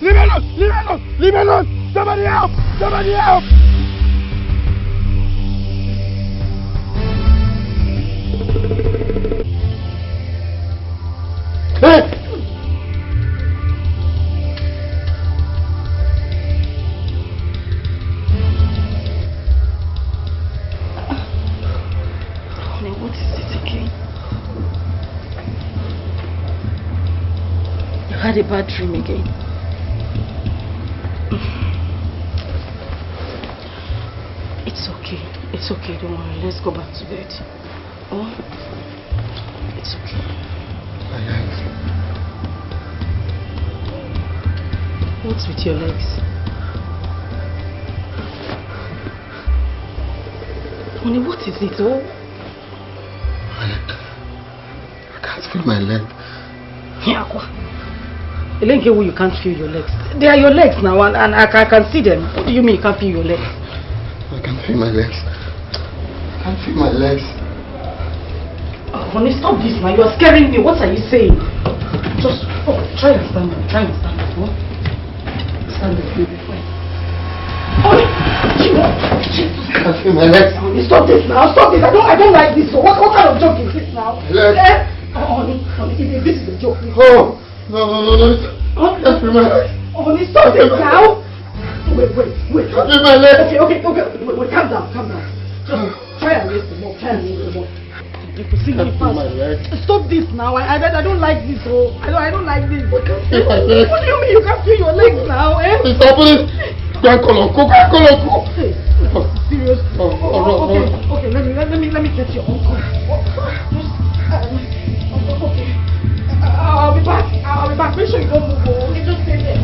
Leave me alone! Leave me alone! Leave me alone! Somebody help! Somebody help! Hey! Honey, what is it again? You had a bad dream again. It's okay, don't worry. Let's go back to bed. Oh, it's okay. My legs. What's with your legs? Honey, what is it? Oh? I can't feel my leg. Yakwa. Elenke, you can't feel your legs. They are your legs now, and I can see them. What do you mean you can't feel your legs? I can't feel my legs. I can't feel my legs. Oh, honey, stop this now. You are scaring me. What are you saying? Just try and stand up. Try and stand up. Oh? Stand up, you'll be fine. Honey, Jesus. I can't feel my legs. Honey, stop this now. Stop this. I don't like this. So what kind of joke is this now? Legs. Honey, this is a joke. Oh, no. I can't feel my legs. Honey, stop this now. Wait. I can't feel my legs. Okay. Wait, calm down. Just try and raise them up. You could see me fast. Stop this now. I don't like this. Oh, I don't like this. I can't feel my legs. What do you mean you can't feel your legs now? It's happening. Go. Seriously? Oh, Okay. Let me get your uncle. Okay. I'll be back. Make sure you don't move. Okay, just stay there.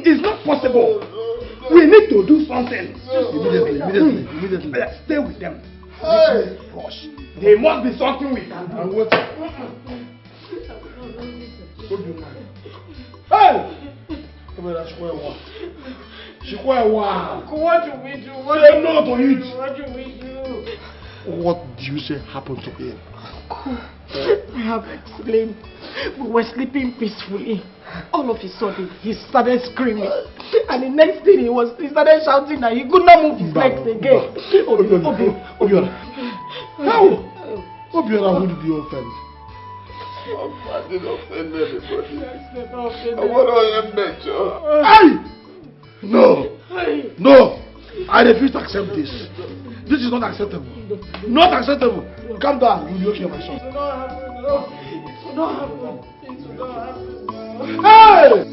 It's not possible. We need to do something. Immediately. Stay with them. Hey. Rush. There must be something we can do. Hey! What do we do? Say no to it. What do we do? What do you say happened to him? I have explained. We were sleeping peacefully. All of a sudden, he started screaming. And the next thing he started shouting that he could not move his legs again. Obiora. How? Obiora, who did you offend? I didn't offend anybody. I want to offend Nature. No! I refuse to accept this. This is not acceptable. Not acceptable. Calm down. You'll be okay, my son. It will not happen. No. It will not happen. It will not happen. No. Hey!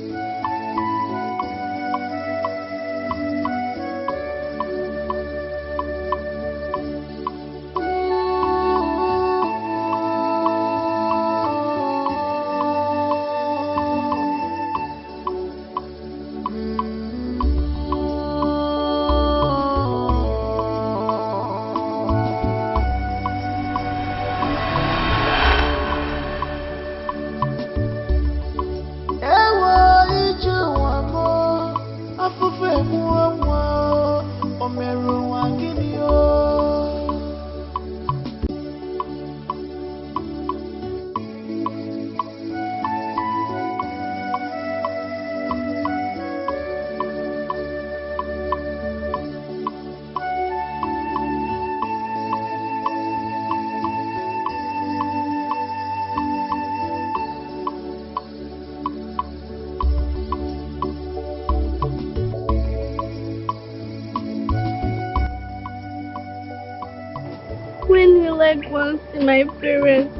When will I go and see my parents?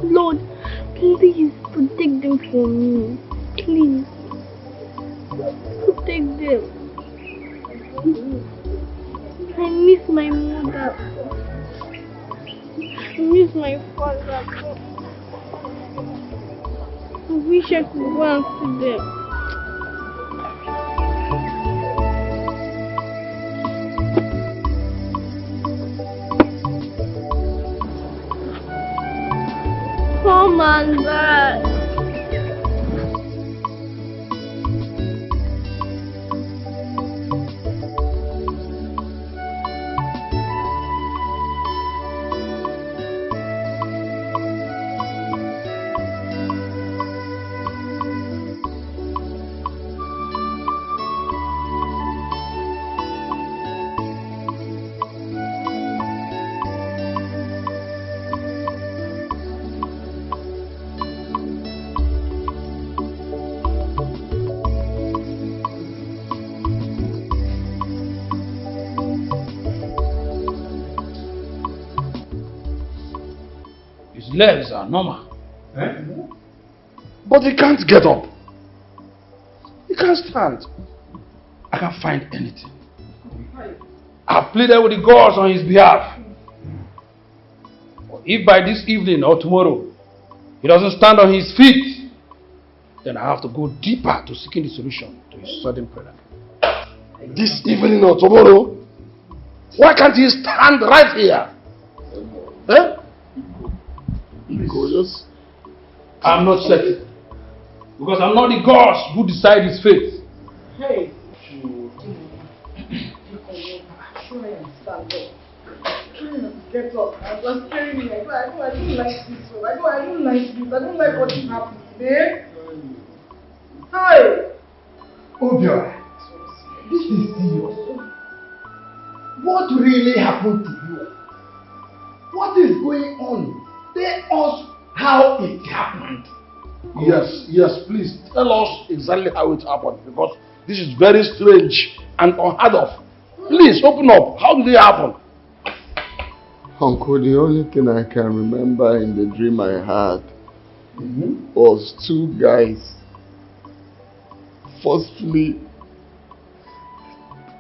Lord, please protect them for me. Please. Protect them. I miss my mother. I miss my father. I wish I could go and see them. Come on, Dad. Legs are normal. Eh? But he can't get up. He can't stand. I can't find anything. I pleaded with the gods on his behalf. If by this evening or tomorrow he doesn't stand on his feet, then I have to go deeper to seeking the solution to his sudden prayer. This evening or tomorrow? Why can't he stand right here? Eh? Just... I'm not certain. Because I'm not the gods who decide his fate. Hey. Try and stand up. Try and get up. I was scaring me. I don't like this one. I don't like this. I don't like what is happening today. Hi. Obiora, this is serious. What really happened to you? What is going on? Tell us how it happened. Yes, please tell us exactly how it happened, because this is very strange and unheard of. Please open up. How did it happen? Uncle, the only thing I can remember in the dream I had was two guys forcefully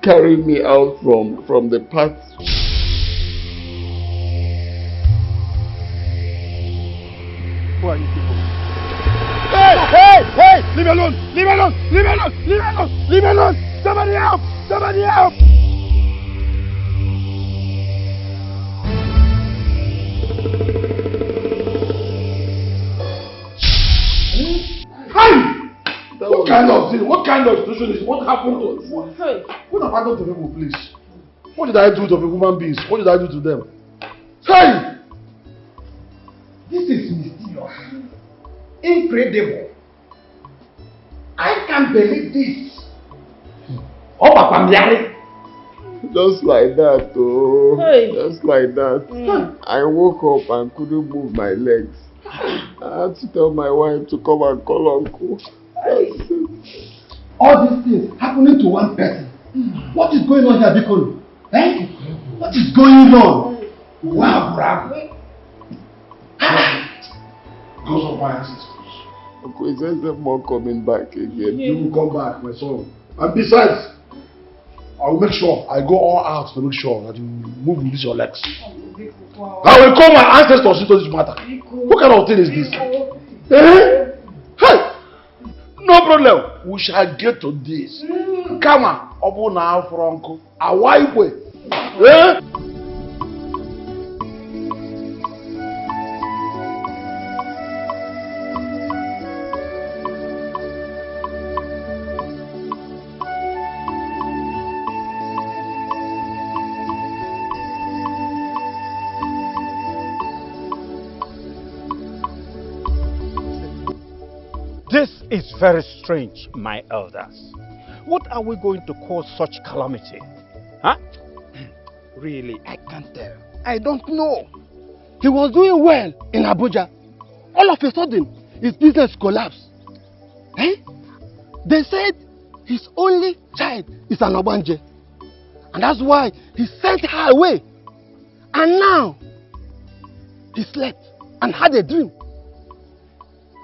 carrying me out from the path. Who are you people? Hey! Leave me alone! Leave me alone! Leave me alone! Leave me alone! Leave me alone! Somebody help! Somebody help! What kind of situation is it? What happened to us? What happened to people, please? What did I do to the human beings? What did I do to them? Hey! This is mysterious. Incredible. I can't believe this. Oh, Papa Miari. Just like that, oh. Hey. Just like that. I woke up and couldn't move my legs. I had to tell my wife to come and call Uncle. all these things happening to one person. What is going on here, Bikon? Eh? What is going on? Wow, bravo. Because of my ancestors. Uncle, is there more coming back again? You will come back, my son. And besides, I will make sure I go all out to make sure that you move with your legs. I will call my ancestors into this matter. What kind of thing is this? Eh? Hey! No problem. We shall get to this. Come on. Obu na Franco. Awaiwe. Eh? This is very strange, my elders. What are we going to call such calamity? Huh? Really, I can't tell. I don't know. He was doing well in Abuja. All of a sudden, his business collapsed. Eh? They said his only child is an Obanje. And that's why he sent her away. And now, he slept and had a dream.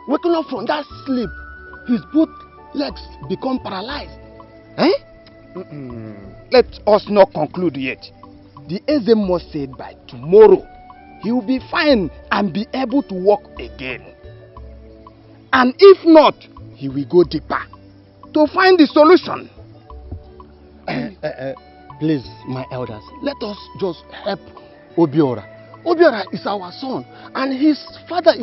Waking up from that sleep, his both legs become paralyzed. Eh? Let us not conclude yet. The Ezemo said by tomorrow, he will be fine and be able to walk again. And if not, he will go deeper to find the solution. Please, my elders, let us just help Obiora. Obiora is our son, and his father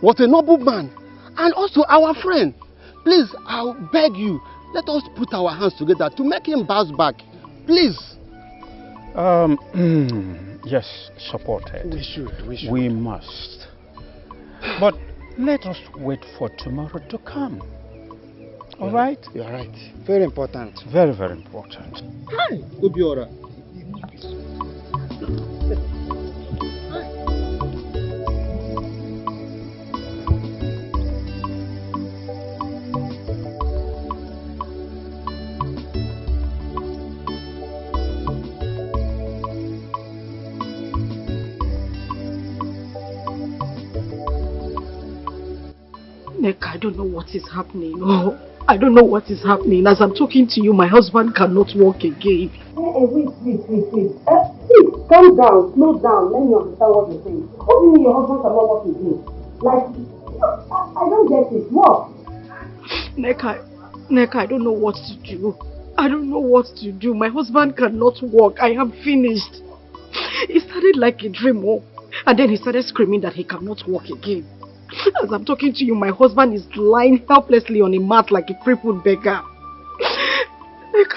was a noble man, and also our friend. Please, I'll beg you, let us put our hands together to make him bounce back. Please. Yes, supported. We should. We must. But let us wait for tomorrow to come. All right? You're right. Very important. Very, very important. Hi, Obiora. Nneka, I don't know what is happening. Oh, I don't know what is happening. As I'm talking to you, my husband cannot walk again. Wait. Please, calm down, slow down. Let me understand what you're saying. What do you mean your husband cannot walk again? Like, I don't get it. What? Nneka, I don't know what to do. I don't know what to do. My husband cannot walk. I am finished. It started like a dream, and then he started screaming that he cannot walk again. As I'm talking to you, my husband is lying helplessly on a mat like a crippled beggar.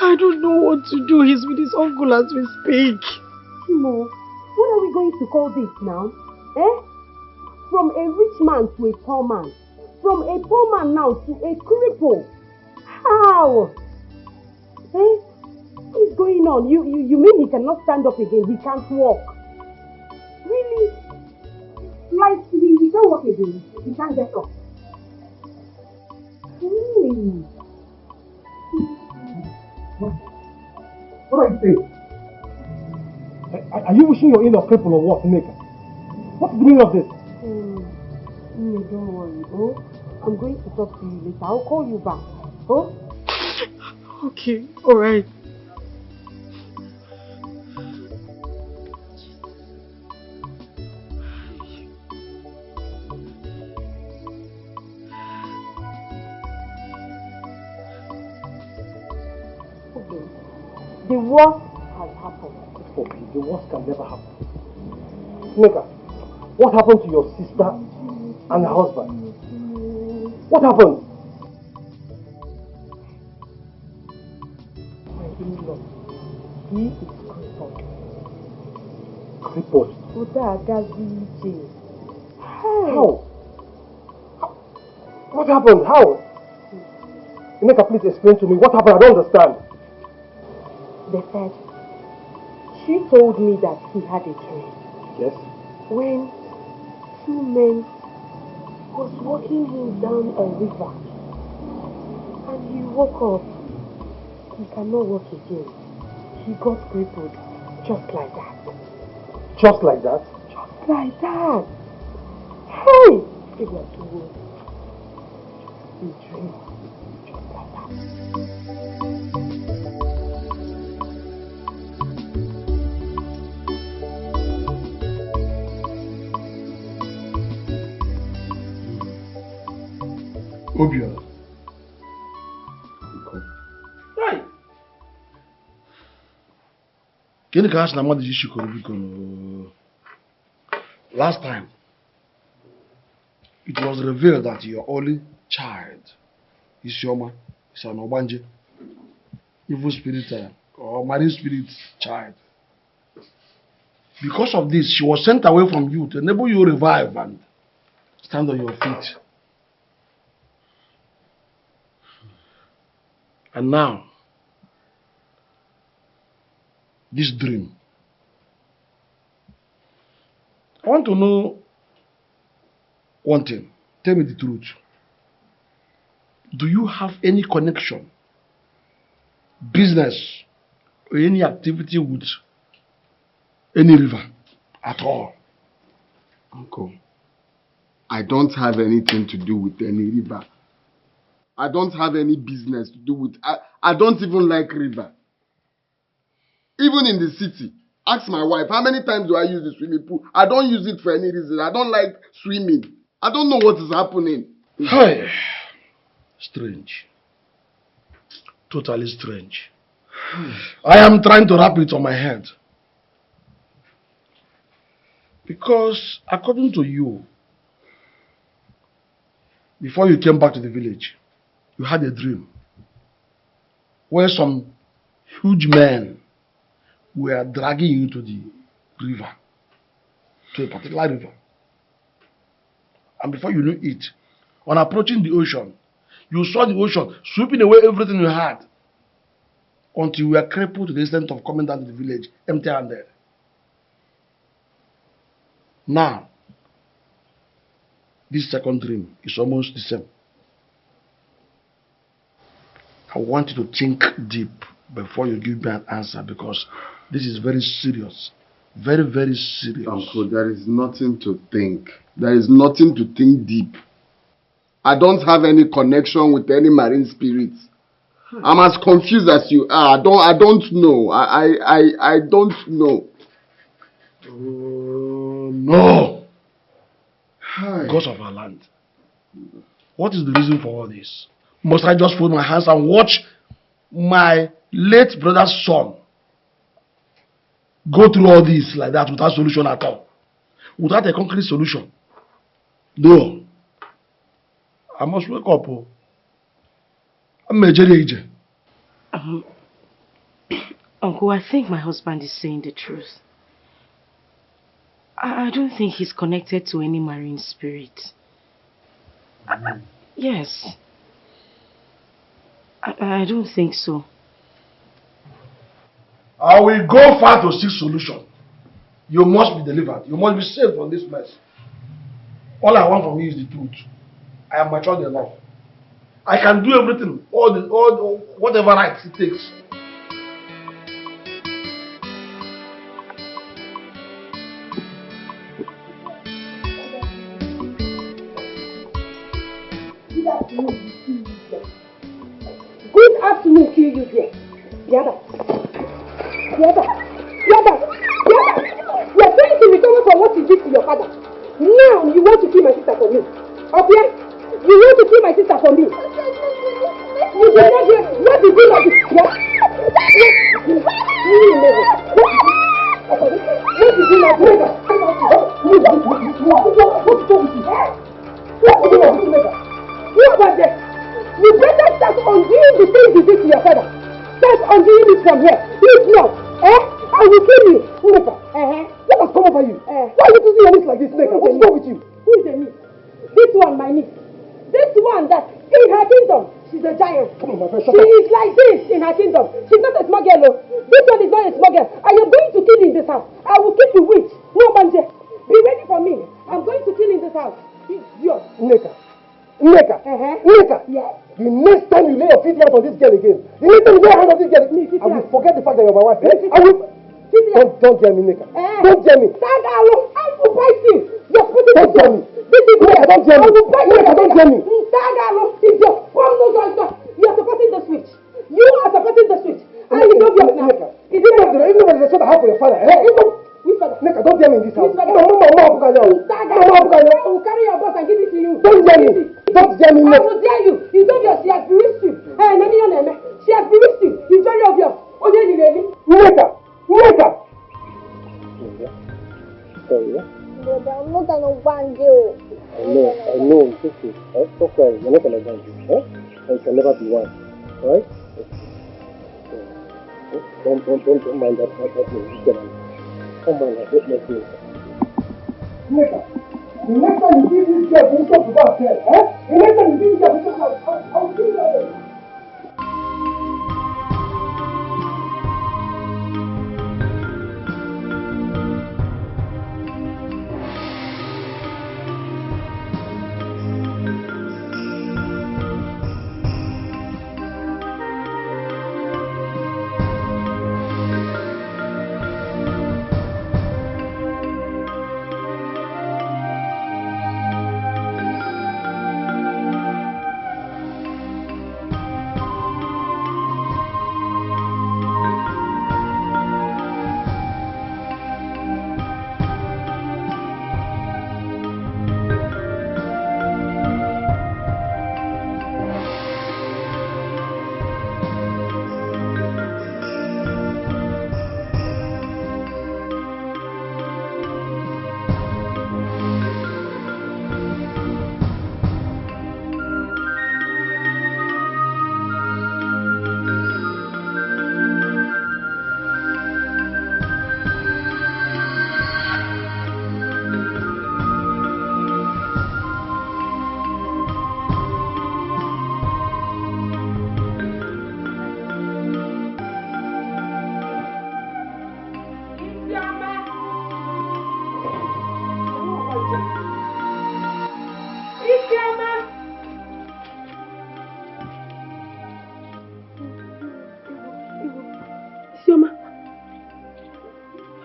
I don't know what to do. He's with his uncle as we speak. Timo, what are we going to call this now? Eh? From a rich man to a poor man. From a poor man now to a cripple. How? Eh? What is going on? You mean he cannot stand up again? He can't walk? Really? Like, he can't walk again. He can't get up. Really? What are you saying? Are you wishing your in-law cripple or what, Nneka? What's the meaning of this? Don't worry, oh? I'm going to talk to you later. I'll call you back, oh? Okay, alright. The worst has happened. Okay, the worst can never happen. Nneka, what happened to your sister and her husband? What happened? My in-law, he is crippled. Crippled? How? What happened? How? Nneka, please explain to me. What happened? I don't understand. They said, she told me that he had a dream. Yes? When two men was walking him down a river, and he woke up He cannot walk again. He got crippled. Just like that. Just like that? Just like that. Hey! It was too good. A dream. Just like that. Obia. Right. Can you ask Nama the issue? Last time, it was revealed that your only child is Yoma, is an Obanje, evil spirit or marine spirit child. Because of this, she was sent away from you to enable you to revive and stand on your feet. And now, this dream. I want to know one thing. Tell me the truth. Do you have any connection, business, or any activity with any river at all? Uncle, I don't have anything to do with any river. I don't have any business to do with... I don't even like river. Even in the city, ask my wife, how many times do I use the swimming pool? I don't use it for any reason. I don't like swimming. I don't know what is happening. Hey, strange. Totally strange. I am trying to wrap it on my head. Because according to you, before you came back to the village, you had a dream where some huge men were dragging you to the river, to a particular river. And before you knew it, on approaching the ocean, you saw the ocean sweeping away everything you had until you were crippled to the extent of coming down to the village empty-handed. Now, this second dream is almost the same. I want you to think deep before you give me an answer, because this is very serious. Very, very serious. Uncle, there is nothing to think. There is nothing to think deep. I don't have any connection with any marine spirits. I'm as confused as you are. I don't know. I don't know. Oh, no. Because of our land. What is the reason for all this? Must I just fold my hands and watch my late brother's son go through all this like that without solution at all? Without a concrete solution? No. I must wake up. I'm a Jerry. Uncle, I think my husband is saying the truth. I don't think he's connected to any marine spirit. Yes. I don't think so. I will go far to seek solution. You must be delivered. You must be saved from this mess. All I want from you is the truth. I am matured enough. I can do everything, whatever rights it takes. Good afternoon, kill you here. Yada. You are trying to recover from what you did to your father. Now you want to kill my sister for me. Okay? You want to kill my sister for me. You did not hear what you did like this. Yeah? What did you do like this? What about that? You better start undoing the things you did to your father. Start undoing it from here. If not, I will kill you. Neka. Let us come over you. Why are you doing your niece like this, Neka? What's wrong with you? Who is the niece? This one, my niece. This one that in her kingdom, she's a giant. Come on, my friend. She is like this in her kingdom. She's not a small girl. No. This one is not a small girl. I am going to kill in this house. I will keep you witch. No, Banje. Be ready for me. I'm going to kill in this house. It's yours. Neka. Nneka, Nneka, Yes. the next time you lay your feet out on this girl again, the next time you lay your hand on this girl, I will forget the fact that you're my wife. I will. Don't tell me, Nneka. Don't tell me. Tagalo, I will bite you. You're putting Don't tell me. Nneka, don't tell me. I will bite you. Nneka, don't tell me. Tagalo, it's your problem. You're supporting the switch. You are supporting the switch. And you don't get now. Is it not the son of how for your father? Which father? Nneka, don't tell me in this house. Which father? Mama, I will carry your boss and give it to you. don't tell me. Don't tell me, I Nneka. will dare you. It's obvious she has bewitched you. Hey, name your name. She has bewitched you. It's very obvious. Oh, yeah, Nneka, Nneka. Sorry, yeah? But I'm not an Obanjo. I know, it's okay. Stop crying. You're not an advantage. And you can never be one. Alright? Don't mind that. Come on, let's do it. Nneka, the next time you see this girl, you talk about her. The next time you see this girl, you talk about I'll do that.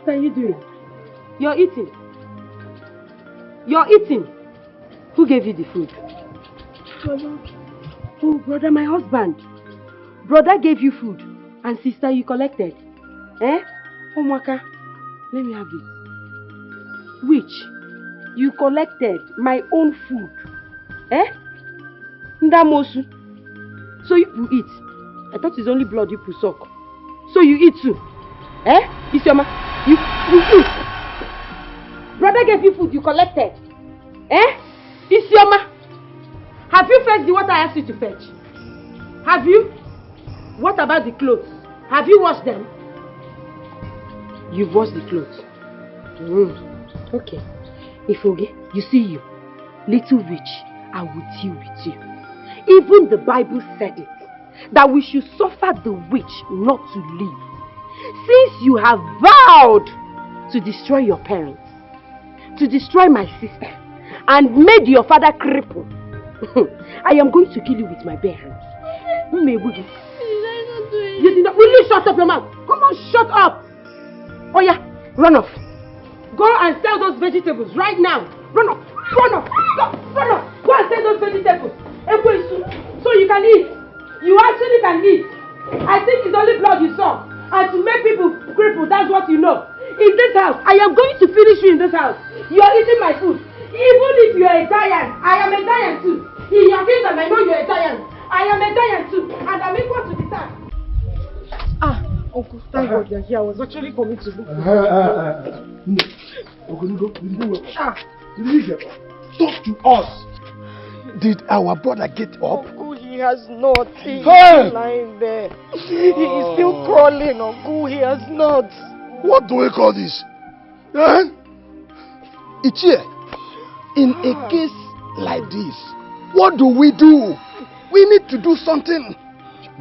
What are you doing? You're eating. You're eating. Who gave you the food? Brother. Oh, brother, my husband. Brother gave you food. And sister, you collected. Eh? Oh, Mwaka, let me have it. Which? You collected my own food. Eh? Ndamosu. So you eat. I thought it's only blood you suck. So you eat too. Eh? Isioma, you eat. Brother gave you food, you collected. Eh? Isioma, have you fetched the water I asked you to fetch? Have you? What about the clothes? Have you washed them? You've washed the clothes. Okay. Ifoge, you see you, little witch, I will deal with you. Even the Bible said it, that we should suffer the witch not to live. Since you have vowed to destroy your parents, to destroy my sister, and made your father cripple, I am going to kill you with my bare hands. You did not. Will you shut up your mouth? Come on, shut up. Oh yeah, run off. Go and sell those vegetables right now. Run off. Run off. Go, run off. Go and sell those vegetables. So you can eat. You actually can eat. I think it's only blood you saw. And to make people cripple, that's what you know. In this house, I am going to finish you in this house. You are eating my food. Even if you are a giant, I am a giant too. In your kingdom, I know you are a giant. I am a giant too. And I'm equal to the task. Ah, Uncle, thank God you're here. I was actually coming to look Talk to us. Did our brother get up? Uncle, he has not. He is still lying there. He is still crawling, Uncle. He has not. What do we call this? Eh? Ichie, in a case like this, what do? We need to do something.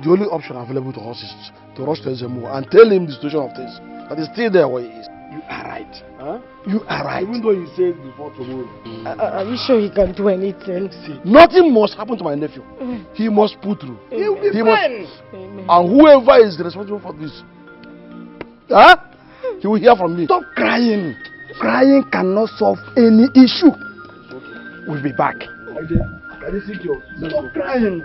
The only option available to us is to rush to SMO and tell him the situation of things. That is still there where he is. You are right. Huh? You are right. Even though he says before tomorrow. Are you sure he can do anything? See, nothing must happen to my nephew. He must pull through. He will be fine. And whoever is responsible for this, he will hear from me. Stop crying. Crying cannot solve any issue. We'll be back. Stop crying.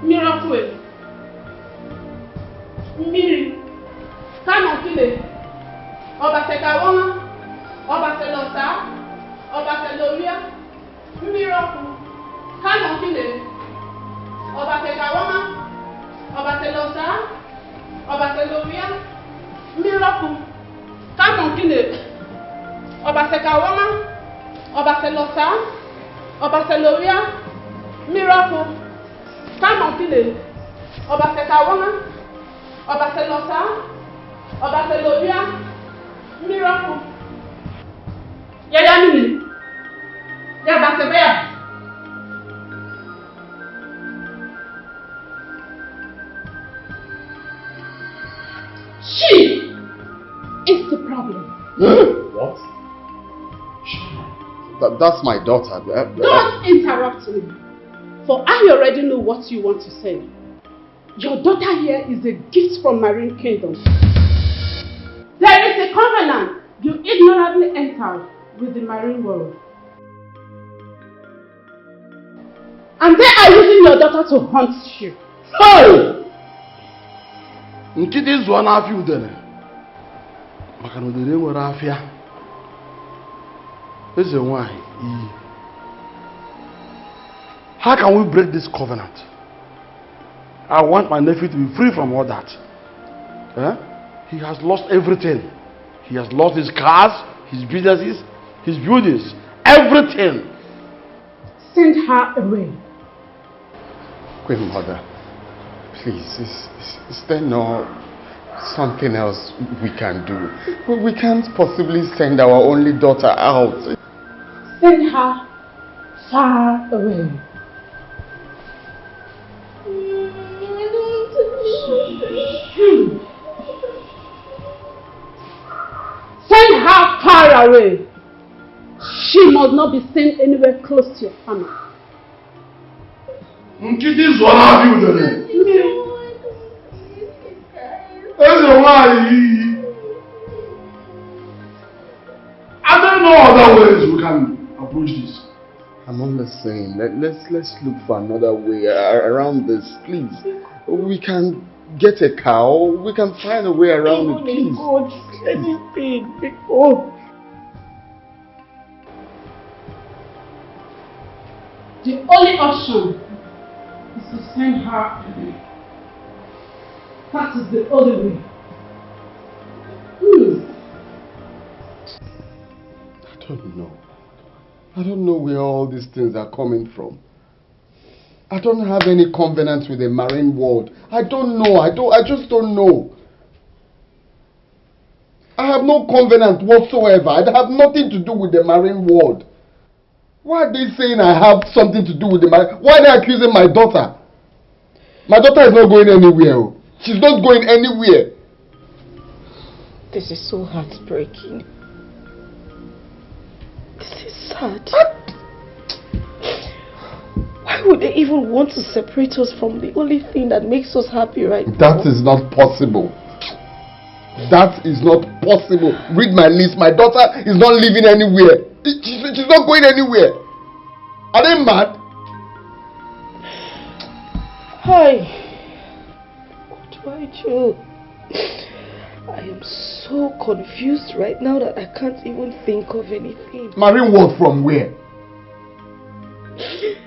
Miracle. Miri. Come on, kill it. Obasekawoma. Obaselosa. Obaseloria. Miracle. Come on, kill it. Obasekawoma. Obaselosa. Obaseloria. Miracle. Come on, kill it. Obasekawoma. Obaselosa. Obaseloria. Miracle. Come on, kill it. Obasekawoma. Obaselosa. Obaseloria. Miracle. Yaya mini. Ya basebea. She is the problem. What? That's my daughter. Don't interrupt me. For I already know what you want to say. Your daughter here is a gift from Marine Kingdom. There is a covenant you ignorantly entered with the marine world. And they are using your daughter to hunt you. Hey! Nkịtị zụọ n'afịa udele maka na udele nwere afịa eze nwanyị iyi. How can we break this covenant? I want my nephew to be free from all that. He has lost everything. He has lost his cars, his businesses, his buildings, everything. Send her away. Queen Mother, please, is there no something else we can do? We can't possibly send our only daughter out. Send her far away. Send her far away. She must not be seen anywhere close to your family. Nkịtị zụọ n'afịa udele eze nwanyị iyi. I don't know other ways we can approach this. I'm only saying, let's look for another way around this, please. We can get a cow, we can find a way around it, please. God, anything, because The only option is to send her away. That is the only way. I don't know where all these things are coming from. I don't have any covenant with the marine world. I don't know. I just don't know. I have no covenant whatsoever. I have nothing to do with the marine world. Why are they saying I have something to do with the marine? Why are they accusing my daughter? My daughter is not going anywhere. She's not going anywhere. this is so heartbreaking. This is sad. Why would they even want to separate us from the only thing that makes us happy right now? That is not possible. That is not possible. Read my list. My daughter is not living anywhere. She's not going anywhere. Are they mad? Hi. What do I do? I am so confused right now that I can't even think of anything. Marine world from where?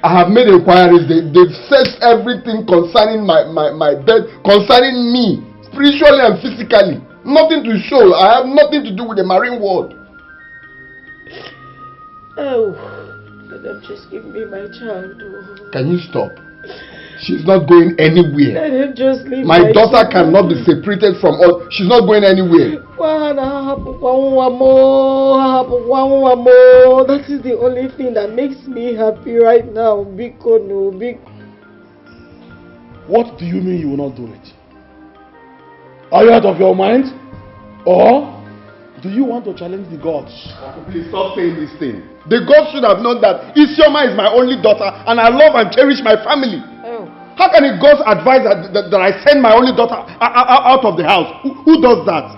I have made inquiries. They've searched everything concerning my death, concerning me, spiritually and physically. Nothing to show. I have nothing to do with the marine world. Oh, let them just give me my child. Oh. Can you stop? She's not going anywhere. Let him just leave my daughter cannot be separated from us. She's not going anywhere. That is the only thing that makes me happy right now. Biko no, big. What do you mean you will not do it? Are you out of your mind? Or do you want to challenge the gods? Please stop saying this thing. The gods should have known that Isioma is my only daughter and I love and cherish my family. How can the gods advise that I send my only daughter out of the house? Who does that?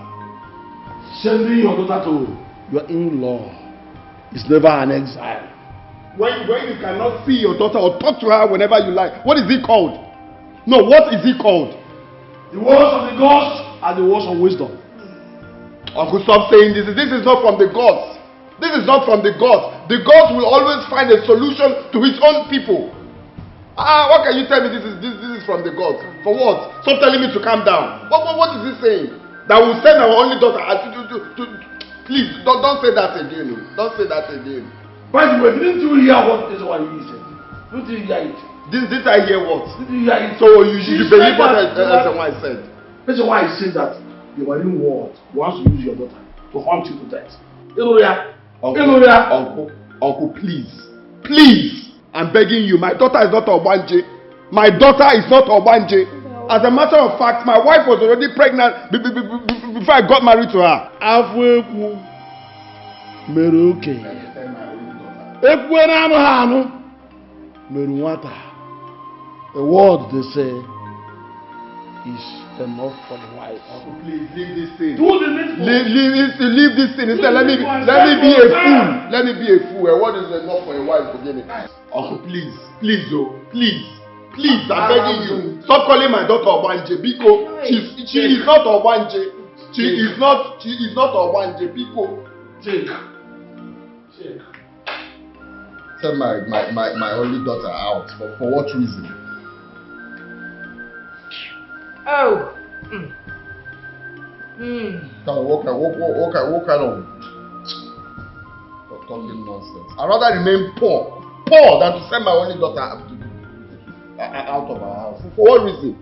Sending your daughter to your in-law is never an exile. When you cannot see your daughter or talk to her whenever you like, what is it called? No, what is it called? The words of the gods are the words of wisdom. Uncle, stop saying this. This is not from the gods. This is not from the gods. The gods will always find a solution to his own people. What can you tell me this is from the gods? For what? Stop telling me to calm down. What is he saying? That will send our only daughter please don't say that again. Don't say that again. By the way, didn't you hear what is what he said? Didn't you hear it? Did I hear what? Did you hear it? So you believe what I said? That's why he said that the marine world wants to use your daughter to hunt you to death. Uncle, please. I'm begging you. My daughter is not Obanje. My daughter is not Obanje. As a matter of fact, my wife was already pregnant before I got married to her. The word they say is enough for the wife. Please leave this thing. Do the needful. Leave this thing. Instead, let me be a fool. Let me be a fool. And what is enough for a wife? Forgive me. Uncle, please, I'm begging you. Stop calling my daughter Obanje. Biko, she is not Obanje. She is not Obanje. Biko. Take. Send my only daughter out. For what reason? Oh. What kind of talking nonsense? I'd rather remain poor than to send my only daughter out of our house. For what reason?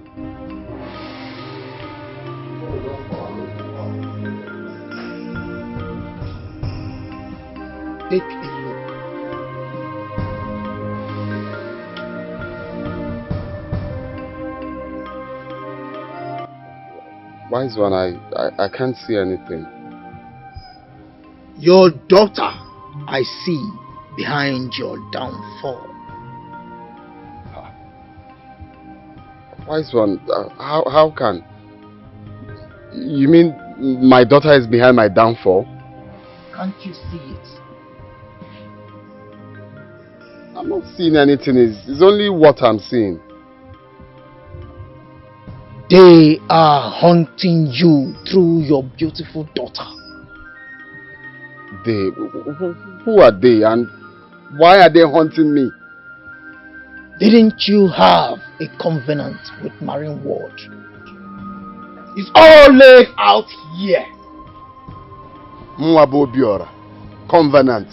Take a look. Wise one, I can't see anything. Your daughter, I see behind your downfall. Wise one, how can? You mean my daughter is behind my downfall? Can't you see it? I'm not seeing anything. It's only what I'm seeing. They are hunting you through your beautiful daughter. They? Who are they and why are they hunting me? Didn't you have a covenant with Marine Ward? It's all laid out here. Mwabo Biora. Covenant.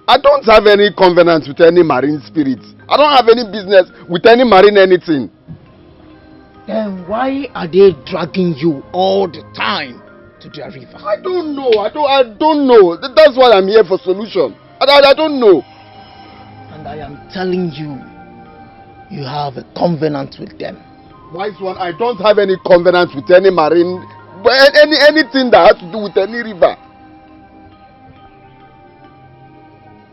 I don't have any covenant with any marine spirit. I don't have any business with any marine anything. Then why are they dragging you all the time to the river? I don't know. I don't know. That's why I'm here for solution. I don't know. And I am telling you, you have a covenant with them. Wise one, I don't have any covenant with any marine, anything that has to do with any river.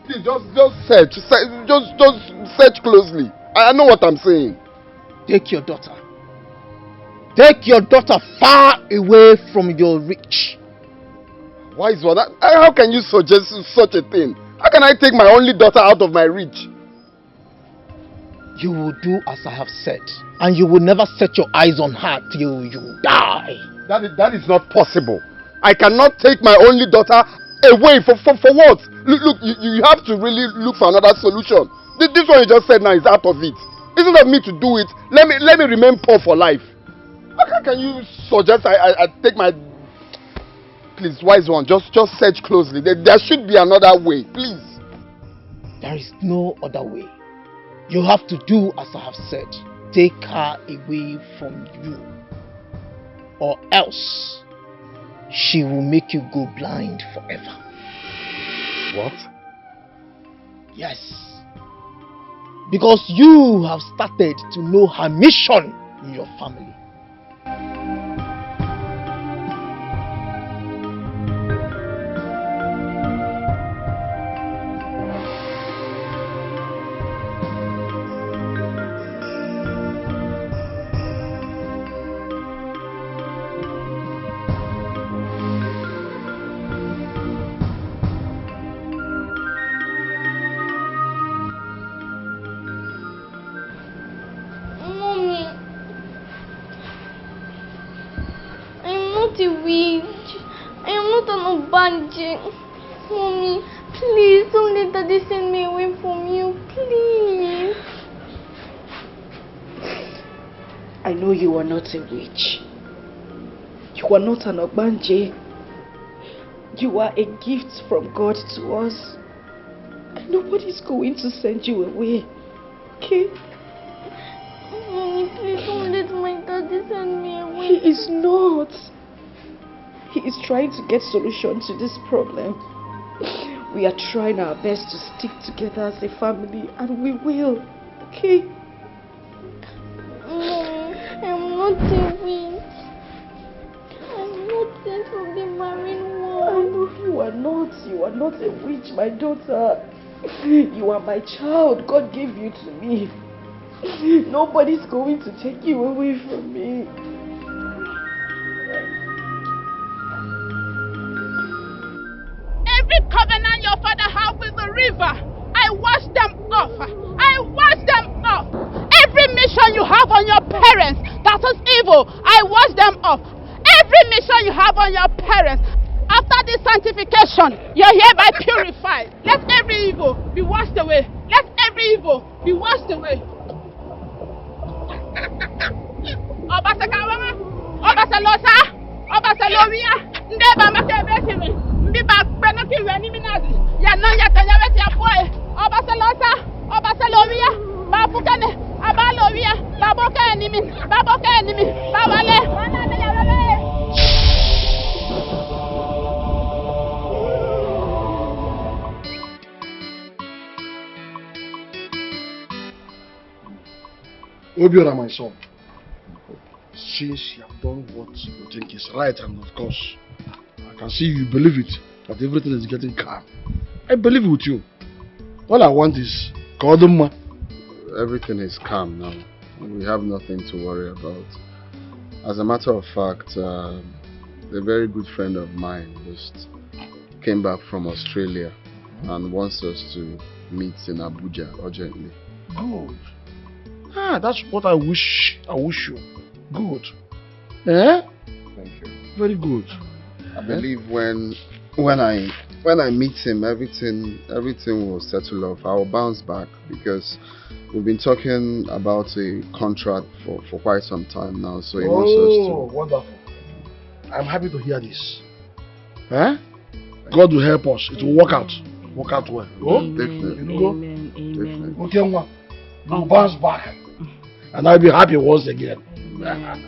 Please just search. Just search closely. I know what I'm saying. Take your daughter. Take your daughter far away from your reach. Wise one, how can you suggest such a thing? How can I take my only daughter out of my reach? You will do as I have said, and you will never set your eyes on her till you die. That is not possible. I cannot take my only daughter away for what? Look, you have to really look for another solution. This one you just said now is out of it. Instead of me to do it, let me remain poor for life. How can you suggest I take my... Please, wise one, just search closely. There should be another way, please. There is no other way. You have to do as I have said. Take her away from you. Or else, she will make you go blind forever. What? Yes. Because you have started to know her mission in your family. Mommy, please don't let Daddy send me away from you, please. I know you are not a witch. You are not an Ogbanje. You are a gift from God to us. And nobody's going to send you away. Okay? Mommy, please don't let my Daddy send me away. He is not. He is trying to get solution to this problem. We are trying our best to stick together as a family, and we will. Okay? Mommy, I'm not a witch. I'm not sent from the marine world. I know you are not. You are not a witch, my daughter. You are my child. God gave you to me. Nobody's going to take you away from me. Every covenant your father had with the river, I washed them off. I washed them off. Every mission you have on your parents that is evil, I washed them off. Every mission you have on your parents, after this sanctification, you're hereby purified. Let every evil be washed away. Let every evil be washed away. Obasakawa, Obasalosa, Obasalovia, Ndeba Makabesimi, Mbiba Benaki Reniminazi, Yanaya Tanyaveti Apoe, Obasalosa, Obasalovia, Babukane, Abalovia, Baboka enemy, Babale, Obiora, my son, since you have done what you think is right, and of course, I can see you believe it, that everything is getting calm. I believe with you. All I want is Koduma. Everything is calm now. We have nothing to worry about. As a matter of fact, a very good friend of mine just came back from Australia and wants us to meet in Abuja urgently. Good. That's what I wish you. Good. Eh? Thank you. Very good. I believe when I meet him, everything will settle off. I'll bounce back because we've been talking about a contract for quite some time now. So he wants us to. Oh, wonderful. I'm happy to hear this. Eh? God will help us. It will work out. Work out well. Oh? Definitely. Amen. Amen. Okay, we'll bounce back. And I'll be happy once again.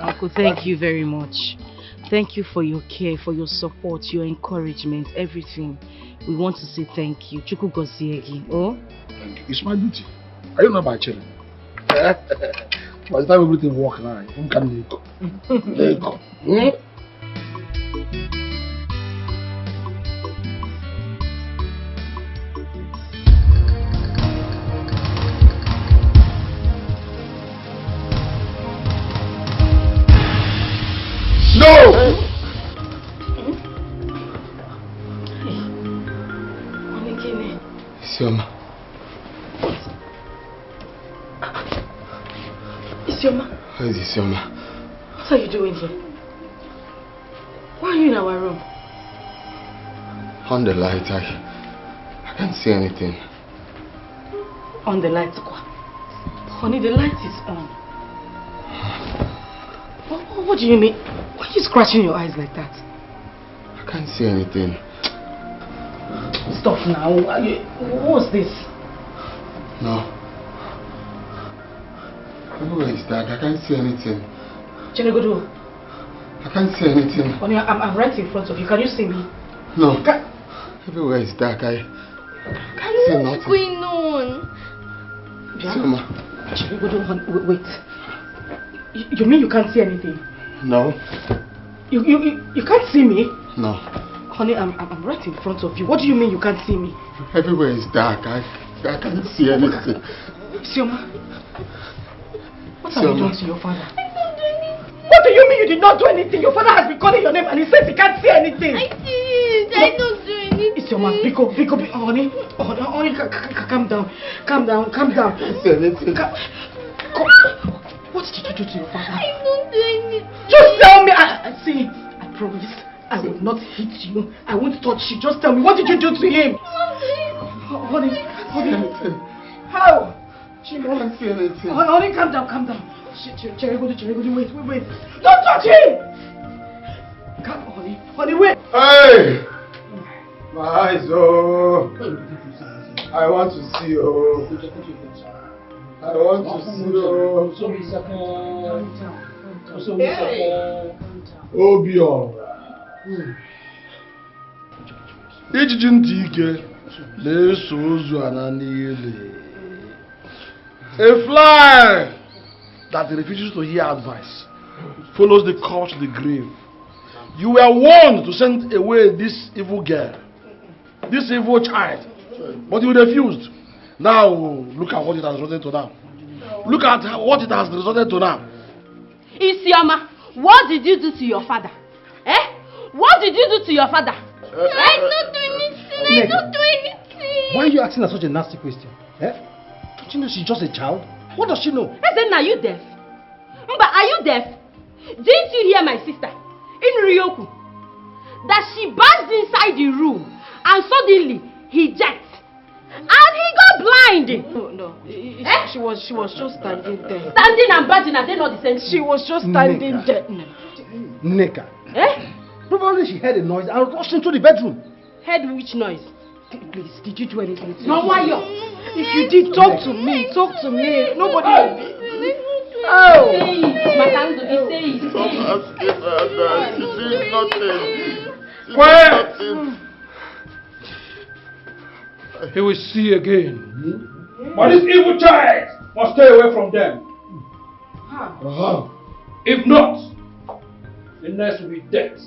Uncle, thank you very much. Thank you for your care, for your support, your encouragement, everything. We want to say thank you. Chuku Goziegi. Oh? Thank you. It's my duty. Are you not my children? By the time everything works now, you can let go. Isioma. Isioma. Where is Isioma? What are you doing here? Why are you in our room? On the light, I can't see anything. On the light, Kwa. Honey, the light is on. What do you mean? Why are you scratching your eyes like that? I can't see anything. Stop now. What's this? No. Everywhere is dark. I can't see anything. Chenegodo. I can't see anything. Honey, I'm right in front of you. Can you see me? No. Everywhere is dark. I can't see nothing. What's going on? Selma. Chenegodo, wait. You mean you can't see anything? No. You can't see me? No. Honey, I'm right in front of you. What do you mean you can't see me? Everywhere is dark. I can't see anything. Sioma, what have you done to your father? What do you mean you did not do anything? Your father has been calling your name and he says he can't see anything. I did. I don't do anything. Sioma, Biko, honey, calm down. Calm down. I can't see anything. What did you do to your father? I don't do anything. Just tell me. See, I promise I will not hit you. I won't touch you. Just tell me, what did you do to him? Honey. How? I can't see anything. Honey, calm down. Cheregodo, wait. Don't touch him! Honey, wait. Hey! My eyes, oh. I want to see, oh. I want to see, oh. Obion. Ijiji ntị ike na-eso ozu ana niile. A fly that refuses to hear advice follows the corpse to the grave. You were warned to send away this evil girl, this evil child, but you refused. Now, look at what it has resulted to now. Look at what it has resulted to now. Isioma, what did you do to your father? What did you do to your father? I don't do anything. I don't do anything. Why are you asking her such a nasty question? Don't you know she's just a child? What does she know? Then are you deaf? But are you deaf? Didn't you hear my sister in Ryoku that she burst inside the room and suddenly he jerked and he got blind? No. She was just standing there. Standing and barging, are they not the same? She was just standing there. Neka. Probably she heard a noise and rushed into the bedroom. Heard which noise? Please, did you do anything to No, why you? If you did, talk to me. Nobody will be. Oh! Say it, Matango, say it. Stop asking her that. She did nothing. Quiet! He will see again. But this evil child must stay away from them. If not, the next will be death.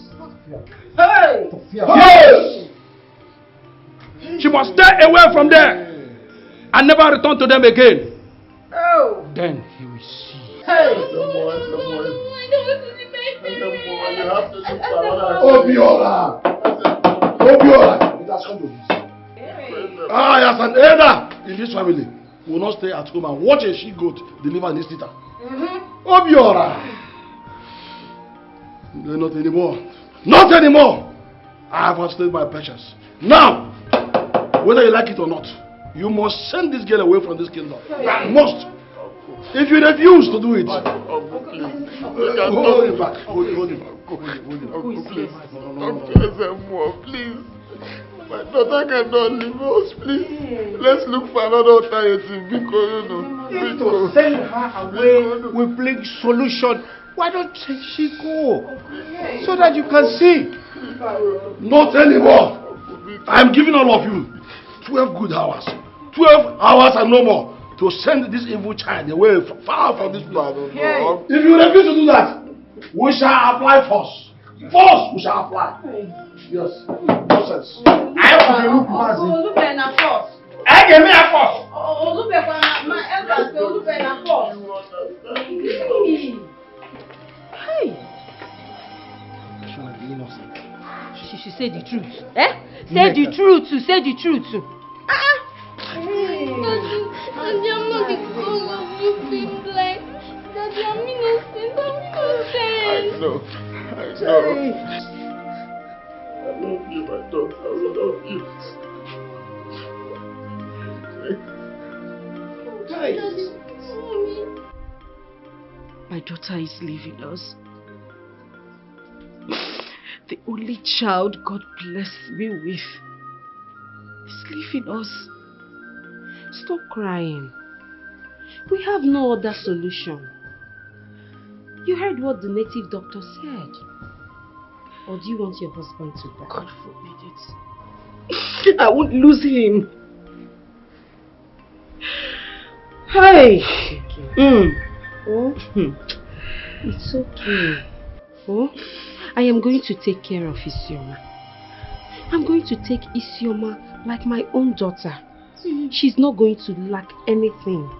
Hey! Yes! She must stay away from them and never return to them again. Oh! Then he will see. Hey! You have to look for another. Obiola! It has come to this. As an elder in this family, we will not stay at home and watch a she-goat deliver this litter. Obiola! Not anymore. Not anymore! I have understood my patience. Now, whether you like it or not, you must send this girl away from this kingdom. Must. If you refuse to do it, hold it back. Hold it back. Please. My daughter cannot leave us, please. Let's look for another alternative because To send her away with big solution. Why don't she go? So that you can see. Not anymore. I'm giving all of you 12 good hours. 12 hours and no more to send this evil child away far from this place. If you refuse to do that, we shall apply force. Force we shall apply. Yes. Nonsense. I have to look force. I give me a force. Hey! She should say the truth. Say the truth. Say the truth. Daddy, I'm not the cause of you being blind. Daddy, I'm innocent. I know. I love you, my daughter. I love you. Daddy, Mommy. My daughter is leaving us. The only child God blessed me with is leaving us. Stop crying. We have no other solution. You heard what the native doctor said. Or do you want your husband to die? God forbid it. I won't lose him. Hi. Oh, it's okay. Oh, I am going to take care of Isioma. I'm going to take Isioma like my own daughter. She's not going to lack anything.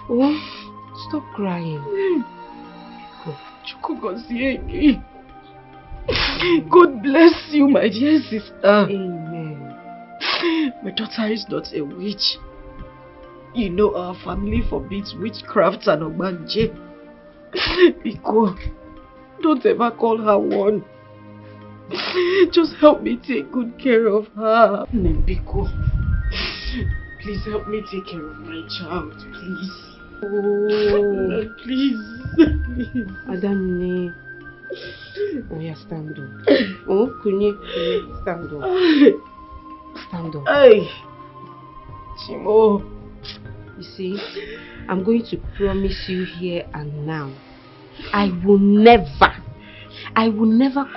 Oh, stop crying. God bless you, my dear sister. Amen. My daughter is not a witch. You know our family forbids witchcraft and ogbanje. Biko, don't ever call her one. Just help me take good care of her. Biko, please help me take care of my child, please. Oh, please. Adamne. Oh, yeah, stand up. Oh, Kunye, stand up. Stand up. Hey, Chimo. You see, I'm going to promise you here and now, I will never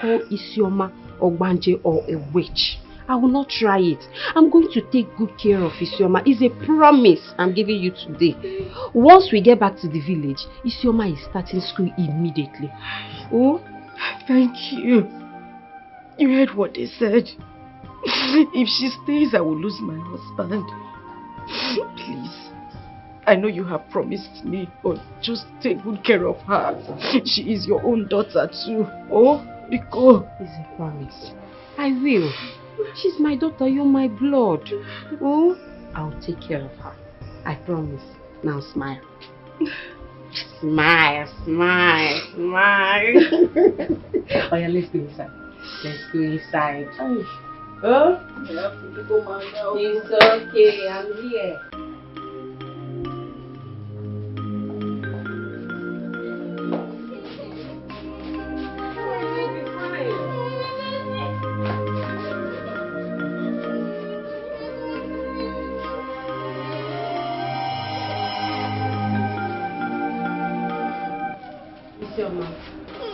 call Isioma Ogbanje or a witch. I will not try it. I'm going to take good care of Isioma. It's a promise I'm giving you today. Once we get back to the village, Isioma is starting school immediately. Oh, thank you. You heard what they said. If she stays, I will lose my husband. Please. I know you have promised me, but just take good care of her. She is your own daughter too. Oh, Biko. It's a promise. I will. She's my daughter, you're my blood. Oh, I'll take care of her. I promise. Now smile. Smile, smile, smile. Oh yeah, let's go inside. Let's go inside. Oh? It's okay, I'm here.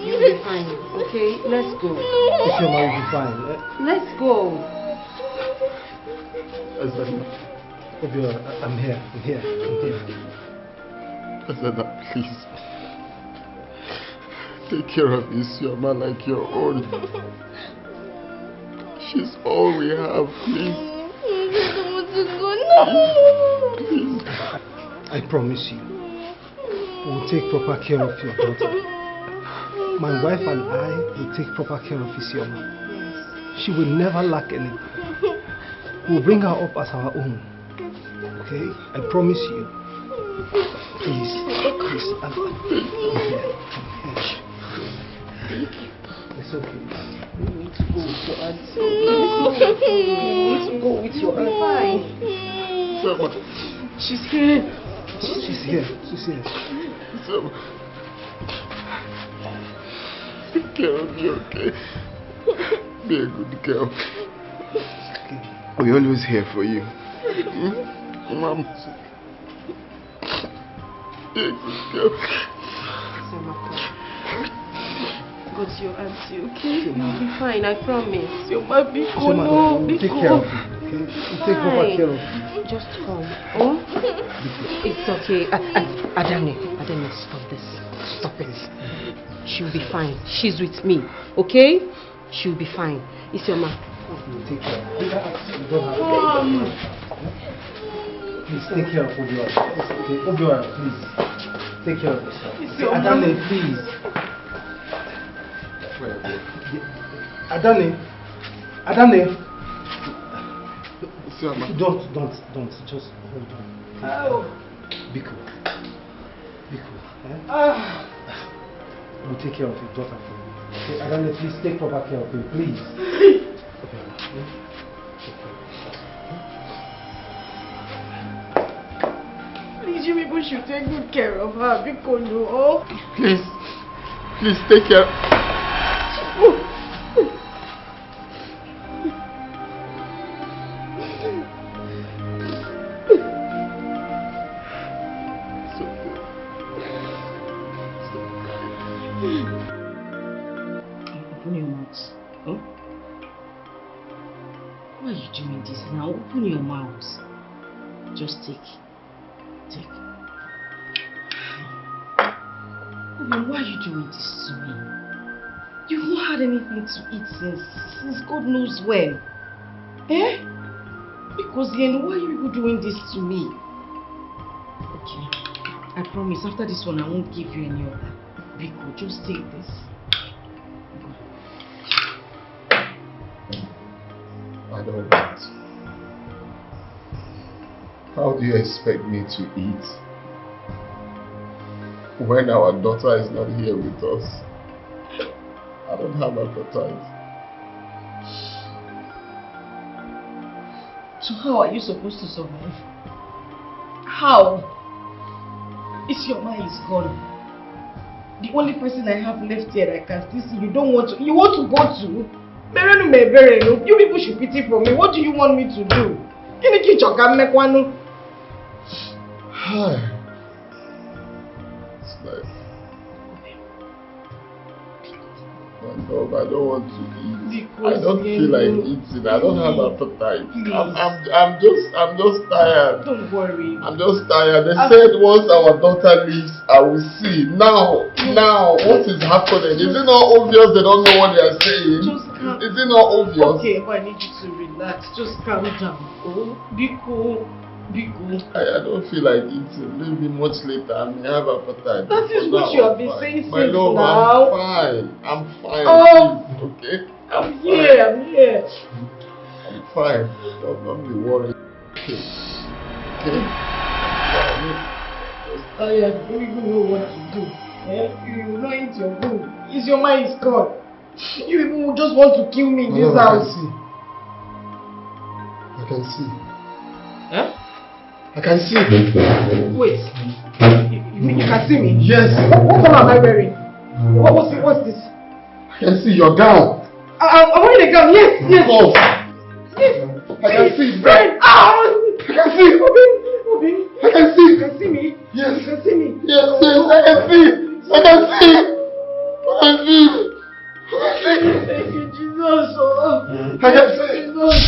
You'll be fine, okay? Let's go. Isioma will be fine. Let's go. I'm here. Azada, please. Take care of Isioma like your own. She's all we have, please. Please. I promise you, we will take proper care of your daughter. My wife and I will take proper care of Isioma. She will never lack anything. We'll bring her up as our own. Okay? I promise you. Please. I'm here. It's okay. You need to go with your auntie. You need to go with your auntie. She's here. She's here. Take care of me, okay? Be a good girl. We're always here for you. Mom. Be a good girl. Go to your auntie, okay? You'll be fine, I promise. Your mom, Biko, no, Take care of you, okay? We'll take proper care of you. Just come. Oh? It's okay. Adane, stop this. Stop it. She'll be fine. She's with me, okay? She'll be fine. Isioma. Take care. You don't have to. Please take care of Obiora. Okay, Obiora, please. Take care of yourself. Adane, please. Adane. Don't. Just hold on. Be cool. We'll take care of your daughter for you. Okay, Adane, please take proper care of him, please. Please, you people should take good care of her, Biko, no. Please take care. open your mouth. Huh? Why are you doing this now? Open your mouth. Just take. Take. Obi, why are you doing this to me? You've not had anything to eat since God knows when. Eh? Because then why are you people doing this to me? Okay. I promise after this one I won't give you any other. Biko, just take this. I don't want. How do you expect me to eat when our daughter is not here with us? I don't have appetite. So how are you supposed to survive? How? Your mind is gone. The only person I have left here that I can still see, you want to go to? You people should pity for me. What do you want me to do? It's like, no, I don't want to eat. I don't feel like eating. I don't have appetite. I'm just tired. Don't worry. I'm just tired. They said once our daughter leaves, I will see. Now, what is happening? Is it not obvious they don't know what they are saying? Is it not obvious? Okay, but I need you to relax. Just calm down. Oh, be cool. I don't feel like eating. Maybe much later I may have appetite. That is what you have been saying since love, now. I'm fine. Oh, please, okay? I'm here. I'm fine. Don't be worried. Okay. I don't even know what to do. You will not eat your food. Your mind is gone. You people just want to kill me in this house. I can see. Huh? I can see. Wait. You can see me? Yes. What color am I wearing? What's this? I can see your gown. I'm wearing a gown. Yes. Oh. Yes. I can see. Friend. I can see. Obi. I can see. You can see me? Yes. You can see me? Yes. I can see. I can see. Thank you, Jesus. I can see. Jesus.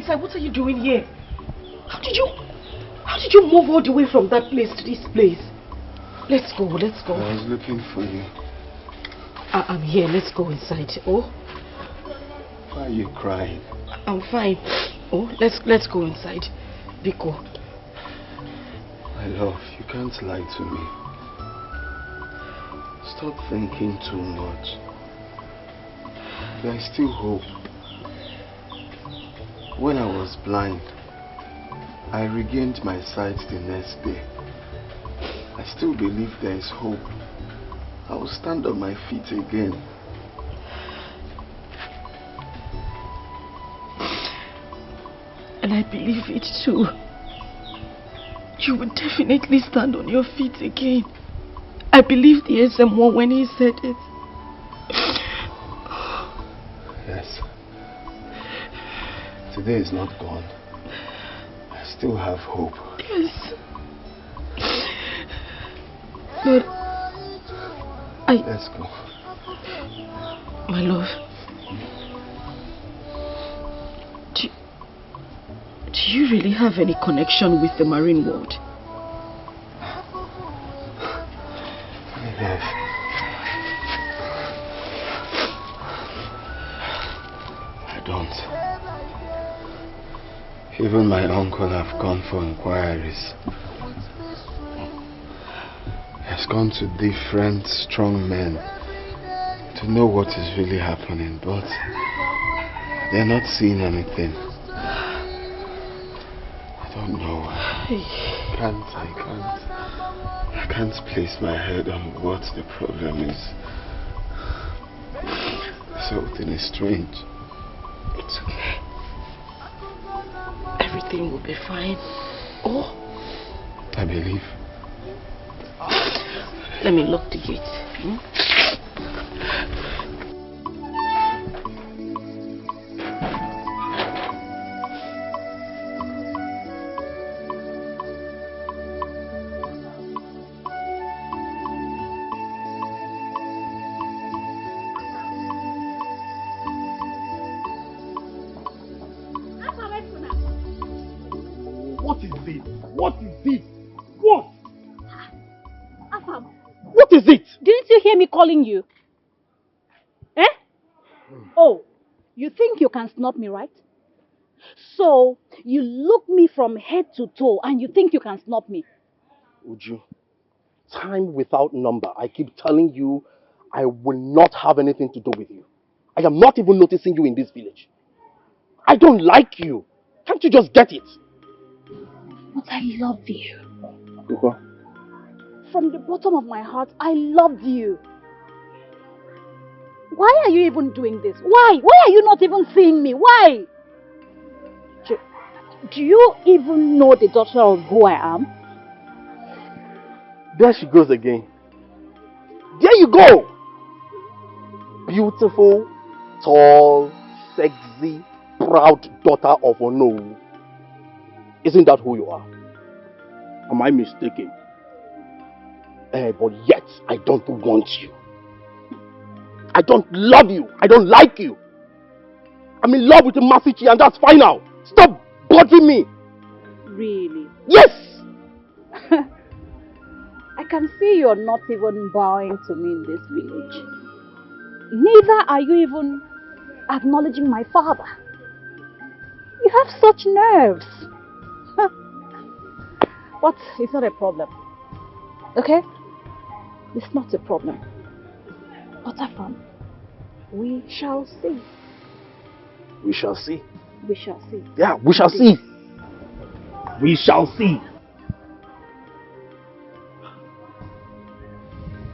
What are you doing here? How did you move all the way from that place to this place? Let's go. I was looking for you. I'm here. Let's go inside. Oh. Why are you crying? I'm fine. Oh, let's go inside. Biko. My love, you can't lie to me. Stop thinking too much. There's still hope. When I was blind, I regained my sight the next day. I still believe there is hope. I will stand on my feet again. And I believe it too. You will definitely stand on your feet again. I believe the SM1 when he said it. Yes. Today is not gone. I still have hope. Yes. But Let's go. My love. Do you really have any connection with the marine world? Yes. I don't. Even my uncle have gone for inquiries. He has gone to different strong men to know what is really happening, but they're not seeing anything. I don't know. I can't place my head on what the problem is. This whole thing is strange. It's okay. Everything will be fine. Oh. I believe. Let me lock the gate. What is this? What is this? What? Afam, What is it? didn't you hear me calling you? Eh? Oh, you think you can snub me, right? So, you look me from head to toe and you think you can snub me. Uju, time without number. I keep telling you, I will not have anything to do with you. I am not even noticing you in this village. I don't like you. Can't you just get it? But I love you. Uju, From the bottom of my heart, I loved you. Why are you even doing this? Why? Why are you not even seeing me? Why? Do you even know the daughter of who I am? there she goes again. There you go! Beautiful, tall, sexy, proud daughter of Ono. Isn't that who you are? Am I mistaken? But yet, I don't want you. I don't love you. I don't like you. I'm in love with Masichi and that's final. Stop bothering me. Really? Yes! I can see you're not even bowing to me in this village. Neither are you even acknowledging my father. You have such nerves. But it's not a problem. Okay? It's not a problem. But Afam, we shall see. We shall see. We shall see. Yeah, we shall see. We shall see.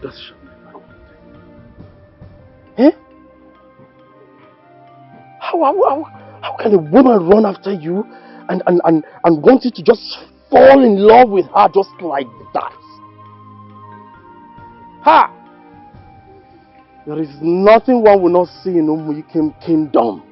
That's eh? How can a woman run after you and want you to just fall in love with her just like that? Ha! There is nothing one will not see in Umuyikim Kingdom.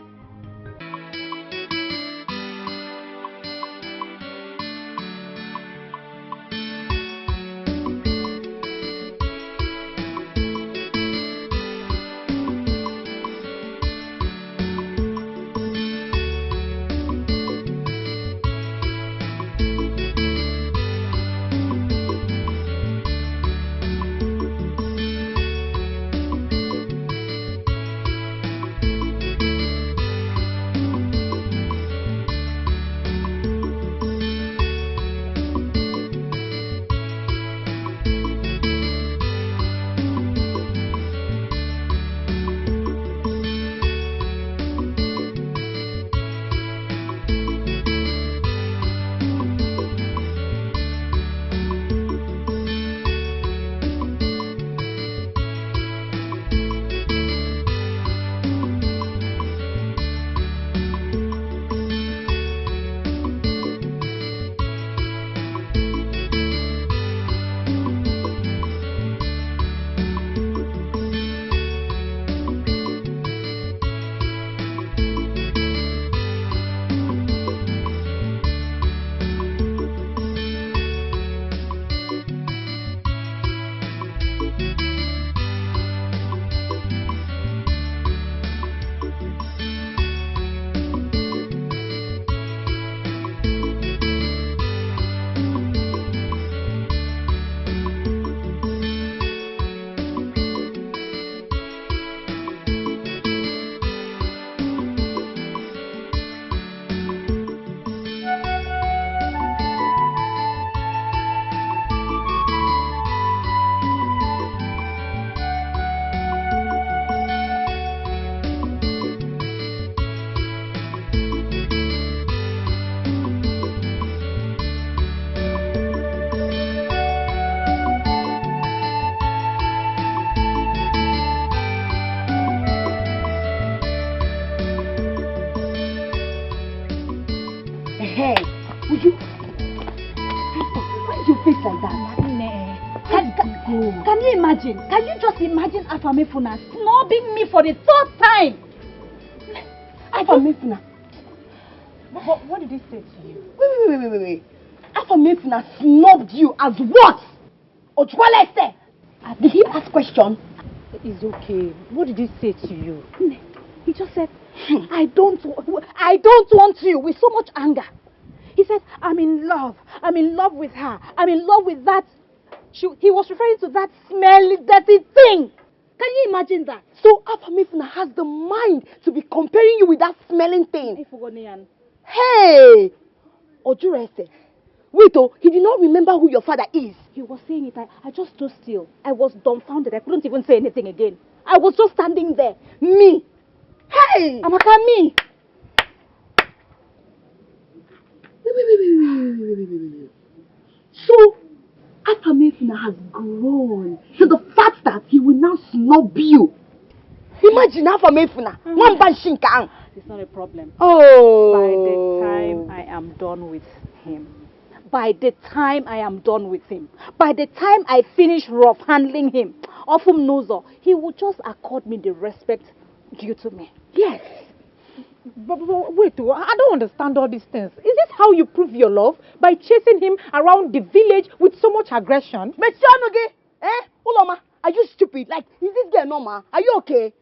Can you imagine? Can you just imagine Afamefuna snubbing me for the 3rd time? Afamefuna. What did he say to you? Wait. Afamefuna snubbed you as what? Ojwalese. Did he ask question? It's okay. What did he say to you? He just said, I don't want you, with so much anger. He said, I'm in love. I'm in love with her. I'm in love with that. He was referring to that smelly, dirty thing. Can you imagine that? So Afamefuna has the mind to be comparing you with that smelling thing. Hey! Ojurese. Wait, he did not remember who your father is. He was saying it. I just stood still. I was dumbfounded. I couldn't even say anything again. I was just standing there. Me. Hey! Amaka, me. Wait. So, Afamefuna has grown to the fact that he will now snub you. Imagine Afamefuna. It's not a problem. Oh. By the time I am done with him. By the time I finish rough handling him, Ofum Nozo, he will just accord me the respect due to me. Yes. But wait, I don't understand all these things. Is this how you prove your love? By chasing him around the village with so much aggression? Uloma, are you stupid? Like, is this girl normal? Are you okay?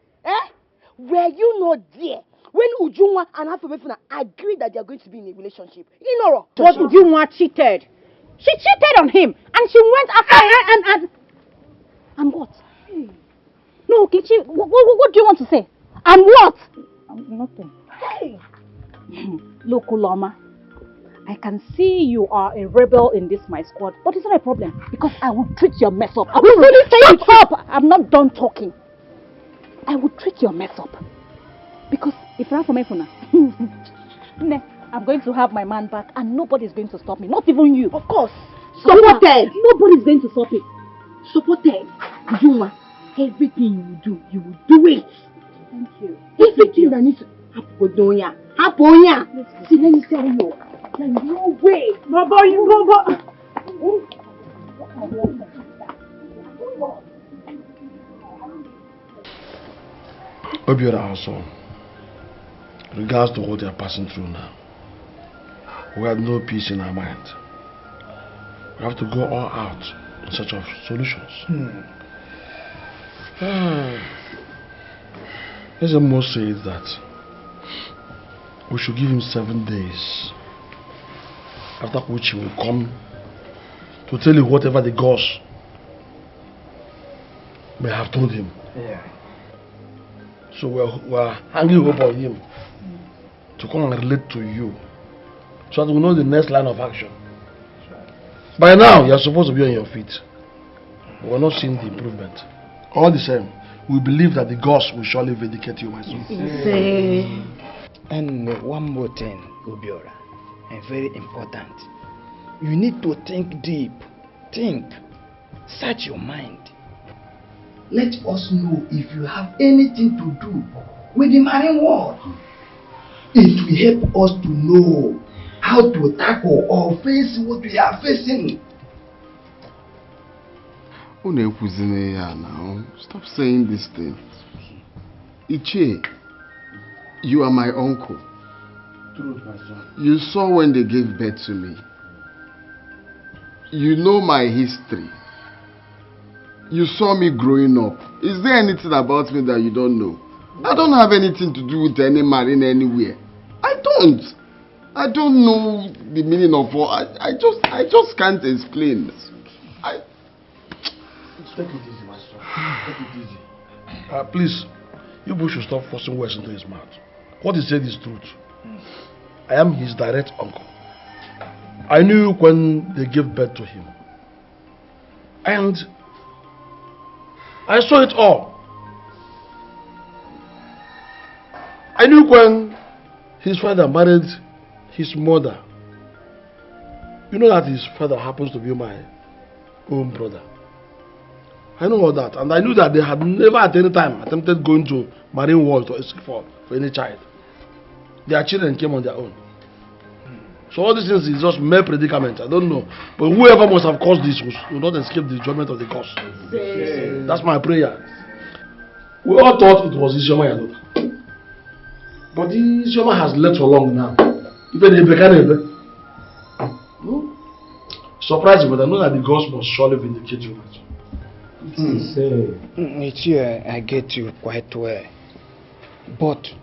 Were you not there when Ujunwa and Afamefuna agreed that they are going to be in a relationship? Inoro. But Ujunwa cheated. She cheated on him and she went after and what? No, Kichi, what do you want to say? And what? Nothing. Hey! Look, Uloma, I can see you are a rebel in this my squad, but it's not a problem because I will treat your mess up. I will really shut up! I'm not done talking. I will treat your mess up. Because if I'm from Efuna, I'm going to have my man back and nobody's going to stop me. Not even you. Of course. Supported. Nobody's going to stop it. Supported. Juma, everything you will do it. Thank you. Everything that needs to happen. See, let me tell you. There's no way. Obiora also, regards to what they are passing through now, we have no peace in our mind. We have to go all out in search of solutions. As the most says that we should give him 7 days, after which he will come to tell you whatever the gods may have told him. Yeah. So we're hanging hope on him to come and relate to you so that we know the next line of action. By now, you're supposed to be on your feet. We're not seeing the improvement. All the same, we believe that the gods will surely vindicate you, my son. And one more thing, Obiora, and very important. You need to think deep. Think. Search your mind. Let us know if you have anything to do with the marine world. It will help us to know how to tackle or face what we are facing. Now. Stop saying these things. Iche, you are my uncle. Truth, my son. You saw when they gave birth to me. You know my history. You saw me growing up. Is there anything about me that you don't know? I don't have anything to do with any marine anywhere. I don't. I don't know the meaning of all. I just can't explain. Take it easy, my son. Take it easy. Please, you both should stop forcing words into his mouth. What he said is truth. I am his direct uncle. I knew when they gave birth to him. And I saw it all. I knew when his father married his mother. You know that his father happens to be my own brother. I know all that. And I knew that they had never at any time attempted going to marine world to ask for any child. Their children came on their own. So all these things is just mere predicament. I don't know. But whoever must have caused this will not escape the judgment of the cause. Yes. That's my prayer. We all thought it was Isioma Yalota. But Isioma has left for long now. Even if they can't. Surprising, but I know that the gods must surely vindicate you. I get you quite well. But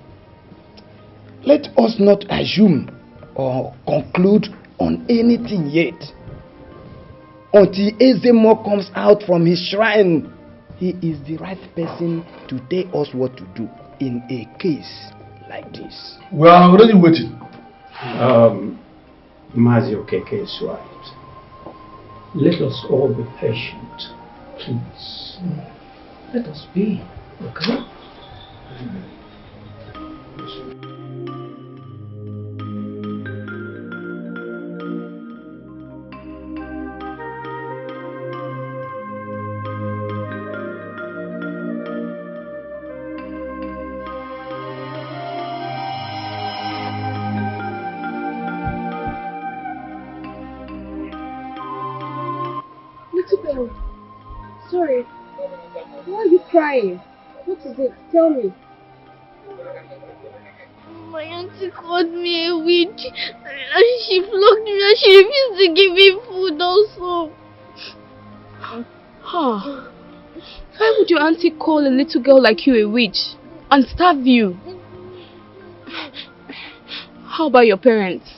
let us not assume or conclude on anything yet. Until Ezemo comes out from his shrine, he is the right person to tell us what to do in a case like this. We are already waiting. Mazio Keke is right. Let us all be patient, please. Let us be, okay? Sorry. Why are you crying? What is it? Tell me. My auntie called me a witch and she flogged me and she refused to give me food also. Huh. Why would your auntie call a little girl like you a witch and starve you? How about your parents?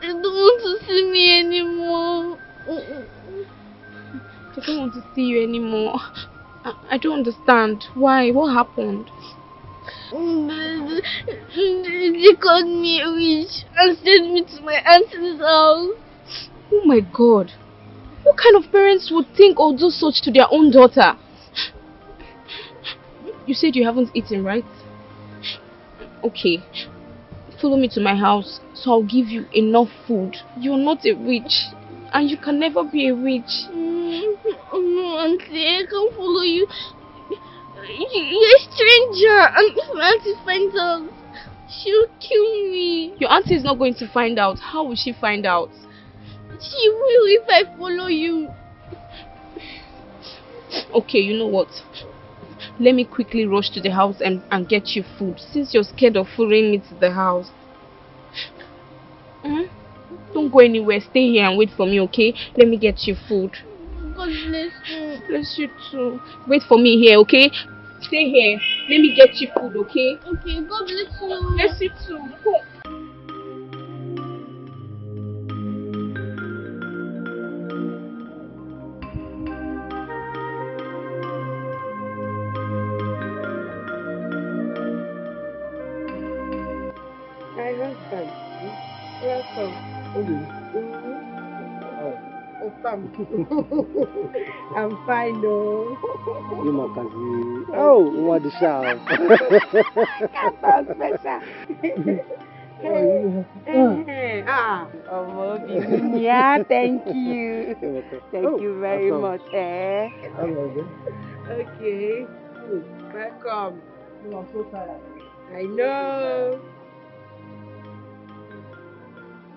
They don't want to see me anymore. They don't want to see you anymore. I don't understand. Why? What happened? They called me a witch and sent me to my auntie's house. Oh my God. What kind of parents would think or do such to their own daughter? You said you haven't eaten, right? Okay. Follow me to my house so I'll give you enough food. You're not a witch. And you can never be a witch. No, auntie, I can't follow you. You're a stranger. And if my auntie finds out, she'll kill me. Your auntie is not going to find out. How will she find out? She will if I follow you. Okay, you know what? Let me quickly rush to the house and get you food, since you're scared of following me to the house. Don't go anywhere. Stay here and wait for me, okay? Let me get you food. God bless you. Bless you too. Wait for me here, okay? Stay here. Let me get you food, okay? Okay, God bless you. Bless you too. Go. My husband. Welcome. I'm fine, no. You makazi. Oh, what the shout. Yeah, thank you. Thank you very much. Okay. Welcome. You are so tired. I know.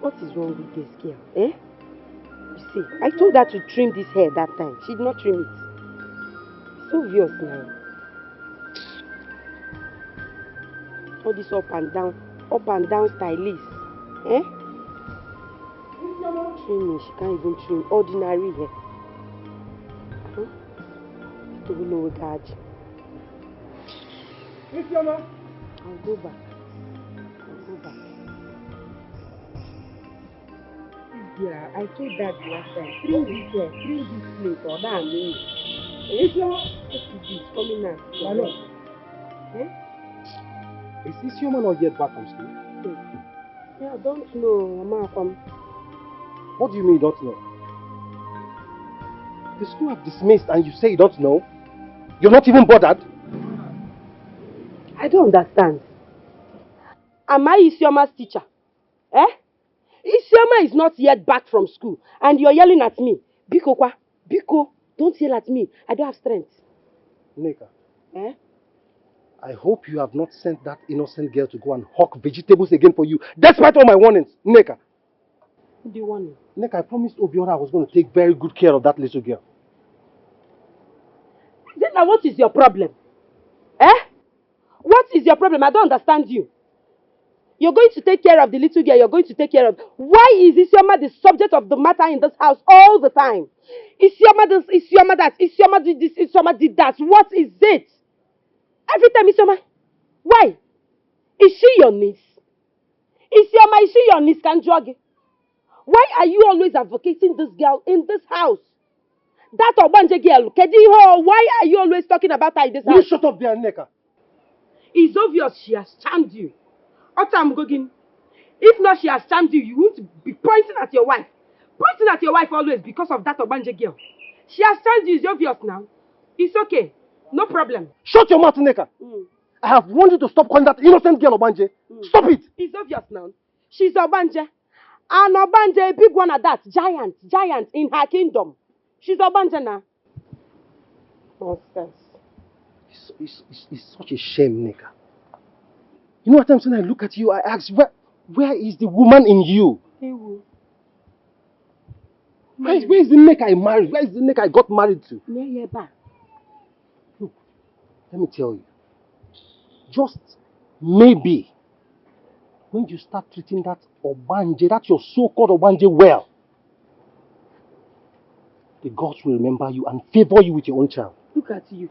What is wrong with this girl? You see, I told her to trim this hair that time. She did not trim it. It's obvious now. All this up and down stylist. Trimming, she can't even trim ordinary hair. To know that. I'll go back. Yeah, I told that last time. Trim this plate or that me. It's coming out. Hello. Is Isioma not yet back from school? Yeah, I don't know, Mama. What do you mean you don't know? The school have dismissed and you say you don't know? You're not even bothered? I don't understand. Am I Isioma's teacher? Isioma is not yet back from school and you're yelling at me. Biko, don't yell at me. I don't have strength. Nika. I hope you have not sent that innocent girl to go and hawk vegetables again for you, despite all my warnings, Nneka. What do you want? Nneka, I promised Obiora I was going to take very good care of that little girl. Then now what is your problem? Eh? What is your problem? I don't understand you. You're going to take care of the little girl. You're going to take care of... Why is Isioma the subject of the matter in this house all the time? Isioma this, Isioma that, Isioma did this, Isioma did that. What is it? Every time Isioma... Why? Is she your niece? Isioma, is she your niece, Kanjogi? Why are you always advocating this girl in this house? That Obanje girl, Kediho, why are you always talking about her in this house? You shut up there, Nneka. It's obvious she has charmed you. Otam Gogin, if not she has charmed you, you won't be pointing at your wife. Pointing at your wife always because of that Obanje girl. She has charmed you, it's obvious now. It's okay. No problem. Shut your mouth, Nneka. I have warned you to stop calling that innocent girl Obanje. Stop it. It's obvious now. She's Obanje. And Obanje, a big one at that. Giant in her kingdom. She's Obanje now. Nonsense. It's such a shame, Nneka. You know what I'm saying? I look at you, I ask, where is the woman in you? Where is the Nneka I married? Where is the Nneka I got married to? Look, let me tell you. Just maybe, when you start treating that Obanje, that your so-called Obanje well, the gods will remember you and favor you with your own child. Look at you.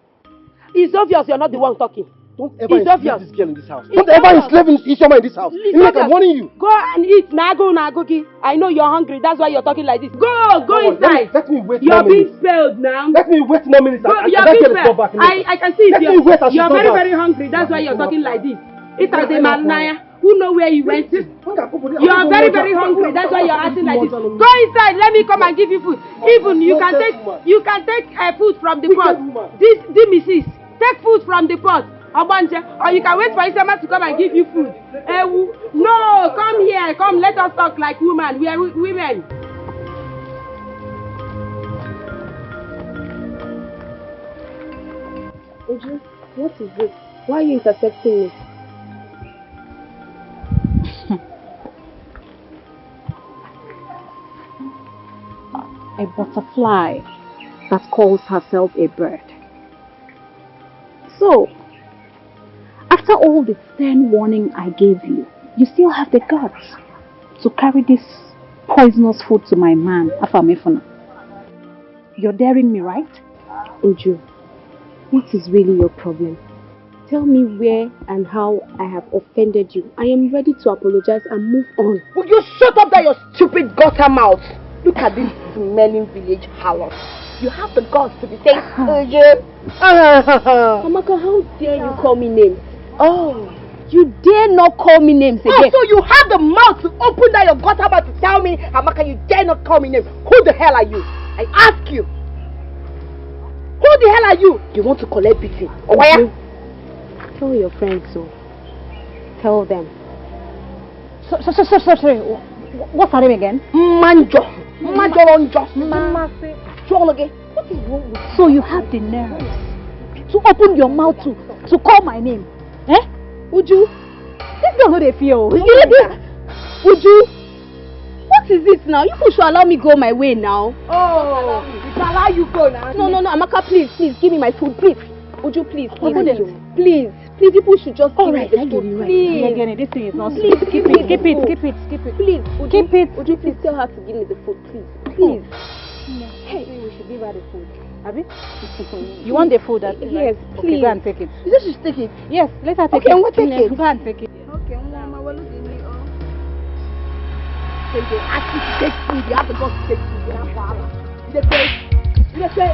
It's obvious you're not the one talking. Don't ever enslave this girl in this house. Don't It's ever obvious. enslave Isioma in this house. I'm warning you. Go and eat. Nagogi. I know you're hungry. That's why you're talking like this. Go inside. Let me wait You're more minutes. being spelled now. Let me wait more minutes. You're being spelled. I can see it. You're very, very hungry. That's why you're talking like this. It's as a Malnaya. Who know where you went to? You're very, very hungry. That's why you're acting like this. Go inside. Let me come and give you food. Even you can take food from the pot. This Mrs. Take food from the pot. Obanje, or you can wait for Isioma to come and give you food. No, come here. Come, let us talk like women. We are women. Oju, what is this? Why are you intercepting me? A butterfly that calls herself a bird. So, after all the stern warning I gave you, you still have the guts to carry this poisonous food to my man, Afamefuna. You're daring me, right? Uju, what is really your problem? Tell me where and how I have offended you. I am ready to apologize and move on. Will you shut up that your stupid gutter mouth? Look at this smelling village harlot. You have the guts to be saying, Uju. Amaka, how dare you call me names? Oh, you dare not call me names again. so you have the mouth to open that your gutter mouth to tell me, Amaka, you dare not call me names. Who the hell are you? I ask you. Who the hell are you? You want to collect beating? Or where? Tell your friends so. Tell them. Sorry. What's her name again? Manjo. What is wrong with you? So you have the nerve to open your mouth to call my name? Eh? Uju? This girl no dey fear. Uju? What is this now? You should allow me go my way now. Oh, we can allow you go now. No, Amaka, please, give me my food, please. Uju, please. Please, people should just give me the food, please. Again, this thing is not Please, sweet. Keep it. Please, Uju, Keep it. Uju, please tell her to give me the food, please. Hey, we should give her the food. Abi? You want the food? Yes, please. Okay, go and take it. You just should take it. Yes, let her take Okay, it. we'll take it. Go and take it. Okay, Mama, well, look at me. So they ask you to take food, you have to go to take food. You have to have it. They say,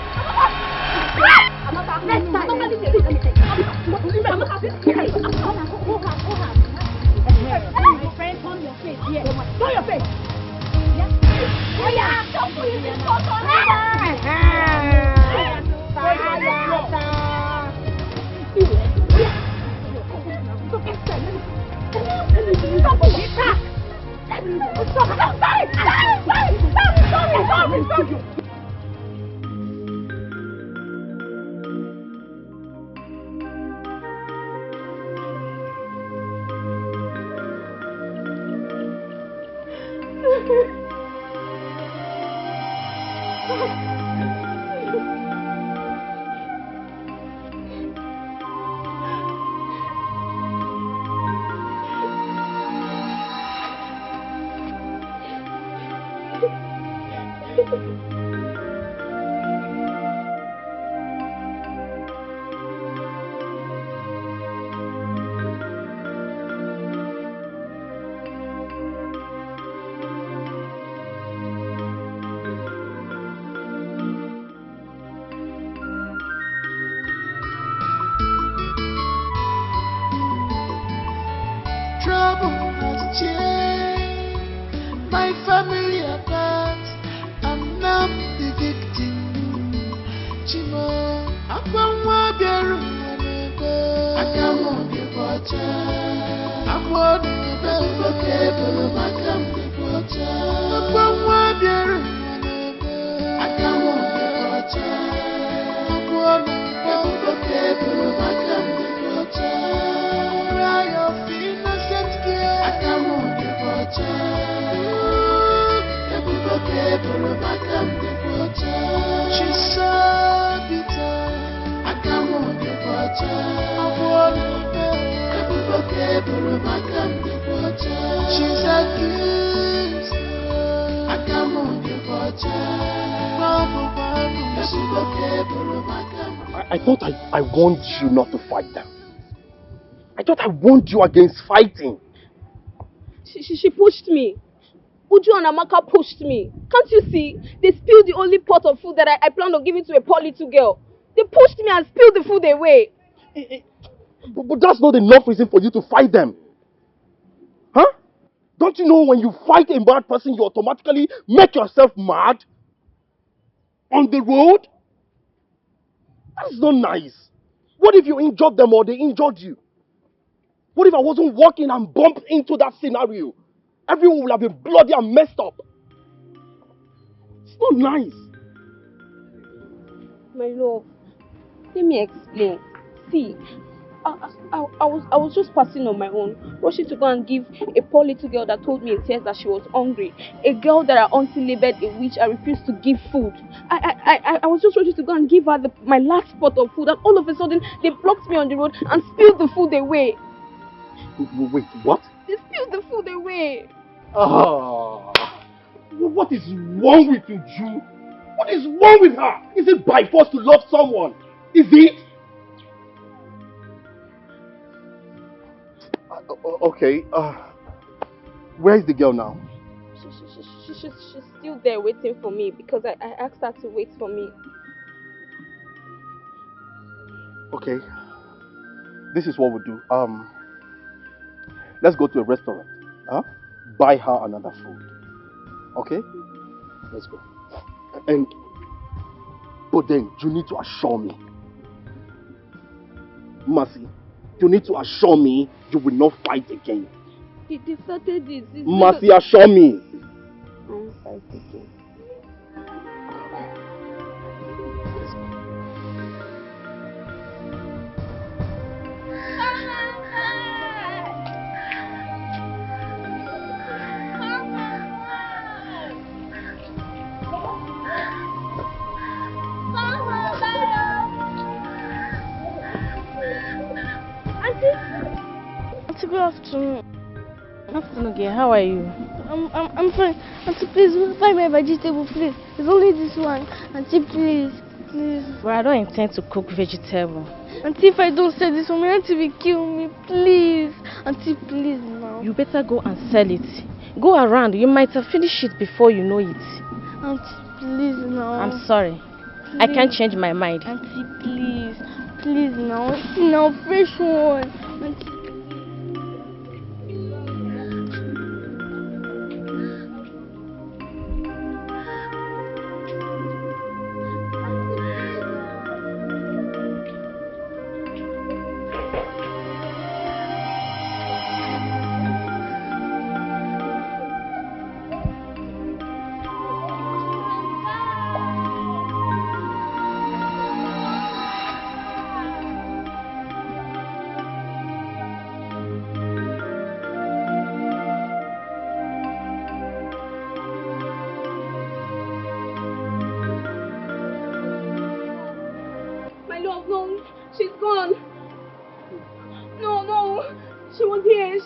next time. My friend, turn your face. Yes. Turn your face. Yes. Oh yeah, don't put it in Trouble has changed my family apart. I'm now the victim. Chimo, Akwa Biaru, Akamo the water. Akwa the paper, Makam the water. Akwa Biaru, Akamo the water. Akwa the paper, Makam the water. Cry of innocent girl. Akamo the water. Ebubo paper, Makam the water. She's so bitter. Akamo the water. Ebubo paper, Makam the water. She's accused. Akamo the water. Ebubo paper, Makam. I thought I warned you not to fight them. I thought I warned you against fighting. She pushed me. Uju and Amaka pushed me. Can't you see? They spilled the only pot of food that I planned on giving to a poor little girl. They pushed me and spilled the food away. But that's not enough reason for you to fight them. Huh? Don't you know when you fight a mad person, you automatically make yourself mad? On the road? That's not nice. What if you injured them or they injured you? What if I wasn't walking and bumped into that scenario? Everyone would have been bloody and messed up. It's not nice. My love, let me explain. See, I was just passing on my own, rushing to go and give a poor little girl that told me in tears that she was hungry. A girl that her auntie labeled a witch and refused to give food. I was just rushing to go and give her my last pot of food, and all of a sudden they blocked me on the road and spilled the food away. Wait, what? They spilled the food away. What is wrong with you, Jew? What is wrong with her? Is it by force to love someone? Is it? Okay, where is the girl now? She's still there waiting for me because I asked her to wait for me. Okay, this is what we'll do. Let's go to a restaurant. Buy her another food. Okay? Let's go. But then you need to assure me, Mercy, you need to assure me you will not fight again. They started this. Mercy, assure me. I won't fight again. Auntie, good afternoon. Afternoon, dear. How are you? I'm fine. Auntie, please buy my vegetable, please. It's only this one. Auntie, please. Well, I don't intend to cook vegetable. Auntie, if I don't sell this one, my auntie will kill me, please. Auntie, please now. You better go and sell it. Go around. You might have finished it before you know it. Auntie, please now. I'm sorry. Please. I can't change my mind. Auntie, please. Please now. Now, fresh one. Auntie.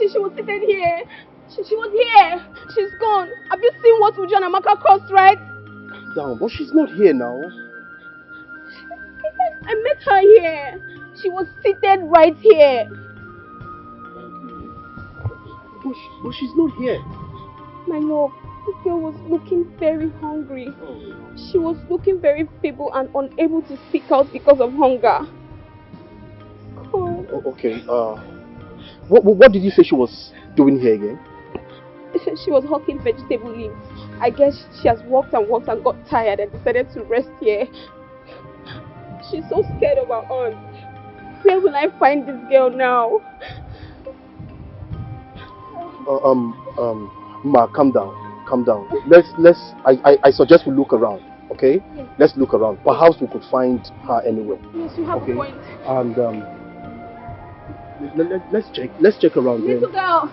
She was sitting here. She was here. She's gone. Have you seen what Uju and Amaka caused, right? Down, but she's not here now. I met her here. She was seated right here. But she's not here. My love, this girl was looking very hungry. She was looking very feeble and unable to speak out because of hunger. Oh. Okay, what did you say she was doing here again? She was hawking vegetable leaves. I guess she has walked and walked and got tired and decided to rest here. She's so scared of her aunt. Where will I find this girl now? Ma, calm down. I suggest we look around, okay? Yes. Let's look around. Perhaps we could find her anywhere. Yes, you have a point. And let's check around there. Little girl.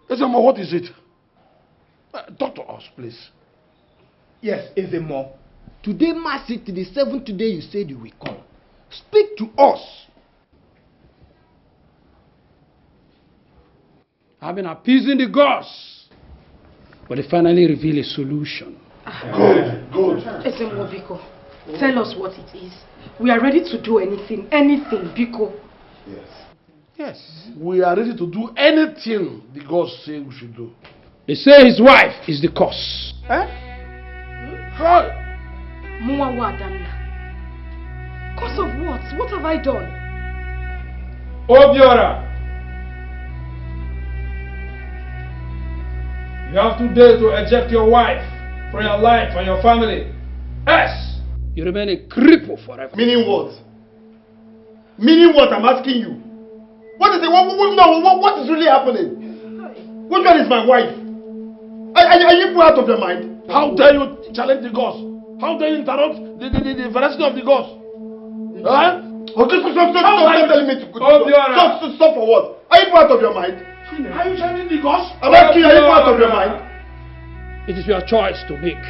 Ezemo, what is it? Talk to us, please. Yes, Ezemo. Today marks it to the 7th day you said you will come. Speak to us. I've been appeasing the gods, but they finally reveal a solution. Good. Ezemo, Biko, tell us what it is. We are ready to do anything, Biko. Yes, we are ready to do anything the gods say we should do. They say his wife is the cause. How? Cause of what? What have I done? Obiora, you have 2 days to eject your wife from your life and your family. Yes, you remain a cripple forever. Meaning what? Meaning what? I'm asking you. What is it? What is really happening? Which one is my wife? Are you put out of your mind? How dare you challenge the gods? How dare you interrupt the veracity of the gods? Huh? Okay, stop telling me to stop for what? Are you put out of your mind? Are you challenging the gods? I'm asking you, are you put out of your mind? It is your choice to make.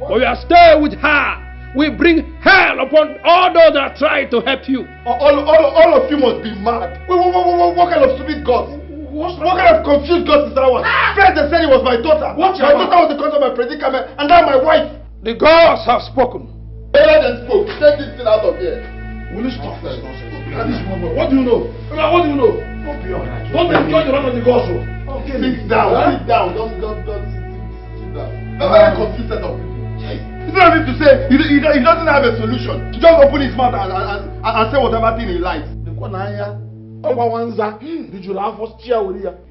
But we are staying with her. We bring hell upon all those that try to help you. All of you must be mad. What kind of stupid gods? What kind of confused gods is that one? First they said it was my daughter. My daughter was the cause of my predicament, and now my wife. The gods have spoken. Better than spoke. Take this thing out of here. Will you stop this nonsense? What do you know? What do you know? Don't enjoy the wrath of the gods. Okay, sit down. Sit down. Don't sit down. That's very confused set of people. It's not easy to say he doesn't have a solution. He just open his mouth and say whatever thing he likes.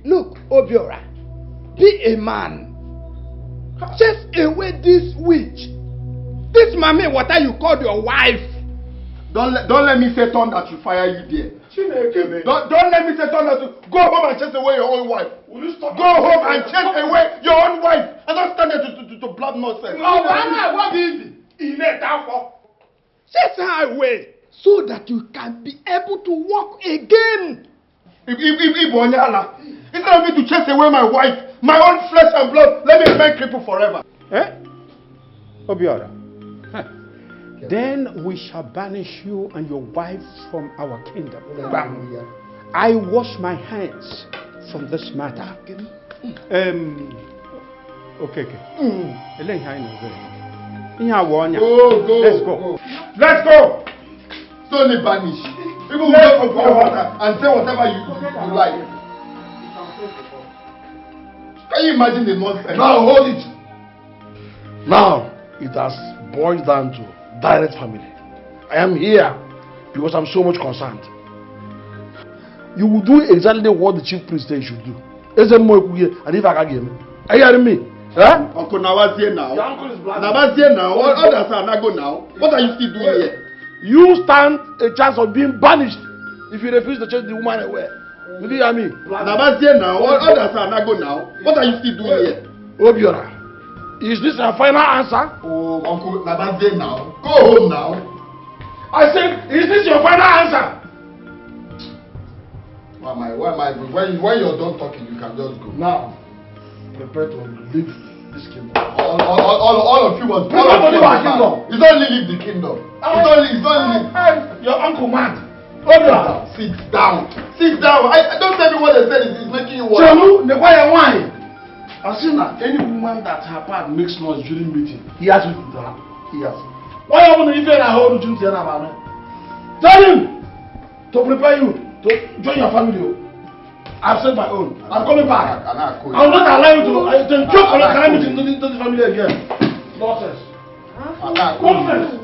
Look, Obiora, be a man. Chase away this witch. This mommy, what are you called your wife? Don't let me say thunder to fire you there. Don't let me say thunder to go home and chase away your own wife. Will you stop? Go home and chase away your own wife and don't stand there to blab nonsense. What is it? Chase her away so that you can be able to walk again. Instead of me to chase away my wife, my own flesh and blood, let me remain crippled forever. Obiora. Then we shall banish you and your wife from our kingdom. I wash my hands from this matter. Okay. Let's go. Let's go. Don't banish. People will just open your water and say whatever you like. Can you imagine the nonsense? Now hold it. Now it has boiled down to direct family. I am here because I'm so much concerned. You will do exactly what the chief priest said you should do. And if I can give me, are you hearing me? Huh? Uncle Nawazie now. Your uncle is black. Nawazie now. Others are not go now. What are you still doing here? You stand a chance of being banished if you refuse to chase the woman away. Did you hear me? Nabazie now. All that's not go now. What are you still doing here? Obiora, is this a final answer? Oh, Uncle Nabazie now. Go home now. I said, is this your final answer? Why am I? When you're done talking, you can just go. Now, prepare to leave this kingdom. All of you want. Prepare to leave our kingdom. It's only leave the kingdom. It's only leave. Your uncle mad. Obiora, sit down. Sit down. I don't tell me what they said is making you work. Chelu, the quiet wine. I've seen that any woman that her part makes noise during meeting, he has to do that. He has. Why are you even a whole June? Tell him to prepare you to join your family. I've said my own. I'm coming back. I will not allow you to joke on a meeting to the family again. Nonsense. Nonsense.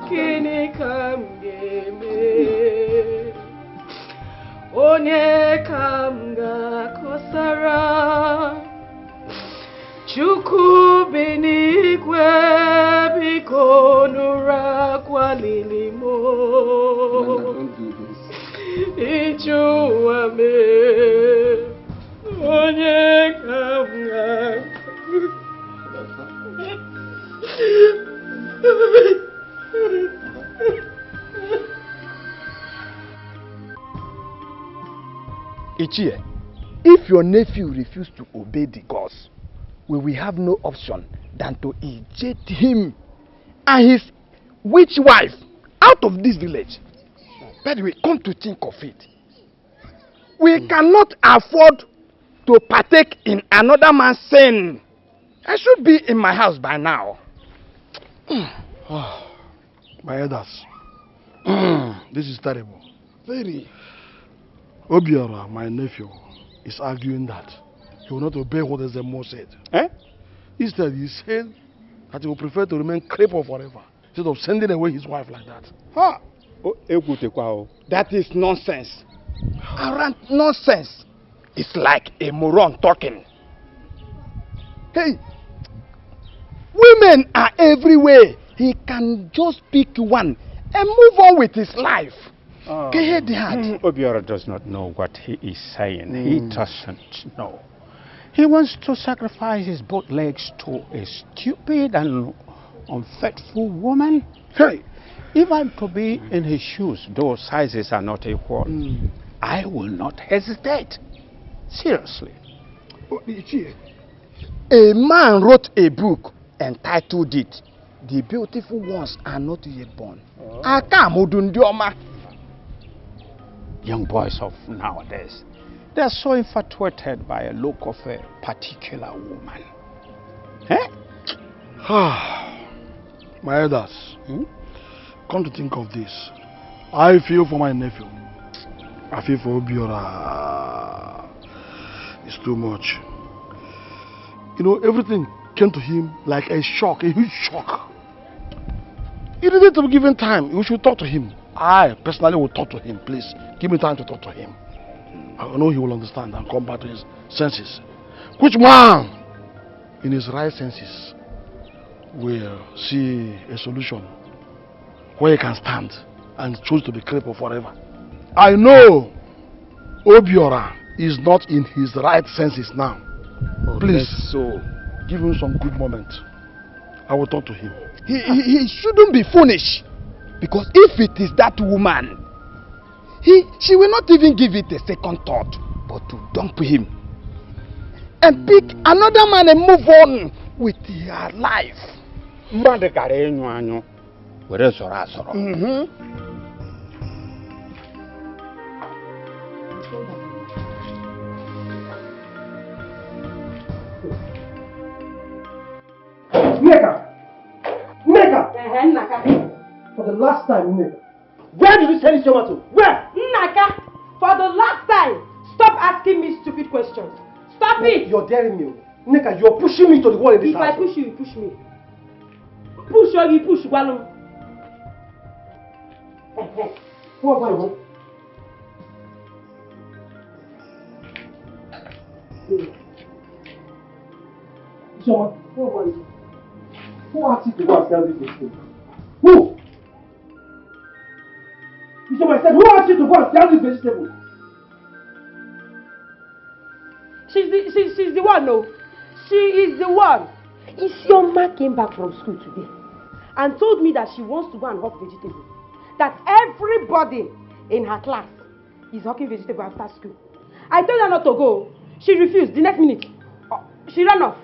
Kini kamgeme onye kamga kosara Chukwu binigwe biko nura kwalilimo Ichuwa me onye kamga Ichie, if your nephew refuses to obey the gods, we will have no option than to eject him and his witch wife out of this village. By the way, come to think of it, we cannot afford to partake in another man's sin. I should be in my house by now. My elders, this is terrible. Very. Obiora, my nephew, is arguing that he will not obey what the Zemo said. Instead, he said that he will prefer to remain crippled forever instead of sending away his wife like that. That is nonsense. Around nonsense. It's like a moron talking. Hey, women are everywhere. He can just pick one and move on with his life. Obiora does not know what he is saying. He doesn't know. He wants to sacrifice his both legs to a stupid and unfaithful woman. Hey, if I'm to be in his shoes, those sizes are not equal. I will not hesitate. Seriously. A man wrote a book entitled it, "The Beautiful Ones Are Not Yet Born." Young boys of nowadays, they are so infatuated by a look of a particular woman. My elders, come to think of this, I feel for my nephew. I feel for Obiora. It's too much. You know, everything came to him like a shock, a huge shock. He needed to be given time. We should talk to him. I personally will talk to him. Please, give me time to talk to him. I know he will understand and come back to his senses. Which man in his right senses will see a solution where he can stand and choose to be crippled forever. I know Obiora is not in his right senses now. Please, so give him some good moment. I will talk to him. He shouldn't be foolish, because if it is that woman, she will not even give it a second thought, but to dump him and pick another man and move on with her life. Nneka! For the last time, Nneka. Where did you send this woman to? Where? Nneka! For the last time! Stop asking me stupid questions. Stop it! You're daring me. Nneka, you're pushing me to the wall in this house. If I push you, you push me. Push or you push, Walum. What about you? What about you? Who asked you to go and sell this vegetable? Who? Isioma, I said, who asked you to go and sell this vegetable? She's the one, no. She is the one. Isioma came back from school today and told me that she wants to go and hawk vegetables. That everybody in her class is hawking vegetables after school. I told her not to go. She refused. The next minute, she ran off.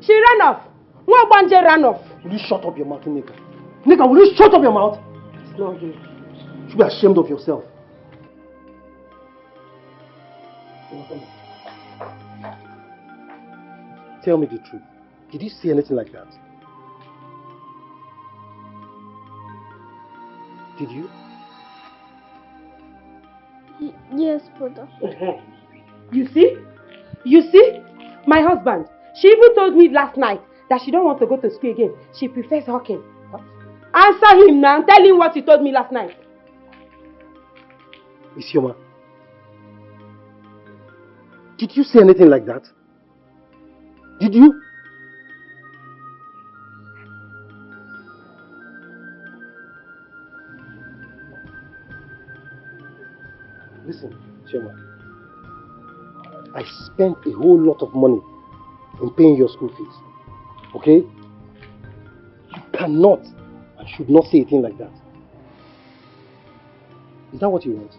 She ran off. Mwabanje ran off. Will you shut up your mouth, Nika? Nika, will you shut up your mouth? It's not good. You should be ashamed of yourself. Tell me the truth. Did you see anything like that? Did you? Yes, brother. You see? You see? My husband. She even told me last night that she don't want to go to school again. She prefers hawking. What? Answer him now. Tell him what he told me last night. Isioma, did you say anything like that? Did you? Listen, Isioma, I spent a whole lot of money in paying your school fees. Okay? You cannot and should not say a thing like that. Is that what you want?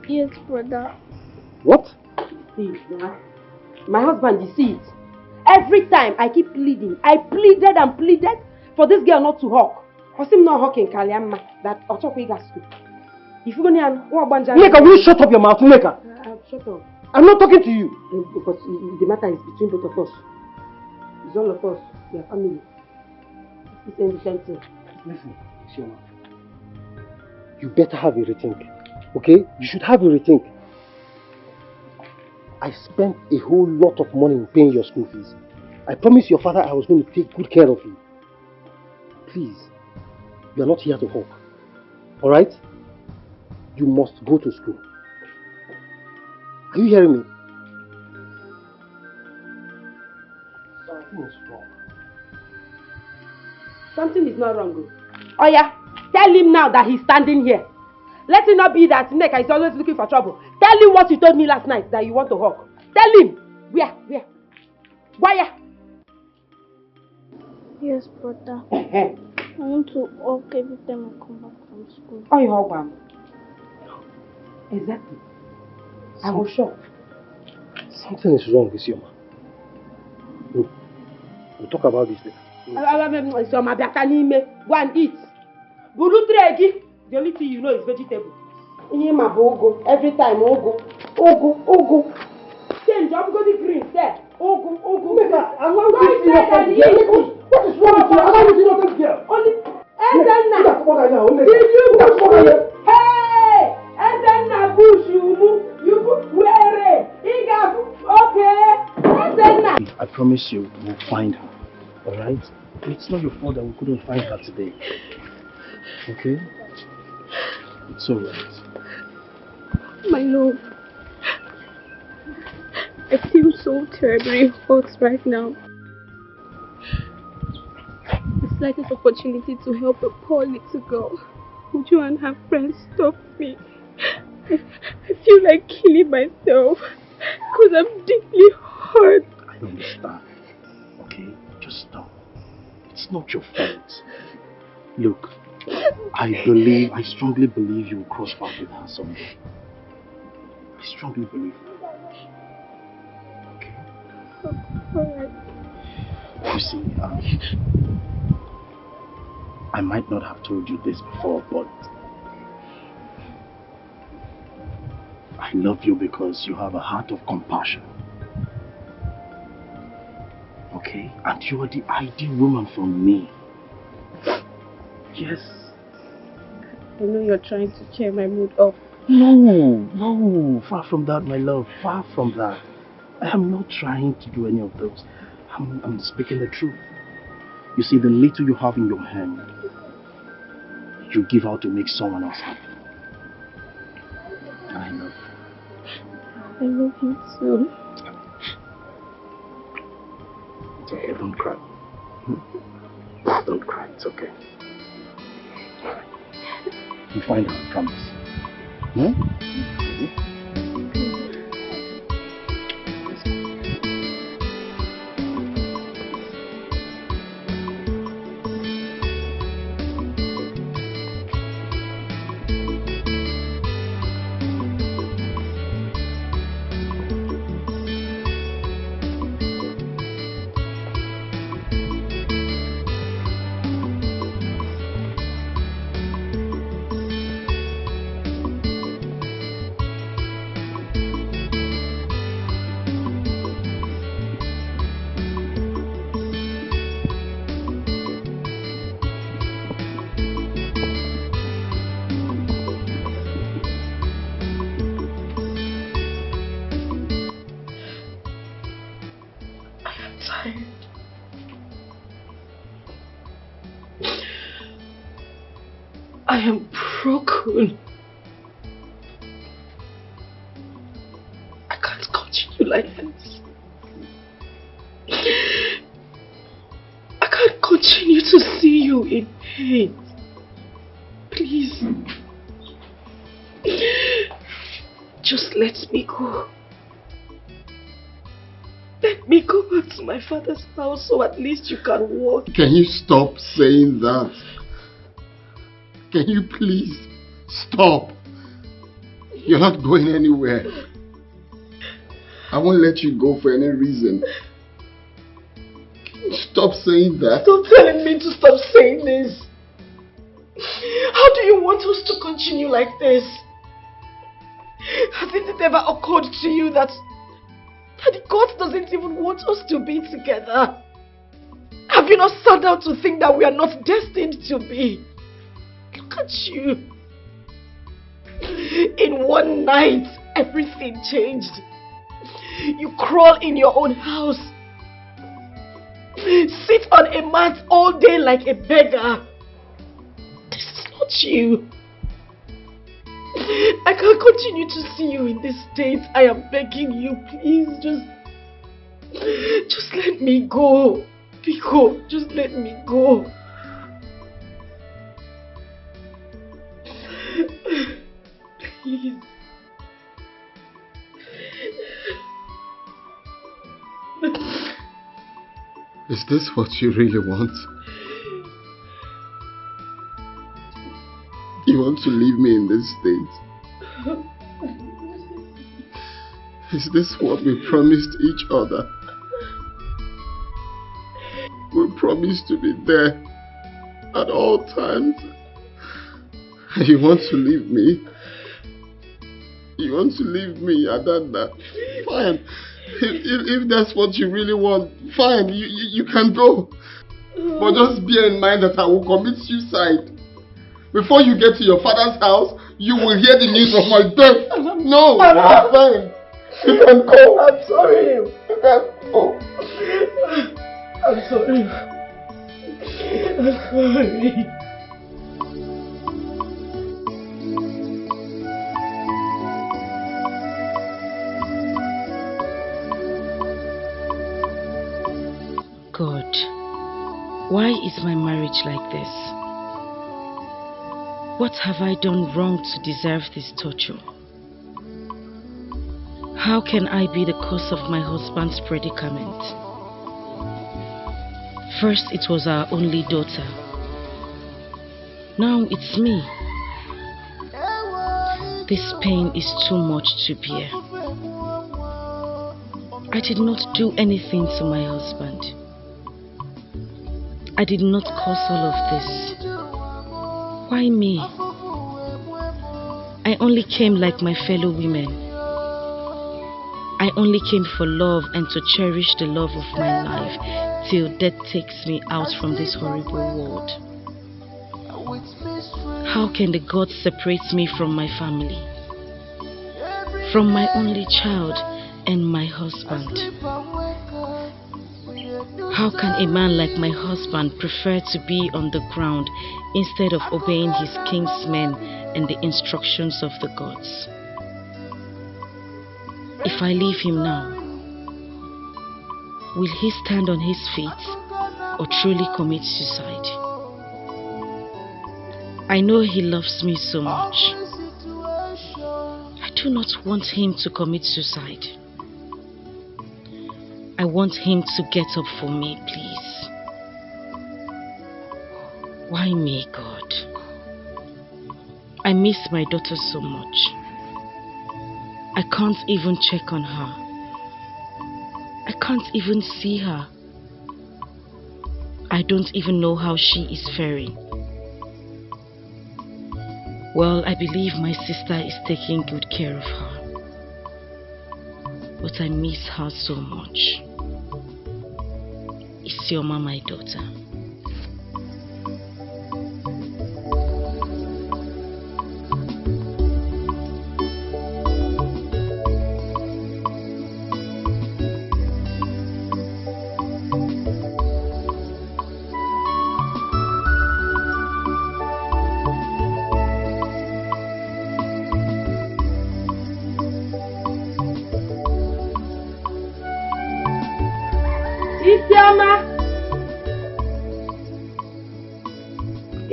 Yes, brother. What? See, my husband, you see it. Every time I keep pleading, I pleaded and pleaded for this girl not to hawk. Because him not hawking Kaliama that Ochokwe got school. If you're going to Neka, will you shut up your mouth, Neka? Shut up. I'm not talking to you. Because the matter is between both of us. It's all of us. We are family. It's the same thing. Listen, Isioma. You better have a rethink. Okay? You should have a rethink. I spent a whole lot of money in paying your school fees. I promised your father I was going to take good care of you. Please, you are not here to hawk. Alright? You must go to school. Are you hearing me? Something is wrong. Something is not wrong. Oh yeah, tell him now that he's standing here. Let it not be that Neka is always looking for trouble. Tell him what you told me last night that you want to hawk. Tell him. Where? Why? Yes, brother. I want to hawk every time I come back from school. Oh, you hawk him. Exactly. I was shocked. Something is wrong, Isioma. Look, we'll talk about this later. Go and eat. The only thing you know is vegetable. Every time, Ogo. Change, I'm going to green there. Ogo. What is wrong with you? Allow me to know this girl. Hey! Ezenna bush you wear it. Okay. I promise you, we'll find her. Alright? It's not your fault that we couldn't find her today. Okay? It's alright. My love, I feel so terribly hot right now. The slightest opportunity to help a poor little girl, would you and her friends stop me? I feel like killing myself because I'm deeply hurt. I understand. Okay? Just stop. It's not your fault. Look, I strongly believe you will cross paths with her someday. I strongly believe that. Okay? Alright. You see, I might not have told you this before, but I love you because you have a heart of compassion. Okay? And you are the ideal woman for me. Yes. I know you're trying to cheer my mood up. No. Far from that, my love. Far from that. I am not trying to do any of those. I'm speaking the truth. You see, the little you have in your hand, you give out to make someone else happy. I love you. I love you too. It's okay, don't cry. Don't cry, it's okay. You find her, I promise. I am broken. I can't continue like this. I can't continue to see you in pain. Please. Just let me go. Let me go back to my father's house so at least you can walk. Can you stop saying that? Can you please stop? You're not going anywhere. I won't let you go for any reason. Can you stop saying that? Stop telling me to stop saying this. How do you want us to continue like this? Hasn't it ever occurred to you that God doesn't even want us to be together? Have you not sat down to think that we are not destined to be? Look at you. In one night, everything changed. You crawl in your own house. Sit on a mat all day like a beggar. This is not you. I can't continue to see you in this state. I am begging you, please, just let me go. Pico, just let me go. Please. Is this what you really want? You want to leave me in this state? Is this what we promised each other? We promised to be there at all times. You want to leave me? You want to leave me, Adanda? Fine. If that's what you really want, fine, you can go. But just bear in mind that I will commit suicide. Before you get to your father's house, you will hear the news of my death. No, fine. You can go. I'm sorry. You can go. I'm sorry. I'm sorry. God, why is my marriage like this? What have I done wrong to deserve this torture? How can I be the cause of my husband's predicament? First it was our only daughter. Now it's me. This pain is too much to bear. I did not do anything to my husband. I did not cause all of this. Why me? I only came like my fellow women. I only came for love and to cherish the love of my life till death takes me out from this horrible world. How can the gods separate me from my family? From my only child and my husband? How can a man like my husband prefer to be on the ground instead of obeying his king's men and the instructions of the gods? If I leave him now, will he stand on his feet? or truly commit suicide. I know he loves me so much. I do not want him to commit suicide. I want him to get up for me, please. Why me, God? I miss my daughter so much. I can't even check on her. I can't even see her. I don't even know how she is faring. Well, I believe my sister is taking good care of her. But I miss her so much. Isioma, my daughter.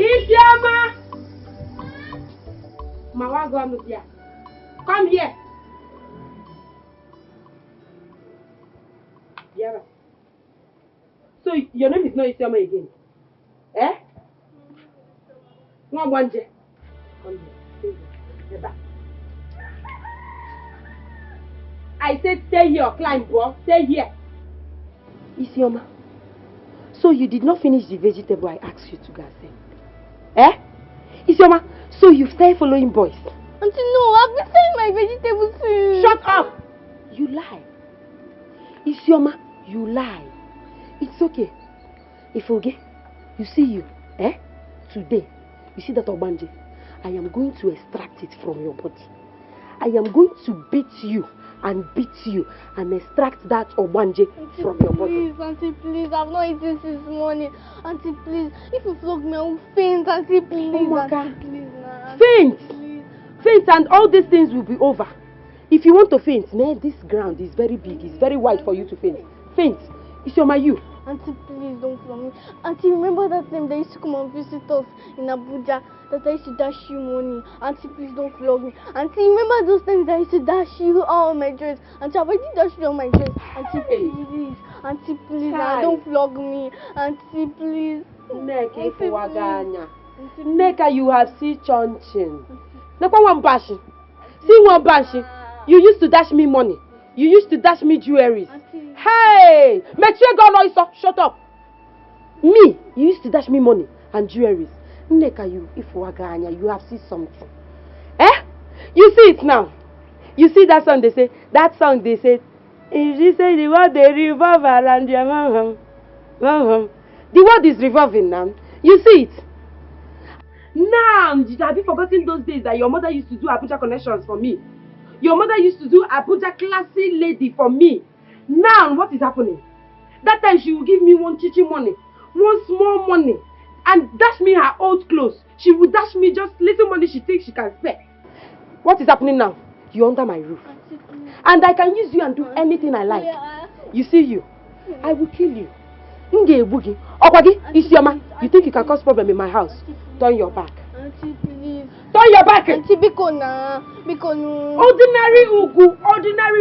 Isioma! Mawagonutia, come here. Yara. So your name is not Isioma again? Eh? No Wanje. Come here. Stay here. I said stay here, climb, bro. Stay here. Isioma. So you did not finish the vegetable I asked you to go and sell. Eh? Isioma, so you started following boys? Auntie, no, I've been selling my vegetables too. Shut up! You lie. Isioma, you lie. It's okay. Ifoge, you see you, eh? Today, you see that Obanje? I am going to extract it from your body. I am going to beat you and extract that Obanje from your body. Please, Auntie, please. I've not eaten since morning. Auntie, please. If you flog me, I will faint. Auntie, please. Oh my Auntie, God. please. Faint! Please. Faint and all these things will be over. If you want to faint, this ground is very big. It's very wide for you to faint. Faint. Isioma, you. Auntie, please don't flog me. Auntie, remember that time they used to come and visit us in Abuja? That I used to dash you money. Auntie, please don't flog me. Auntie, remember those times I used to dash you all my dress? Auntie, I've already dashed you all my dress. Auntie, please. Auntie, please. Don't flog me. Auntie, please. Neka, you have seen chonchin. Neka one bashi. See one bashi. You used to dash me money. You used to dash me jewelry. Hey! Make sure God knows. Shut up. Me, you used to dash me money and jewelry. Neka, you have seen something. Eh? You see it now. You see that song they say? That song they say, she say the world they revolve around your mom. The world is revolving now. You see it? Now, have you forgotten those days that your mother used to do Abuja connections for me? Your mother used to do Abuja classy lady for me. Now, what is happening? That time she will give me one chichi money, one small money, and dash me her old clothes. She will dash me just little money she thinks she can spare. What is happening now? You're under my roof. And I can use you and do anything I like. You see you? I will kill you. Okwagi, Isioma, you think you can cause problem in my house? Turn your back. Auntie, please. Turn your back. Auntie, Bikona. Ordinary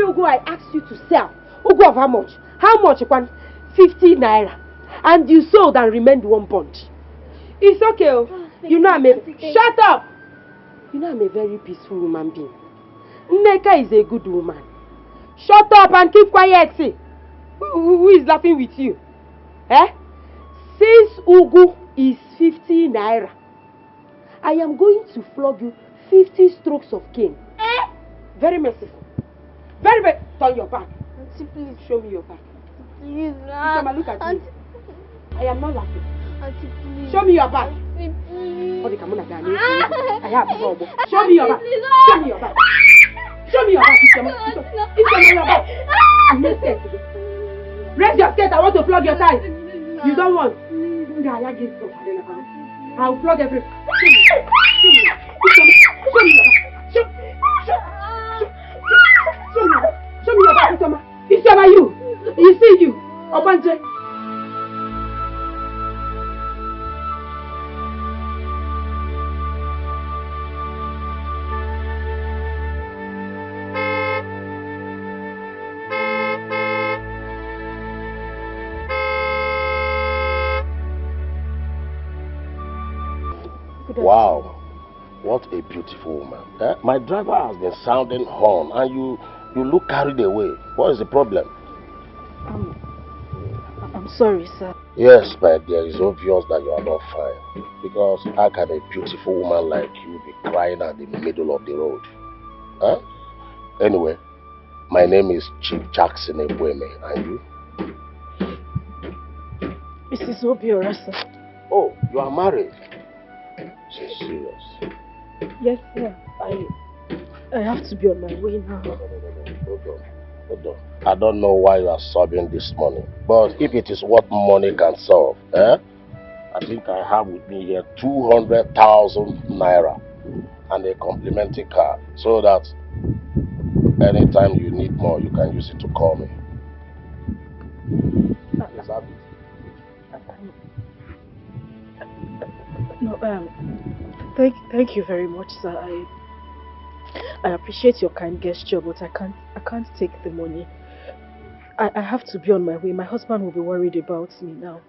ugu I asked you to sell. Ugu of how much? How much? 50 naira. And you sold and remained one bond. It's okay. You know shut up. You know I'm a very peaceful human being. Nneka is a good woman. Shut up and keep quiet. See. Who is laughing with you? Eh? Since Ugu is 50 naira, I am going to flog you 50 strokes of cane. Eh? Very merciful. Very, very. Turn your back. Auntie, please. Show me your back. Please, look at me. I am not laughing. Auntie, please. Show me your back. Auntie, please. I have trouble. Show me your back. Show me your back. Show me your back. Show me your back. I'm not scared today. Raise your skirt. I want to flog your thighs. You don't want. I'll flog every. Show me your back. Show me your back, Isioma. Isioma, you see you. Obanje. Wow. What a beautiful woman. Eh? My driver has been sounding horn and you look carried away. What is the problem? I'm sorry, sir. Yes, my dear, it's obvious that you are not fine. Because how can a beautiful woman like you be crying at the middle of the road? Huh? Anyway, my name is Chief Jackson Ebweme, and you? Mrs. Obiora, sir. Oh, you are married? She's serious. Yes, sir. I have to be on my way now. No. Hold on. I don't know why you are sobbing this morning, but if it is what money can solve, I think I have with me here 200,000 naira and a complimentary car, so that anytime you need more, you can use it to call me. Is that it? No, thank you very much, sir. I appreciate your kind gesture, but I can't take the money. I have to be on my way. My husband will be worried about me now.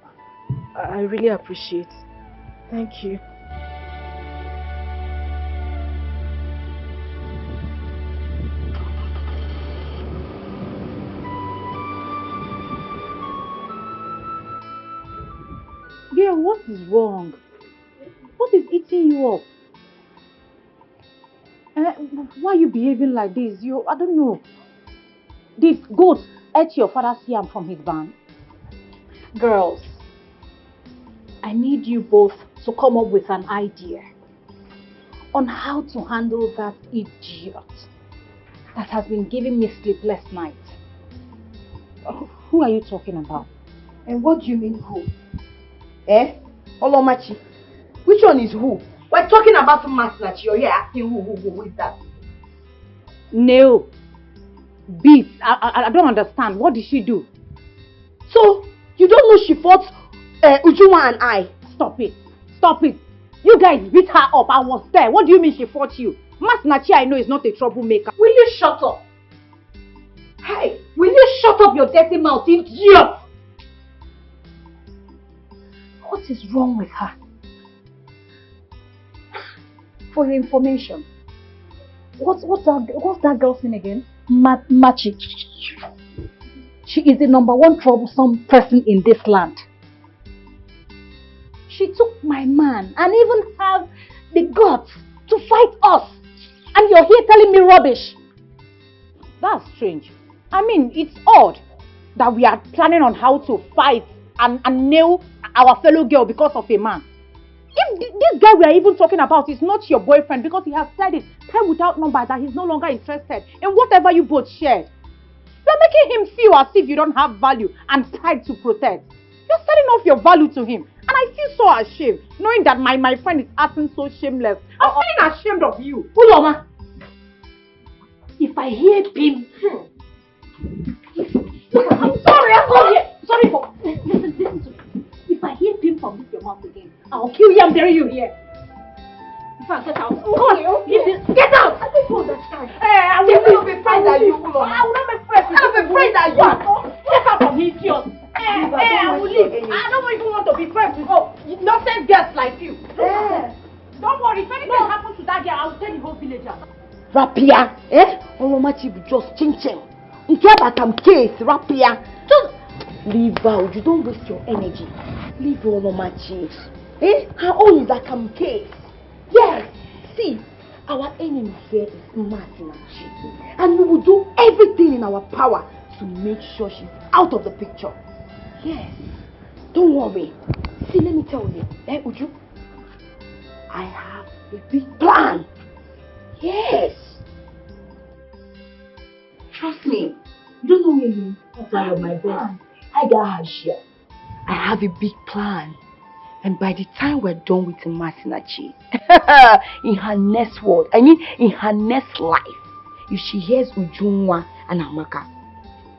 I really appreciate. Thank you. Girl, what is wrong? What is eating you up? Why are you behaving like this? I don't know. Did goat ate your father's yam from his barn? Girls, I need you both to come up with an idea on how to handle that idiot that has been giving me sleepless nights. Who are you talking about? And what do you mean who? Olomachi. Which one is who? We're talking about Masnachi. You're here asking who is that? No. Beast. I don't understand. What did she do? So, you don't know she fought Ujuma and I? Stop it. Stop it. You guys beat her up. I was there. What do you mean she fought you? Masnachi, I know, is not a troublemaker. Will you shut up? Hey, will you shut up your dirty mouth, idiot? What is wrong with her? For your information, what's that girl's name again? Machi. She is the #1 troublesome person in this land. She took my man and even have the guts to fight us. And you're here telling me rubbish. That's strange. I mean, it's odd that we are planning on how to fight and nail our fellow girl because of a man. If this guy we are even talking about is not your boyfriend, because he has said it time without number that he's no longer interested in whatever you both shared. You're making him feel as if you don't have value and pride to protect. You're selling off your value to him. And I feel so ashamed knowing that my friend is acting so shameless. I'm feeling ashamed of you. Uloma, if I hear him... I'm sorry. Sorry for... Listen to me. If I hear him from your mouth again, I'll kill you and bury you here. If I get out, get out! I don't understand. I will not be afraid that you, Uloma. I will not be afraid. I'll be afraid that you are. Get out from here, idiot. I will leave. I don't even want to be friends with nonsense girls like you. Don't worry, if anything happens to that girl, I'll tell the whole villagers. Rapia, Olomachi will just ching. In care about some case, Rapia. Just leave out. You don't waste your energy. Leave Olomachi. Her own is like a case. Yes. See, our enemy here is Masinachi. And we will do everything in our power to make sure she's out of the picture. Yes. Don't worry. See, let me tell you. Uju, I have a big plan. Yes. Trust me. You don't know where you are my best. I got her share. I have a big plan. And by the time we're done with Masinachi, in her next world, in her next life, if she hears Ujunwa and Amaka,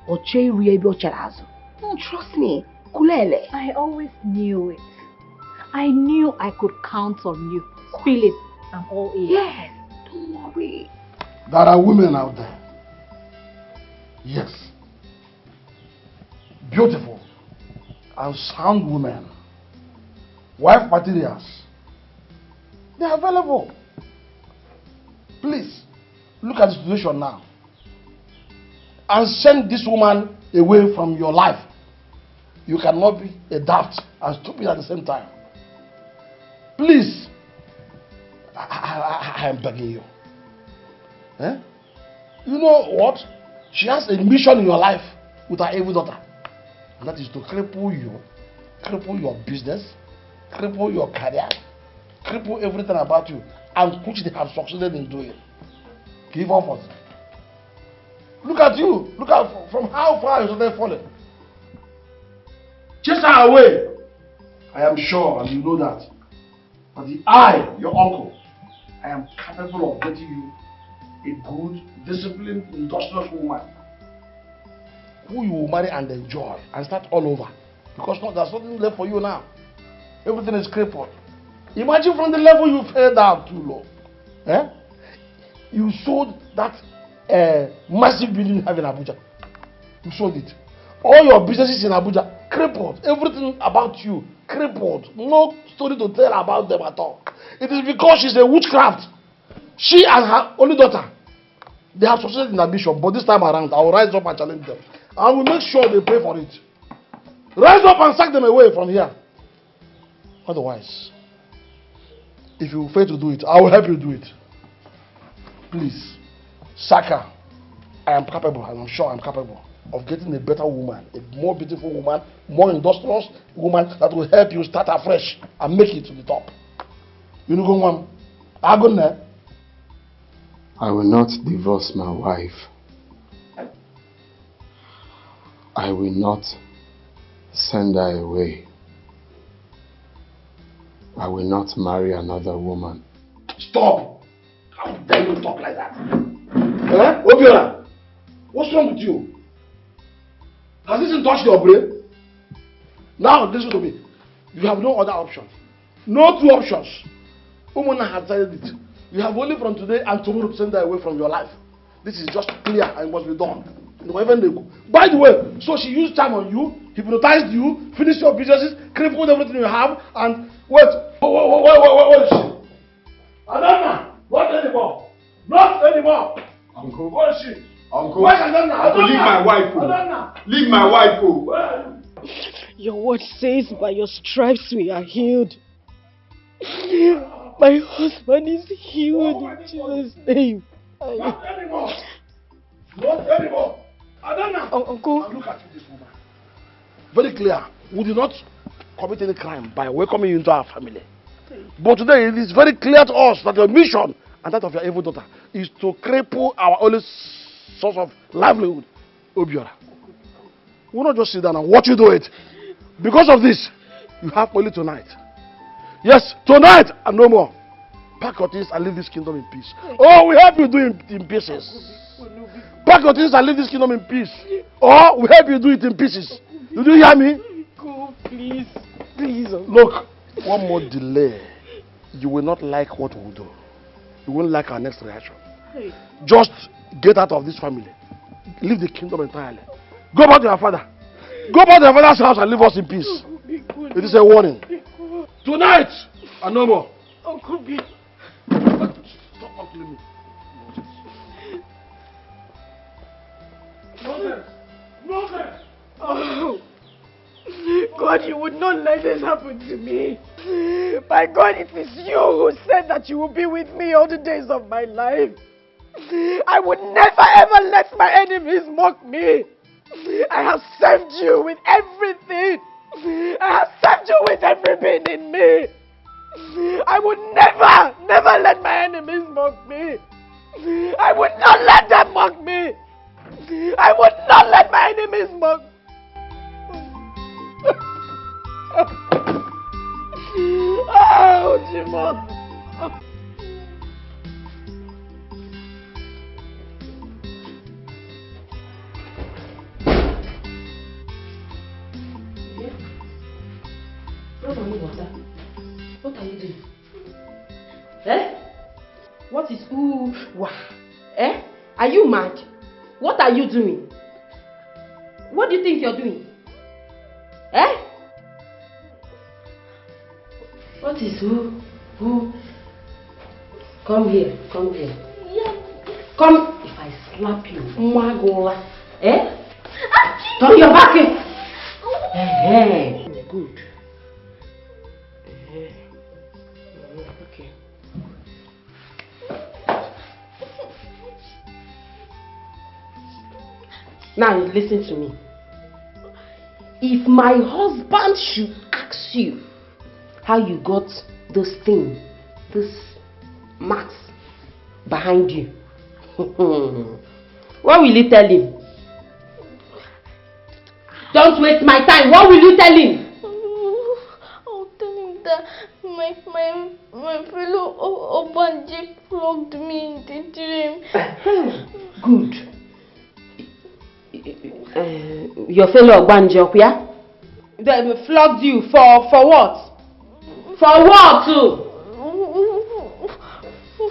or trust me, Kulele. I always knew it. I knew I could count on you. Feel it. I'm all ears. Yes, don't worry. There are women out there. Yes. Beautiful and sound women. Wife materials. They are available. Please, look at the situation now. And send this woman away from your life. You cannot be a daft and stupid at the same time. Please, I am begging you. Eh? You know what? She has a mission in your life with her evil daughter. And that is to cripple you, cripple your business, cripple your career, cripple everything about you, and which they have succeeded in doing. Give up on it. Look at you. Look at from how far you started falling. Chase her away. I am sure, and you know that. But your uncle, I am capable of getting you a good, disciplined, industrious woman who you will marry and enjoy and start all over. Because there's nothing left for you now. Everything is crippled. Imagine from the level you fell down too low. Eh? You sold that massive building you have in Abuja. You sold it. All your businesses in Abuja, crippled. Everything about you, crippled. No story to tell about them at all. It is because she's a witchcraft. She and her only daughter, they have succeeded in their mission, but this time around, I will rise up and challenge them. I will make sure they pay for it. Rise up and sack them away from here. Otherwise, if you fail to do it, I will help you do it. Please, sack her. I am capable, and I'm sure I'm capable of getting a better woman, a more beautiful woman, more industrious woman that will help you start afresh and make it to the top. You know, go on. I will not divorce my wife. I will not send her away. I will not marry another woman. Stop! How dare you talk like that? Eh? Obiola, what's wrong with you? Has this touched your brain? Now listen to me. You have no other option. No two options. Umuna has decided it. You have only from today and tomorrow to send her away from your life. This is just clear and it must be done. By the way, so she used time on you, hypnotized you, finished your businesses, crippled everything you have, and wait is she? Adana, not anymore. Not anymore. Uncle. Where is she? Uncle. Where's Adana? Uncle, leave my wife. Adana. Leave my wife. Your word says by your stripes we are healed. My husband is healed in Jesus' name. Not anymore. Not anymore. Adana. Uncle. Look at this woman. Very clear. We did not commit any crime by welcoming you into our family. But today it is very clear to us that your mission and that of your evil daughter is to cripple our only source of livelihood, Obiola. We'll not just sit down and watch you do it. Because of this, you have only tonight. Yes, tonight and no more. Pack your things and leave this kingdom in peace. Oh, we help you do it in pieces. Pack your things and leave this kingdom in peace. Or we help you do it in pieces. Did you hear me? Go, please. Please. Look, one more delay. You will not like what we will do. You won't like our next reaction. Hey. Just get out of this family. Leave the kingdom entirely. Go back to your father. Go back to your father's house and leave us in peace. It is a warning. Tonight and no more. Uncle B. Stop talking to me. Nonsense. Nonsense. Oh. God, you would not let this happen to me. My God, it is you who said that you will be with me all the days of my life. I would never ever let my enemies mock me. I have served you with everything. I have served you with everything in me. I would never let my enemies mock me. I would not let them mock me. I would not let my enemies mock me. Oh, Jimo. What are you doing? Eh? What is ooh wah? Eh? Are you mad? What are you doing? What do you think you're doing? Eh? What is who? Come here, come here. Yeah. Come, if I slap you, Magola. Eh? Turn your back here. Good. Okay. Now listen to me. If my husband should ask you how you got those things, those marks behind you, what will you tell him? Don't waste my time. What will you tell him? I'll tell him that my fellow Obanje flogged me in the dream. Good. Your fellow Obanje, yeah? They flogged you for what? For what?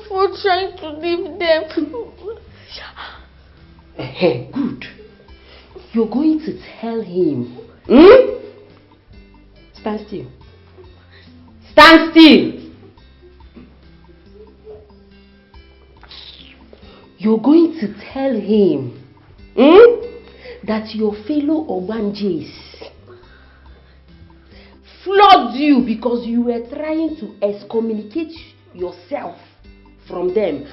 For trying to leave them. Good. You're going to tell him. Stand still. Stand still. You're going to tell him that your fellow Obanjes flogged you because you were trying to excommunicate yourself from them.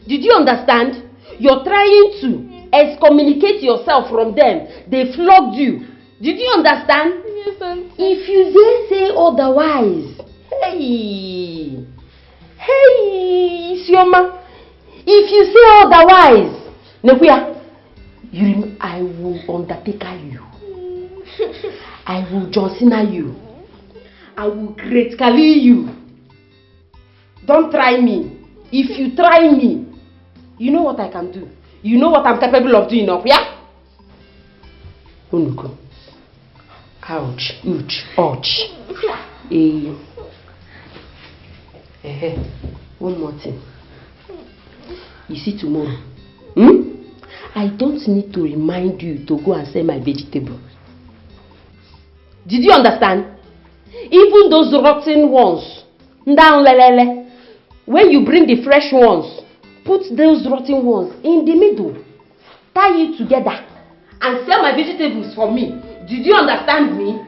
Did you understand? You're trying to excommunicate yourself from them. They flogged you. Did you understand? Yes, Auntie. If you dare say otherwise, hey, Sioma. If you say otherwise, Nekuya, I will undertaker you. I will Johnsona you. I will Great Kali you. Don't try me. If you try me, you know what I can do. You know what I'm capable of doing, yeah? Unuko. Ouch, ouch, ouch. One more thing. You see tomorrow, I don't need to remind you to go and sell my vegetable. Did you understand? Even those rotten ones, down lelele. When you bring the fresh ones, put those rotten ones in the middle. Tie it together and sell my vegetables for me. Did you understand me?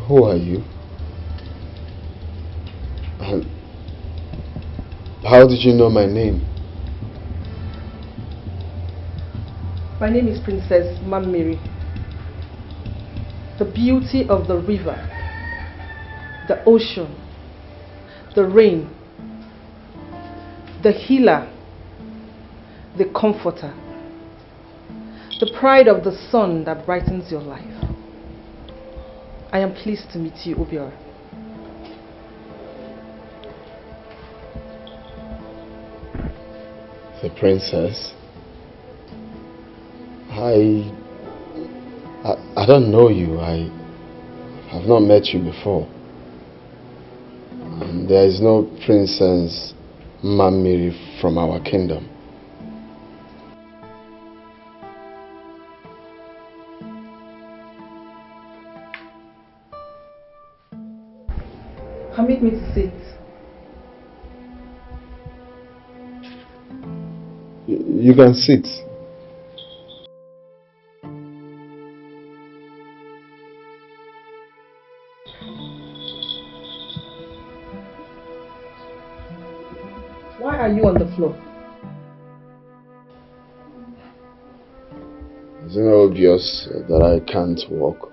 Who are you? And how did you know my name? My name is Princess Mary, the beauty of the river, the ocean, the rain, the healer, the comforter, the pride of the sun that brightens your life. I am pleased to meet you, Obiora. The princess? I don't know you. I have not met you before. And there is no princess Mamiri from our kingdom. Permit me to sit. You can sit. Why are you on the floor? Isn't it obvious that I can't walk?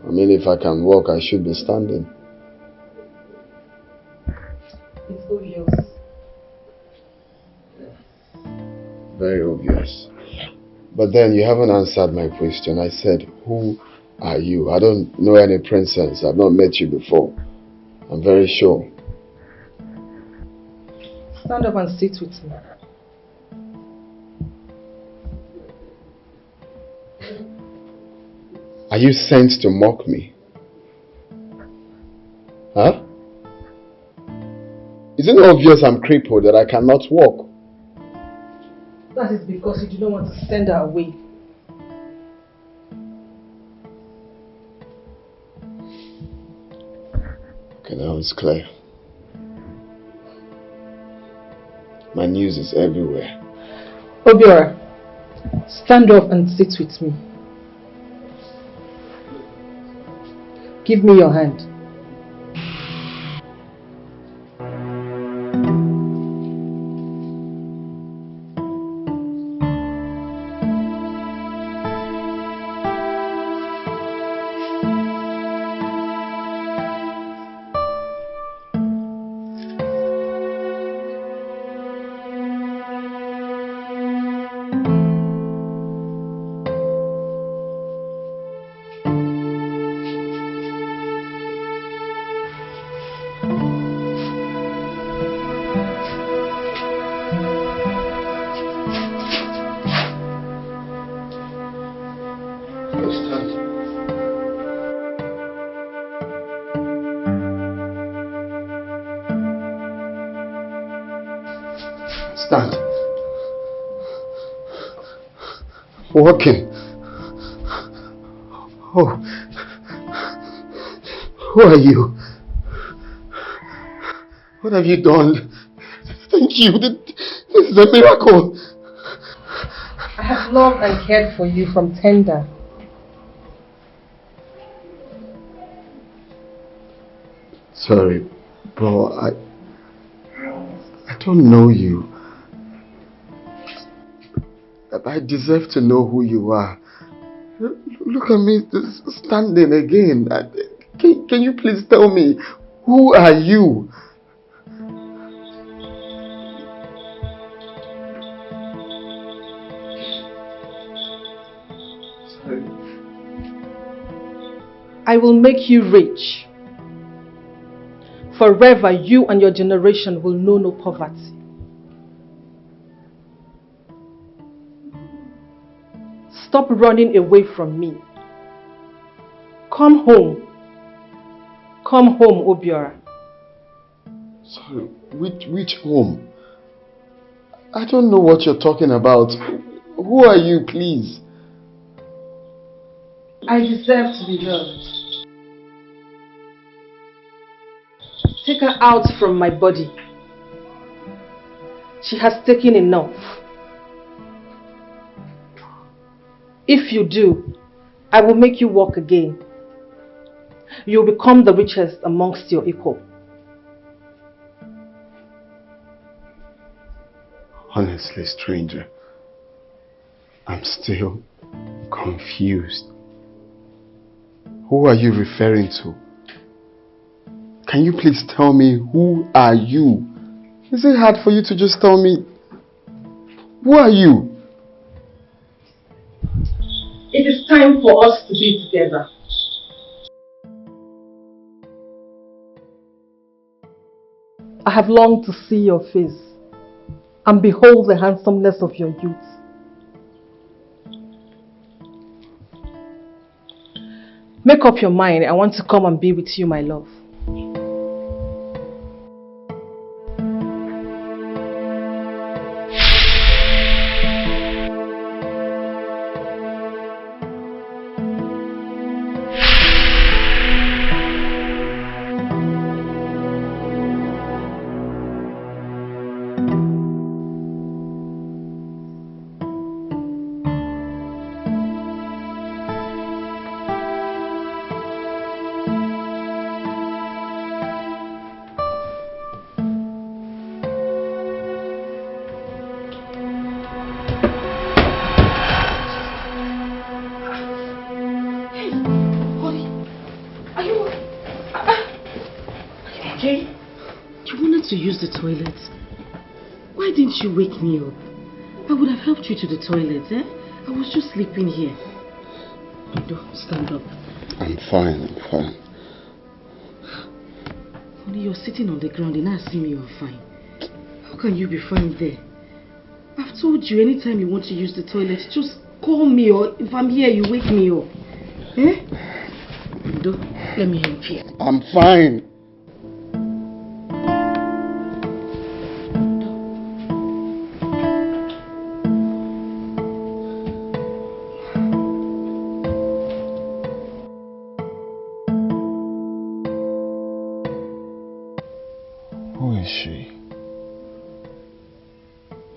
I mean, if I can walk, I should be standing. It's obvious. Very obvious. But then you haven't answered my question. I said, who are you? I don't know any princess. I've not met you before. I'm very sure. Stand up and sit with me. Are you sent to mock me? Huh? Isn't it obvious I'm crippled, that I cannot walk? That is because you do not want to send her away. Okay, now it's clear. My news is everywhere. Obiora, stand up and sit with me. Give me your hand. Stand. Walking. Oh. Who are you? What have you done? Thank you. This is a miracle. I have loved and cared for you from tender. Sorry, bro. I don't know you. I deserve to know who you are. Look at me standing again. Can you please tell me, who are you? Sorry. I will make you rich. Forever you and your generation will know no poverty. Stop running away from me. Come home. Come home, Obiora. Sorry, which home? I don't know what you're talking about. Who are you, please? I deserve to be loved. Take her out from my body. She has taken enough. If you do, I will make you walk again. You will become the richest amongst your equal. Honestly, stranger, I'm still confused. Who are you referring to? Can you please tell me, who are you? Is it hard for you to just tell me, who are you? It is time for us to be together. I have longed to see your face and behold the handsomeness of your youth. Make up your mind. I want to come and be with you, my love. To use the toilet. Why didn't you wake me up? I would have helped you to the toilet, eh? I was just sleeping here. Don't stand up. I'm fine, I'm fine. Honey, you're sitting on the ground and asking me you're fine. How can you be fine there? I've told you anytime you want to use the toilet, just call me, or if I'm here, you wake me up. Eh? Let me help you. I'm fine.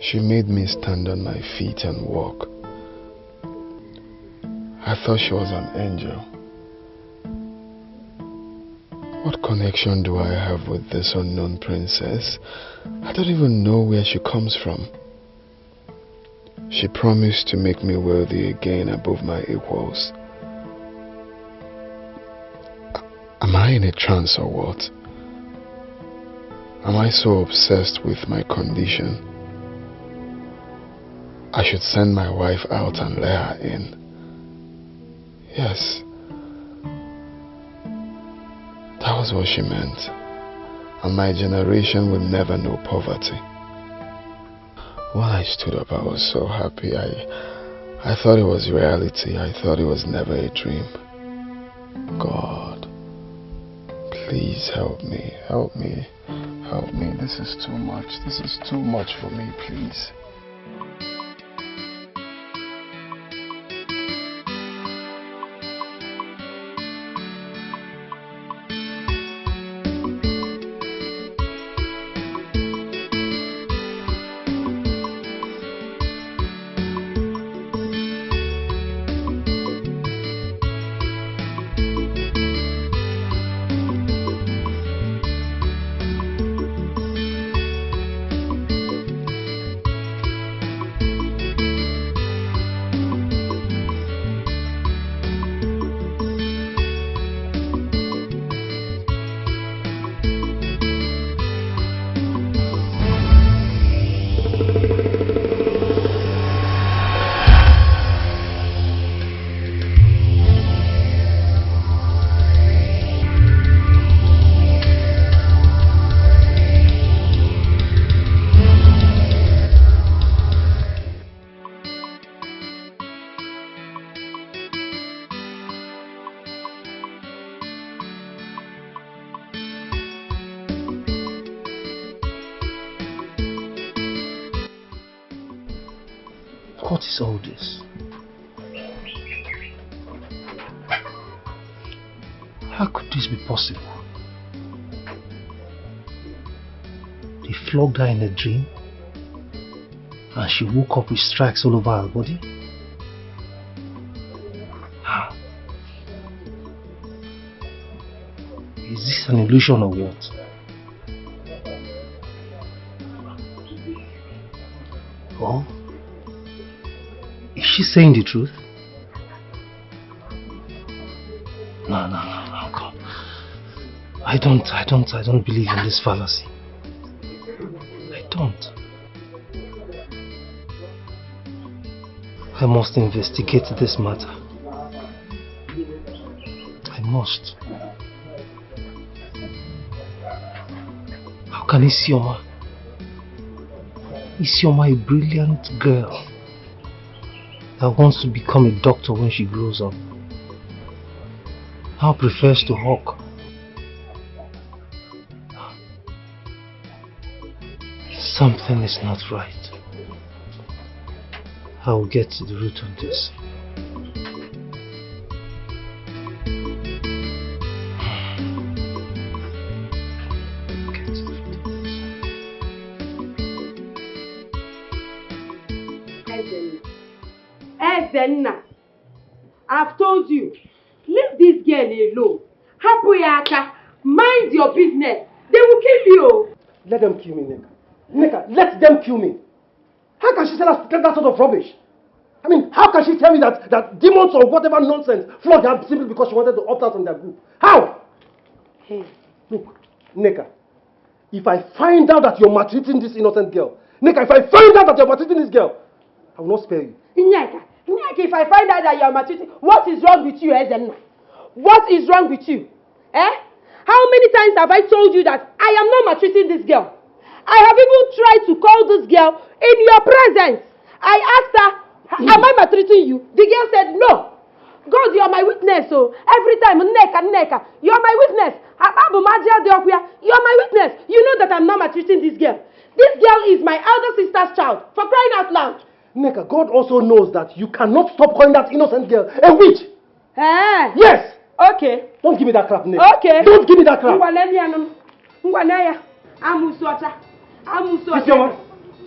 She made me stand on my feet and walk. I thought she was an angel. What connection do I have with this unknown princess? I don't even know where she comes from. She promised to make me worthy again above my equals. Am I in a trance or what? Am I so obsessed with my condition? I should send my wife out and let her in. Yes. That was what she meant. And my generation will never know poverty. When I stood up, I was so happy. I thought it was reality. I thought it was never a dream. God, please help me. Help me. Help me. This is too much. This is too much for me, please. What is all this? How could this be possible? They flogged her in a dream and she woke up with stripes all over her body? How? Is this an illusion or what? Or is she saying the truth? No, come. I don't believe in this fallacy. I don't. I must investigate this matter. I must. How can Isioma Isioma a brilliant girl that wants to become a doctor when she grows up. Now prefers to hawk. Something is not right. I will get to the root of this. Ezenna, I've told you, leave this girl alone. Hapuyaka, mind your business. They will kill you. Let them kill me, Neka. Neka, let them kill me. How can she tell us that sort of rubbish? I mean, how can she tell me that demons or whatever nonsense flogged her simply because she wanted to opt out from their group? How? Hey, look, Neka, if I find out that you're maltreating this innocent girl, Neka, if I find out that you're maltreating this girl, I will not spare you. Neka, if I find out that you're maltreating, what is wrong with you, Ezenna? What is wrong with you? Eh? How many times have I told you that I am not maltreating this girl? I have even tried to call this girl in your presence. I asked her, am I maltreating you? The girl said, no. God, you are my witness. So every time, Neka, you are my witness. You are my witness. You know that I'm not maltreating this girl. This girl is my elder sister's child. For crying out loud. Neka, God also knows that you cannot stop calling that innocent girl a witch. Eh? Yes. Okay. Don't give me that crap, Neka. Okay. Don't give me that crap.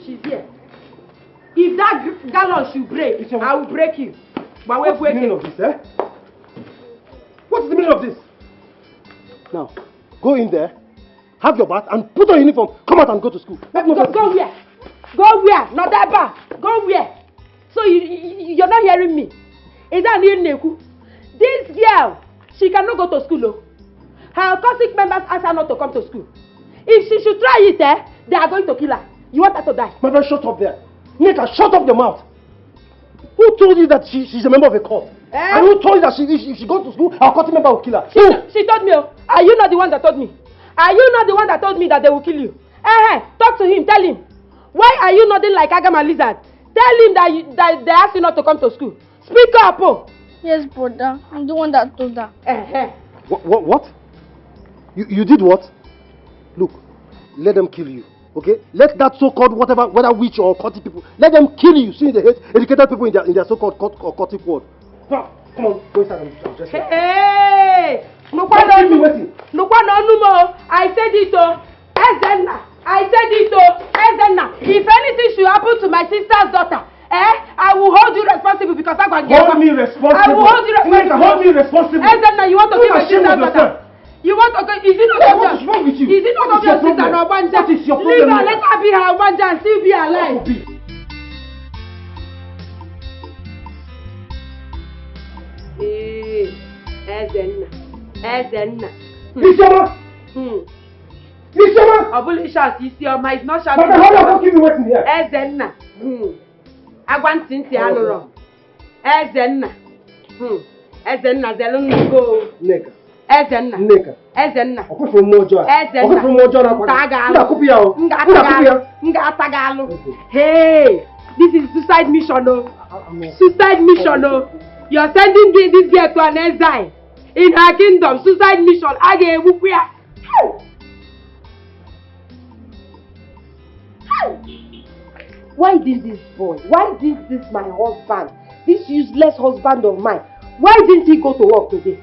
She's here. If that gallon should break, I will break you. But what's the meaning of this, eh? What's the meaning of this? Now, go in there, have your bath, and put on your uniform. Come out and go to school. Go where? Go where? Not that bad. Go where? So you're not hearing me? Is that new Neku? This girl, she cannot go to school. Oh. Her cosmic members ask her not to come to school. If she should try it, they are going to kill her. You want her to die? My friend, shut up there. Neka, shut up your mouth. Who told you that she's a member of a cult? And who told you that if she goes to school, her cult member will kill her? She told me. Are you not the one that told me? Are you not the one that told me that they will kill you? Talk to him. Tell him. Why are you nodding like Agama lizard? Tell him that they asked you not to come to school. Speak up, oh. Yes, brother. I'm the one that told her. What? You did what? Look, let them kill you. Okay? Let that so-called whatever, whether witch or cultic people, let them kill you. See, they hate educated people in their so-called cultic world. Come on, go inside and dress. Hey! No, I said it, oh. Ezenna. I said it, oh. Ezenna. If anything should happen to my sister's daughter, I will hold you responsible because I'm going to get hold me responsible. I will hold you responsible. Hold me responsible. Ezenna, you want to kill my sister's daughter? You want to go? Is it not what is wrong with you? Is it not your sister or Banja? What is your problem? Leave her, let her be her Banja and still be alive. Ezenna. Isioma! Isioma! Obuli shout, Isioma is not shouting. But hold on, keep me waiting here. Ezenna. I want Cynthia Anoro. Ezenna. Ezenna, Zelun go. Neka. Ezenna. Neka. Ezenna. Okufo mojo. Ezenna. Okufo mojo na kwa. Tagalo. Nga tagalo. Hey, this is suicide mission, oh. Suicide mission, oh. You're sending this girl to an exile in her kingdom. Suicide mission. Again, where? Why did this boy? Why did this my husband? This useless husband of mine. Why didn't he go to work today?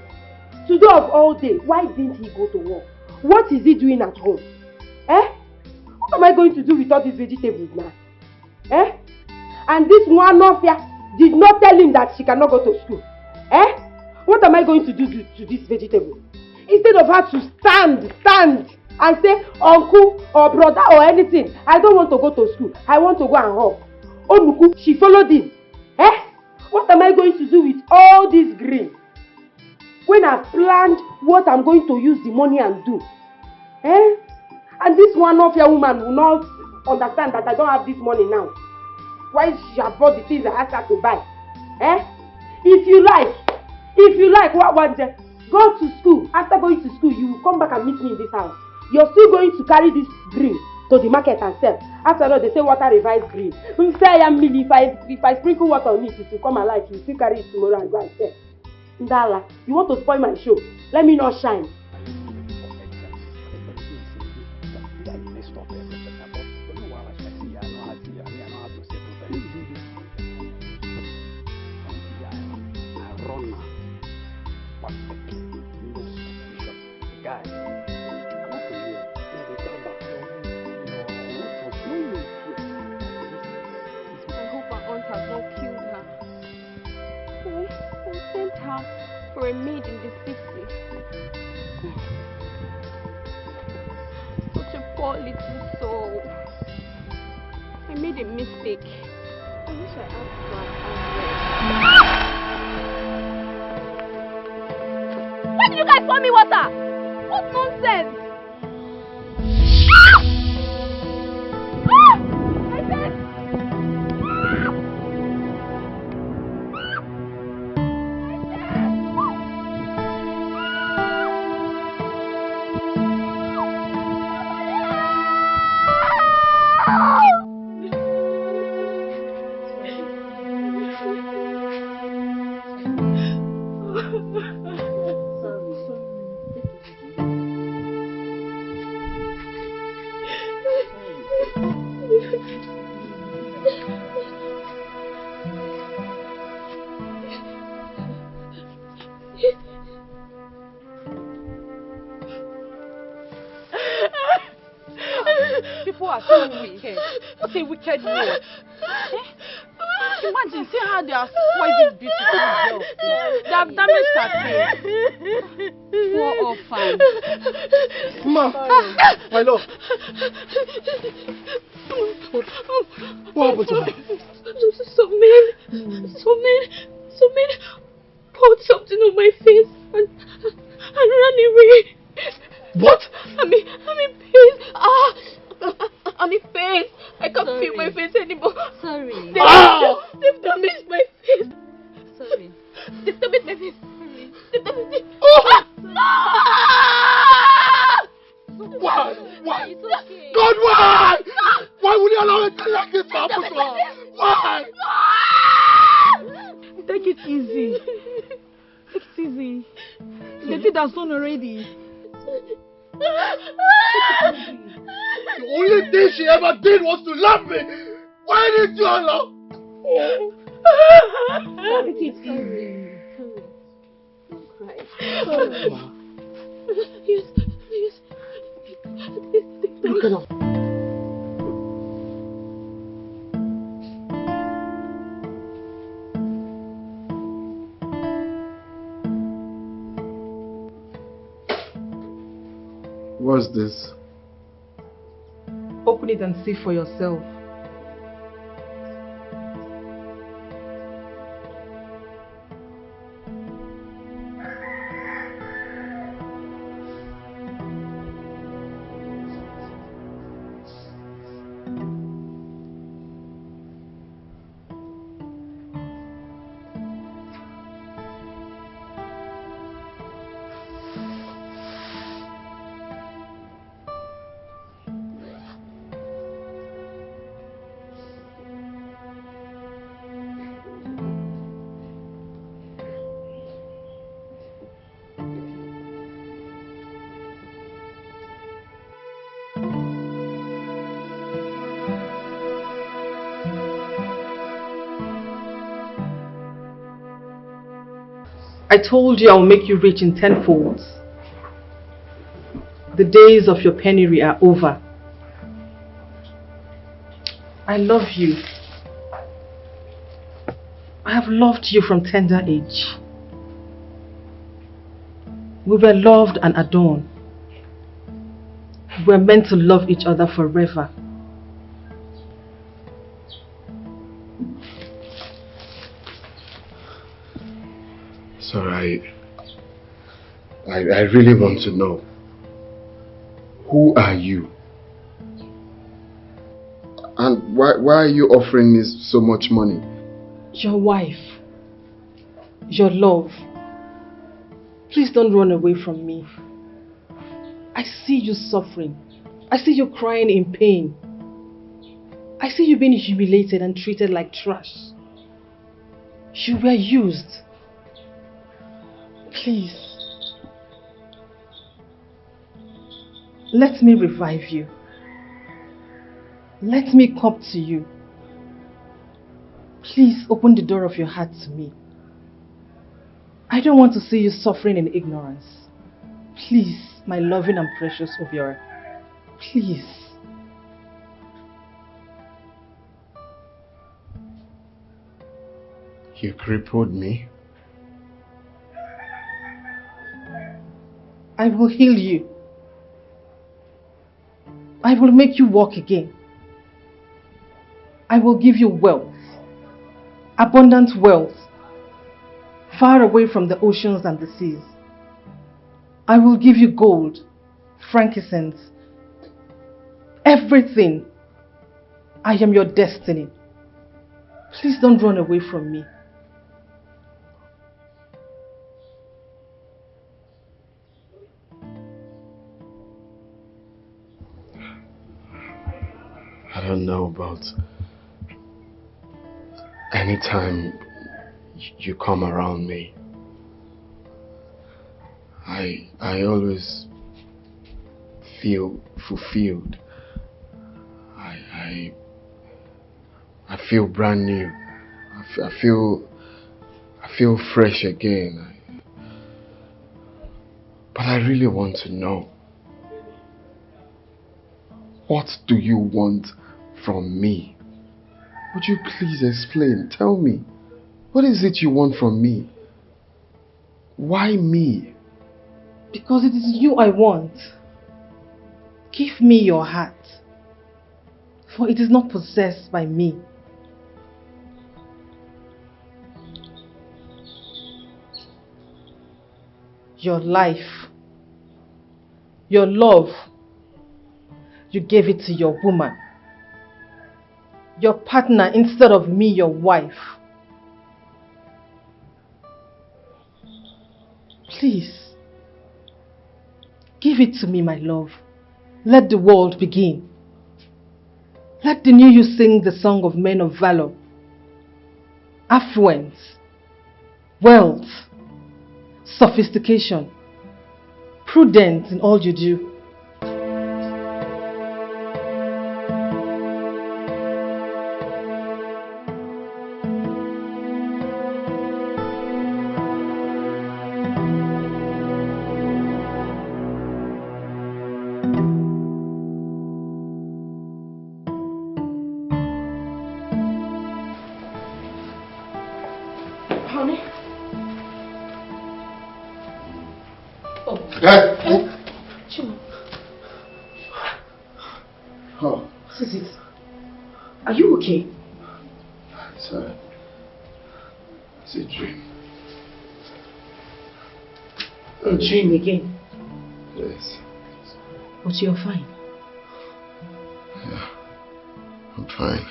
Today of all day, why didn't he go to work? What is he doing at home? What am I going to do with all these vegetables now? And this one of ya did not tell him that she cannot go to school. What am I going to do to this vegetable? Instead of her to stand and say, uncle or brother or anything, I don't want to go to school. I want to go and hug. Onuku, she followed him. What am I going to do with all this green? When I've planned what I'm going to use the money and do. And this one of your woman will not understand that I don't have this money now. Why she have bought the things I asked her to buy? If you like, what one day, go to school. After going to school, you will come back and meet me in this house. You're still going to carry this green to the market and sell. After all, they say water revives green. Who say I am milk? If I sprinkle water on it, it will come alive. You still carry it tomorrow and go and sell. Ndala, you want to spoil my show? Let me not shine. For a maid in the city. Such a poor little soul. I made a mistake. I wish I asked for. Why did you guys pour me water? What nonsense! I said. People are so wicked. What a wicked word. Imagine, see how they are spoiled this beautiful girl. They have damaged her face. Poor orphan. Ma, my love. What happened to her? So men poured something on my face and ran away. What? I'm in pain. I'm in pain. I can't feel my face anymore. Sorry. They've damaged my face. Sorry. They've damaged my face. They've damaged it. Why? It's okay. God, why? Why would you allow it like this to happen to her? Why? Take it easy. Take it easy. The deed has done already. The only thing she ever did was to love me. Why did you allow? Take it easy. Don't cry. Yes. Look at her. What's this? Open it and see for yourself. I told you I will make you rich in tenfold. The days of your penury are over. I love you. I have loved you from tender age. We were loved and adorned. We were meant to love each other forever. Sorry, I really want to know. Who are you? And why are you offering me so much money? Your wife. Your love. Please don't run away from me. I see you suffering. I see you crying in pain. I see you being humiliated and treated like trash. You were used. Please. Let me revive you. Let me come to you. Please open the door of your heart to me. I don't want to see you suffering in ignorance. Please, my loving and precious Obiora. Please. You crippled me. I will heal you. I will make you walk again. I will give you wealth, abundant wealth, far away from the oceans and the seas. I will give you gold, frankincense, everything. I am your destiny. Please don't run away from me. I don't know about anytime you come around me. I always feel fulfilled. I feel brand new. I feel fresh again. But I really want to know, what do you want from me? Would you please explain? Tell me. What is it you want from me? Why me? Because it is you I want. Give me your heart, for it is not possessed by me. Your life, your love, you gave it to your woman, your partner instead of me, your wife. Please, give it to me, my love. Let the world begin. Let the new you sing the song of men of valor, affluence, wealth, sophistication, prudence in all you do. Dream again? Yes. But you're fine. Yeah, I'm fine.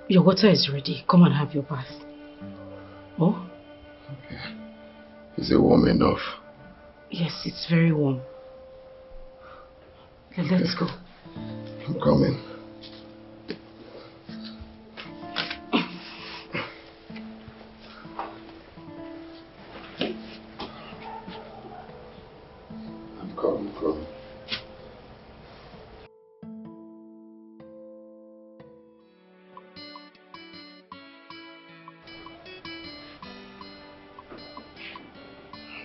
Your water is ready. Come and have your bath. Oh? Okay. Is it warm enough? Yes, it's very warm. Let's go. I'm coming.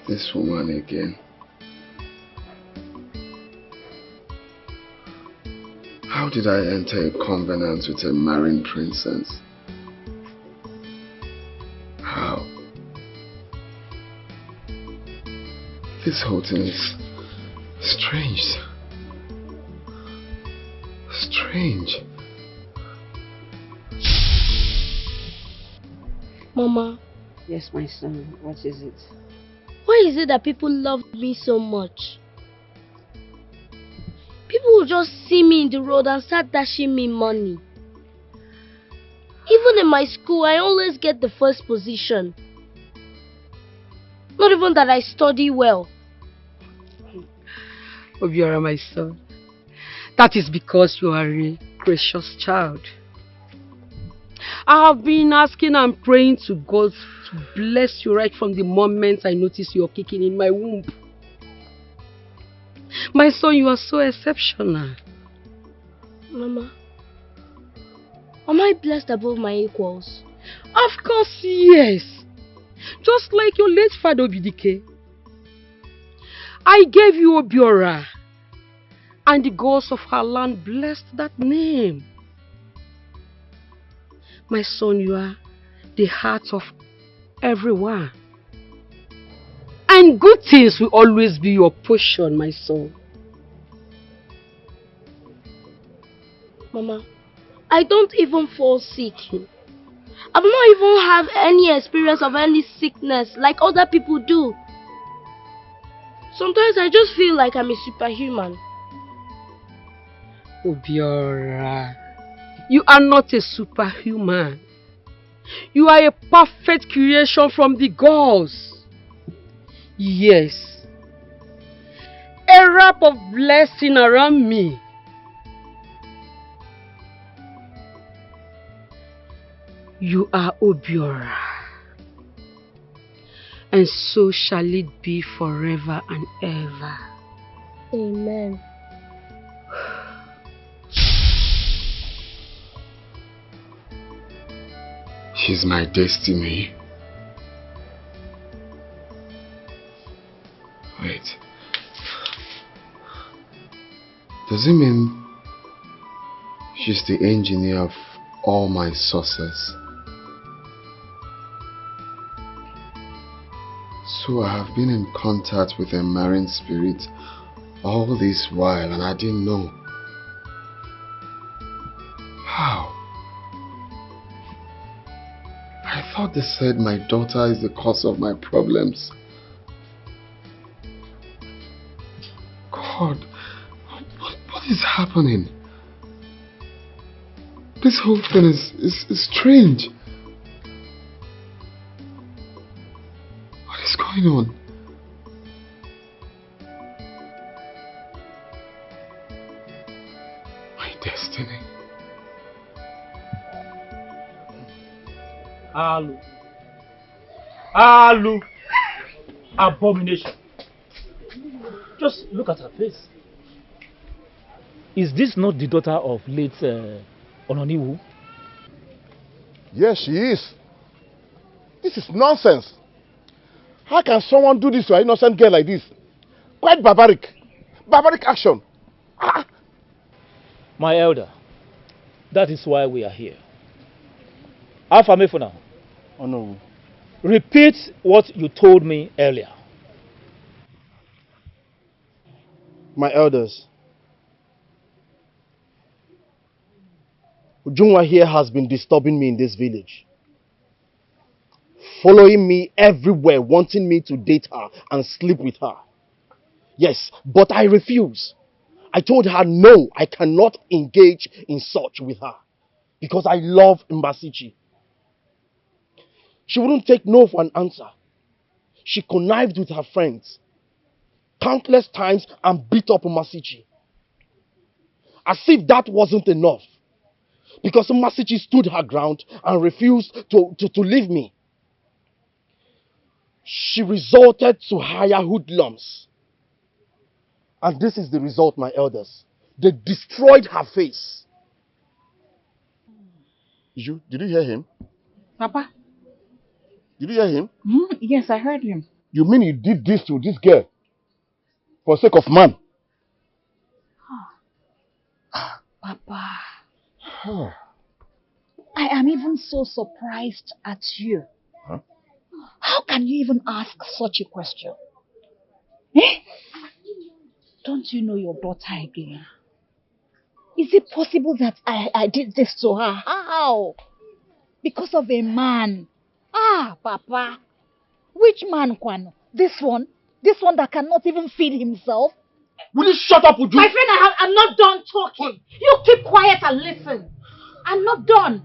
This woman again. How did I enter a covenant with a marine princess? How? This whole thing is strange. Strange. Mama. Yes, my son. What is it? Why is it that people love me so much? People will just see me in the road and start dashing me money. Even in my school, I always get the first position. Not even that I study well. Obiora, my son. That is because you are a precious child. I have been asking and praying to God to bless you right from the moment I noticed you are kicking in my womb. My son, you are so exceptional. Mama, am I blessed above my equals? Of course, yes. Just like your late father Obidike. I gave you Obiora, and the gods of our land blessed that name. My son, you are the heart of everyone. And good things will always be your portion, my son. Mama, I don't even fall sick. I've not even had any experience of any sickness like other people do. Sometimes I just feel like I'm a superhuman. Obiora, you are not a superhuman. You are a perfect creation from the gods. Yes. A wrap of blessing around me. You are Obiora. And so shall it be forever and ever. Amen. She's my destiny. Wait. Does it mean she's the engineer of all my success? So I have been in contact with a marine spirit all this while and I didn't know. How? I thought they said my daughter is the cause of my problems. God, what is happening? This whole thing is strange. What is going on? My destiny. Alu. Alu. Abomination. Just look at her face. Is this not the daughter of late NOLLYWOOD? Yes, she is. This is nonsense. How can someone do this to an innocent girl like this? Quite barbaric. Barbaric action. Ah. My elder, that is why we are here. Alpha me for now. Oh no. Repeat what you told me earlier. My elders, Ujunwa here has been disturbing me in this village. Following me everywhere, wanting me to date her and sleep with her. Yes, but I refuse. I told her no, I cannot engage in such with her. Because I love Mbasichi. She wouldn't take no for an answer. She connived with her friends countless times and beat up Mbasichi. As if that wasn't enough. Because Mbasichi stood her ground and refused to leave me. She resorted to hire hoodlums. And this is the result, my elders. They destroyed her face. Did you hear him? Papa? Did you hear him? Yes, I heard him. You mean he did this to this girl for the sake of man? Papa. I am even so surprised at you. Huh? How can you even ask such a question? Eh? Don't you know your daughter again? Is it possible that I did this to her? How? Because of a man. Ah, Papa. Which man, Kwano? This one? This one that cannot even feed himself? Will you shut up, Uju? My friend, I'm not done talking. You keep quiet and listen. I'm not done.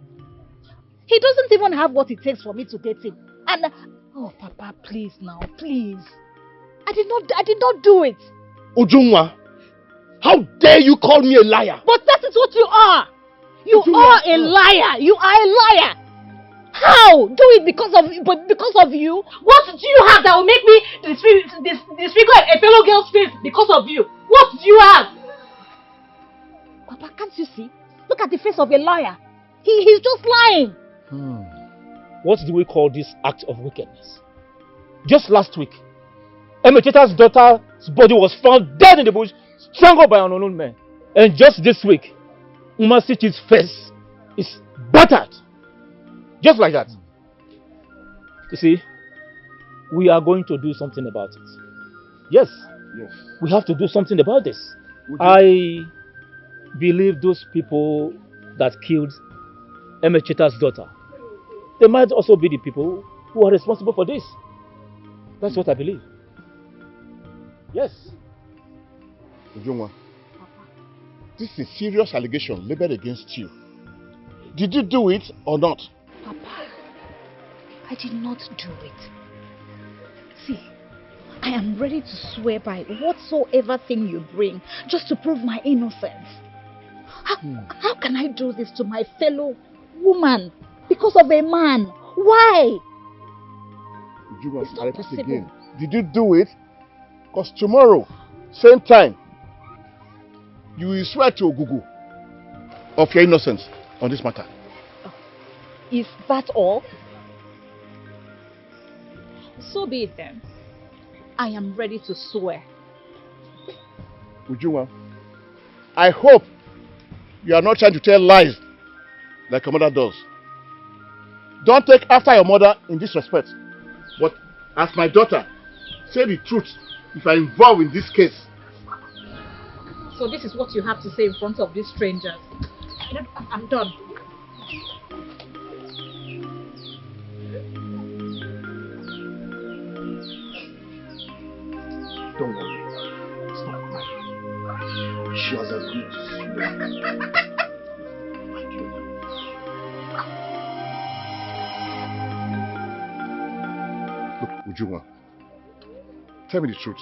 He doesn't even have what it takes for me to date him. And oh, Papa, please now, please. I did not do it. Ujunwa, How dare you call me a liar? But that is what you are. You are a liar. You are a liar. How? Do it because of you? What do you have that will make me disfigure a fellow girl's face because of you? What do you have? Papa, can't you see? Look at the face of a liar. He's just lying. What do we call this act of wickedness? Just last week, Emecheta's daughter's body was found dead in the bush, strangled by an unknown man. And just this week, Umasichi's face is battered. Just like that. You see, we are going to do something about it. Yes. We have to do something about this. I believe those people that killed Emecheta's daughter, they might also be the people who are responsible for this. That's what I believe. Yes. Ujungwa, this is a serious allegation labeled against you. Did you do it or not? Papa, I did not do it. See, I am ready to swear by whatsoever thing you bring just to prove my innocence. How can I do this to my fellow woman because of a man? Why? Ujungwa, I repeat again. Did you do it? Because tomorrow, same time, you will swear to Ogugu of your innocence on this matter. Is that all? So be it then. I am ready to swear. Ujungwa, I hope you are not trying to tell lies like your mother does. Don't take after your mother in this respect. But as my daughter, say the truth if you are involved in this case. So this is what you have to say in front of these strangers. I'm done. Don't worry. Stop crying. She has agreed to swear. Look, Ujungwa, tell me the truth.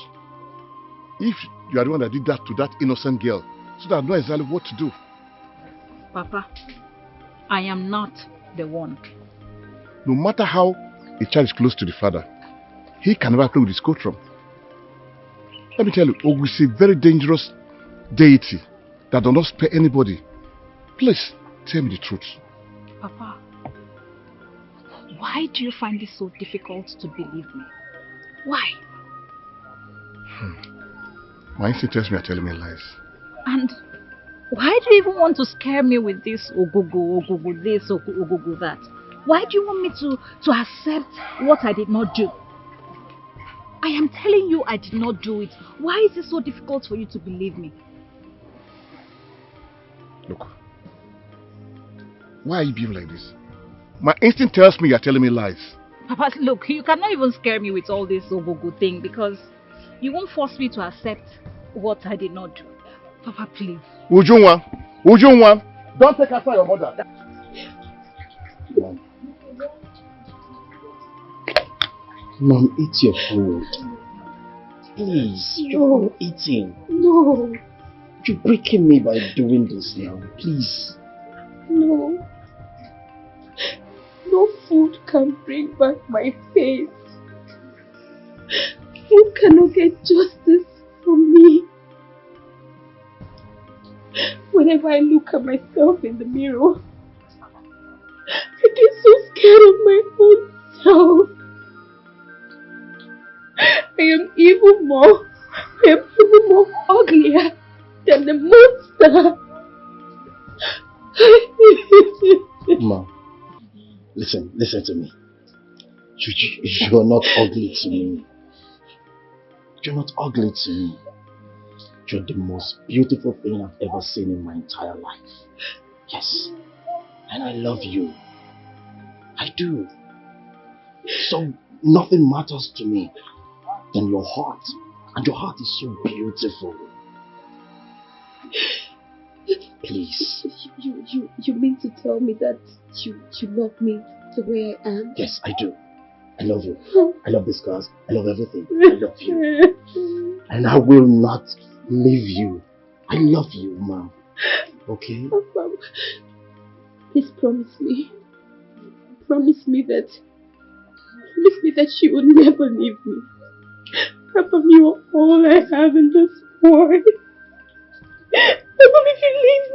If you are the one that did that to that innocent girl, so that I know exactly what to do. Papa, I am not the one. No matter how a child is close to the father, he can never play with his courtroom. Let me tell you, Ogu is a very dangerous deity that does not spare anybody. Please, tell me the truth. Papa, why do you find it so difficult to believe me? Why? My instinct tells me you're telling me lies. And why do you even want to scare me with this Ogugu this, Ogugu that? Why do you want me to accept what I did not do? I am telling you I did not do it. Why is it so difficult for you to believe me? Look, why are you being like this? My instinct tells me you're telling me lies. Papa, look, you cannot even scare me with all this Ogugu thing because you won't force me to accept what I did not do. Papa, please. Ujungwa, don't take after your mother. Mom, eat your food. Please, you're eating. No. You're breaking me by doing this now. Please. No. No food can bring back my faith. Food cannot get justice for me. Whenever I look at myself in the mirror, I get so scared of my own self. I am even more uglier than the monster. Mom, listen to me. You're not ugly to me. You're not ugly to me. You're the most beautiful thing I've ever seen in my entire life. Yes. And I love you. I do. So nothing matters to me than your heart. And your heart is so beautiful. Please. You mean to tell me that you love me the way I am? Yes, I do. I love you. I love the scars. I love everything. I love you. And I will not leave you I love you, ma'am. Okay? Papa, please promise me. Promise me that you will never leave me. Papa, you are all I have in this world. Papa, if you leave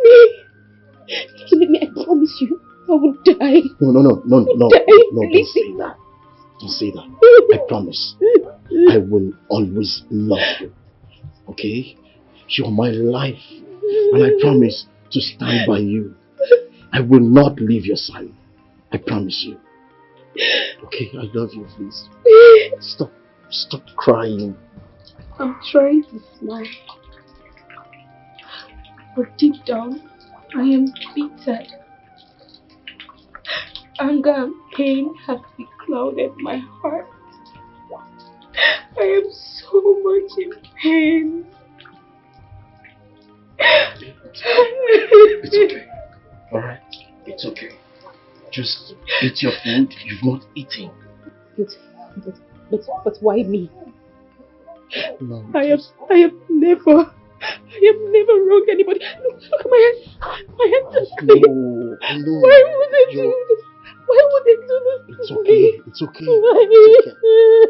me, I promise you, I will die. No, Die, don't say that. Don't say that. I promise. I will always love you. Okay? You're my life. And I promise to stand by you. I will not leave your side. I promise you. Okay, I love you, please. Stop crying. I'm trying to smile. But deep down, I am bitter. Anger and pain have beclouded my heart. I am so much in pain. It's okay. Alright? It's okay. Just eat your food. You've not eaten. But why me? No, I have never wronged anybody. Look at my hands. My hands are clean. No. Why would they do this? Why would they do this to me? It's okay. Why?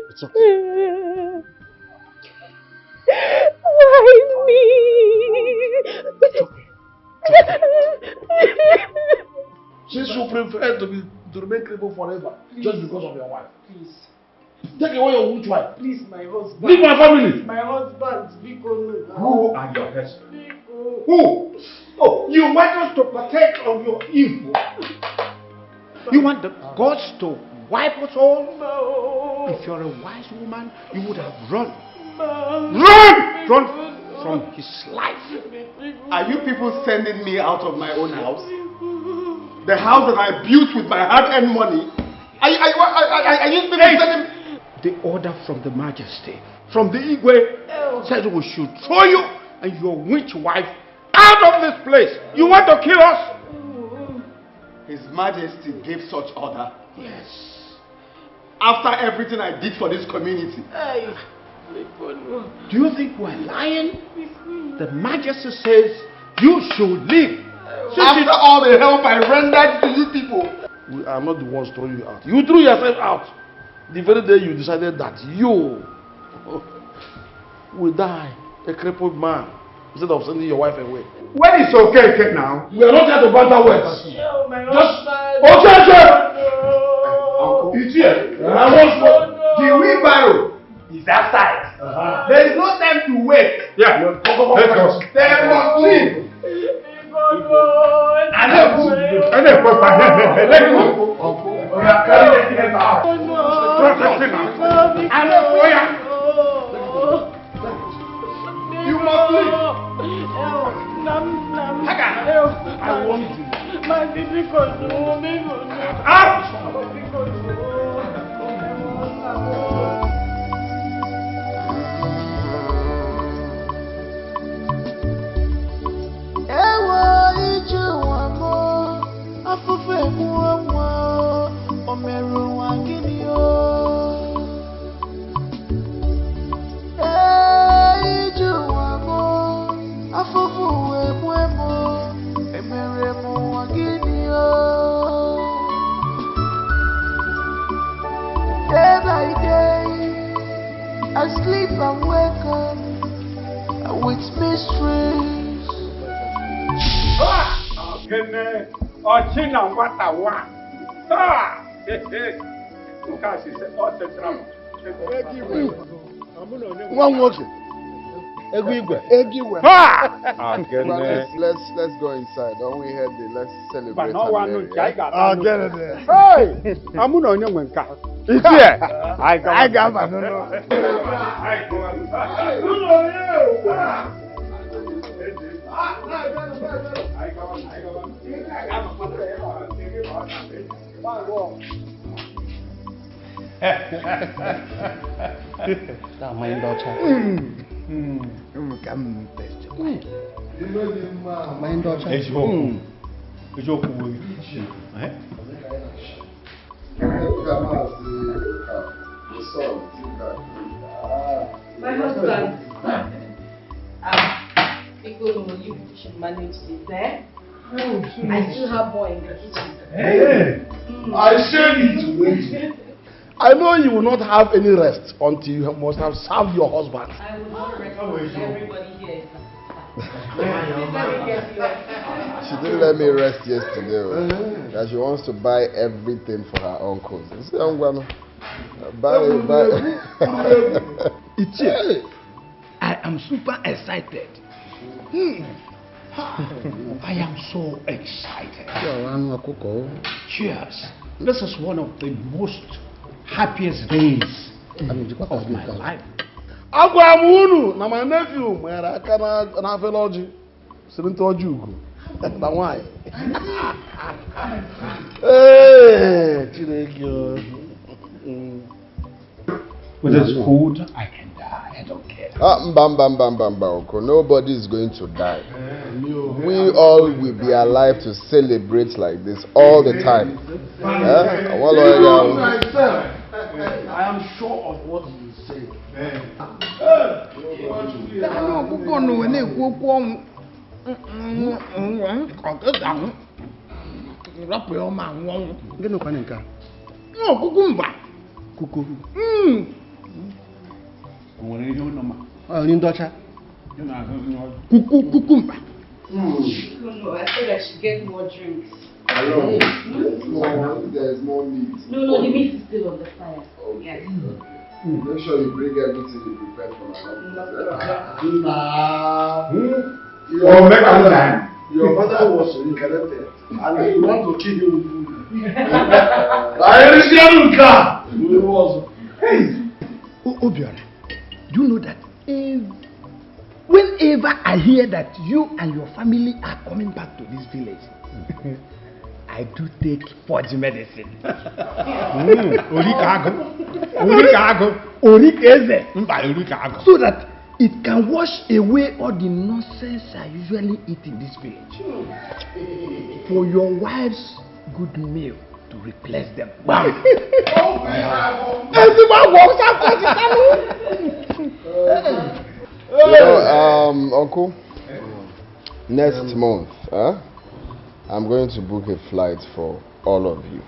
It's okay. Why me? Since you prefer to remain crippled forever, just because of your wife. Please. Take away your own wife. Please, my husband. Leave my family. My husband, Biko. Who are your husband? Biko. Who? Oh, you want us to partake of your evil? You want the gods to wipe us all? No. If you're a wise woman, you would have run. No. Run from his life. Are you people sending me out of my own house? The house that I built with my hard-earned money? Are you people sending me? The order from the Majesty, from the Igwe, said we should throw you and your witch wife out of this place. You want to kill us? His Majesty gave such order? Yes. After everything I did for this community? Do you think we're lying? The Majesty says you should leave. After all the help I rendered to you people? We are not the ones throwing you out. You threw yourself out. The very day you decided that you will die a crippled man instead of sending your wife away. When it's okay now. We are not here to banter words. Just it's here. The wheelbarrow is outside. There is no time to wait. Yeah. They must leave. You must leave. I want you. My baby Day by day, I sleep and wake up with mysteries. One walking. Everywhere. Let's go inside. Don't we hear let's celebrate. I'll get it there. Hey, I'm on your manka. It's here. I got my no. My daughter. My daughter. My husband. should manage this, eh? I still have more in the kitchen. Hey, I said it already. I know you will not have any rest until you must have served your husband. I will not rest until everybody here is She didn't let me rest yesterday. That she wants to buy everything for her uncles. You see, I'm gonna buy. I am super excited. I am so excited. Cheers. This is one of the most happiest days of my life. Agwa m unu na my nephew nwere aka na afeloji siri ntoji ugo na nwanyị. Chineke. With this food, I can die. I don't care. Nobody is going to die. We all will be alive to celebrate like this all the time. I am sure of what you say. Kukumba. No, I said I should get more drinks. Hello. There's more meat. No, the meat is still on the fire. Yes. Make sure you bring everything you prepared for Your father was reincarnated and you want to kill him with food. Obiora, do you know that whenever I hear that you and your family are coming back to this village, I do take forge medicine. So that it can wash away all the nonsense I usually eat in this village. For your wife's good meal to replace them. Wow. Everyone walks Uncle, next month, I'm going to book a flight for all of you.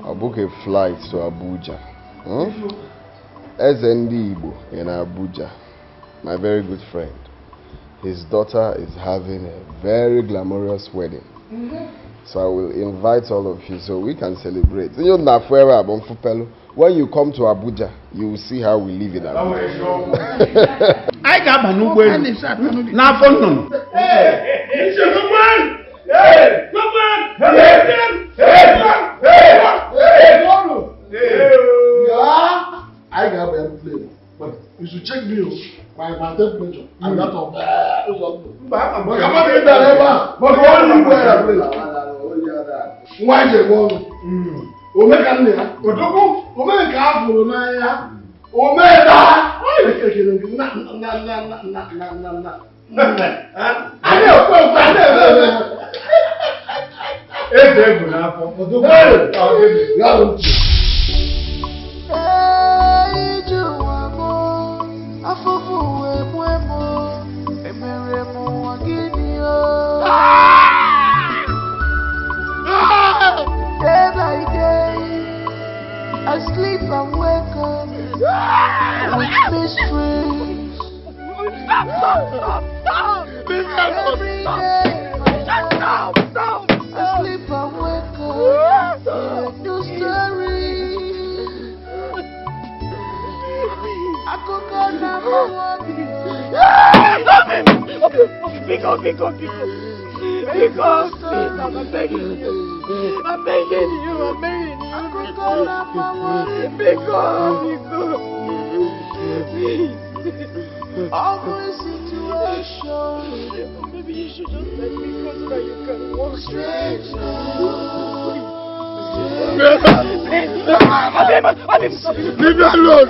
I'll book a flight to Abuja. SND Igbo in Abuja, my very good friend. His daughter is having a very glamorous wedding. So I will invite all of you so we can celebrate. When you come to Abuja, you will see how we live in Abuja. I got my new way. Now for none. Hey, good man. Hey, good man. I got a plane, but you should check me by my temperature and that of why you want Omega Nina, Omega Naya, Omega. Day by day, I sleep and wake up with mysteries. Stop! Every day, stop! I sleep and wake up with a new story. I could go number one. Stop him! Because please, I'm begging you. I'm begging you. I could go number one. Because. Every situation. Maybe you should just let me go so that you can walk straight. Leave me alone.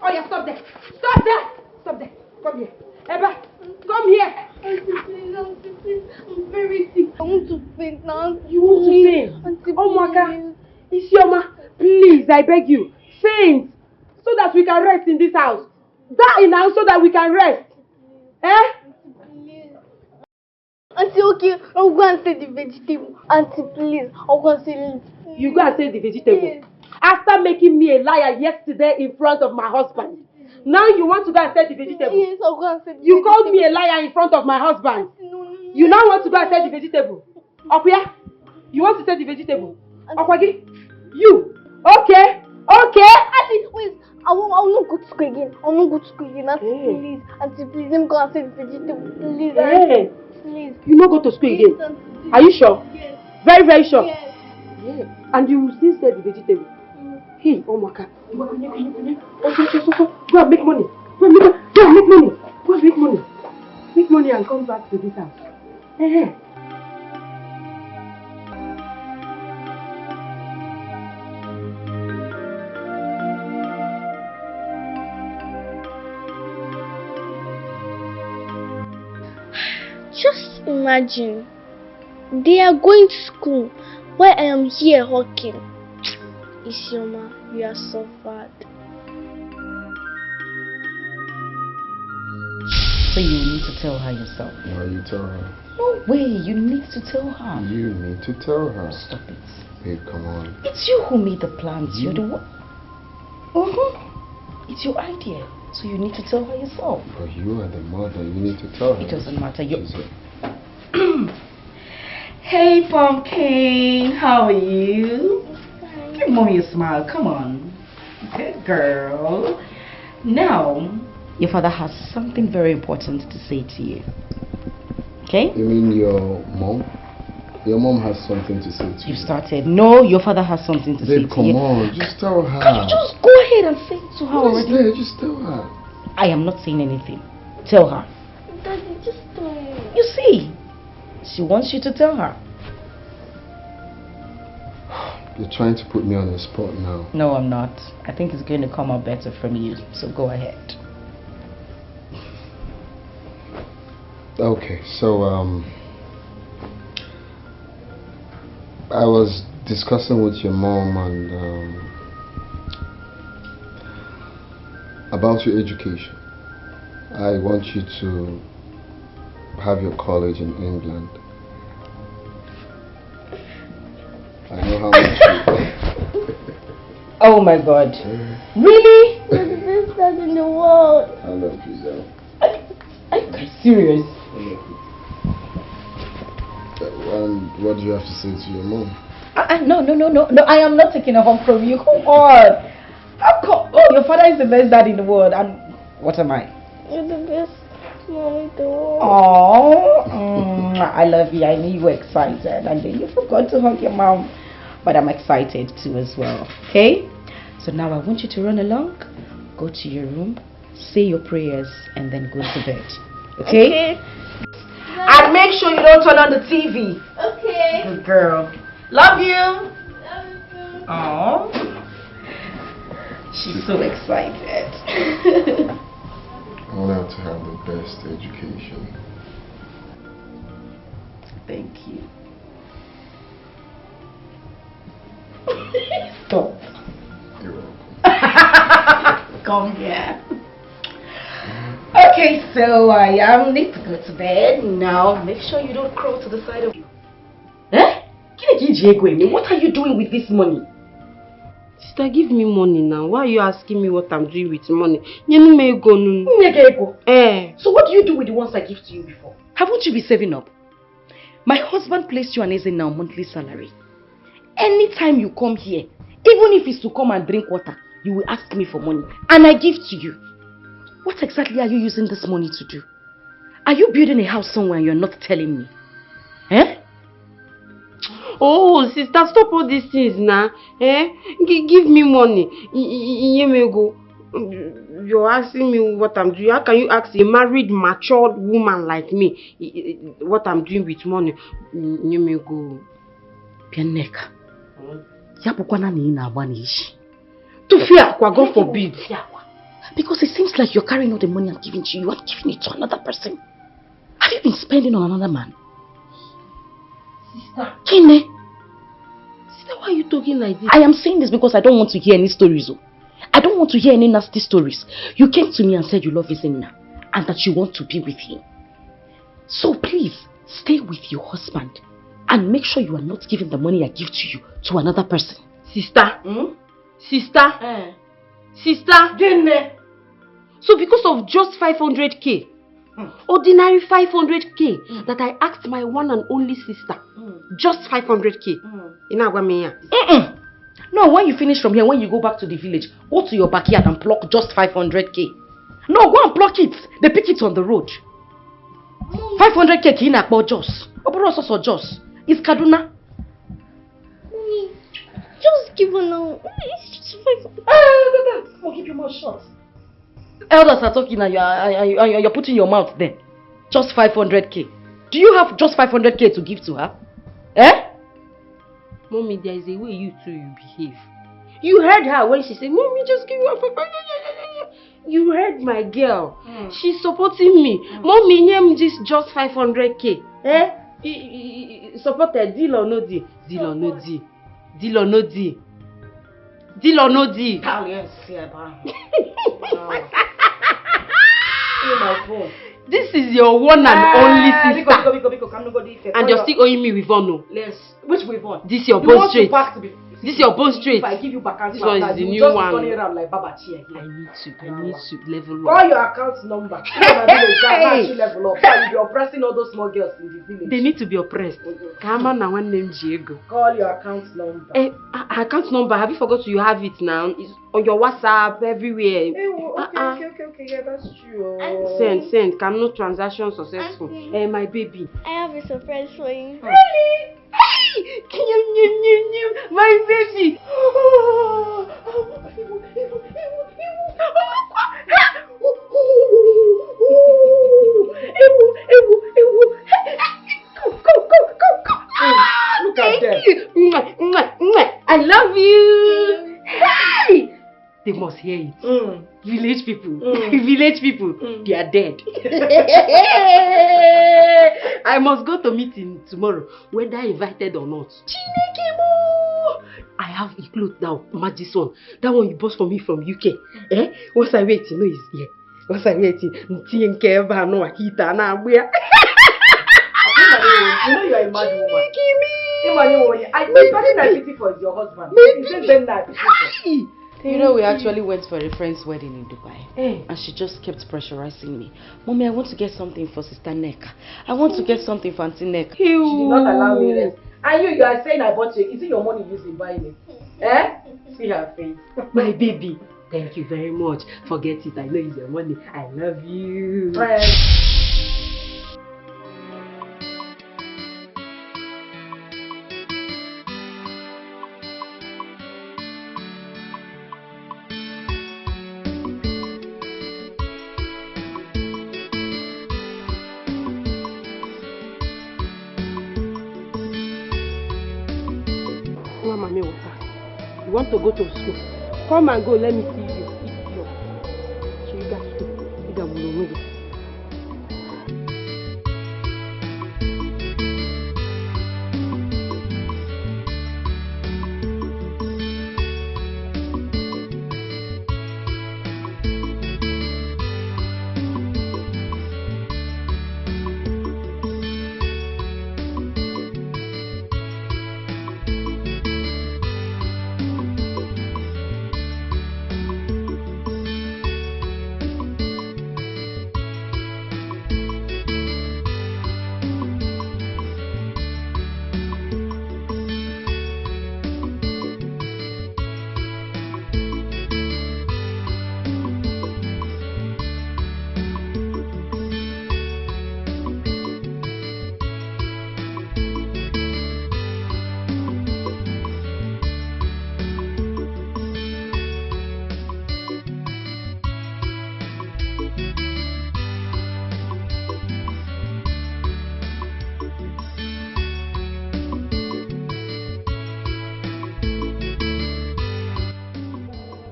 Oh yeah, stop there. Come here. Eba, come here. Auntie, please. I'm very sick. I want to faint now. You want to faint? Auntie, oh, Maka. Isioma, please, I beg you. Faint. So that we can rest in this house. Die now so that we can rest. Eh? Auntie, okay. I'll go and save the vegetable. Auntie, please. I'll go and save it. You go and save the vegetable? Yes. After making me a liar yesterday in front of my husband. Now you want to go and sell the vegetable? Yes, I'll go and sell the vegetable. You called me a liar in front of my husband. No. You now want to go and sell the vegetable? Okuya, you want to sell the vegetable? Okwagi, you. Okay. Auntie, wait. I will not go to school again. I will not go to school again. Auntie, please. Let me go and sell the vegetable. Please, Auntie. Please. You not go to school again? Yes, Auntie. Are you sure? Yes. Very, very sure? Yes. Yeah. And you will still sell the vegetable? Hey, Omaka. Go and make money. Go and make money. Make money and come back to this house. Hey. Just imagine, they are going to school while I am here hawking. Isioma, you are so bad. So you need to tell her yourself. No, you tell her. No way, you need to tell her. You need to tell her. Stop it. Babe, come on. It's you who made the plans. You're the one. It's your idea. So you need to tell her yourself. But you are the mother. You need to tell her. It doesn't matter. You. Hey, Pumpkin. How are you? Give mommy a smile. Come on. Good girl. Now, your father has something very important to say to you. Okay? You mean your mom? Your mom has something to say to you. You started. No, your father has something to say to you. Come on, just tell her. Can you just go ahead and say it to her already? There? Just tell her. I am not saying anything. Tell her. Daddy, just tell me. You see, she wants you to tell her. You're trying to put me on the spot now. No, I'm not. I think it's going to come out better from you. So go ahead. Okay, so I was discussing with your mom and about your education. I want you to have your college in England. I know how much Oh my God. Really? You're the best dad in the world. I love you, though. Are you guys serious? I love you. And what do you have to say to your mom? No, I am not taking a home from you. Come on. How come? Oh, your father is the best dad in the world. And what am I? You're the best mom in the world. Oh, I love you. I knew you were excited. And then you forgot to hug your mom. But I'm excited too as well. Okay? So now I want you to run along. Go to your room. Say your prayers. And then go to bed. Okay? And make sure you don't turn on the TV. Okay. Good girl. Love you. Love you. Oh, she's so excited. I want her to have the best education. Thank you. Stop. You're welcome. Come here. Okay, so I need to go to bed now. Make sure you don't crawl to the side of you. Eh? What are you doing with this money? Sister, give me money now. Why are you asking me what I'm doing with money? So what do you do with the ones I give to you before? Haven't you been saving up? My husband placed you an as now monthly salary. Anytime you come here, even if it's to come and drink water, you will ask me for money. And I give to you. What exactly are you using this money to do? Are you building a house somewhere and you're not telling me? Eh? Oh, sister, stop all these things now. Eh? Give me money. You're asking me what I'm doing. How can you ask a married, matured woman like me what I'm doing with money? Pianeka. Yapukwana ni ina wanishi. To fear, God forbid. Because it seems like you're carrying all the money I'm giving to you and giving it to another person. Have you been spending on another man? Sister. Kine? Sister, why are you talking like this? I am saying this because I don't want to hear any stories. I don't want to hear any nasty stories. You came to me and said you love Ezinna and that you want to be with him. So please, stay with your husband and make sure you are not giving the money I give to you to another person. Sister. Sister. Sister. Gene. So because of just 500k, ordinary 500k that I asked my one and only sister, just 500k. No, when you finish from here, when you go back to the village, go to your backyard and pluck just 500k. No, go and pluck it. They pick it on the road. 500k in Akbo Jos. Operos Jos. It's Kaduna. Mommy, just give her now. It's just 500. Come keep your mouth shut. Elders are talking and you're putting your mouth there. Just 500k. Do you have just 500k to give to her? Eh? Mommy, there is a way you behave. You heard her when she said, Mommy, just give her 500k. You heard my girl. She's supporting me. Mommy, name this just 500k. Eh? Supported, deal or no deal? Deal or no deal? Deal or no deal? Deal or no deal? My phone. This is your one and only sister. And you're still owing me with honor. Yes. Which with one? This your bone straight. This your bone straight. If I give you back, this one is the new one. Like Baba Chi I need to level up. Call your account number. Hey! Level up. You'll be oppressing all those small girls in the village. They need to be oppressed. Kama na one name Diego. Call your account number. Account number. Have you forgot you have it now? It's on your WhatsApp everywhere. Okay. Yeah, that's true. Send. Cannot transaction successful. My baby. I have a surprise for you. Really? Hey! My baby. Look at them. I love you. Hey! They must hear it. Village people. Village people. They are dead. I must go to meeting tomorrow, whether invited or not. Chinekemo! I have a cloth now, magic one. That one you bought for me from UK. Once I wait, you know it's here. Once I wait, you know you are a mad woman. I pity for is your husband. You know, we actually went for a friend's wedding in Dubai. And she just kept pressurizing me. Mommy, I want to get something for Sister Neka. I want to get something for Auntie Neka. She did not allow me rest. And you are saying I bought you. Is it your money used in buying it? See her face. My baby. Thank you very much. Forget it. I know it's your money. I love you. You want to go to school? Come and go, let me see you.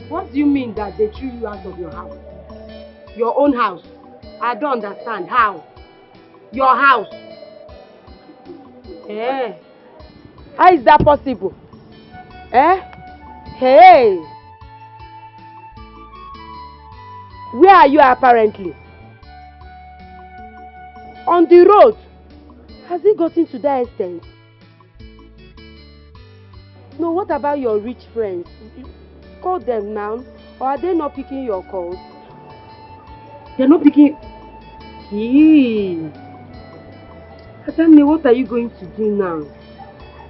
What do you mean that they threw you out of your house? Your own house? I don't understand. How? Your house. Eh? How is that possible? Eh? Hey! Where are you apparently? On the road. Has it gotten to that extent? No, what about your rich friends? Call them now. Or are they not picking your calls? They're not picking... Hey. Atame, what are you going to do now?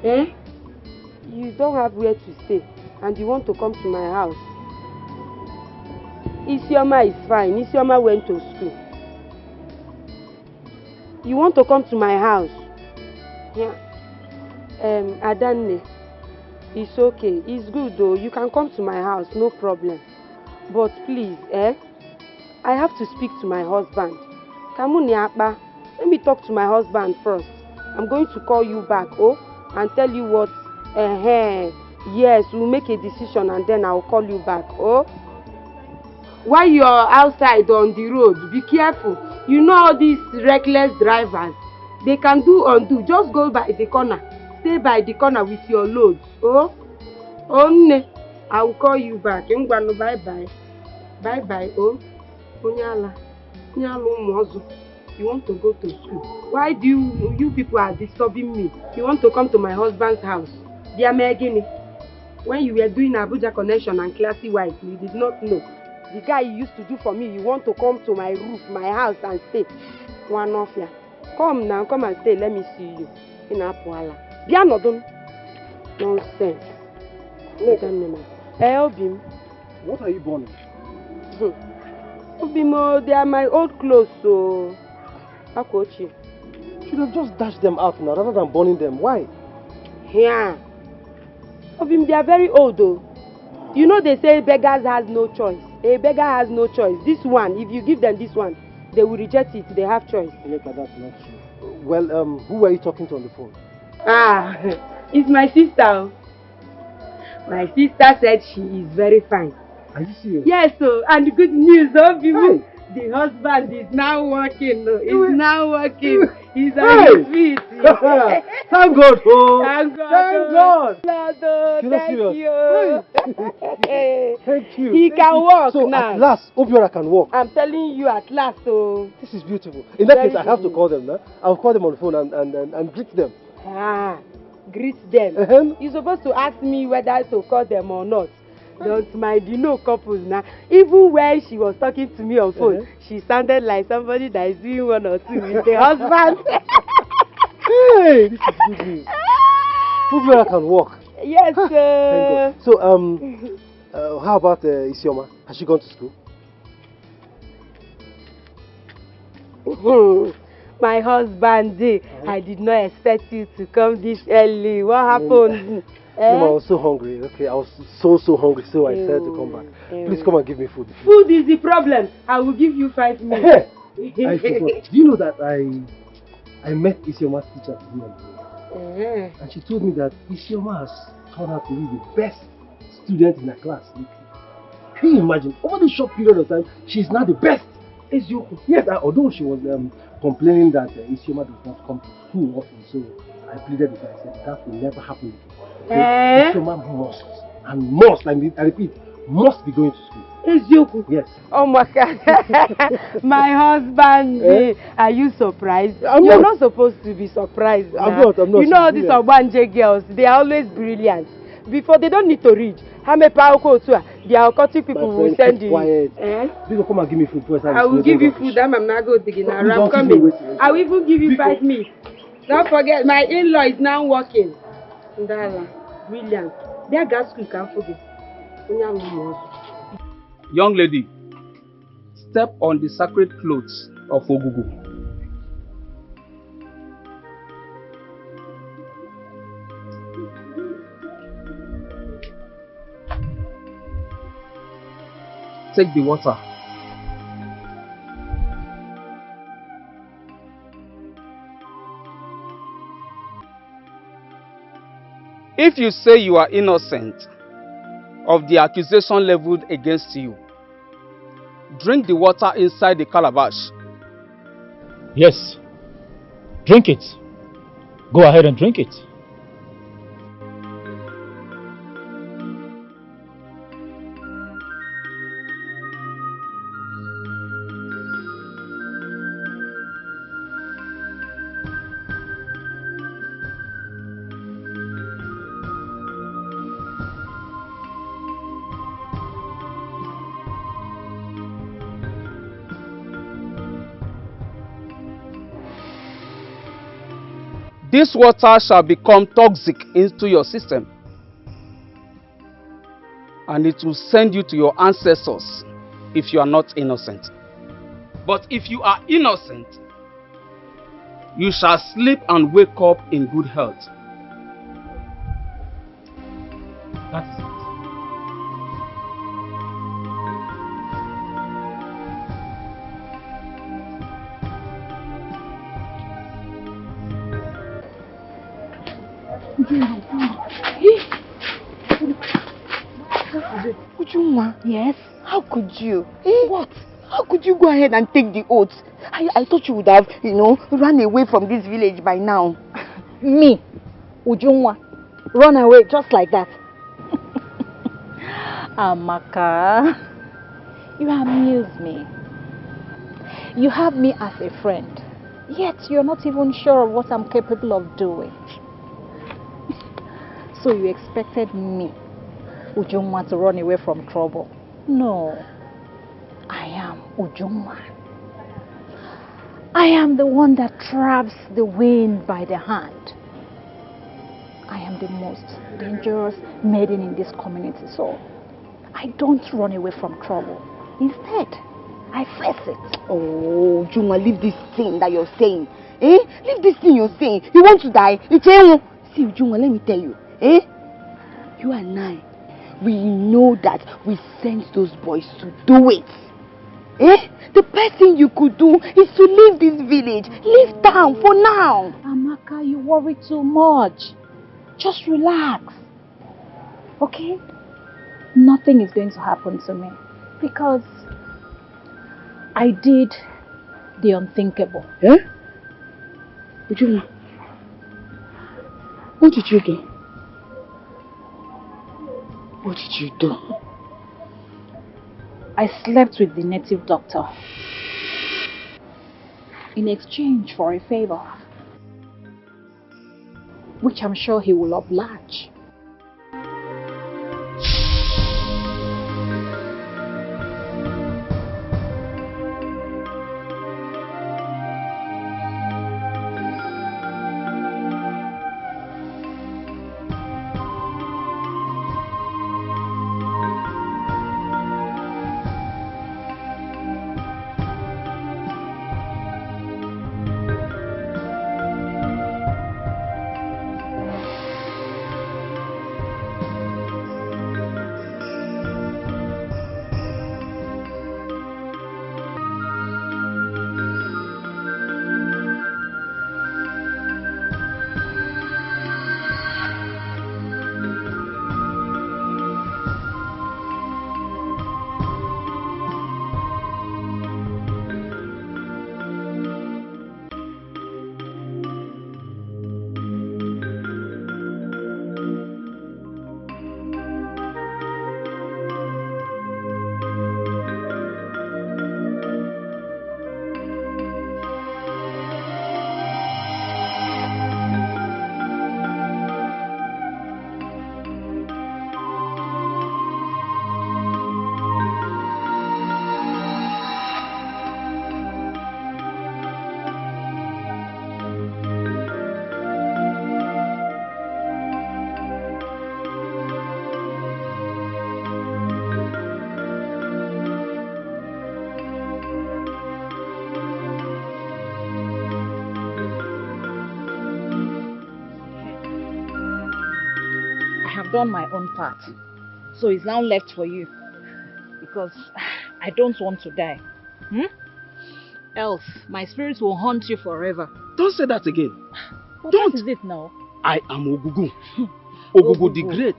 Eh? You don't have where to stay. And you want to come to my house. Isioma is fine. Isioma went to school. You want to come to my house? Yeah. Adanne, it's okay. It's good though. You can come to my house, no problem. But please, I have to speak to my husband. Kamuni Akpa, let me talk to my husband first. I'm going to call you back, and tell you what. Yes, we'll make a decision and then I'll call you back, While you're outside on the road, be careful. You know all these reckless drivers. They can do undo. Just go by the corner. Stay by the corner with your loads. I will call you back. Bye-bye. Bye-bye, Onyala. You want to go to school. Why do you people are disturbing me? You want to come to my husband's house. Dear Megini, when you were doing Abuja connection and classy wife, you did not know. The guy you used to do for me, you want to come to my roof, my house and stay. One of ya. Come now, come and stay. Let me see you. In Apuala. Bianodun. Nonsense. Obim. What are you burning? Obimo, they are my old clothes, so. Akochi. You should have just dashed them out now rather than burning them. Why? Yeah. Obim, they are very old though. You know they say beggars has no choice. A beggar has no choice. This one, if you give them this one, they will reject it. They have choice. That's not true. Well, who were you talking to on the phone? It's my sister. My sister said she is very fine. Are you serious? Yes, and good news, Obim. The husband is now working. He's now working. He's on his feet. Thank God, Thank God. Thank you. Thank you. He can walk so now. At last, Obiora can walk. I'm telling you, at last. This is beautiful. In that case, I have to call them now. I'll call them on the phone and greet them. Greet them. You're supposed to ask me whether to call them or not. Don't mind, you know couples now. Even when she was talking to me on phone, she sounded like somebody that is doing one or two with the husband. Hey, this is good news. Obiora can walk. Yes, sir. So, how about Isioma? Has she gone to school? My husband, I did not expect you to come this early. What happened? No, I was so hungry. Okay, I was so hungry, so I decided to come back. Please come and give me food. Food is the problem. I will give you 5 minutes. I forgot. Do you know that I met Isioma's teacher today on the road? And she told me that Isioma has turned out to be the best student in her class. Can you imagine? Over the short period of time, she's now the best. Yes, although she was complaining that Isioma does not come to school often, so I pleaded with her. I said that will never happen again. Okay? Isioma must, I repeat, must be going to school. Yes. Oh my God. My husband, are you surprised? You're not supposed to be surprised. I'm not. You know all these Obanje girls, they are always brilliant. Before they don't need to read. The occultic people will send you. Quiet. Please come and give me food first. I will give you food. I'm not going to get I'm coming. I will even give you 5 minutes. Don't forget, my in-law is now working. Brilliant. Their gas school can't forget. Young lady, step on the sacred clothes of Ogugu. Take the water. If you say you are innocent of the accusation leveled against you, drink the water inside the calabash. Yes, Drink it. Go ahead and drink it. This water shall become toxic into your system, and it will send you to your ancestors if you are not innocent. But if you are innocent, you shall sleep and wake up in good health. That is it. Ujunwa, yes? How could you? What? How could you go ahead and take the oath? I thought you would have, run away from this village by now. Me, Ujunwa, run away just like that. Amaka, you amuse me. You have me as a friend, yet you're not even sure of what I'm capable of doing. So you expected me, Ujunwa, to run away from trouble? No, I am Ujunwa. I am the one that traps the wind by the hand. I am the most dangerous maiden in this community, so I don't run away from trouble. Instead, I face it. Oh, Ujunwa, leave this thing that you're saying. Leave this thing you're saying. You want to die? See, Ujunwa, let me tell you. You and I, we know that we sent those boys to do it. The best thing you could do is to leave this village. Leave town for now. Amaka, you worry too much. Just relax. Okay? Nothing is going to happen to me because I did the unthinkable. Ujunwa, what did you do? What did you do? I slept with the native doctor in exchange for a favor, which I'm sure he will oblige. Done my own part, so it's now left for you, because I don't want to die. Else my spirit will haunt you forever. Don't say that again. What Don't. is it now? I am Ogugu. Ogugu the Great.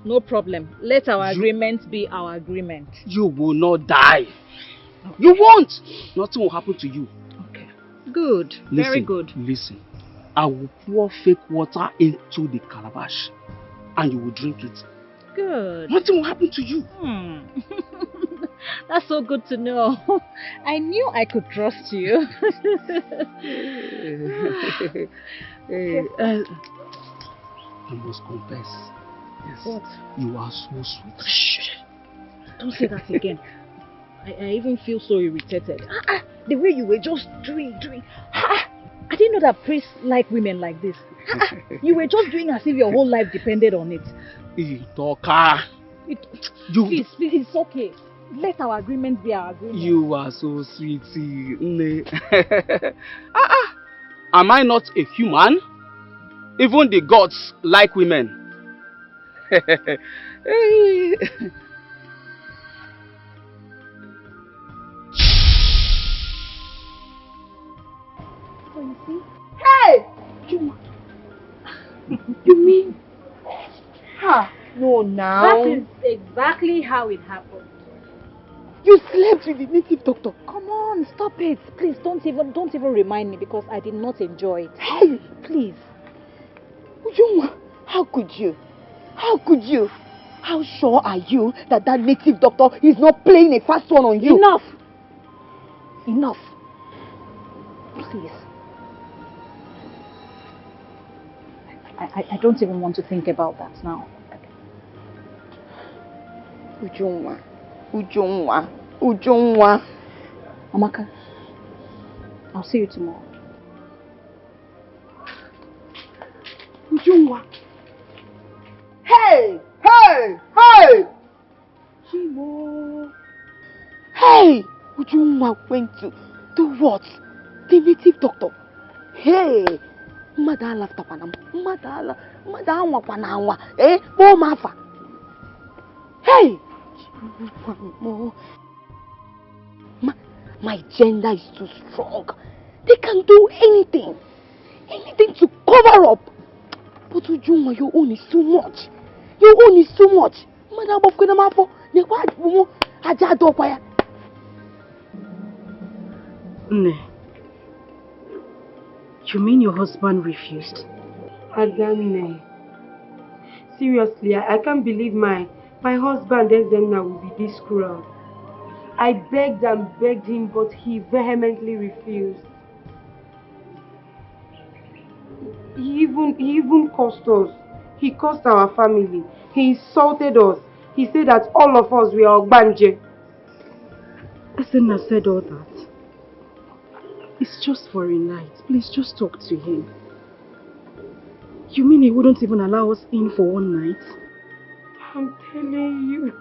No problem. Let our agreement be our agreement. You will not die. You won't. Nothing will happen to you. Okay. Good. Very Listen, good. Listen. I will pour fake water into the calabash and you will drink it. Good. Nothing will happen to you. That's so good to know. I knew I could trust you. I must confess. Yes. What? You are so sweet. Shh. Don't say that again. I even feel so irritated. The way you were just doing. I didn't know that priests like women like this. You were just doing as if your whole life depended on it. Please, it's okay. Let our agreement be our agreement. You are so sweet. Am I not a human? Even the gods like women. So you see? Hey! You mean? No, now. That is exactly how it happened. You slept with the native doctor. Come on, stop it. Please don't even remind me because I did not enjoy it. Hey! Please. Ujunwa, how could you? How could you? How sure are you that that native doctor is not playing a fast one on you? Enough! Enough. Please. I don't even want to think about that now. Ujunwa. Amaka, I'll see you tomorrow. Ujunwa. Hey! Chimo. Hey! Ujunwa went to do what? The native doctor. Hey! Madala tapana. Madala wakwana. Bo mafa. Hey! My gender is too strong. They can do anything to cover up. But Ujunwa, your own is too much. Madam of Kunamafo, You mean your husband refused? Adane. Seriously, I can't believe my husband Ezena will be this cruel. I begged and begged him, but he vehemently refused. He even cursed us. He cursed our family. He insulted us. He said that all of us were Ogbanje. Ezena said all that. It's just for a night. Please just talk to him. You mean he wouldn't even allow us in for one night? I'm telling you.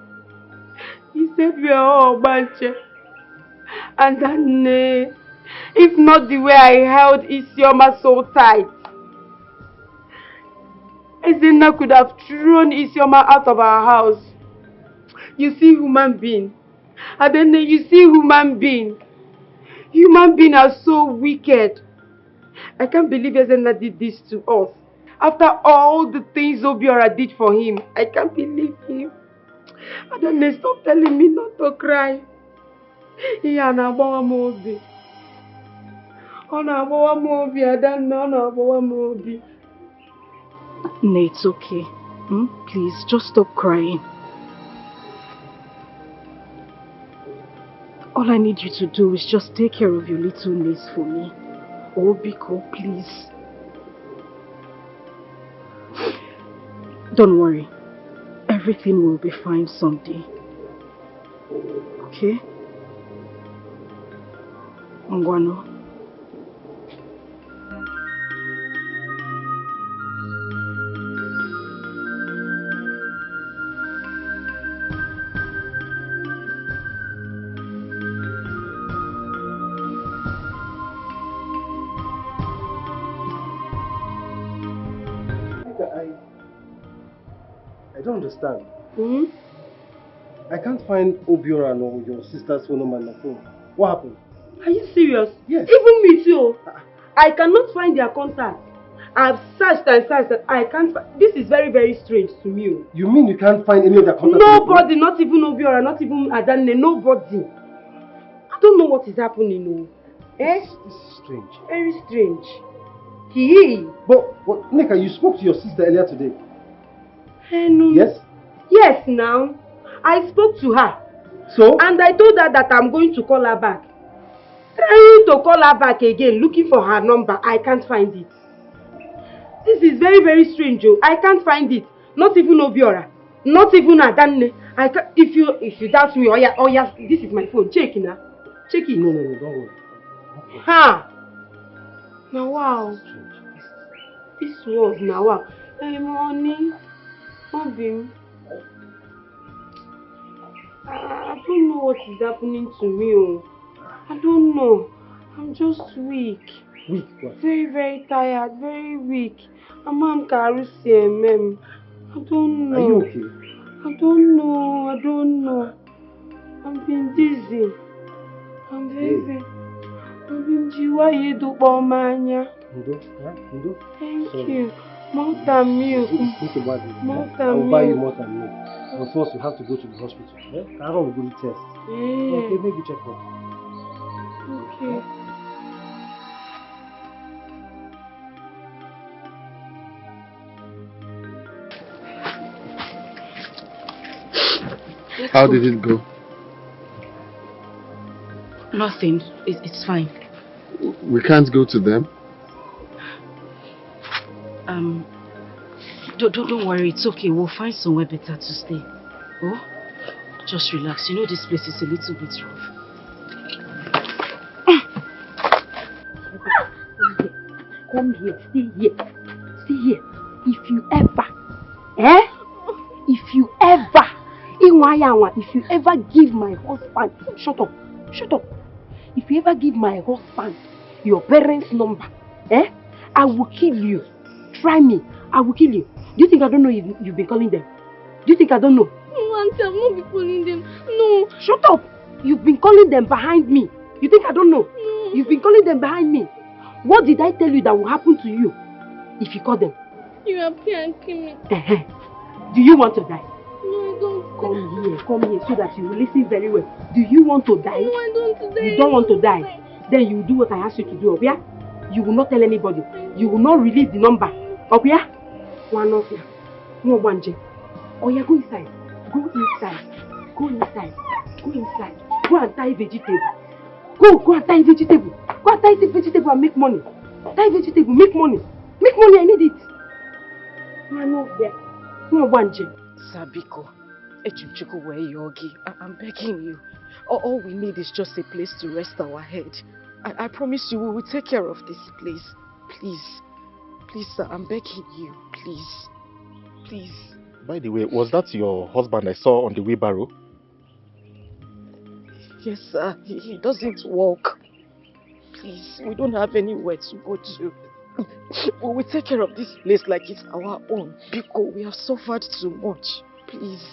He said we are all Ogbanje. And then, if not the way I held Isioma so tight, Ezena could have thrown Isioma out of our house. You see human being. And then you see human being. Human beings are so wicked. I can't believe Ezena did this to us. After all the things Obiora did for him, I can't believe him. And then they stop telling me not to cry. No, it's okay. Please, just stop crying. All I need you to do is just take care of your little niece for me. Oh, Biko, please. Don't worry. Everything will be fine someday. Okay? Ngwano. I don't understand. I can't find Obiora or your sister's phone number on the phone. What happened? Are you serious? Yes. Even me too. I cannot find their contact. I've searched and searched and I can't find. This is very, very strange to me. You mean you can't find any of their contacts? Nobody, not even Obiora, not even Adane, nobody. I don't know what is happening. Eh? This is strange. Very strange. He. But Nneka, you spoke to your sister earlier today. No. Yes? Yes, now. I spoke to her. So? And I told her that I'm going to call her back. Trying to call her back again, looking for her number. I can't find it. This is very, very strange. Oh. I can't find it. Not even Obiora. Not even Adanne. If you doubt me, oh yeah, this is my phone. Check it now. Check it. No, don't worry. Ha! Now wow. This was now wow. Hey, money. Obim. I don't know what is happening to me. Oh. I don't know. I'm just weak. Weak? What? Very, very tired. Very weak. I'm CMM. I don't know. Are you okay? I don't know. I'm being dizzy. I'm very. I'm being jiwa yedu bomanya. Ndo? Thank you. Malt and milk. Think about it. Malt and I'll buy you milk. malt and milk. But first, you have to go to the hospital. I have a good test. Yeah. Okay, maybe check up. Okay. How did it go? Nothing. It's fine. We can't go to them. Don't worry. It's okay. We'll find somewhere better to stay. Oh, just relax. You know this place is a little bit rough. Come here. Stay here. Stay here. If you ever, if you ever give my husband, shut up. If you ever give my husband your parents' number, I will kill you. Try me. I will kill you. Do you think I don't know you've been calling them? Do you think I don't know? No, Auntie, I've not been calling them. No. Shut up. You've been calling them behind me. You think I don't know? No. You've been calling them behind me. What did I tell you that will happen to you if you call them? You appear and kill me. Do you want to die? No, I don't. Come here so that you will listen very well. Do you want to die? No, I don't want to die. You don't want to die? Then you will do what I asked you to do, Obia. You will not tell anybody. You will not release the number. Obia? One of you. No one, Jay. Oh yeah, go inside. Go inside. Go inside. Go inside. Go and tie vegetable. Go and tie vegetable. Go and tie vegetable and make money. Tie vegetable, make money. Make money, I need it. Man of there. No one, Jay. Sabiko, I'm begging you. All we need is just a place to rest our head. I promise you we will take care of this place. Please, sir, I'm begging you. Please. By the way, was that your husband I saw on the wheelbarrow? Yes, sir. He doesn't walk. Please, we don't have anywhere to go to. We will take care of this place like it's our own. Because we have suffered too much. Please.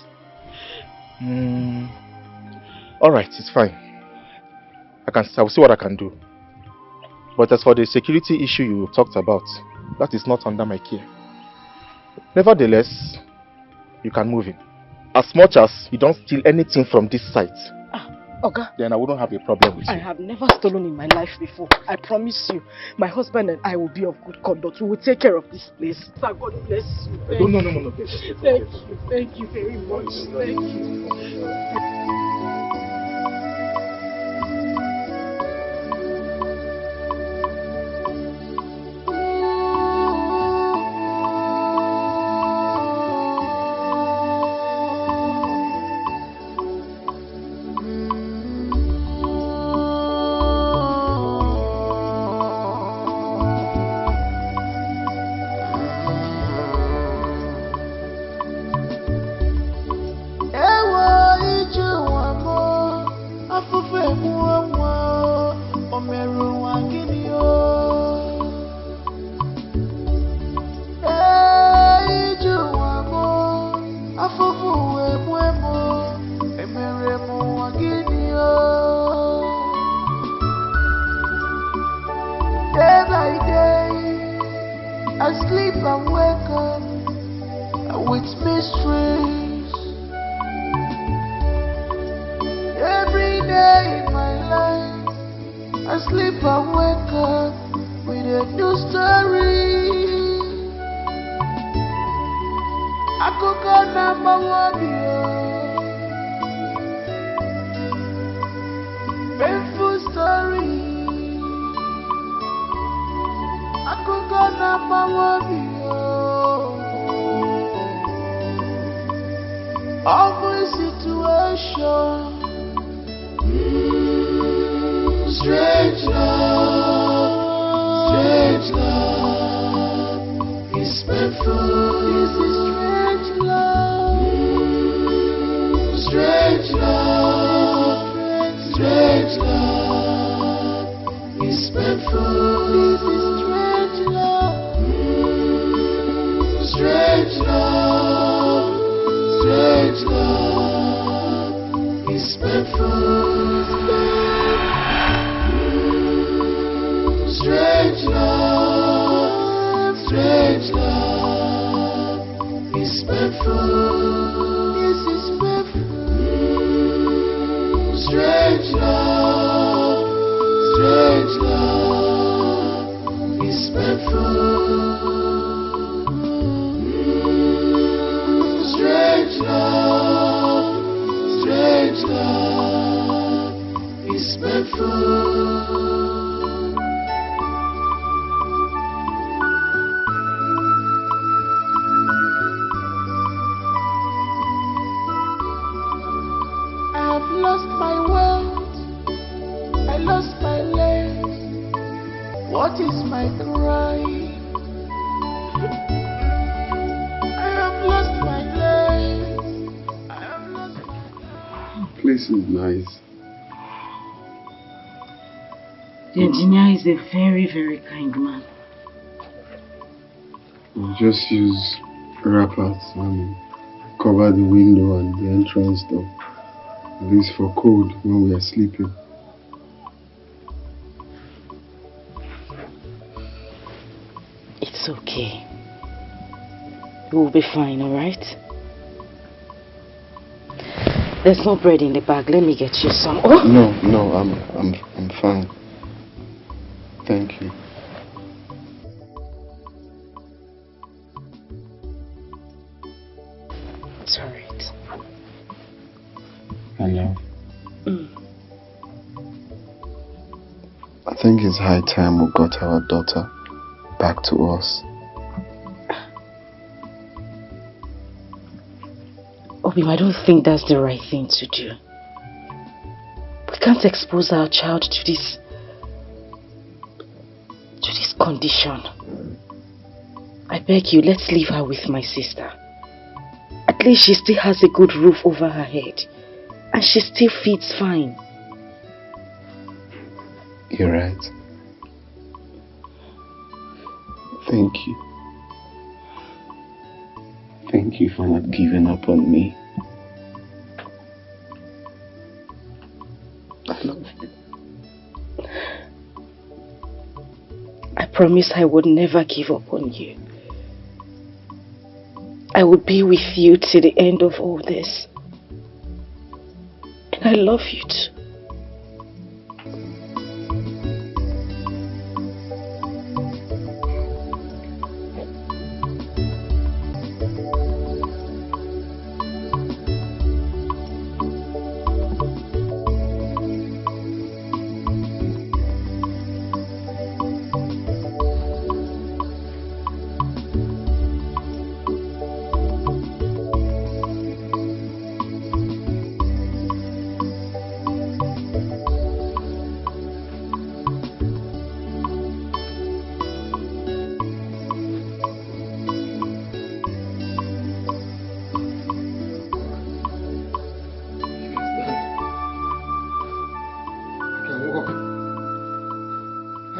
Alright, it's fine. I will see what I can do. But as for the security issue you talked about, that is not under my care. Nevertheless, you can move in. As much as you don't steal anything from this site, Okay. then I wouldn't have a problem with you. I have never stolen in my life before. I promise you. My husband and I will be of good conduct. We will take care of this place. Sir, God bless you. No. Thank you very much. Thank you. Ewo sleep and wake up with a new story. Akoko number one, painful story. Akoko number one, awful situation. Strange love is painful. This is strange love. Strange love is painful. This is strange love. Strange love is painful. Strange love is painful. This is painful. Strange love is painful. Strange love is painful. Lost my wealth, I lost my legs. What is my crime? I have lost my legs. I have lost my... The place is nice. The engineer is a very, very kind man. We'll just use wrappers and cover the window and the entrance door. At least for cold when we are sleeping. It's okay. We'll be fine, alright? There's no bread in the bag. Let me get you some. Oh! No, I'm fine. Thank you. It's alright. Hello. I think it's high time we got our daughter back to us. Obim, I don't think that's the right thing to do. We can't expose our child to this condition. I beg you, let's leave her with my sister. At least she still has a good roof over her head. And she still feeds fine. You're right. Thank you. Thank you for not giving up on me. I love you. I promise I would never give up on you. I would be with you till the end of all this. And I love you too.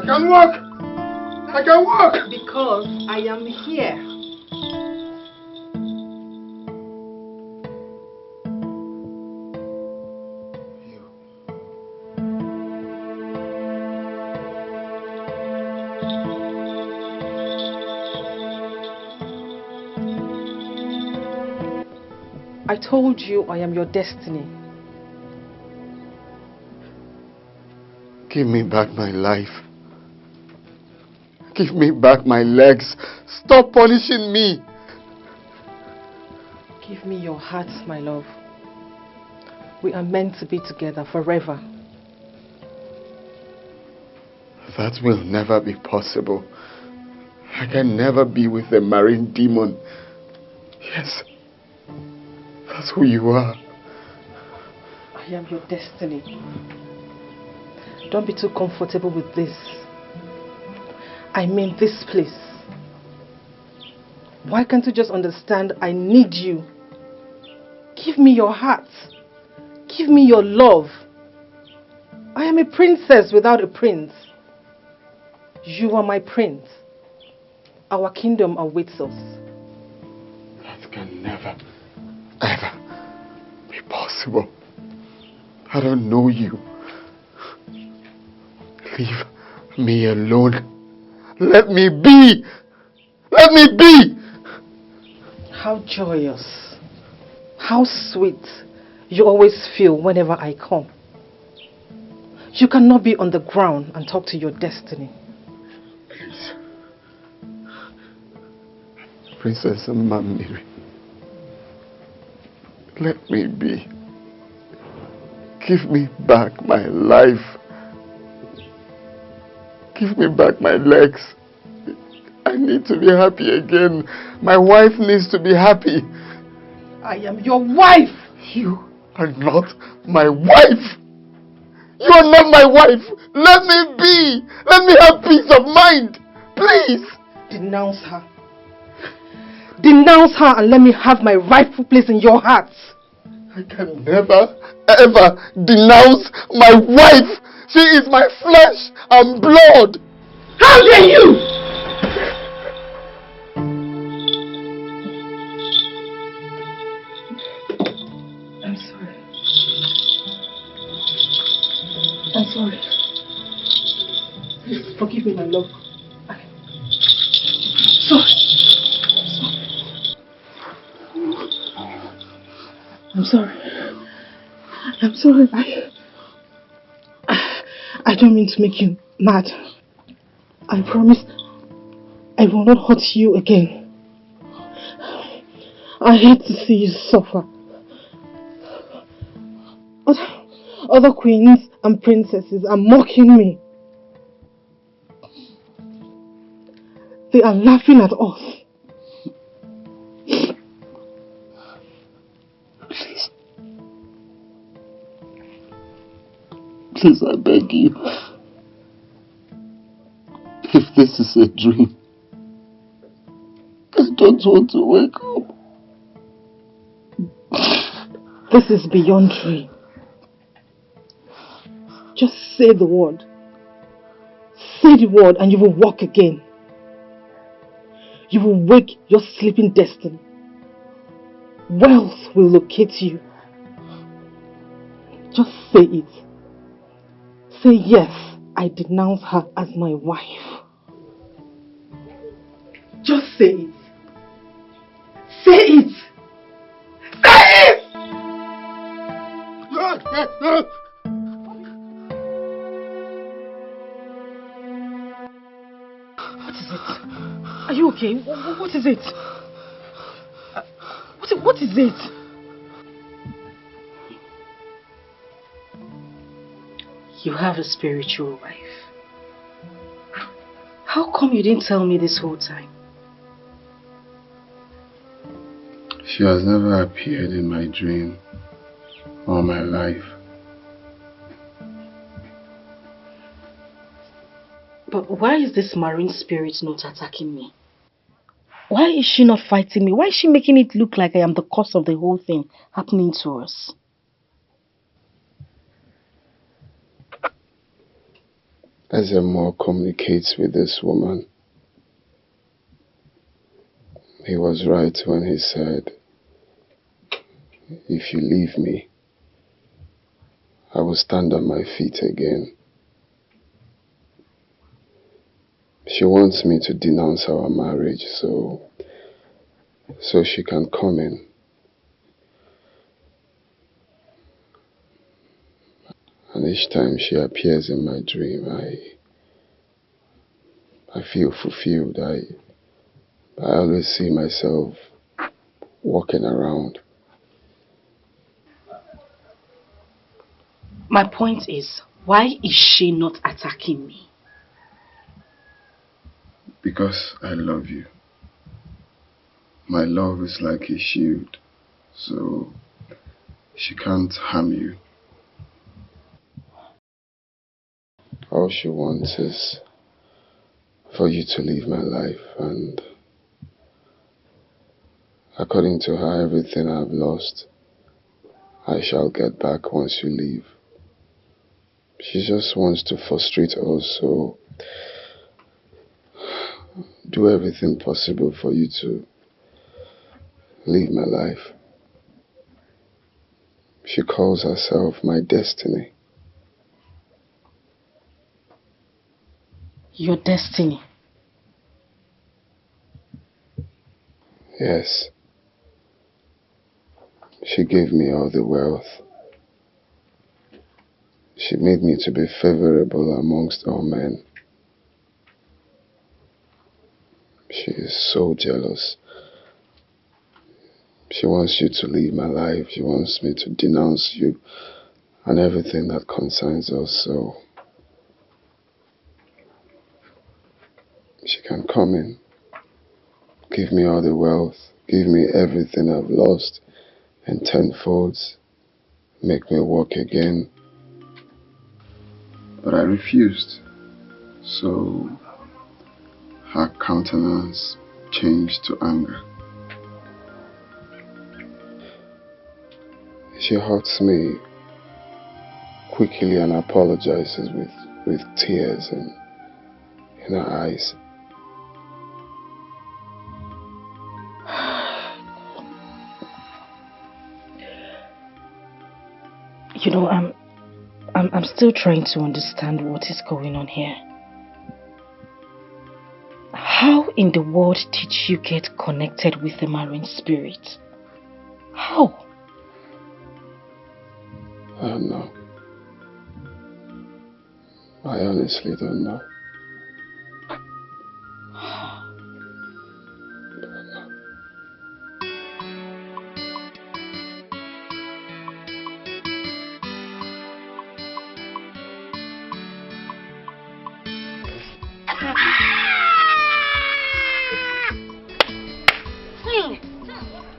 I can walk! Because I am here. I told you I am your destiny. Give me back my life. Give me back my legs. Stop punishing me. Give me your heart, my love. We are meant to be together forever. That will never be possible. I can never be with a marine demon. Yes, that's who you are. I am your destiny. Don't be too comfortable with this. I mean this place. Why can't you just understand I need you? Give me your heart. Give me your love. I am a princess without a prince. You are my prince. Our kingdom awaits us. That can never, ever be possible. I don't know you. Leave me alone. Let me be. Let me be. How joyous, how sweet you always feel whenever I come. You cannot be on the ground and talk to your destiny. Please. Princess Mamiri, let me be. Give me back my life. Give me back my legs. I need to be happy again. My wife needs to be happy. I am your wife. You are not my wife. You are not my wife. Let me be. Let me have peace of mind. Please. Denounce her. Denounce her and let me have my rightful place in your heart. I can never, ever denounce my wife. She is my flesh and blood. How dare you! I'm sorry. I'm sorry. Please forgive me, my love. Sorry. I'm sorry. I'm sorry. I don't mean to make you mad. I promise I will not hurt you again. I hate to see you suffer. Other queens and princesses are mocking me. They are laughing at us. Please. Please, I beg you. If this is a dream, I don't want to wake up. This is beyond dream. Just say the word. Say the word and you will walk again. You will wake your sleeping destiny. Wealth will locate you. Just say it. Say yes, I denounce her as my wife. Just say it. Say it! Say it! What is it? Are you okay? What is it? What is it? You have a spiritual wife. How come you didn't tell me this whole time? She has never appeared in my dream or my life. But why is this marine spirit not attacking me? Why is she not fighting me? Why is she making it look like I am the cause of the whole thing happening to us? Ezemo communicates with this woman. He was right when he said, if you leave me, I will stand on my feet again. She wants me to denounce our marriage so she can come in And each time she appears in my dream, I feel fulfilled. I always see myself walking around. My point is, why is she not attacking me? Because I love you. My love is like a shield, so she can't harm you. All she wants is for you to live my life, and according to her, everything I've lost, I shall get back once you leave. She just wants to frustrate us, so do everything possible for you to live my life. She calls herself my destiny. Your destiny? Yes. She gave me all the wealth. She made me to be favorable amongst all men. She is so jealous. She wants you to leave my life. She wants me to denounce you and everything that concerns us, so she can come in, give me all the wealth, give me everything I've lost in tenfolds, make me walk again. But I refused, so her countenance changed to anger. She hugs me quickly and apologizes with tears in her eyes. You know, I'm still trying to understand what is going on here. How in the world did you get connected with the marine spirit? How? I don't know. I honestly don't know.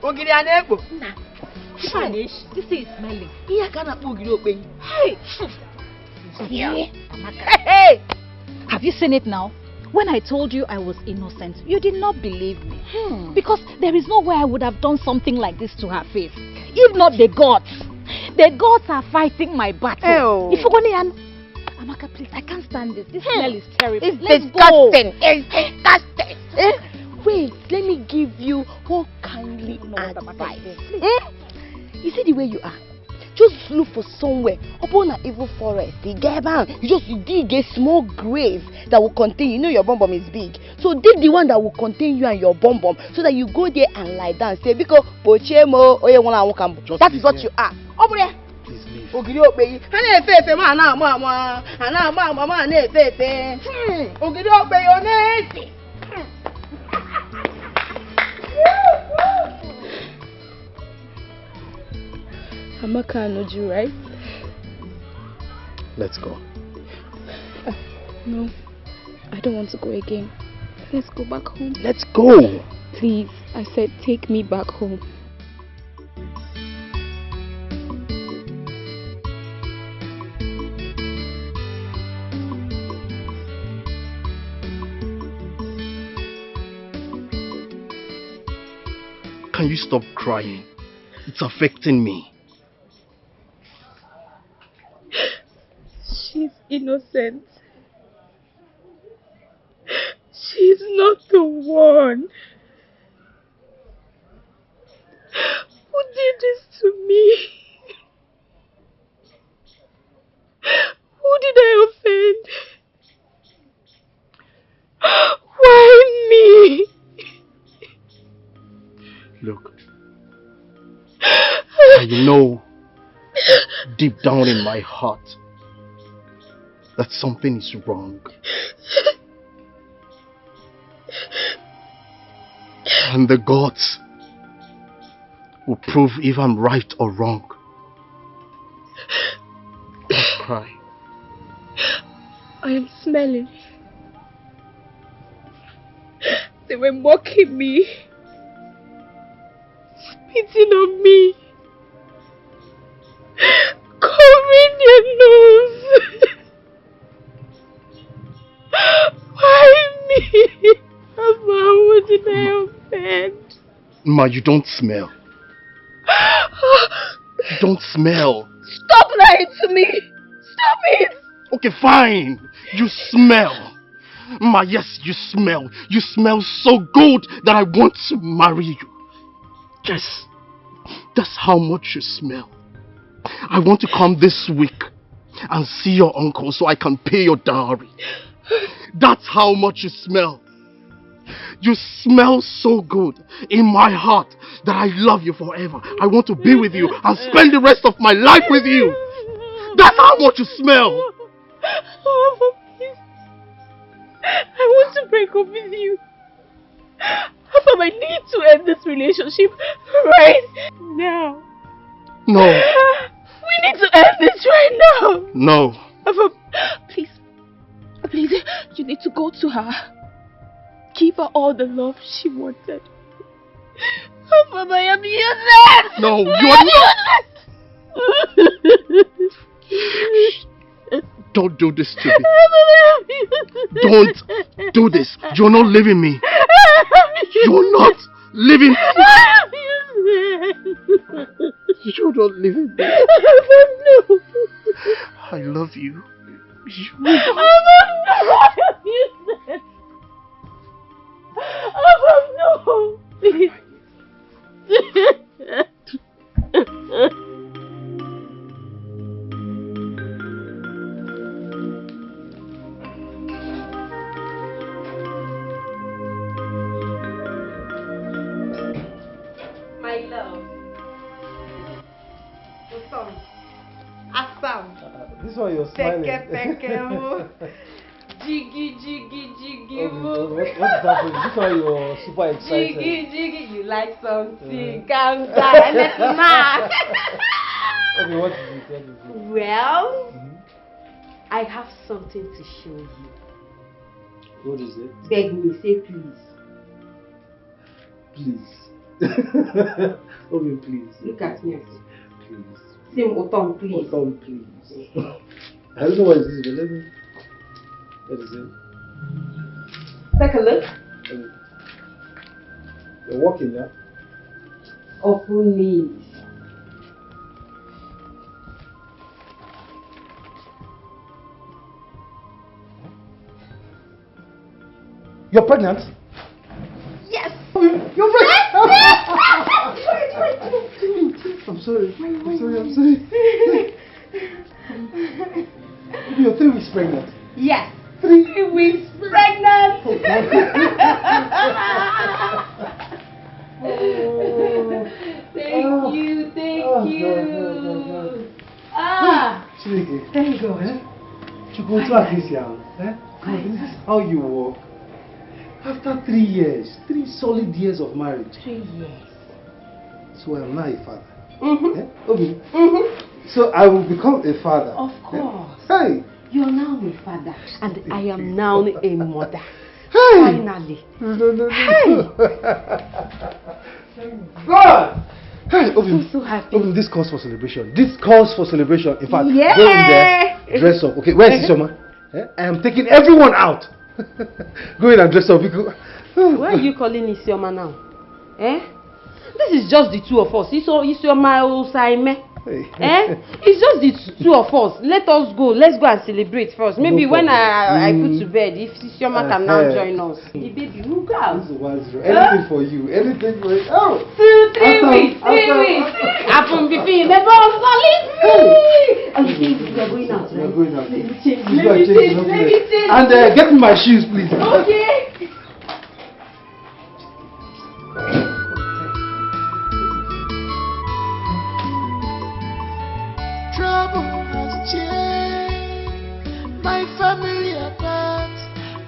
Ogiri anekpo. This is smelling. Iya kana ogiri okpe. Hey! Have you seen it now? When I told you I was innocent, you did not believe me. Because there is no way I would have done something like this to her face. If not the gods. The gods are fighting my battle. If you're going to Amaka, please, I can't stand this. This smell is terrible. It's Let's disgusting. Go. It's disgusting. Wait, let me give you one kindly advice. You see the way you are? Just look for somewhere upon an evil forest. You dig a small grave that will contain you. You know your bum is big. So dig the one that will contain you and your bum so that you go there and lie down. Say, because that is what you are. Please leave. Ogiri okpeyi. Ana-efe ma ana-ama. Ana-ama ma ana-efe. Ogiri okpeyi ọ na-ese. Amaka knows you, right? Let's go. No, I don't want to go again. Let's go back home. Let's go. Please, I said take me back home. Can you stop crying? It's affecting me. She's innocent. She's not the one. Who did this to me? Who did I offend? Why me? Look, I know deep down in my heart that something is wrong. And the gods will prove if I'm right or wrong. Don't cry. I am smelling. They were mocking me, spitting on me, covering their nose. Why me? Mama, what did I offend? Ma, you don't smell. You don't smell. Stop lying to me! Stop it! Okay, fine. You smell. Ma, yes, you smell. You smell so good that I want to marry you. Yes, that's how much you smell. I want to come this week and see your uncle so I can pay your dowry. That's how much you smell. You smell so good in my heart that I love you forever. I want to be with you and spend the rest of my life with you. That's how much you smell. Oh, please. I want to break up with you. After I need to end this relationship right now. No. We need to end this right now. No. Please. Please, you need to go to her. Give her all the love she wanted. Mama, I am useless. No, you are not. Don't do this to me. Don't do this. You're not leaving me. You're not leaving me. You're not leaving me. No. I love you. No. Please. My love. Osam. Assam. This one you're smiling. Jiggy, jiggy, jiggy, What's that for you? This one you're super excited. Jiggy, jiggy, you like something. Calm down, let's not. Okay, what is it? Well, I have something to show you. What is it? Beg me, say please. Please. Obi, please. Look at me. Please. Say Otom, please. Otom, please. I don't know what it is, but let me. What is it? Take a look. You're walking, yeah? Open knees. You're pregnant? Yes! You're pregnant! I'm sorry. I'm sorry. You're 3 weeks pregnant. Yes! 3 weeks pregnant! Thank you. Thank God. You go to Acacia. This is how you walk. After 3 years, 3 solid years of marriage. 3 years. So I am now a father. Okay. So I will become a father. Of course. Hey! You're now a father, and I am now a mother. Hey! Finally. Hey! God! Hey, I'm so happy. Obim, this calls for celebration. In fact, Yeah! go in there, dress up. Okay, where is Isioma? I am taking everyone out. Go in and dress up. Why are you calling Isioma now? This is just the two of us. Isioma Osaime. It's just the two of us. Let us go. Let's go and celebrate first. Maybe when I put to bed, if Isioma can now join us. The baby will go out. Anything for you. Anything for you. Oh! 2, 3 weeks. 3 weeks. Happen between the boss solid. Okay, we are going out. We are going out. Let me change. And get me my shoes, please. Okay. Trouble has changed my family apart.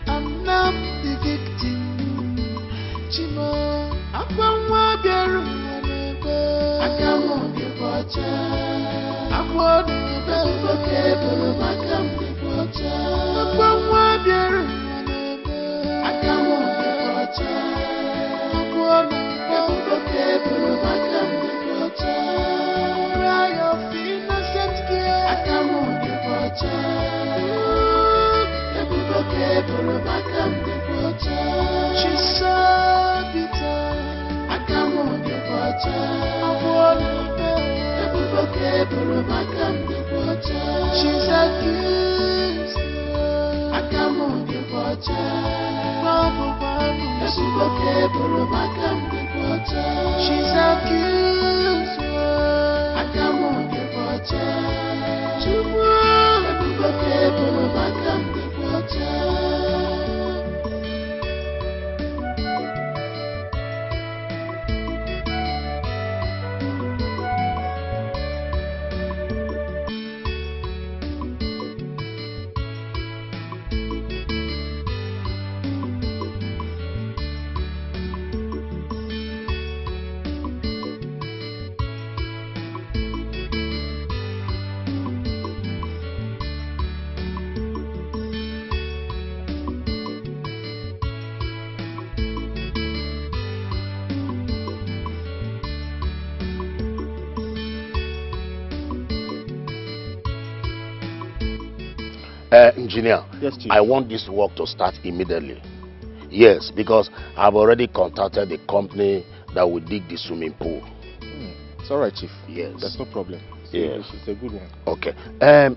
I'm now the victim. Chimo, Akwa Bieru, Akamo de Bocha. Akwa de Makam de Bocha. Akwa Bieru, Akamo de Bocha. Akwa de Makam de Bocha. Cry of innocent girl. Akamo de Bocha. She's so bitter. Akamo de Bocha. She's accused. Akamo de Bocha. She's accused. Akamo de Bocha. Engineer, yes, Chief. I want this work to start immediately. Yes, because I've already contacted the company that will dig the swimming pool. It's all right, Chief. Yes. That's no problem. Yes. It's a good one. Okay.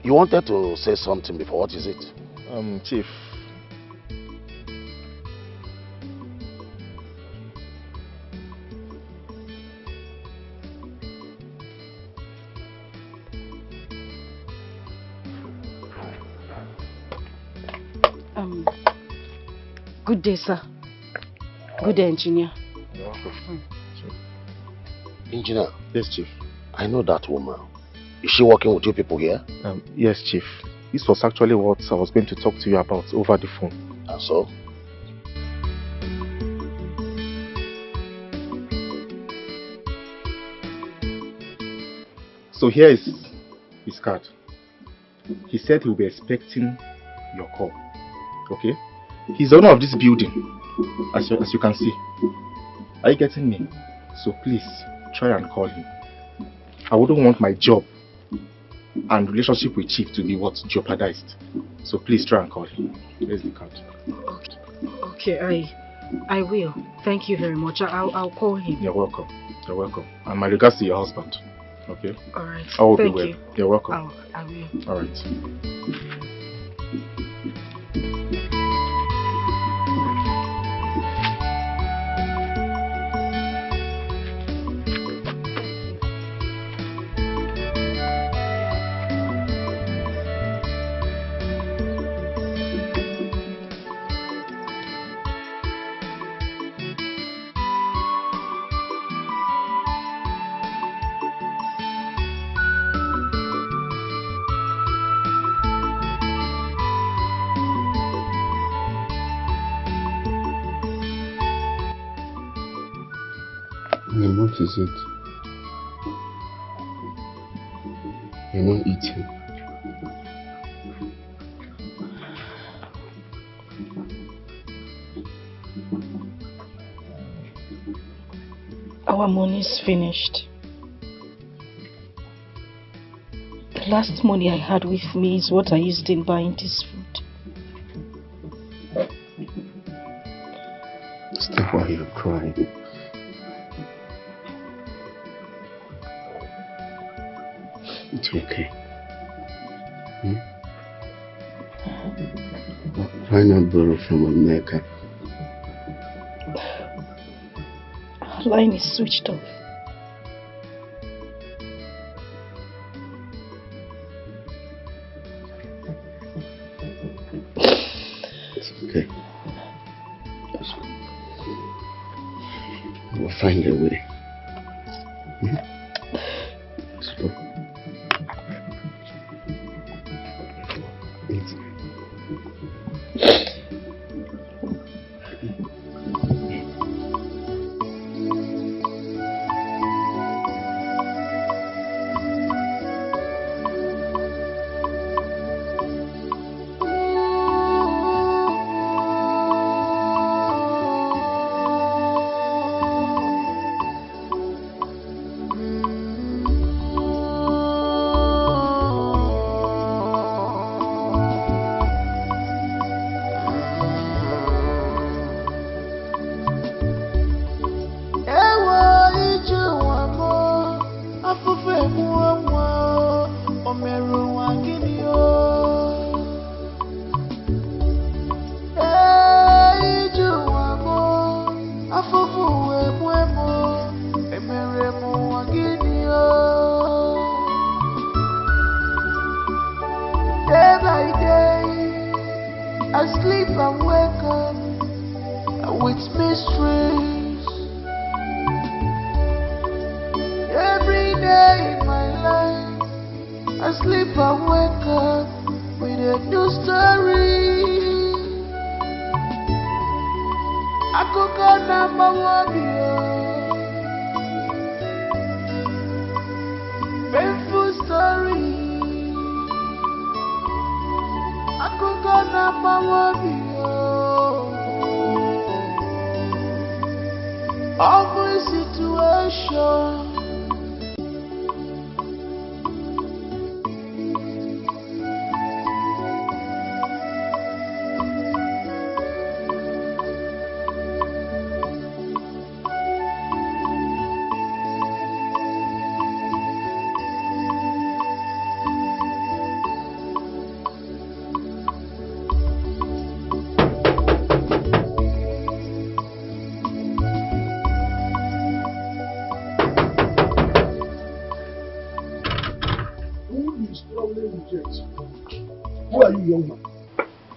You wanted to say something before. What is it? Chief. Good day, sir. Good day, engineer. You're welcome. Engineer. Yes, Chief. I know that woman. Is she working with you people here? Yes, Chief. This was actually what I was going to talk to you about over the phone. And so? So here is his card. He said he will be expecting your call. Okay? He's the owner of this building, as you can see. Are you getting me? So please, try and call him. I wouldn't want my job and relationship with Chief to be jeopardized. So please try and call him. Here's the card. Okay, I will. Thank you very much. I'll call him. You're welcome. You're welcome. And my regards to your husband. Okay? Alright. I will be Thank well. you. You're welcome. I will. Alright. What is it? You're not eating. Our money is finished. The last money I had with me is what I used in buying this food. Stop while you're crying. It's okay. Why not borrow from America? Our line is switched off. It's okay. We'll find a way. Slow. Who are you, young man?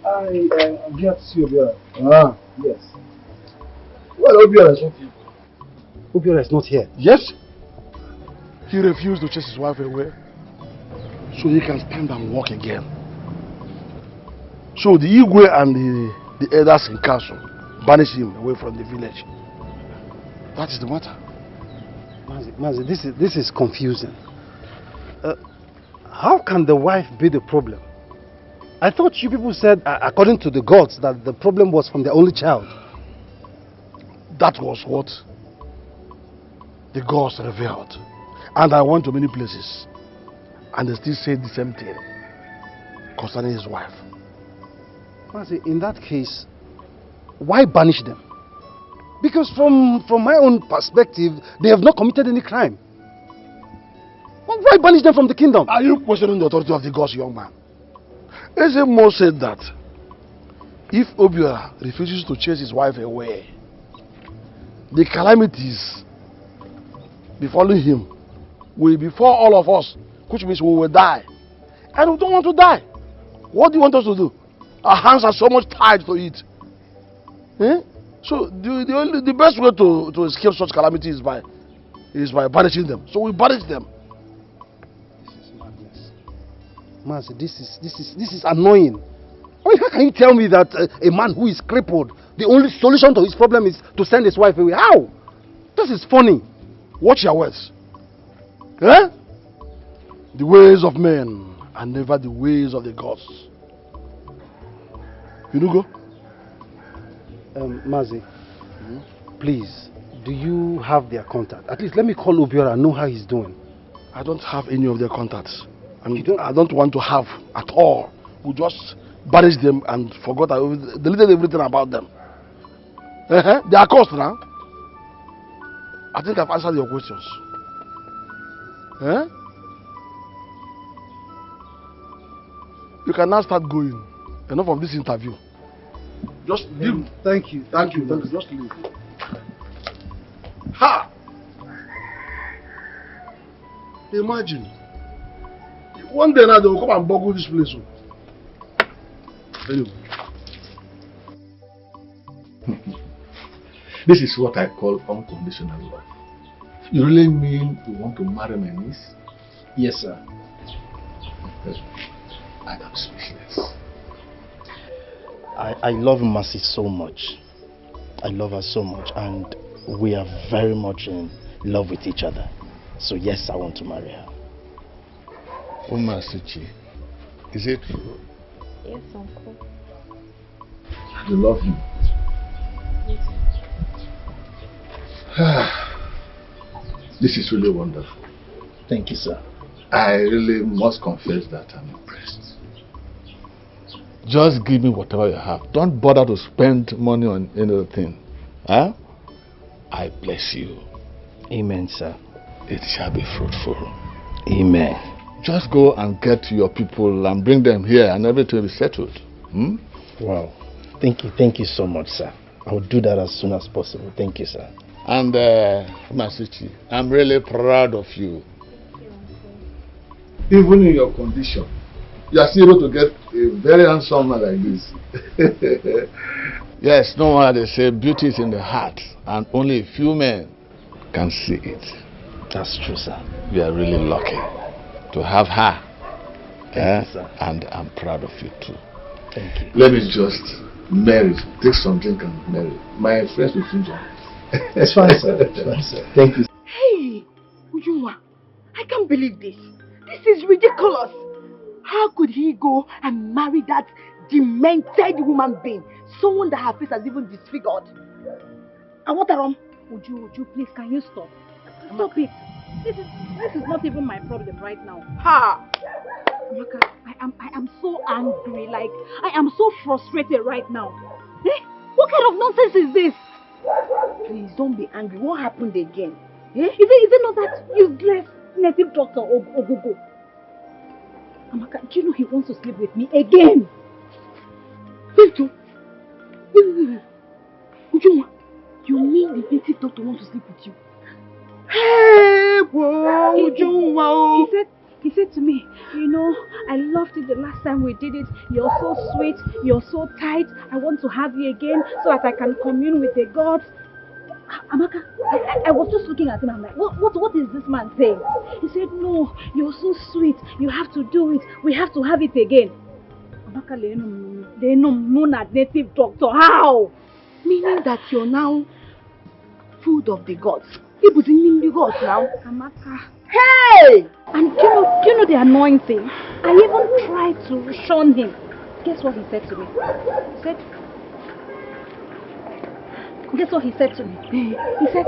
I'm here to see Obiora. Ah, yes. Well, Obiora is not here. Obiora is not here. Yes. He refused to chase his wife away so he can stand and walk again. So the Igwe and the elders in council banished him away from the village. That is the matter. Mazi, this is confusing. How can the wife be the problem? I thought you people said, according to the gods, that the problem was from the only child. That was what the gods revealed. And I went to many places, and they still said the same thing concerning his wife. Mazi, in that case, why banish them? Because from my own perspective, they have not committed any crime. Why banish them from the kingdom? Are you questioning the authority of the gods, young man? Ezemo said that if Obiora refuses to chase his wife away, the calamities befalling him will befall all of us, which means we will die. And we don't want to die. What do you want us to do? Our hands are so much tied to it. So the best way to escape such calamity is by banishing them. So we banish them. Mazi, this is annoying. I mean, how can you tell me that a man who is crippled, the only solution to his problem is to send his wife away? How? This is funny. Watch your words. Eh? The ways of men are never the ways of the gods. You know, go? Mazi, please, do you have their contact? At least let me call Obiora and know how he's doing. I don't have any of their contacts. And I don't want to have at all. We just banished them and forgot, deleted everything about them. They are cursed now. I think I've answered your questions. You can now start going. Enough of this interview. Just leave. Thank you. Thank you. Just leave. Ha! Imagine. One day now they will come and boggle this place. Anyway. This is what I call unconditional love. You really mean you want to marry my niece? Yes, sir. I am speechless. I love Mercy so much. I love her so much, and we are very much in love with each other. So yes, I want to marry her. Oh, Masuchi, is it true? Yes, Uncle. I love you. This is really wonderful. Thank you, sir. I really must confess that I'm impressed. Just give me whatever you have. Don't bother to spend money on anything. Huh? I bless you. Amen, sir. It shall be fruitful. Amen. Just go and get your people and bring them here and everything will be settled. Hmm? Wow. Thank you so much, sir. I will do that as soon as possible. Thank you, sir. And Masuchi, I'm really proud of you. Even in your condition, you are still able to get a very handsome man like this. Yes, no wonder they say beauty is in the heart, and only a few men can see it. That's true, sir. We are really lucky to have her. Thank you, sir. And I'm proud of you too. Thank you. Let me just marry, take some drink and marry. My friends will soon join. It's fine, sir. It's fine, sir. Thank you. Hey, Ujunwa, I can't believe this. This is ridiculous. How could he go and marry that demented human being? Someone that her face has even disfigured. And what around? Uju, please, can you stop? Stop it. This is not even my problem right now. Ha! Amaka, I am so angry. Like, I am so frustrated right now. Eh? What kind of nonsense is this? Please don't be angry. What happened again? Eh? Is it not that useless native doctor Ogogo? Amaka, do you know he wants to sleep with me again? Wait. Ujunwa, you mean the native doctor wants to sleep with you? Hey, whoa, Ujunwa. He said to me, you know, I loved it the last time we did it. You're so sweet. You're so tight. I want to have you again so that I can commune with the gods. Amaka, I was just looking at him. I'm like, what is this man saying? He said, no, you're so sweet. You have to do it. We have to have it again. Amaka, they know native doctor. How? Meaning that you're now food of the gods. He was in the gods now. Amaka. Hey! And do you know the annoying thing? I even tried to shun him. Guess what he said to me? Guess what he said to me? He said,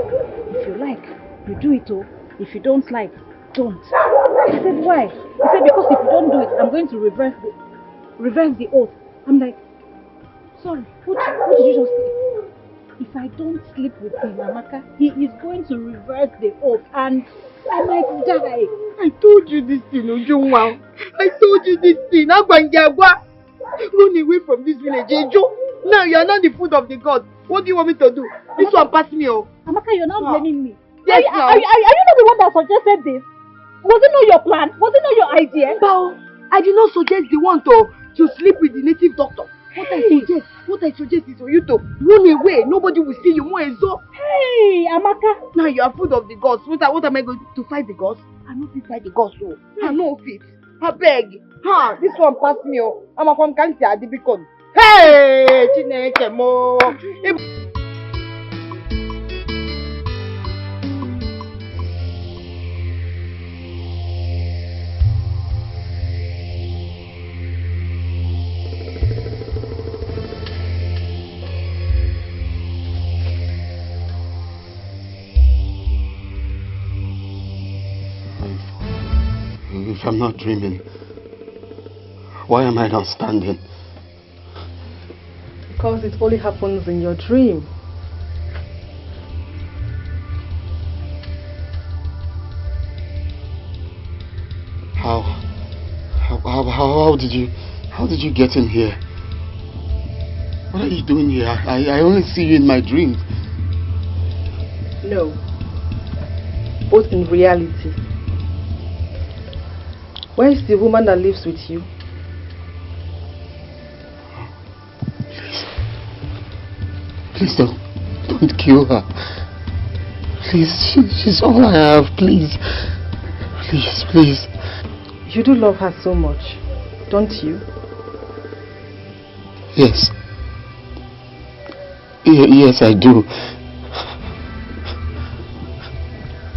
if you like, you do it, oh. If you don't like, don't. I said, why? He said, because if you don't do it, I'm going to reverse the oath. I'm like, sorry, what did you just say? If I don't sleep with him, Amaka, he is going to reverse the oath and I might die. I told you this thing, Ujunwa. I told you this thing. Run away from this village, Ejo. Now you are not the food of the gods. What do you want me to do? This one pass me, oh. Amaka, you're not blaming me. Yes, are you not the one that suggested this? Was it not your plan? Was it not your idea? Bao, I did not suggest the one to sleep with the native doctor. What I suggest is for you to run away. Nobody will see you more. Hey, Amaka. Now you are food of the gods. What am I going to fight the gods? I'm not fit fight the gods, so I know fit. I beg. This one pass me, oh. I'm a from Kanti Adibikon. Hey, Chineke mo. If I'm not dreaming, why am I not standing? Because it only happens in your dream. How did you get in here? What are you doing here? I only see you in my dreams. No. Both in reality. Where is the woman that lives with you? Please don't kill her. Please, she's all I have. Please. Please. You do love her so much, don't you? Yes. Yes, I do.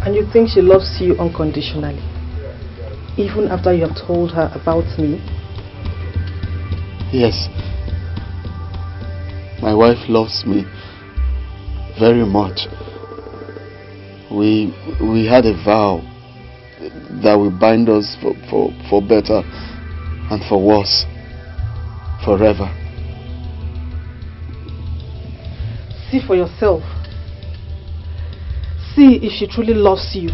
And you think she loves you unconditionally? Even after you have told her about me? Yes. My wife loves me very much. We had a vow that will bind us for better and for worse forever. See for yourself. See if she truly loves you.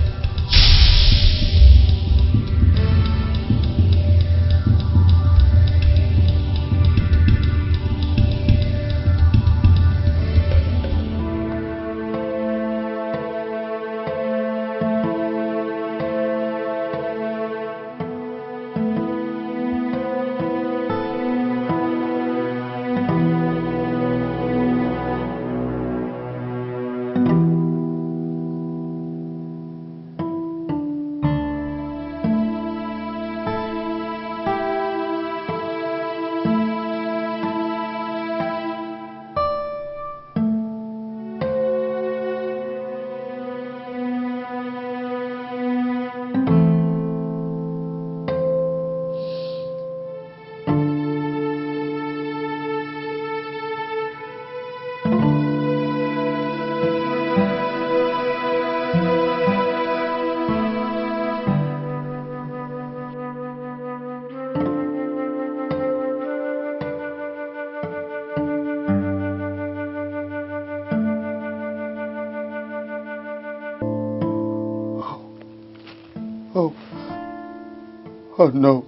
Oh no.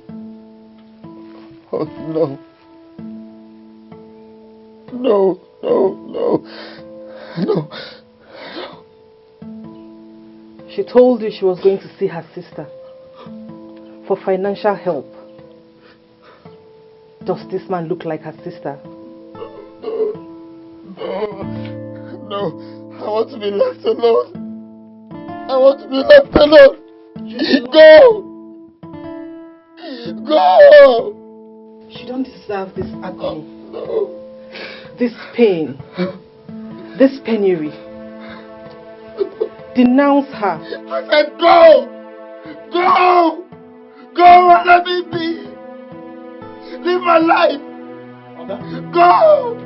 Oh no. No, no, no. No. She told you she was going to see her sister for financial help. Does this man look like her sister? No. I want to be left alone. I want to be left alone. Go! Go! She don't deserve this agony. No. This pain. This penury. Denounce her. I said go! Go! Go and let me be! Live my life! Go!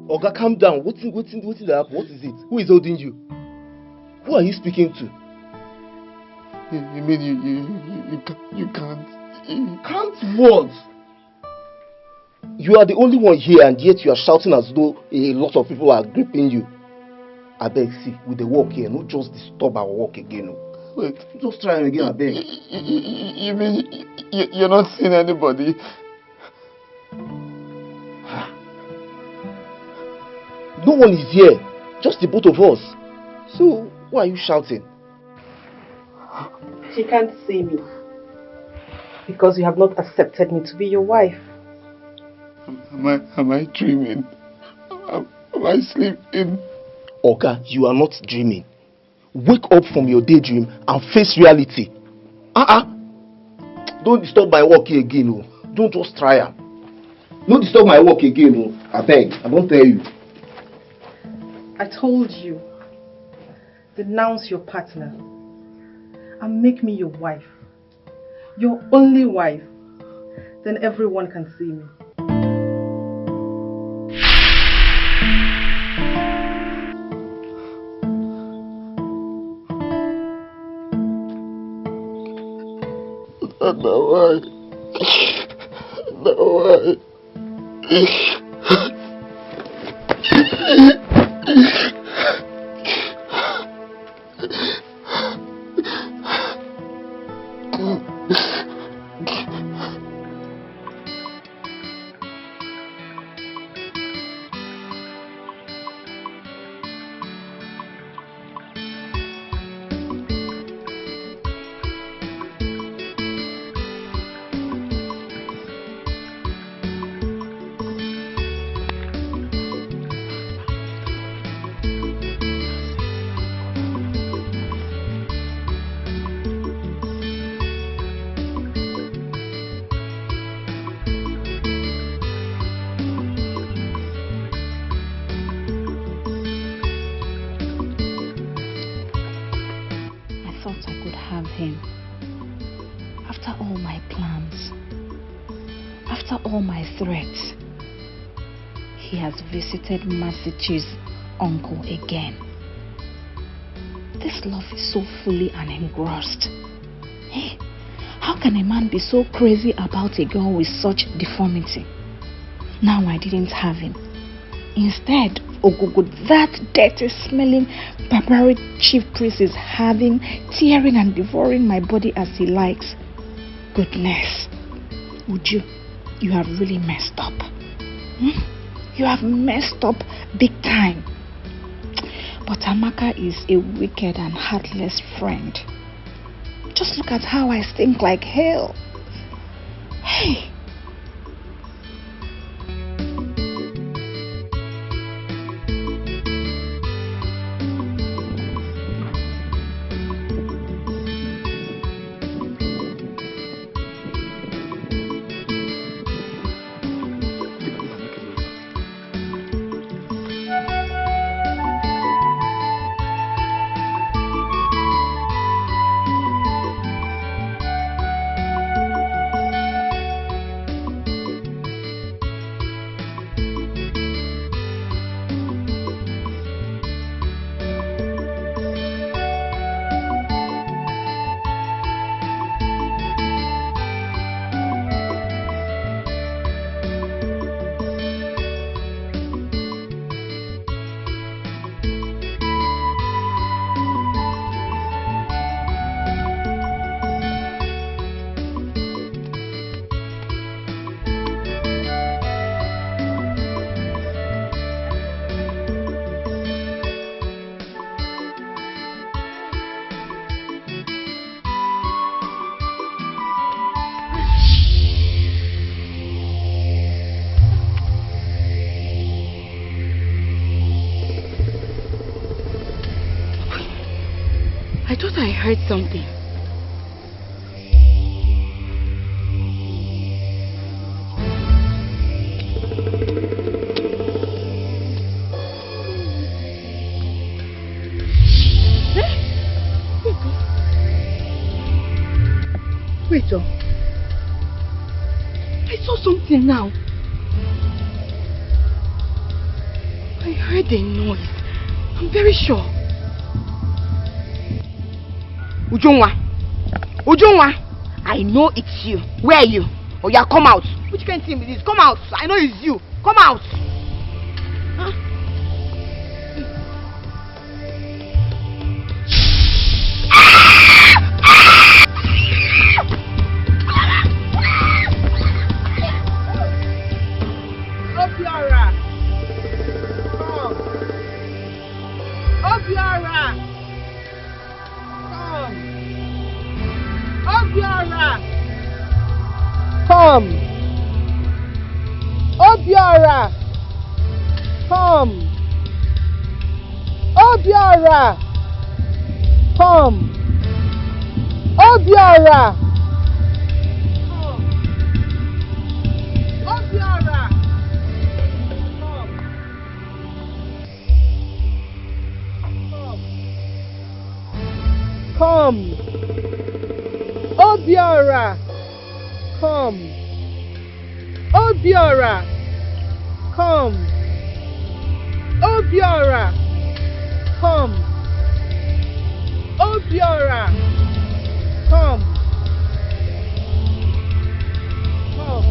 Oga, calm down. What's that? What is it? Who is holding you? Who are you speaking to? You mean you can't? Can't what? You are the only one here and yet you are shouting as though a lot of people are gripping you. I beg, see, with the walk here, no just disturb our walk again. Wait, just try again, I beg. You mean you're not seeing anybody? No one is here, just the both of us. So, why are you shouting? She can't see me because you have not accepted me to be your wife. Am I dreaming? Am I sleeping? Oga, you are not dreaming. Wake up from your daydream and face reality. Don't disturb my work here again. Oh. Don't just try am. Don't disturb my work again. Oh. I beg, I don't tell you. I told you, denounce your partner and make me your wife. Your only wife. Then everyone can see me. No way. No way. After all my plans, after all my threats, he has visited Masichi's uncle again. This love is so fully and engrossed. Hey, how can a man be so crazy about a girl with such deformity? Now I didn't have him. Instead, Ogogo, that dirty smelling barbaric chief priest is having, tearing and devouring my body as he likes. Goodness, Uju, you have really messed up. You have messed up big time. But Amaka is a wicked and heartless friend. Just look at how I stink like hell. Hey. I thought I heard something. Wait, I saw something now. I heard a noise. I'm very sure. Ujungwa! Ujungwa! I know it's you. Where are you? Oh yeah, come out. Which kind of thing is this? Come out. I know it's you. Come out. Huh? Obiora! Come. Obiora! Obiora! Come! Obiora! Come! Obiora! Come! Obiora! Obiora! Come! Obiora! Come! Obiora! Come! Obiora! Come! Obiora! Come! Come!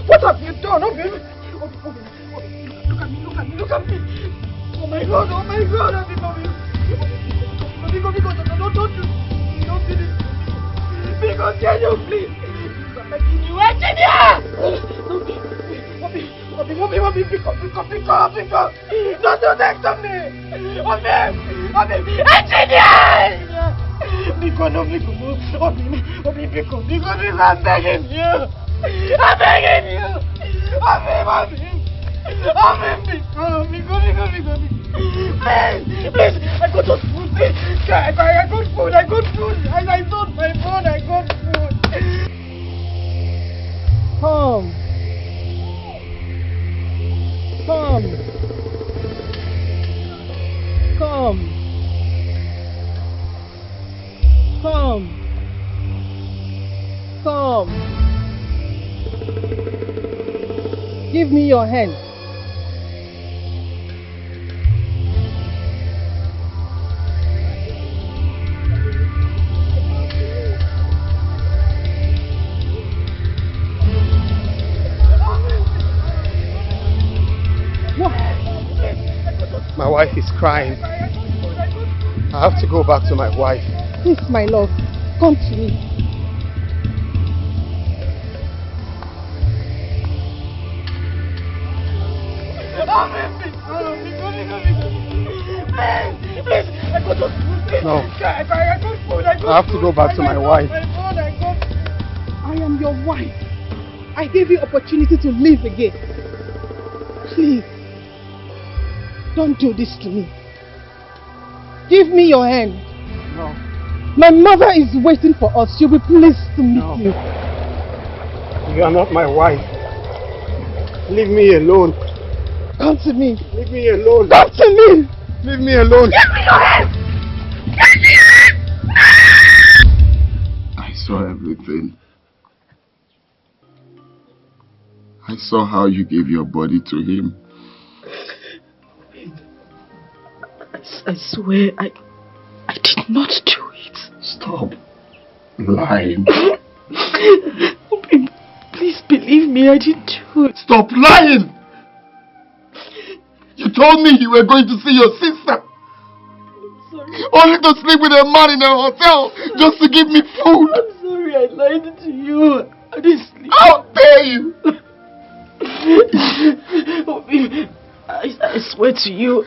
What have you done, Obi? Look at me, look at me, look at me. Oh my God, Obi, don't do this. Don't do this. Because can you please? I'm begging you, engineer! Obi, pick up. Don't do that to me. Obi, engineer! Because I'm begging you. I'm begging you! Please! I got food! I got food! And I sold my phone, I got food! Come! Give me your hand. My wife is crying. I have to go back to my wife. Please, my love, come to me. No. I have to go back to my wife. I am your wife. I gave you opportunity to live again. Please, don't do this to me. Give me your hand. No. My mother is waiting for us. She'll be pleased to meet you. You are not my wife. Leave me alone. Come to me. Leave me alone. Come to me. Leave me alone. Give me your hand. I saw everything. I saw how you gave your body to him. I swear, I did not do it. Stop lying. Please believe me, I didn't do it. Stop lying! You told me you were going to see your sister. Only to sleep with a man in a hotel just to give me food. I'm sorry, I lied to you. I didn't sleep. How dare you! I swear to you,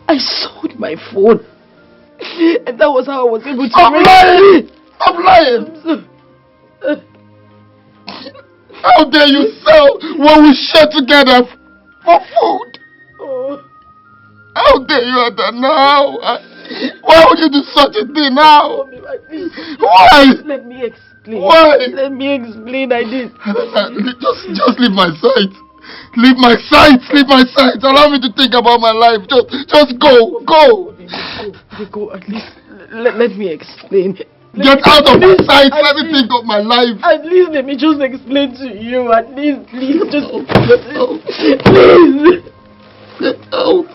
I sold my phone. And that was how I was able to... Stop lying! Stop lying! How dare you sell what we share together for food? Oh. How dare you, Adana? Why would you do such a thing now? Why? Let me explain. Why? Let me explain. I did. Just leave my sight. Leave my sight. Leave my sight. Allow me to think about my life. Just go. Go. Go. At least let me explain. Get out of my sight. Let me think of my life. At least let me just explain to you. At least, please, just please. Get out.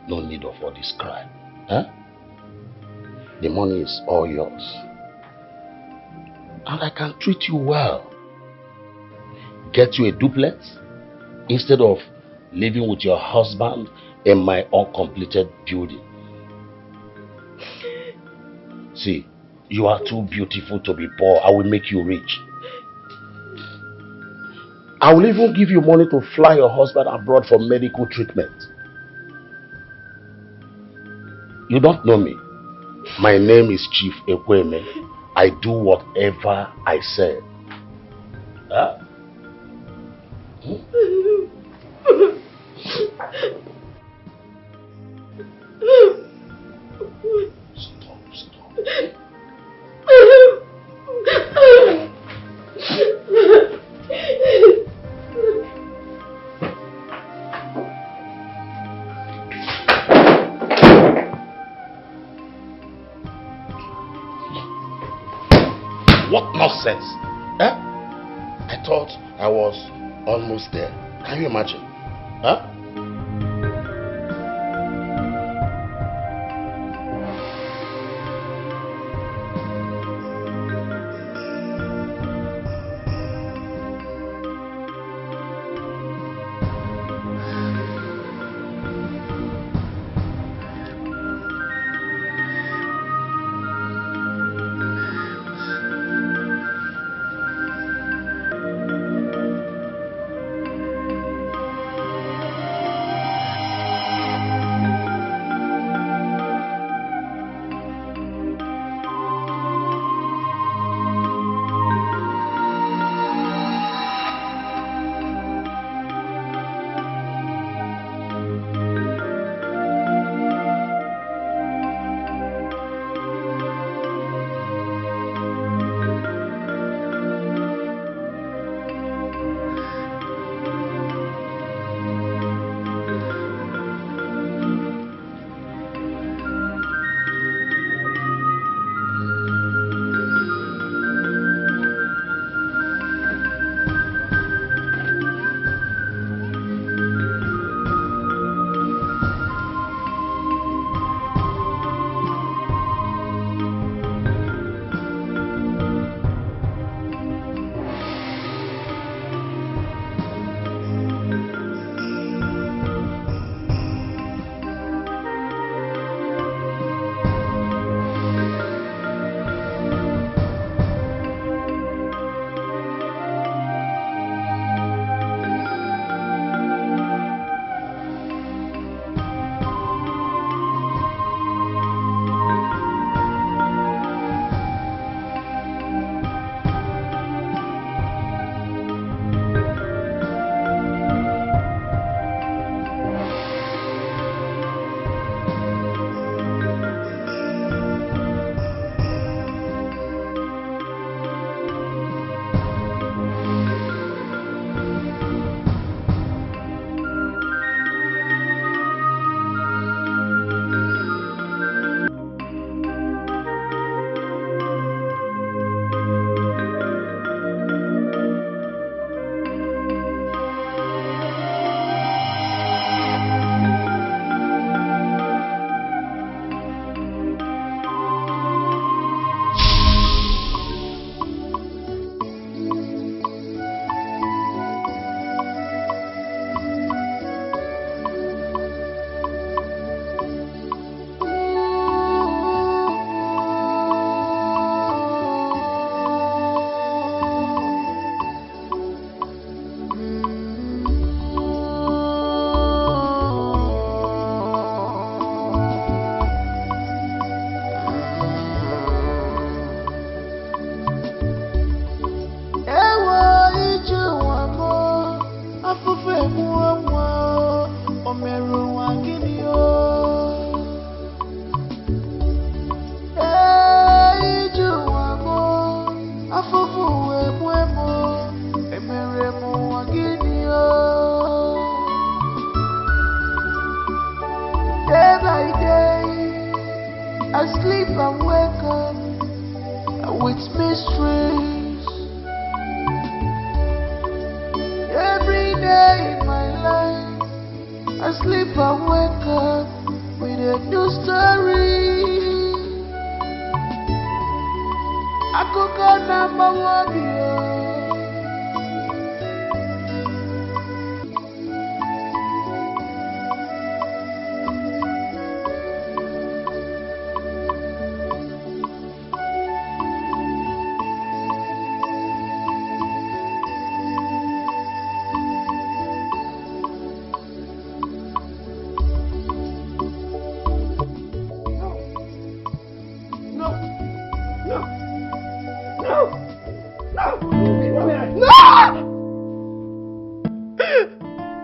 No need of all this crime. Huh? The money is all yours. And I can treat you well. Get you a duplex instead of living with your husband in my uncompleted building. See, you are too beautiful to be poor. I will make you rich. I will even give you money to fly your husband abroad for medical treatment. You don't know me. My name is Chief Ekweme. I do whatever I say. Huh? Stop. What nonsense? Eh? I thought I was almost there. Can you imagine? Huh?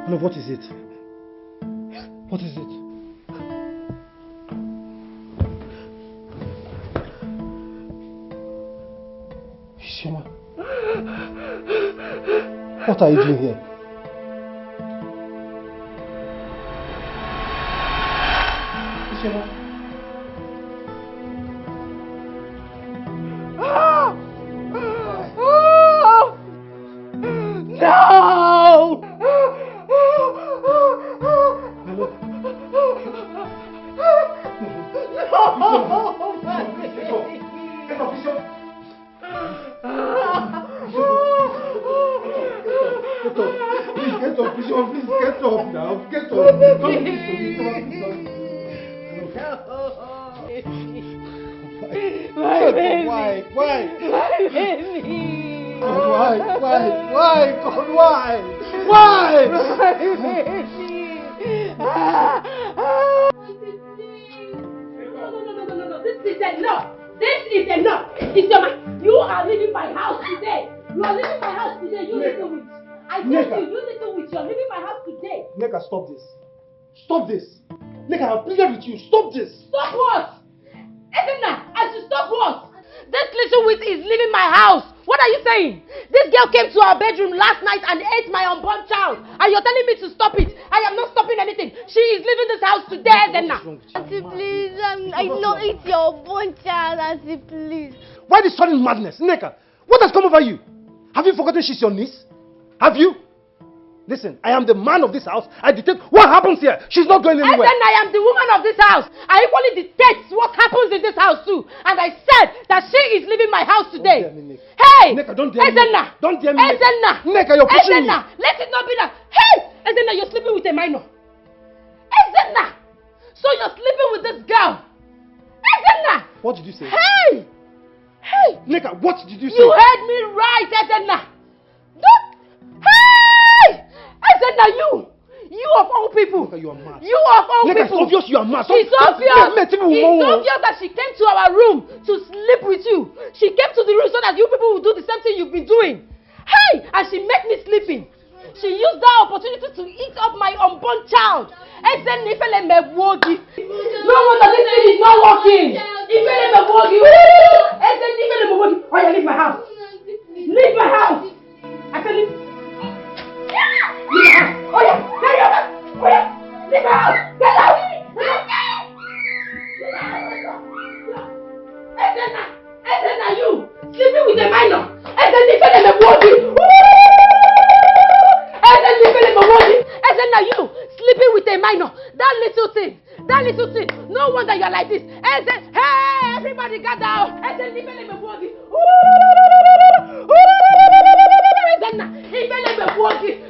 No, what is it? What is it? Shema, what are you doing here? Shema. No! Please get up, Bishop. Please get up now. Get up. Don't listen to me. My baby. Why? My baby. Why? God, why? My baby. No. This is enough. This is enough. It's your mind. You are leaving my house today. You are leaving my house today. You little witch. I told you little witch. You are leaving my house today. Neka, stop this. Stop this. Neka, I pleaded with you. Stop this. Stop what? Edna, I should stop what? This little witch is leaving my house. What are you saying? This girl came to our bedroom last night and ate my unborn child. And you're telling me to stop it. I am not stopping anything. She is leaving this house today, Edna. Auntie, please. I know it's your unborn child, Auntie, please. Why this sudden madness? Neka, what has come over you? Have you forgotten she's your niece? Have you? Listen, I am the man of this house. I dictate what happens here. She's not going anywhere. And then I am the woman of this house. I equally dictate what happens in this house too. And I said that she is leaving my house today. Hey! Neka, don't dare me. Ezenna! Don't dare me. Ezenna! Neka, you're pushing me. Let it not be that. Hey! Ezenna, you're sleeping with a minor. Ezenna! So you're sleeping with this girl. Ezenna! What did you say? Hey! Hey! Neka, what did you say? You heard me right, Ezenna. Don't. Hey! Ezenna, you of all people. Neka, you are mad. You of all Neka, people. it's obvious you are mad. It's obvious that she came to our room to sleep with you. She came to the room so that you people will do the same thing you've been doing. Hey! And she made me sleeping. She used that opportunity to eat up my unborn child. No wonder this thing is not working. Oh, yeah, leave my house. Leave my house. I said leave. Leave my house. Oh, yeah. Carry on. Oh, yeah. Leave my house. Get out. Ezenna, you sleeping with a minor. Ezenna, you sleeping with a minor. That little thing. No wonder you're like this. Hey, everybody gather.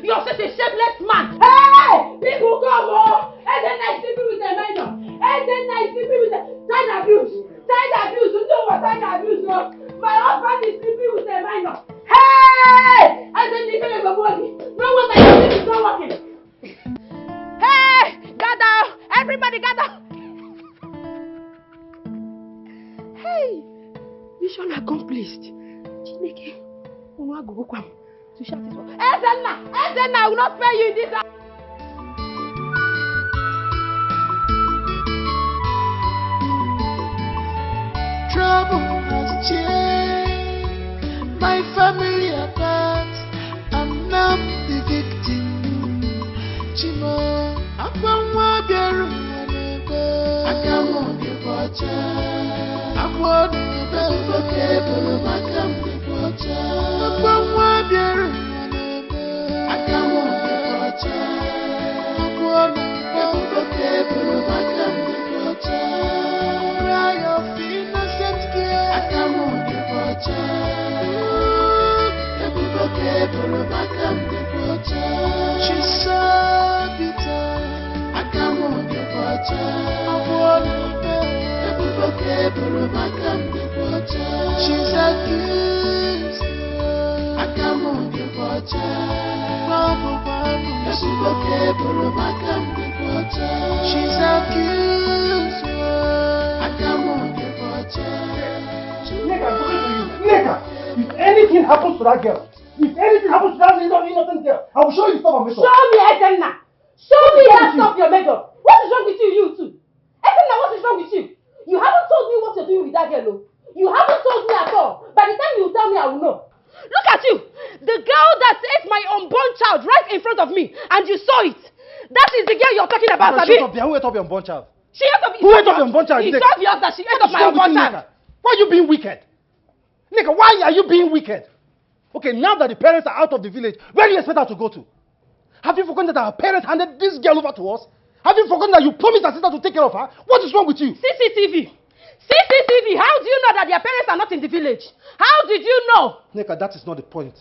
You're such a shameless man. Hey, people come on. Ezenna is sleeping with a minor. Ezenna is sleeping with a child abuse. You know what child abuse was? My husband is sleeping with a minor. Hey! No wonder your thing is not working. Hey! Gather! Everybody gather! Hey! Mission accomplished. Chineke, to shut his mouth. Ezenna, I will not spare you in this house. Trouble has changed my family apart. I'm not the victim. Chimo, Akwanwa Beru Wanebe. Akamo Gewacha. Akwa Nebe Buru Makam Gewacha. Akwanwa Beru Wanebe. Akamo Gewacha. Akwa Nebe Buru Makam Gewacha. She's so bitter. She's accused. She's accused. Neka, if anything happens to that girl, innocent girl, I will show you stuff on makeup. Show me, Ezenna. Show me that stuff you're made of. What is wrong with you too? Ezenna, what is wrong with you? You haven't told me what you're doing with that girl, no? You haven't told me at all. By the time you tell me, I will know. Look at you. The girl that ate my unborn child right in front of me, and you saw it. That is the girl you're talking about, Abi. Shut up there. Who ate up your unborn child? She ate up. Who ate up your unborn child? It's obvious that she ate up my unborn child. Why are you being wicked? Nigga, why are you being wicked? Okay, now that the parents are out of the village, where do you expect her to go to? Have you forgotten that our parents handed this girl over to us? Have you forgotten that you promised our sister to take care of her? What is wrong with you? CCTV! CCTV! How do you know that their parents are not in the village? How did you know? Neka, that is not the point.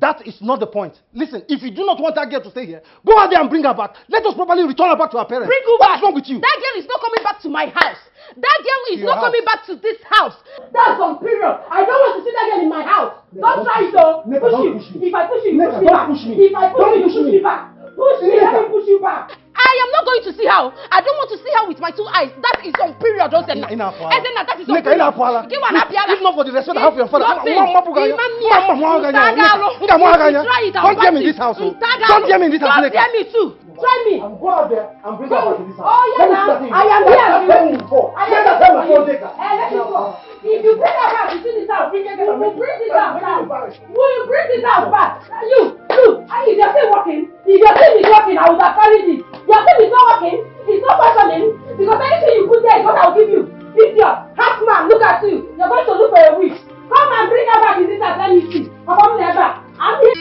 That is not the point. Listen, if you do not want that girl to stay here, go out there and bring her back. Let us properly return her back to her parents. Bring her What back. is wrong with you? That girl is not coming back to my house. That girl is Your not house. coming back to this house. That's on period. I don't want to see that girl in my house. Don't try it though. Neka, Push don't you. push me. If I push you, you Neka, push me don't back. push me. If I push Don't you, push push me. me back. Push me, Neka. let me push you back. I am not going to see her. I don't want to see her with my 2 eyes. That is on period, Ozena. Ozena, that is on period. Give one up, If not for the respect I have for your father, Don't dare me in this house. Don't dare me in this house. Don't dare me too. Try me. I'm go out there and bring her back to this house. Oh yeah, I am here. I am here. Let me go. If you bring her back to this house, we will bring this house back. We will bring this house back. You. If you're still working, if your team is working, I would have carried it. Your team is not working, it's not functioning, because anything you put there is what I'll give you. Idiot, half man, look at you. You're going to look for a witch. Come and bring her back in this house, let me see. I'm never. I'm here.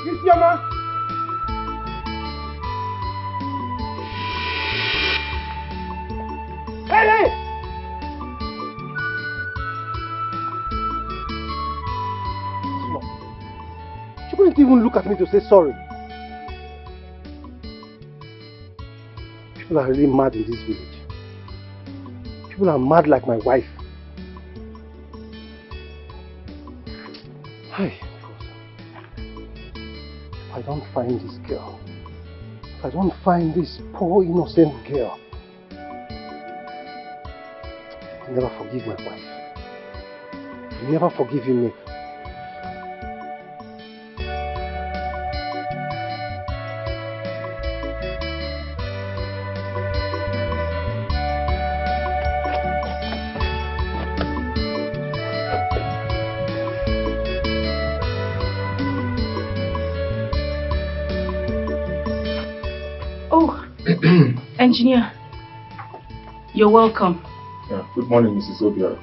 Isioma! Hey! She couldn't even look at me to say sorry. People are really mad in this village. People are mad like my wife. Hey, God. If I don't find this girl, if I don't find this poor innocent girl, I'll never forgive my wife. I'll never forgive you, Nick. Engineer, you're welcome. Yeah, good morning, Mrs. Obiora.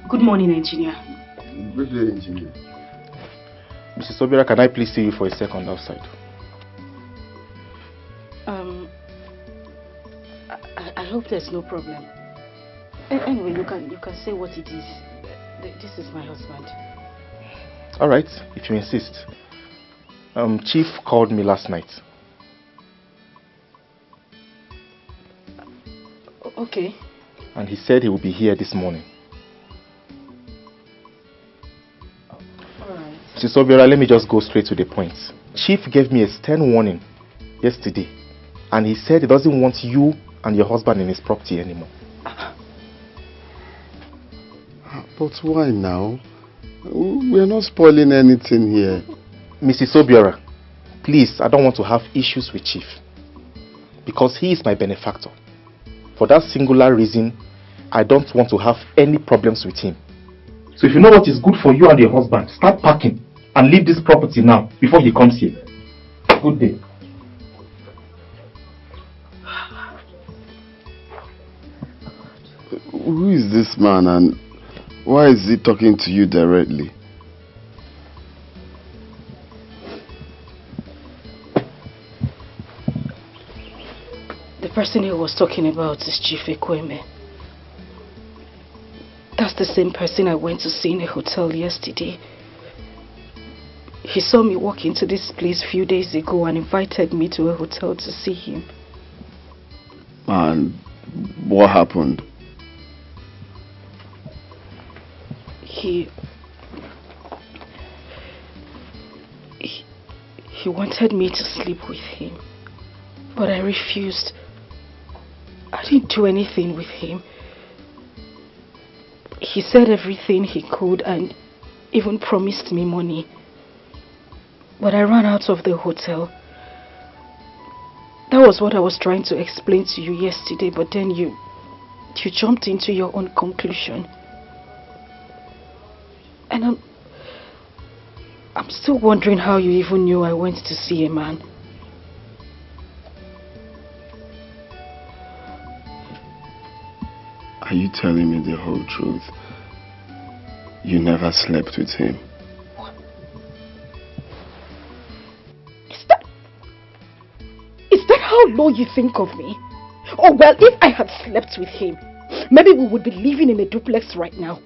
Good morning, Engineer. Good day, Engineer. Mrs. Obiora, can I please see you for a second outside? I hope there's no problem. Anyway, you can say what it is. This is my husband. All right, if you insist. Chief called me last night. Okay. And he said he will be here this morning. Alright. Mrs. Obiora, let me just go straight to the point. Chief gave me a stern warning yesterday, and he said he doesn't want you and your husband in his property anymore. But why now? We're not spoiling anything here. Mrs. Obiora, please, I don't want to have issues with Chief, because he is my benefactor. For that singular reason, I don't want to have any problems with him. So if you know what is good for you and your husband, start packing and leave this property now before he comes here. Good day. Who is this man and why is he talking to you directly? The person he was talking about is Chief Ekweme. That's the same person I went to see in a hotel yesterday. He saw me walk into this place a few days ago and invited me to a hotel to see him. And what happened? He wanted me to sleep with him, but I refused. I didn't do anything with him. He said everything he could and even promised me money. But I ran out of the hotel. That was what I was trying to explain to you yesterday, but then you jumped into your own conclusion. And I'm still wondering how you even knew I went to see a man. Are you telling me the whole truth? You never slept with him? Is that how low you think of me? Oh well, if I had slept with him, maybe we would be living in a duplex right now.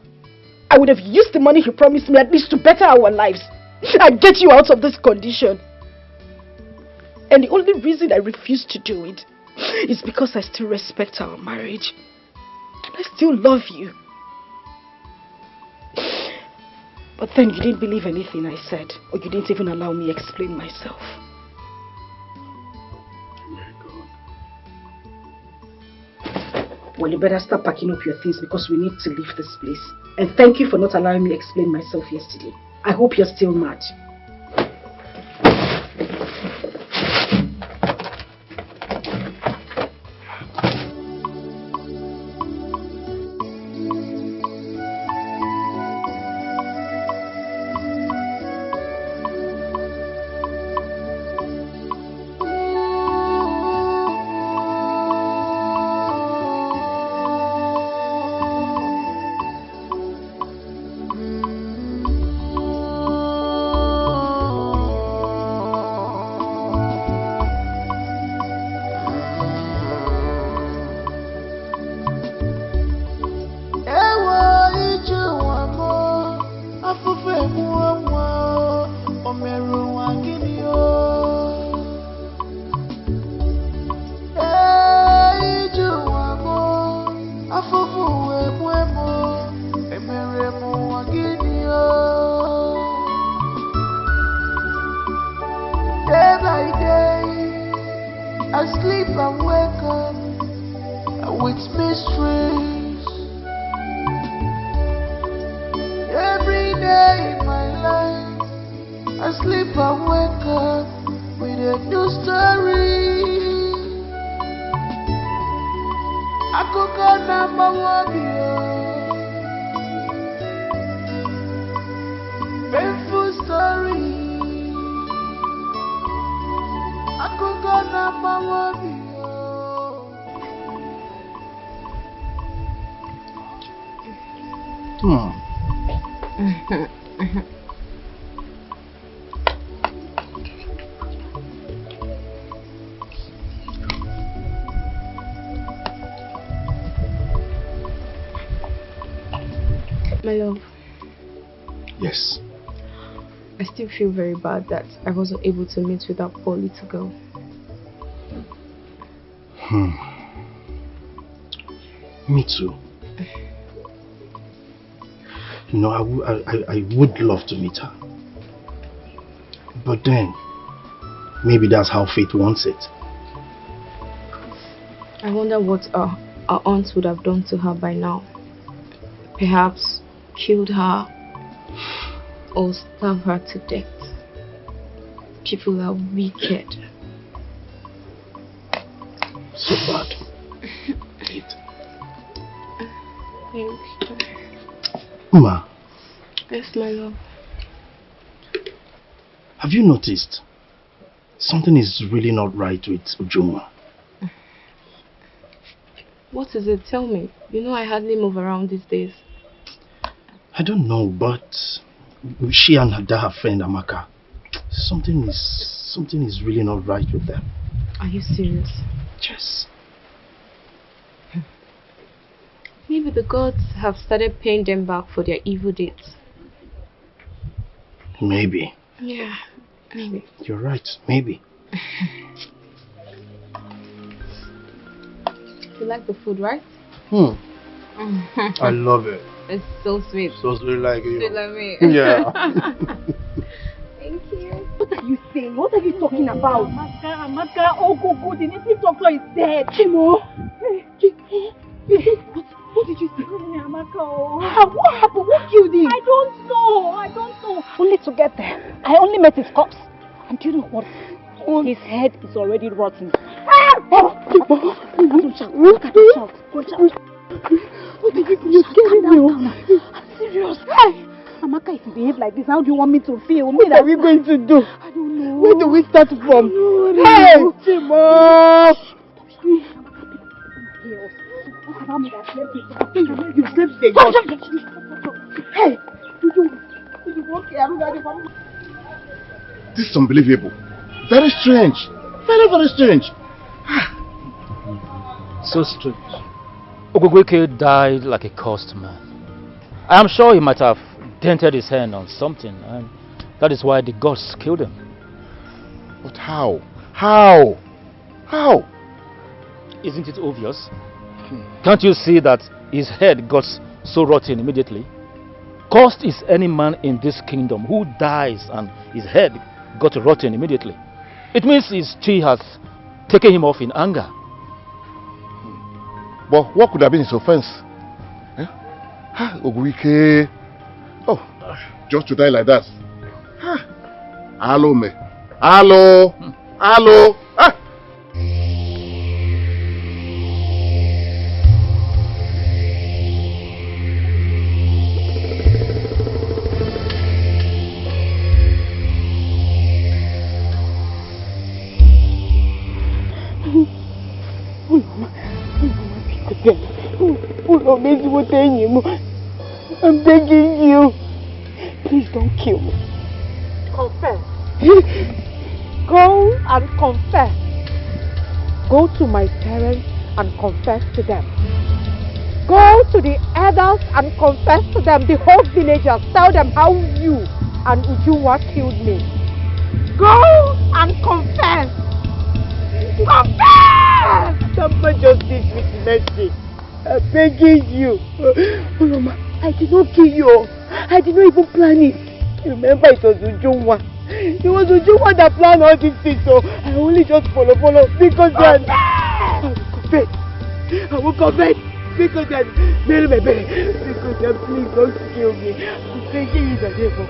I would have used the money he promised me at least to better our lives and get you out of this condition. And the only reason I refused to do it is because I still respect our marriage. And I still love you. But then you didn't believe anything I said, or you didn't even allow me explain myself. Well, you better start packing up your things because we need to leave this place. And thank you for not allowing me explain myself yesterday. I hope you're still mad. Akụkọ na-agbawa obi. My love, Yes. I still feel very bad that I wasn't able to meet with that poor little girl. Me too. You know, I would love to meet her. But then, maybe that's how fate wants it. I wonder what our aunts would have done to her by now. Perhaps killed her or starved her to death. People are wicked. So bad. Thanks. Ma, Yes, my love. have you noticed? Something is really not right with Ujunwa. What is it? Tell me. You know I hardly move around these days. I don't know, but she and her friend Amaka, something is really not right with them. Are you serious? Yes. Maybe the gods have started paying them back for their evil deeds. Maybe. Yeah, maybe. You're right. Maybe. You like the food, right? I love it. It's so sweet. So sweet like you. Sweet like me. Yeah. Thank you. What are you saying? What are you talking about? Amaka, oh go, the native doctor is dead. Chimo. What did you say? Amaka, what happened? What killed him? I don't know. Only to get there, I only met his corpse. And do you know what? His head is already rotten. Don't shout. What did you scaring me? I'm serious. Amaka, if you behave like this, how do you want me to feel? What are we going to do? I don't know. Where do we start from? Hey, Chimo! You slept there. Hey, This is unbelievable. Very strange. Very, very strange. So strange. Ogweke died like a cursed man. I am sure he might have dented his hand on something, and that is why the gods killed him. But how? How? Isn't it obvious? Can't you see that his head got so rotten immediately? Cursed is any man in this kingdom who dies and his head got rotten immediately. It means his tree has taken him off in anger. But what could have been his offense? Ogwike. Oh, just to die like that. Hello, me. Hello. Hello. I'm begging you. Please don't kill me. Confess. Go and confess. Go to my parents and confess to them. Go to the elders and confess to them, the whole villagers. Tell them how you and Ujunwa killed me. Go and confess. Confess! Someone just did me mercy. I'm begging you. Mama, I did not kill you. I did not even plan it. Remember, it was Ujunwa. It was Ujunwa that planned all these things, so I only just follow because then I will confess. Because then, because then, please don't kill me. I'm begging you the devil.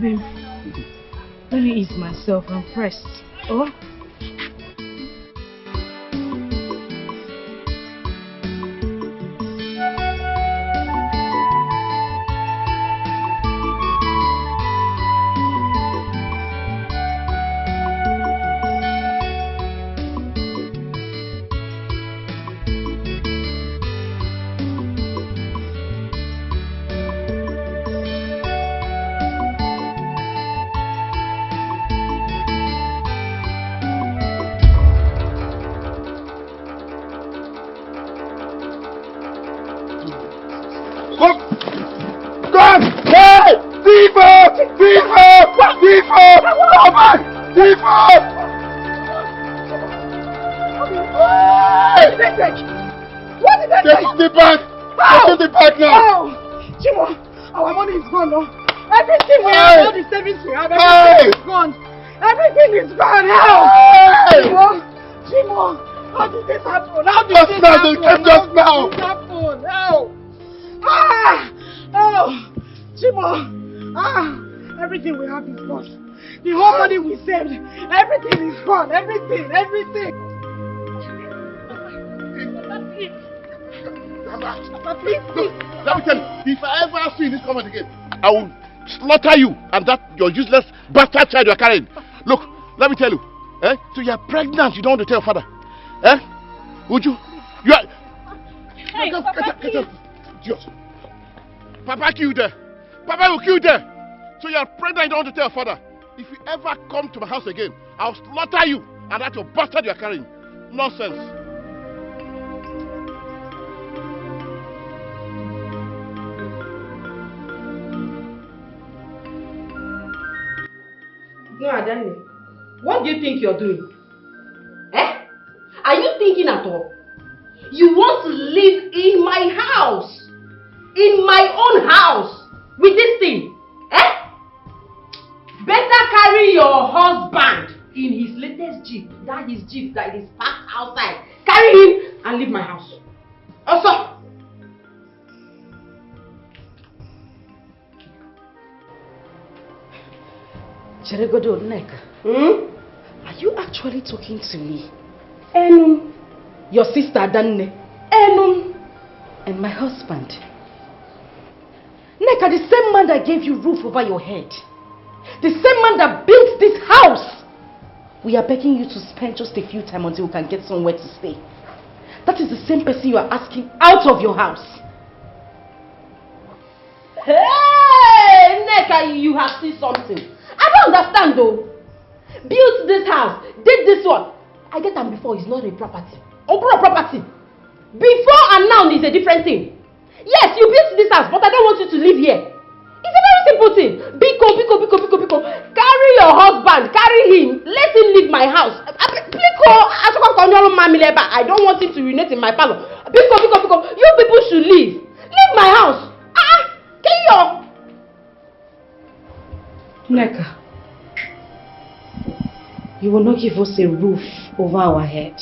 babe. Let me ease myself. I'm pressed. Oh? Everything we have is gone. The whole money we saved, everything is gone. Everything. Please. Let me tell you, if I ever see this comment again, I will slaughter you and that your useless bastard child you are carrying. Look, let me tell you, so you are pregnant, you don't want to tell your father. Would you? You are... Hey, Papa, Dios. Papa killed her. Papa will kill her. So you are pregnant, you don't want to tell your father. If you ever come to my house again, I'll slaughter you and that your bastard you are carrying. Nonsense. No, Adani. What do you think you're doing? Are you thinking at all? You want to live in my house? In my own house? With this thing? Better carry your husband in his latest jeep. That is jeep that is parked outside. Carry him and leave my house. Also. Cheregodo Nneka, are you actually talking to me? Enum, your sister Danne, Enum, and my husband. Nneka, the same man that gave you roof over your head, the same man that built this house. We are begging you to spend just a few time until we can get somewhere to stay. That is the same person you are asking out of your house. Hey, Nneka, you have seen something. I don't understand though. Built this house, did this one. I get them before, it's not a property. Or property. Before and now is a different thing. Yes, you built this house, but I don't want you to live here. It's a very simple thing. Biko. Carry your husband, carry him, let him leave my house. I don't want him to urinate in my parlor. Biko. You people should leave. Leave my house. Get Nneka, you will not give us a roof over our head.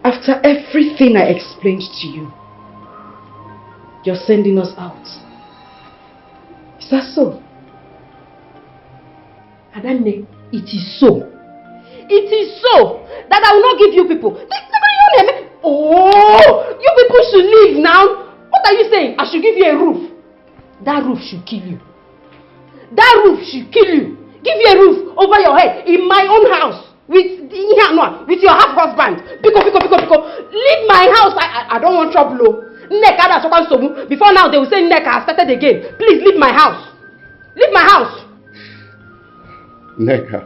After everything I explained to you, you're sending us out. Is that so? Adane, it is so. It is so that I will not give you people. Oh, you people should leave now. What are you saying? I should give you a roof. That roof should kill you. That roof should kill you. Give you a roof over your head in my own house with your half husband. Biko. Leave my house. I don't want trouble. Nneka, before now they will say Nneka has started again. Please leave my house. Leave my house. Nneka,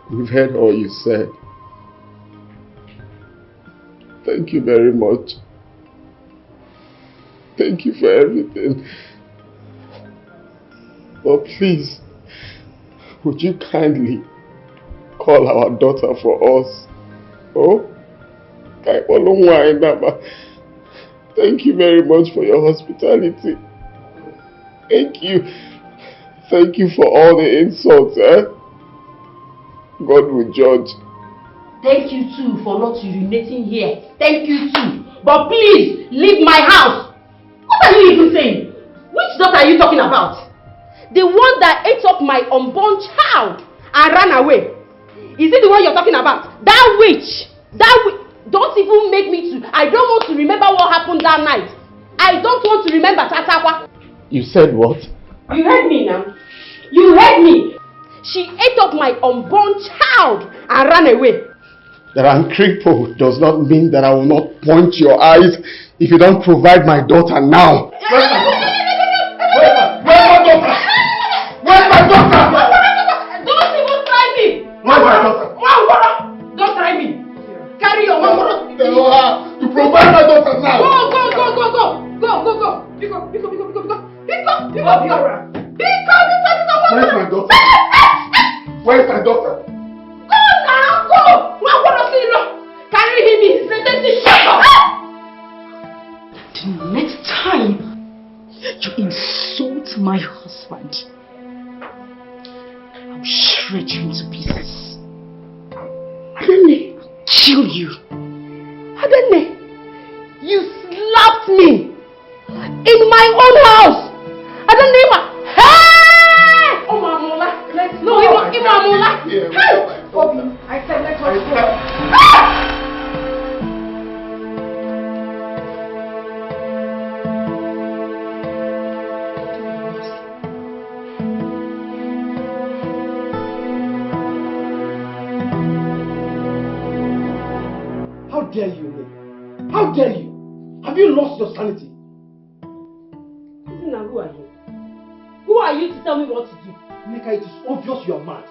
we've heard all you said. Thank you very much. Thank you for everything. But please, would you kindly call our daughter for us? Oh? Thank you very much for your hospitality. Thank you. Thank you for all the insults, God will judge. Thank you too for not urinating here. Thank you too. But please, leave my house. What are you even saying? Which daughter are you talking about? The one that ate up my unborn child and ran away. Is it the one you're talking about? That witch. Don't even make me to. I don't want to remember what happened that night. I don't want to remember Tatakwa. You said what? You heard me now. You heard me. She ate up my unborn child and ran away. That I'm crippled does not mean that I will not point your eyes if you don't provide my daughter now. Where's my daughter? Where's my daughter? Don't even try me. Where's my daughter? Don't try me. Carry your mama. To provide my daughter now. Go. Where's my daughter? Where's my daughter? Go now, go. Carry him in. The next time you insult my husband, I'll shred you into pieces. Adene, kill you. Adene, you slapped me in my own house. Adene, hey! Oh, Mamola, let's go. No, Mamola. Hey! Bobby, I said let's go. How dare you, Nick? How dare you? Have you lost your sanity? Now, who are you? Who are you to tell me what to do? Nika, it is obvious you are mad.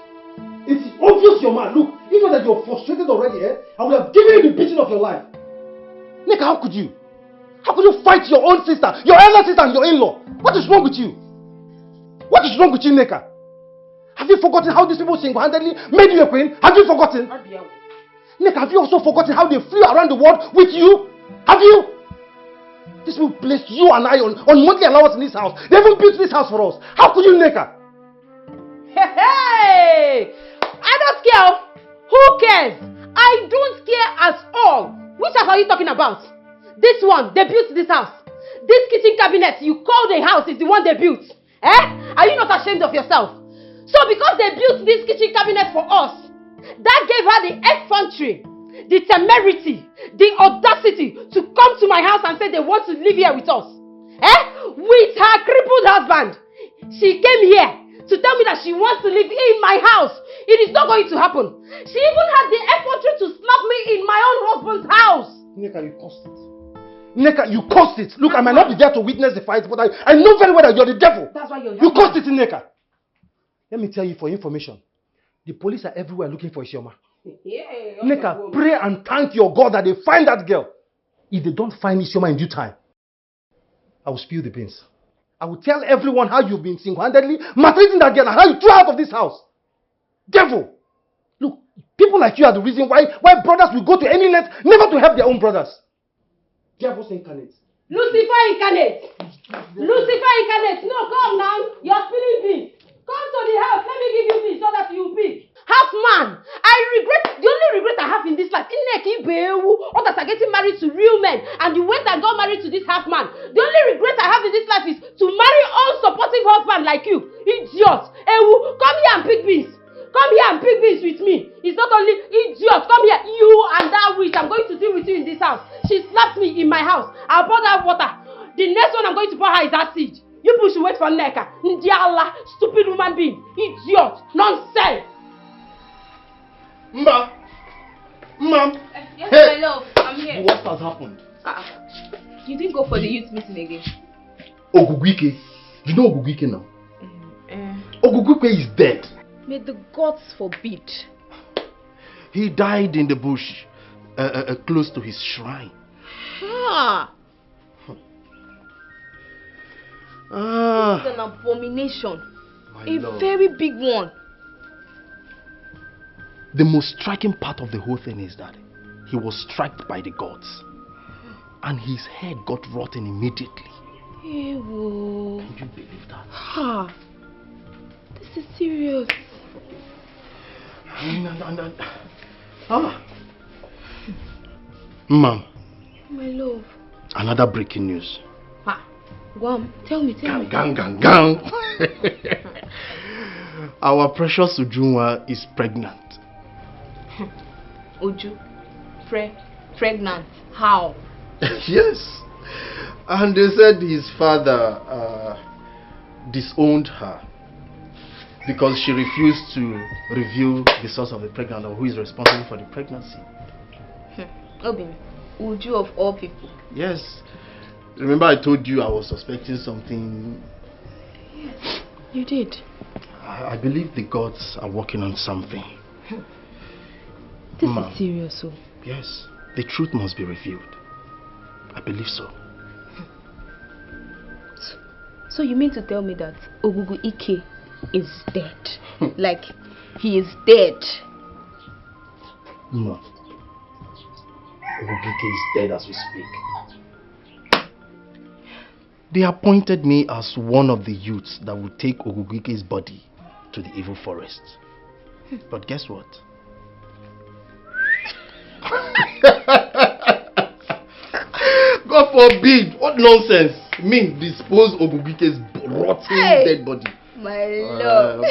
It is obvious you're mad. Look, even that you're frustrated already, I would have given you the beating of your life. Nika, how could you? How could you fight your own sister, your elder sister and your in-law? What is wrong with you? What is wrong with you, Nika? Have you forgotten how these people single-handedly made you a queen? Have you forgotten? Nika, have you also forgotten how they flew around the world with you? Have you? These people placed you and I on monthly allowance in this house. They even built this house for us. How could you, Nika? Hey! I don't care. Who cares? I don't care at all. Which house are you talking about? This one, they built this house. This kitchen cabinet you call the house is the one they built. Eh? Are you not ashamed of yourself? So because they built this kitchen cabinet for us, that gave her the effrontery, the temerity, the audacity to come to my house and say they want to live here with us. Eh? With her crippled husband. She came here to tell me that she wants to live in my house. It is not going to happen. She even had the effrontery to slap me in my own husband's house. Nika, you caused it. Nika, you caused it. Look, I might not be there to witness the fight, but I know very well that you're the devil. That's why You caused it, Nika. Let me tell you for information. The police are everywhere looking for Isioma. Yeah, Nika, pray and thank your God that they find that girl. If they don't find Isioma in due time, I will spill the beans. I will tell everyone how you've been single-handedly maltreating that girl and how you threw her out of this house. Devil! Look, people like you are the reason why brothers will go to any length never to help their own brothers. Devils incarnate. Lucifer incarnate! Lucifer incarnate! No, come now. You're spilling beans. Come to the house. Let me give you beans so that you pick. Half man. The only regret I have in this life, others are getting married to real men, and you went and got married to this half man. The only regret I have in this life is to marry unsupportive husband like you. Idiot. Ewu, come here and pick beans. Come here and pick beans with me. It's not only idiot. Come here. You and that witch. I'm going to deal with you in this house. She slapped me in my house. I'll pour that water. The next one I'm going to pour her is acid. You people should wait for Neka. Ndiala, stupid woman being. Idiot. Nonsense. Mom. Yes, hey. My love. I'm here. What has happened? You didn't go for the youth meeting again. Ogugwike. You know Ogugwike now? Ogugwike is dead. May the gods forbid. He died in the bush, close to his shrine. It's an abomination. Lord. Very big one. The most striking part of the whole thing is that he was struck by the gods, and his head got rotten immediately. Ewo. Can you believe that? This is serious. Mom. My love. Another breaking news. Guam, tell me. Gang. Our precious Ujunwa is pregnant. Uju, pregnant? How? Yes. And they said his father disowned her because she refused to reveal the source of the pregnancy or who is responsible for the pregnancy. Obin, Uju of all people. Yes. Remember I told you I was suspecting something? Yes, you did. I believe the gods are working on something. This is serious, so. Yes, the truth must be revealed. I believe so. So you mean to tell me that Ogugu Ike is dead? Like, he is dead? No. Ogugu Ike is dead as we speak. They appointed me as one of the youths that would take Ogugu Ike's body to the evil forest. But guess what? God forbid! What nonsense! Me dispose Ogugu Ike's rotten dead body. My love.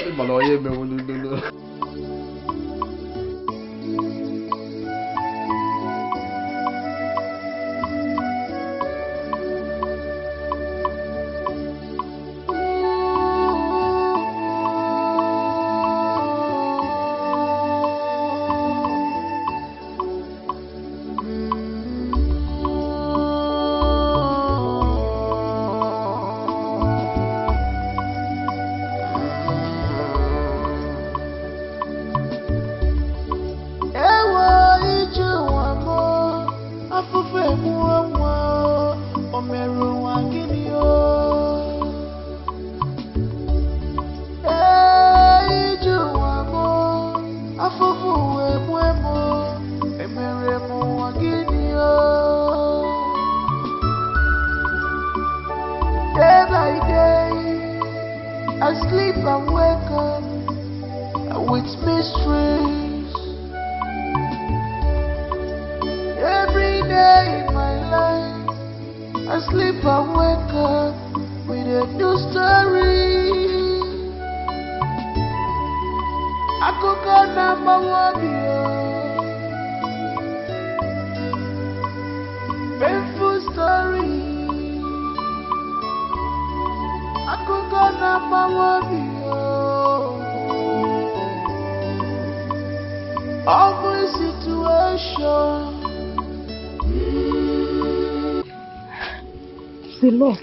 It's a lot.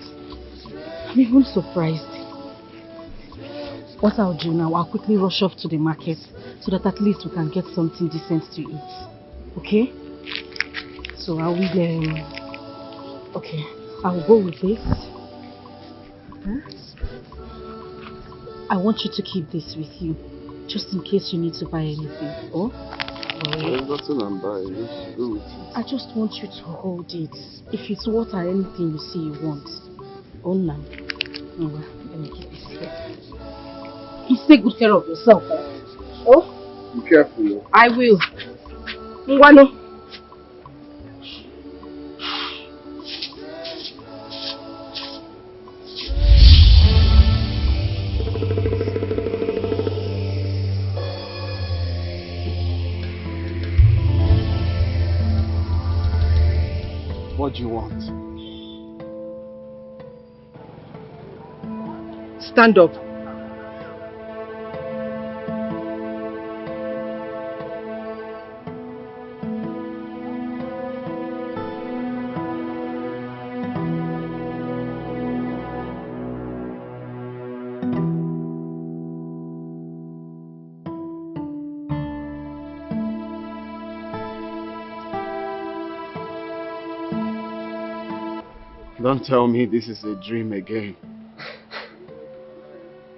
I'm even surprised. What I'll do now, I'll quickly rush off to the market so that at least we can get something decent to eat. Okay? So I will okay, I'll go with this. I want you to keep this with you, just in case you need to buy anything. Oh? There's nothing I'm buying. Just go with it. I just want you to hold it. If it's water or anything you see you want. Oh, no. Let me keep this here. Please take good care of yourself. Oh? Be careful. I will. Ngwano. What do you want? Stand up. Don't tell me this is a dream again.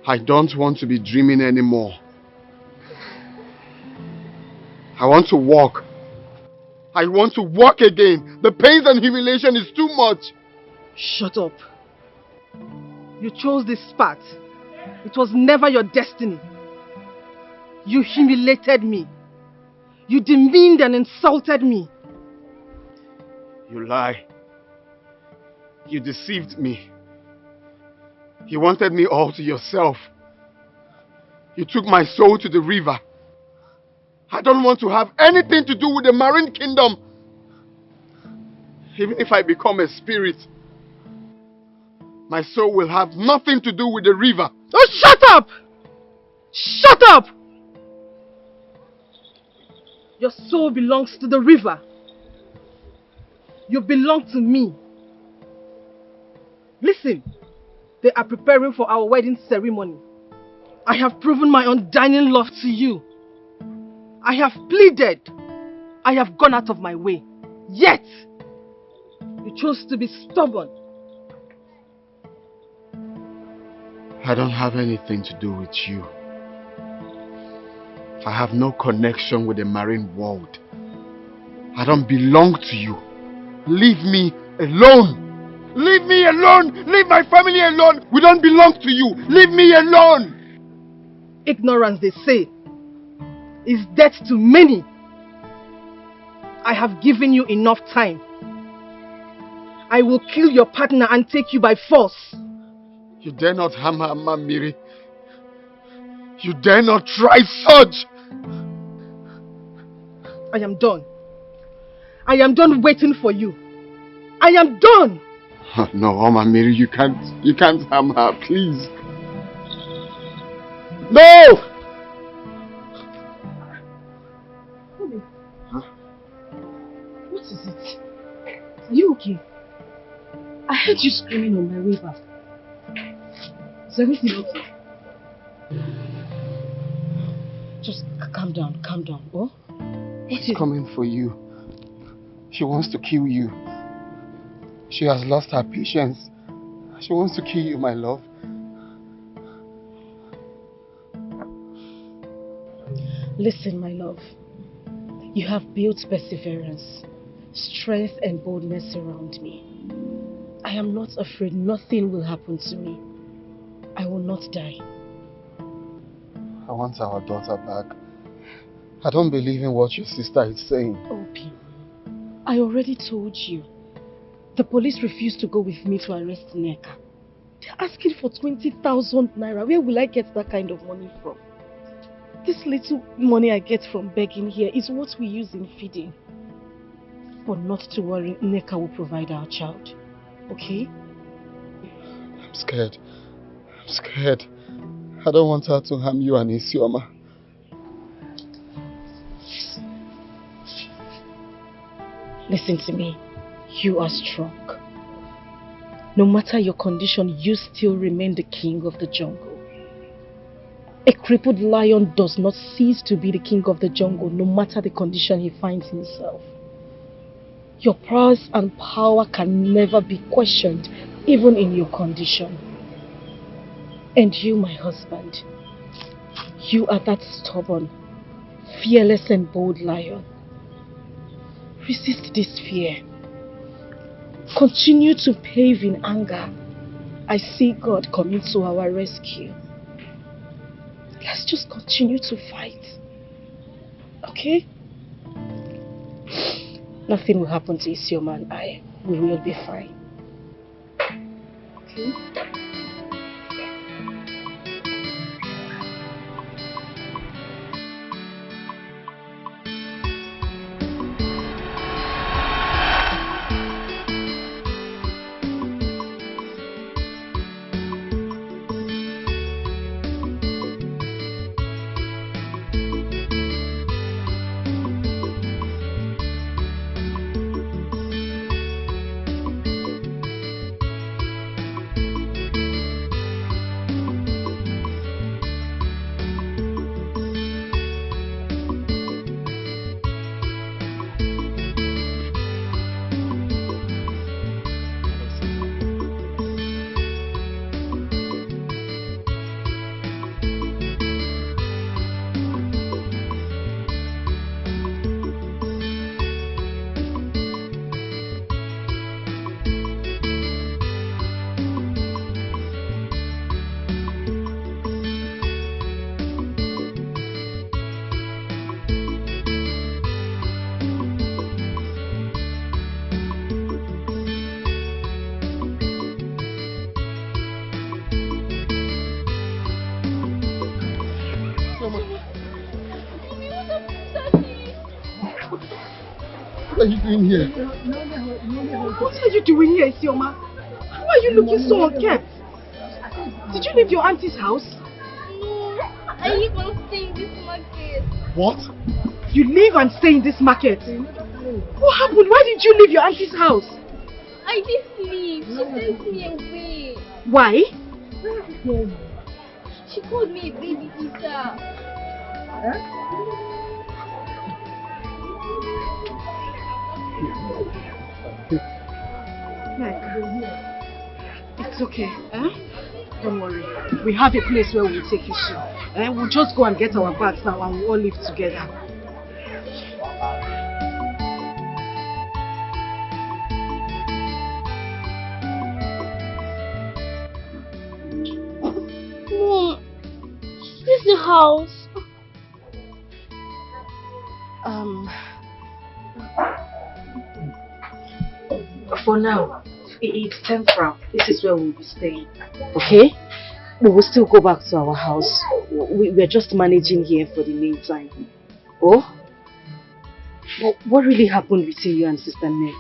I don't want to be dreaming anymore. I want to walk. I want to walk again. The pain and humiliation is too much. Shut up. You chose this path. It was never your destiny. You humiliated me. You demeaned and insulted me. You lie. You deceived me. You wanted me all to yourself. You took my soul to the river. I don't want to have anything to do with the marine kingdom. Even if I become a spirit, my soul will have nothing to do with the river. Oh, shut up! Shut up! Your soul belongs to the river. You belong to me. Listen, they are preparing for our wedding ceremony. I have proven my undying love to you. I have pleaded. I have gone out of my way. Yet, you chose to be stubborn. I don't have anything to do with you. I have no connection with the marine world. I don't belong to you. Leave me alone. Leave me alone. Leave my family alone. We don't belong to you. Leave me alone. Ignorance, they say, is death to many. I have given you enough time. I will kill your partner and take you by force. You dare not harm her, Mamiri. You dare not try such. I am done. I am done waiting for you. I am done. No, Mamiri, you can't harm her, please. No! Huh? What is it? Are you okay? I heard you screaming on my river. Is everything okay? Just calm down, oh? She's coming for you. She wants to kill you. She has lost her patience. She wants to kill you, my love. Listen, my love. You have built perseverance, strength and boldness around me. I am not afraid. Nothing will happen to me. I will not die. I want our daughter back. I don't believe in what your sister is saying. Obi, I already told you. The police refused to go with me to arrest Nneka. They're asking for 20,000 naira. Where will I get that kind of money from? This little money I get from begging here is what we use in feeding. But not to worry, Nneka will provide our child. Okay? I'm scared. I'm scared. I don't want her to harm you and Isioma. Listen to me. You are strong. No matter your condition, you still remain the king of the jungle. A crippled lion does not cease to be the king of the jungle, no matter the condition he finds himself. Your prowess and power can never be questioned, even in your condition. And you, my husband, you are that stubborn, fearless and bold lion. Resist this fear. Continue to pave in anger. I see God coming to our rescue. Let's just continue to fight. Okay? Nothing will happen to Isioma and I. We will be fine. Okay? What are you doing here? What are you doing here, Isioma? Why are you looking so unkept? Did you leave your auntie's house? No, I live and stay in this market. What? You live and stay in this market? What happened? Why did you leave your auntie's house? I didn't leave. She sent me away. Why? She called me a baby eater. It's okay. Don't worry. We have a place where we'll take you soon. We'll just go and get our bags now and we'll all live together. Mom, this is the house. For now, it's temporal. This is where we'll be staying. Okay? We will still go back to our house. We're just managing here for the meantime. Oh? What really happened between you and Sister Meg?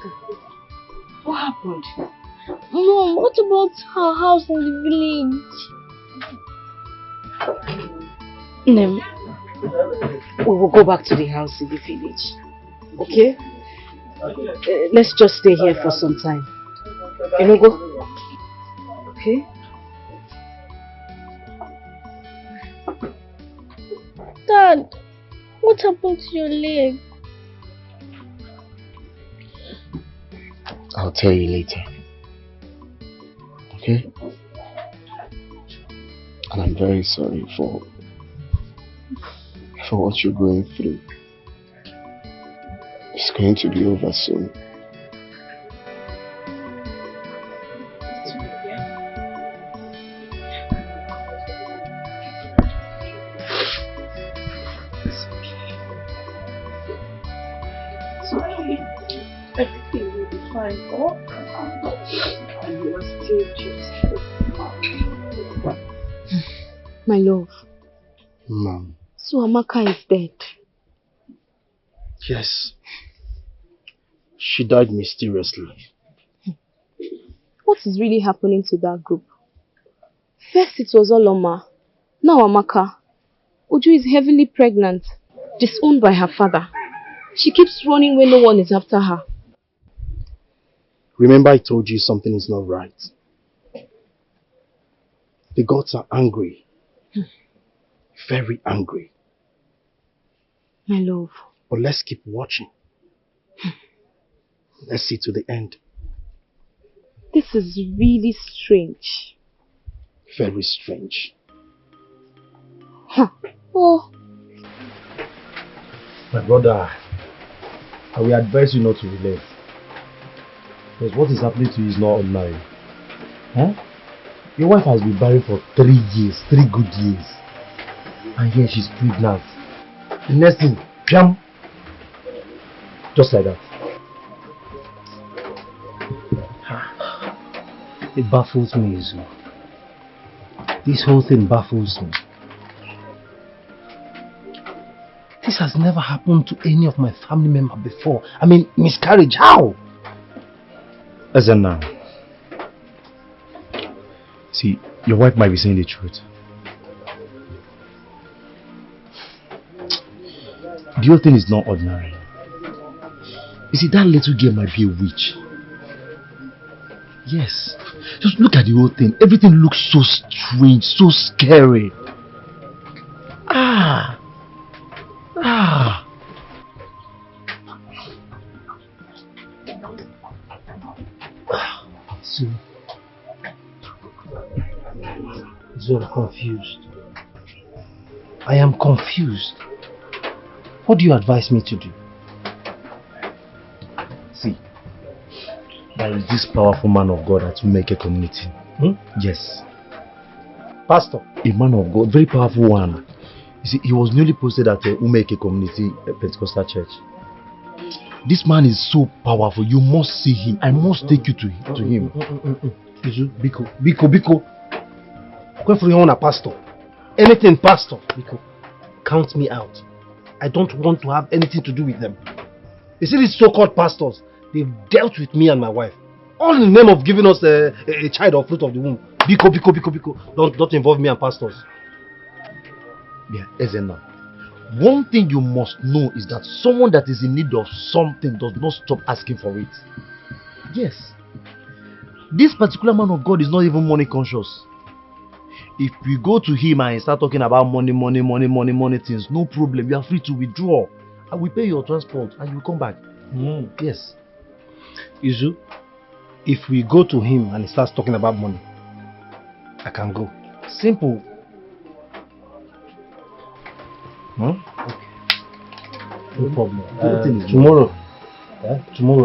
What happened? Mom, what about her house in the village? Nem, we will go back to the house in the village. Okay? Let's just stay here for some time. You know, go. Okay? Dad, what happened to your leg? I'll tell you later. Okay? And I'm very sorry for what you're going through. It's going to be over soon. Everything will be fine, oh? And you are still just... My love. Mom. So Amaka is dead. Yes. She died mysteriously. What is really happening to that group? First it was Oloma. Now Amaka. Uju is heavily pregnant. Disowned by her father. She keeps running when no one is after her. Remember I told you something is not right. The gods are angry. Very angry. My love. But let's keep watching. Let's see to the end. This is really strange. Very strange. Huh. Oh. My brother, I will advise you not to relent. Because what is happening to you is not ordinary. Huh? Your wife has been married for 3 years, 3 good years. And here she's pregnant. The next thing, jam. Just like that. It baffles me, Izu. This whole thing baffles me. This has never happened to any of my family members before. I mean, miscarriage, how? As in now. See, your wife might be saying the truth. The whole thing is not ordinary. You see, that little girl might be a witch. Yes. Just look at the whole thing. Everything looks so strange, so scary. So I'm confused. I am confused. What do you advise me to do? See, there is this powerful man of God at Umeke community. Yes. Pastor? A man of God, very powerful one. You see, he was newly posted at Umeke community Pentecostal church. This man is so powerful. You must see him. I must take you to him. Biko. Go for your own pastor. Anything pastor. Biko, count me out. I don't want to have anything to do with them. You see these so-called pastors, they've dealt with me and my wife. All in the name of giving us a child of fruit of the womb. Biko. Don't involve me and pastors. Yeah, Ezenna. One thing you must know is that someone that is in need of something does not stop asking for it. Yes. This particular man of God is not even money conscious. If we go to him and start talking about money things, no problem. You are free to withdraw. I will pay your transport and you will come back. Yes. Izu, if we go to him and he starts talking about money, I can go. Simple. Okay. No problem. Tomorrow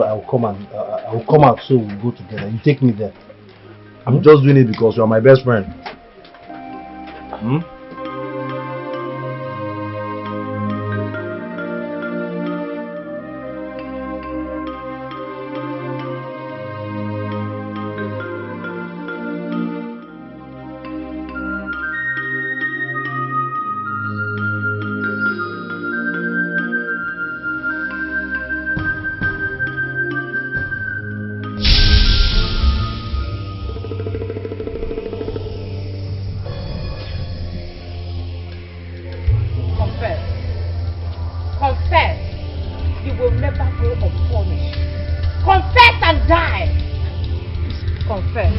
I will come out so we'll go together. You take me there. I'm just doing it because you are my best friend. Confess. You will never go unpunished. Confess and die. Confess.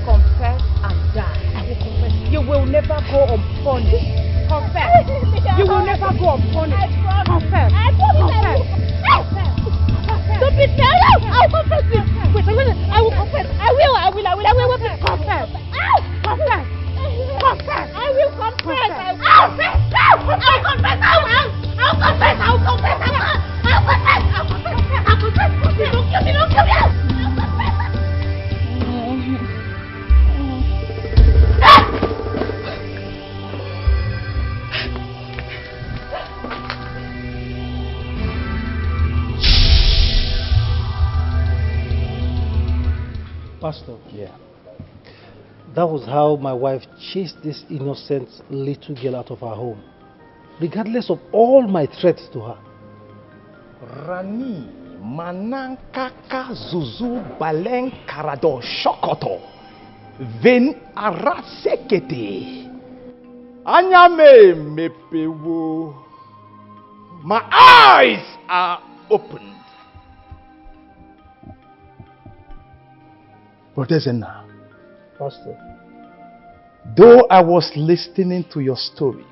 Confess and die. I will confess. You will never go unpunished. Confess. You will never go unpunished. Confess. Confess. Don't be scared. I'll confess it. Wait. I will confess. I will. Confess. Confess. Confess. I will confess. I'll confess. Don't kill me. Pastor. Yeah. That was how my wife chased this innocent little girl out of her home, regardless of all my threats to her. Rani Manankaka Zuzu Balen Karado Shokoto Ven Arasekete Anyame Mepewo. My eyes are opened. Brother Zena, Pastor, though I was listening to your story,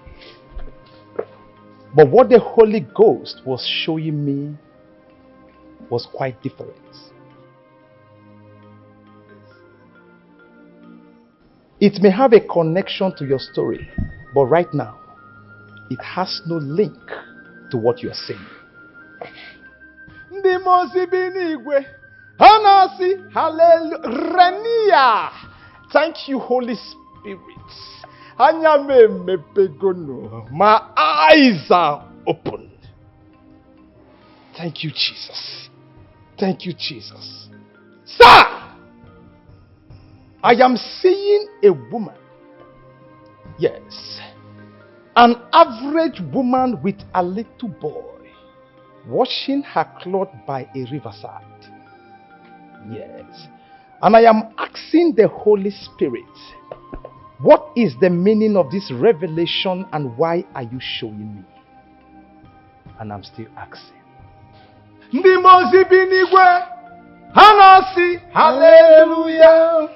but what the Holy Ghost was showing me was quite different. It may have a connection to your story, but right now, it has no link to what you are saying. Hallelujah. Thank you, Holy Spirit. My eyes are opened. Thank you, Jesus. Thank you, Jesus. Sir, I am seeing a woman. Yes. An average woman with a little boy washing her cloth by a riverside. Yes. And I am asking the Holy Spirit, what is the meaning of this revelation and why are you showing me? And I'm still asking. Hallelujah.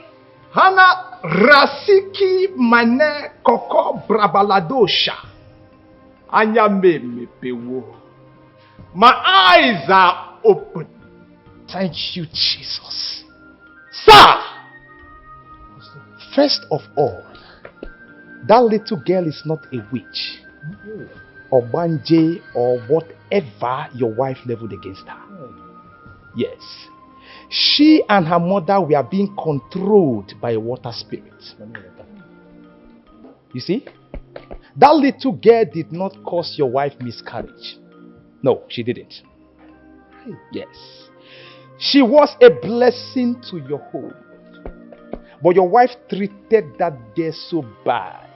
Hana rasiki mane koko brabaladosha. Anyame mepewo. My eyes are open. Thank you, Jesus. Sir, first of all, that little girl is not a witch or banje or whatever your wife leveled against her. Yes. She and her mother were being controlled by a water spirit. You see? That little girl did not cause your wife miscarriage. No, she didn't. Yes. She was a blessing to your home. But your wife treated that girl so bad.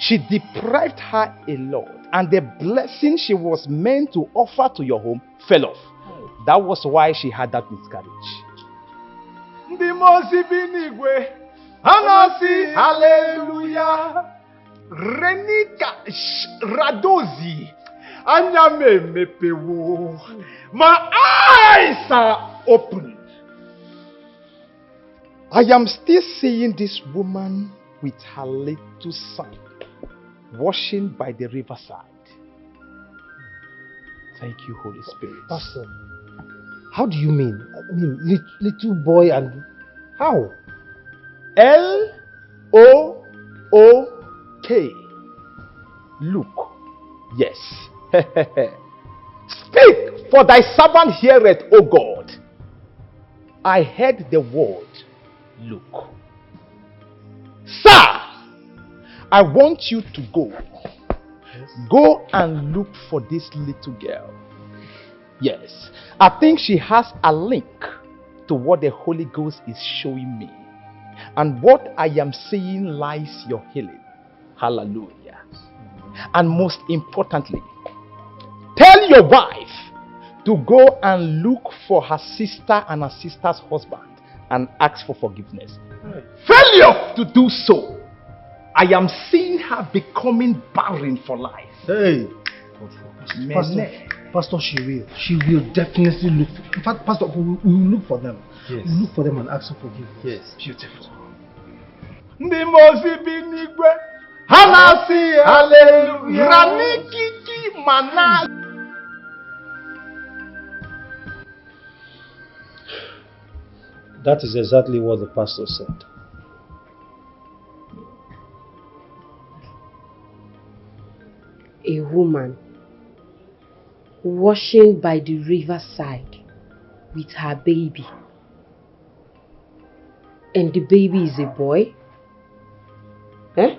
She deprived her a lot, and the blessing she was meant to offer to your home fell off. That was why she had that miscarriage. Anasi, hallelujah. Renika radozi. Anyame mepewo. My eyes are open. I am still seeing this woman with her little son washing by the riverside. Thank you, Holy Spirit. Pastor, how do you mean? I mean, little boy and how? L-O-O-K. Look. Yes. Speak, for thy servant heareth, O God. I heard the word, look. Sir, I want you to go. Go and look for this little girl. Yes, I think she has a link to what the Holy Ghost is showing me. And what I am seeing lies your healing. Hallelujah. And most importantly, tell your wife to go and look for her sister and her sister's husband and ask for forgiveness. Failure to do so, I am seeing her becoming barren for life. Hey, Pastor, she will definitely look. In fact, Pastor, we will look for them. Yes. We will look for them and ask for forgiveness. Yes, beautiful. That is exactly what the pastor said. A woman washing by the riverside with her baby, and the baby is a boy? Eh?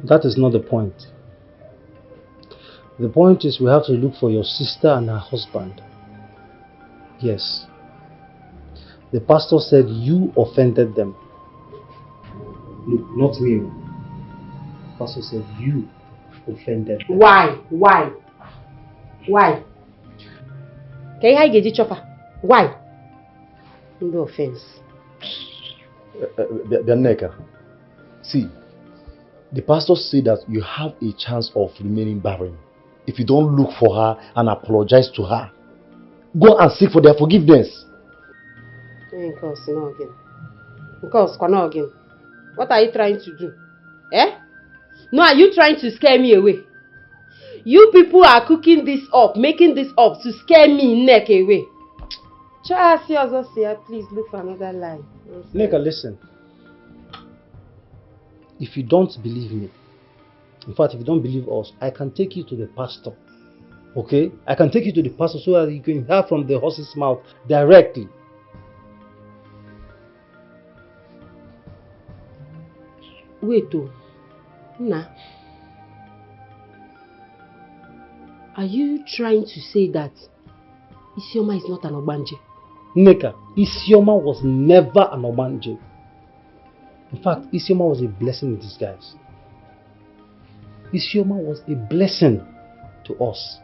That is not the point. The point is we have to look for your sister and her husband. Yes. The pastor said you offended them. Look, not me. The pastor said you offended them. Why? Can you get it, chopper? Why? No offense. Bianca, see, the pastor said that you have a chance of remaining barren if you don't look for her and apologize to her. Go and seek for their forgiveness. What are you trying to do? Eh? No, are you trying to scare me away? You people are cooking this up, making this up to scare me neck away. Please look for another lie. Neka, listen. If you don't believe me, in fact, if you don't believe us, I can take you to the pastor. Okay? I can take you to the pastor so that you can hear from the horse's mouth directly. Wait, Nah. Are you trying to say that Isioma is not an Ogbanje? Neka, Isioma was never an Ogbanje. In fact, Isioma was a blessing in disguise. Isioma was a blessing to us.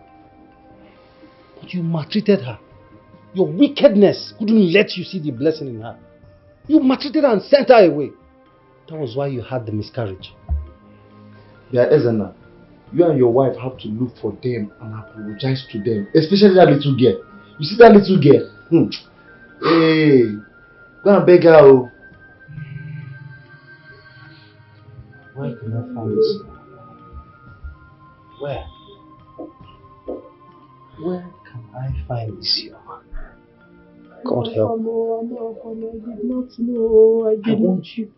But you maltreated her. Your wickedness couldn't let you see the blessing in her. You maltreated her and sent her away. That was why you had the miscarriage. Yeah, Ezana, you and your wife have to look for them and apologize to them. Especially that little girl. You see that little girl? Hey, go and beg her. Where can I find this? Where? Where can I find this Isioma? God help me. I did not know. I didn't you.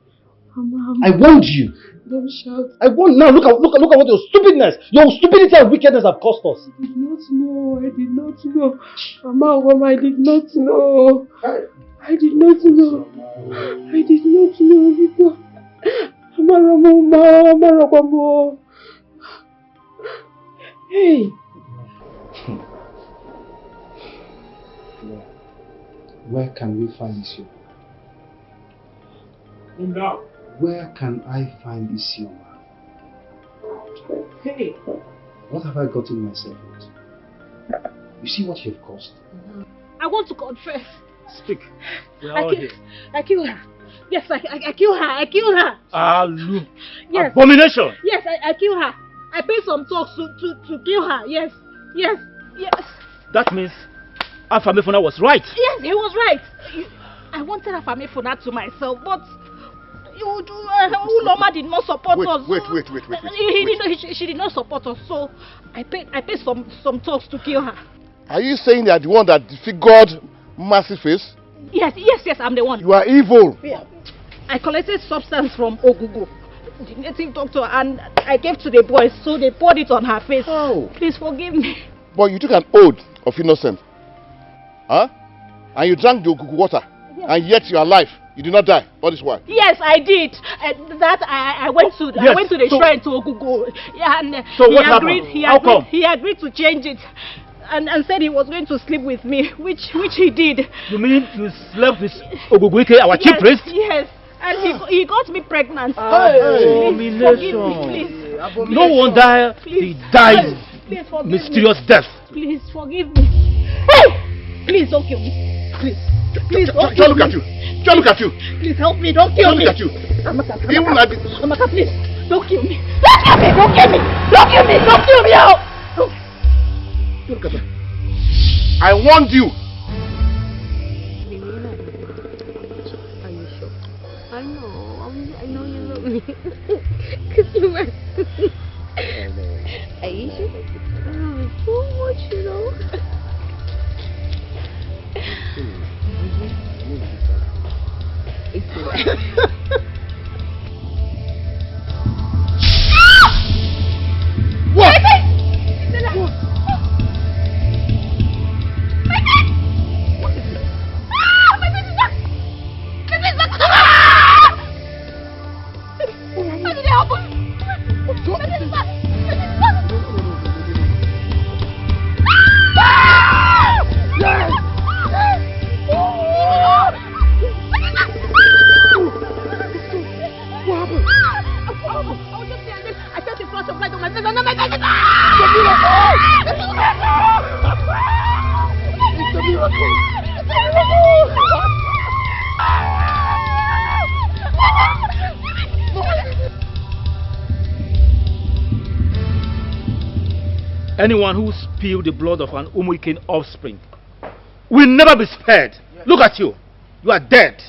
I warned you. Don't shout. I warned. Now look at what your stupidness, and wickedness have cost us. I did not know. I did not know. Mama, I did not know. I did not know. I did not know. Mama. Hey. Where can we find Isioma? No. Where can I find Isioma? Hey. What have I gotten myself into? You see what you've caused? I want to confess. Speak. We are all here. I killed her. Yes, I killed her. I killed her. Look. Yes. Abomination. Yes, I killed her. I paid some talks to kill her. Yes. Yes. Yes. That means Afamefuna was right. Yes, he was right. I wanted Afamefuna to myself, but Uloma did not support us. Wait. She did not support us, so I paid some talks to kill her. Are you saying that the one that disfigured Mercy's face? Yes, I'm the one. You are evil. Yeah. I collected substance from Ogugo, the native doctor, and I gave to the boys, so they poured it on her face. Oh. Please forgive me. But you took an oath of innocence. Huh? And you drank the Ogugo water. Yes. And yet you are alive. You did not die. What is why? Yes, I did. I went to the shrine to Ogugo. Yeah, and so what happened? How come? He agreed to change it. And said he was going to sleep with me, which he did. You mean you slept with Oguguike, our chief priest? Yes, and he got me pregnant. Abomination. Please. No wonder he died mysterious death. Please forgive me. Hey! Please don't kill me. Please don't kill me. Look at you. Just look at you. Please help me. Don't kill me. Look at you. Amaka, please. Don't kill me. Don't kill me. Don't kill me. Don't kill me out. Look at that. I warned you. Are you sure? I know you love me. Because you were. Are you sure? I love you so much, you know. It's What? Anyone who spilled the blood of an Umuikin offspring will never be spared. Look at you. You are dead.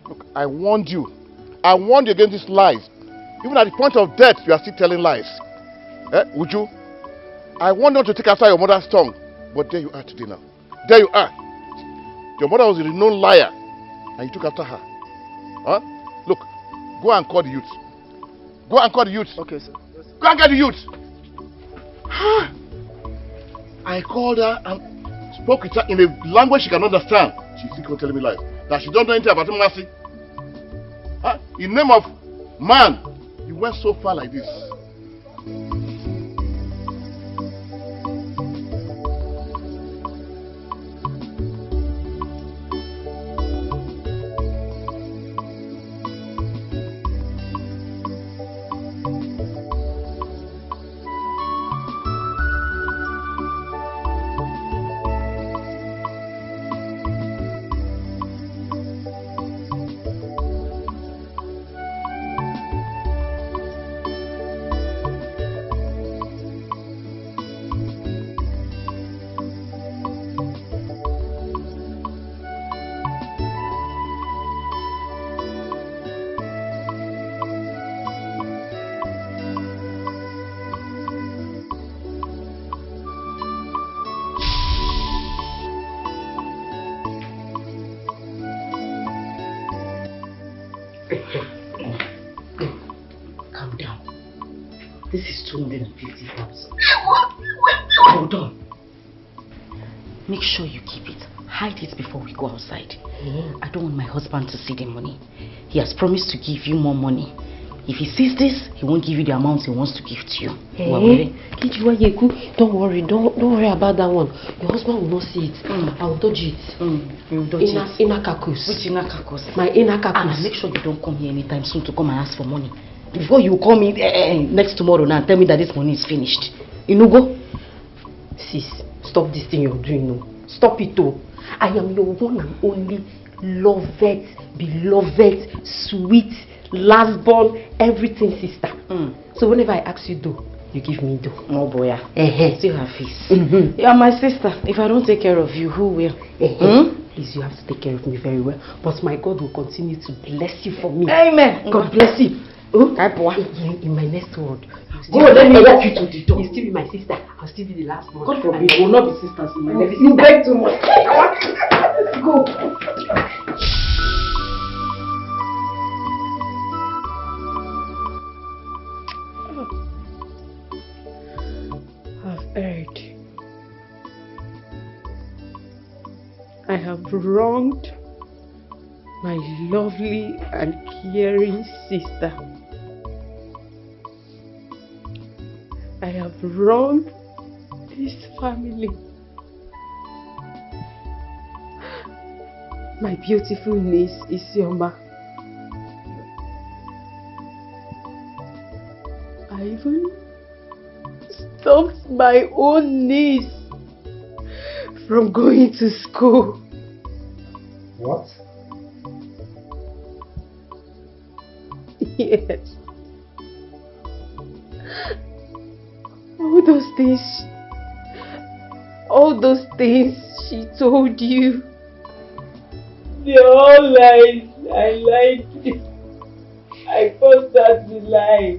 Look, I warned you. I warned you against these lies. Even at the point of death, you are still telling lies. Would you? I warned you not to take after your mother's tongue. But there you are today now. There you are. Your mother was a renowned liar. And you took after her. Huh? Look, go and call the youth. Go and call the youth. Okay, sir. Yes, sir. Go and get the youth. I called her and spoke with her in a language she can understand. She's still telling me lies. That she don't know anything about Mercy. In the name of man, you went so far like this. Calm down. This is 250,000. Hold on. Make sure you keep it. Hide it before we go outside. I don't want my husband to see the money. He has promised to give you more money. If he sees this, he won't give you the amount he wants to give to you. Don't worry. Don't worry about that one. Your husband will not see it. I will dodge it. You will dodge it. Inner kakus. Which inner kakus? My inner kakus. Make sure you don't come here anytime soon to come and ask for money. before you call me next tomorrow now and tell me that this money is finished. You know go? Sis, stop this thing you're doing now. Stop it though. I am your one and only loved, beloved, sweet, last born, everything sister. So whenever I ask you do, you give me do. Oh boy, yeah. See her face. You are my sister. If I don't take care of you, who will? Please, you have to take care of me very well. But my God will continue to bless you for me. Amen. God bless you. In my next word. Let me walk you to the door. You still be my sister. I'll still be the last one. God forbid. We will not be sisters in my next. You beg too much. Let's go. I've erred. I have wronged my lovely and caring sister. I have wronged this family. My beautiful niece Isioma. I even stopped my own niece from going to school. What? Yes. All those things she told you, they're all lies. I lied. I forced her to lie.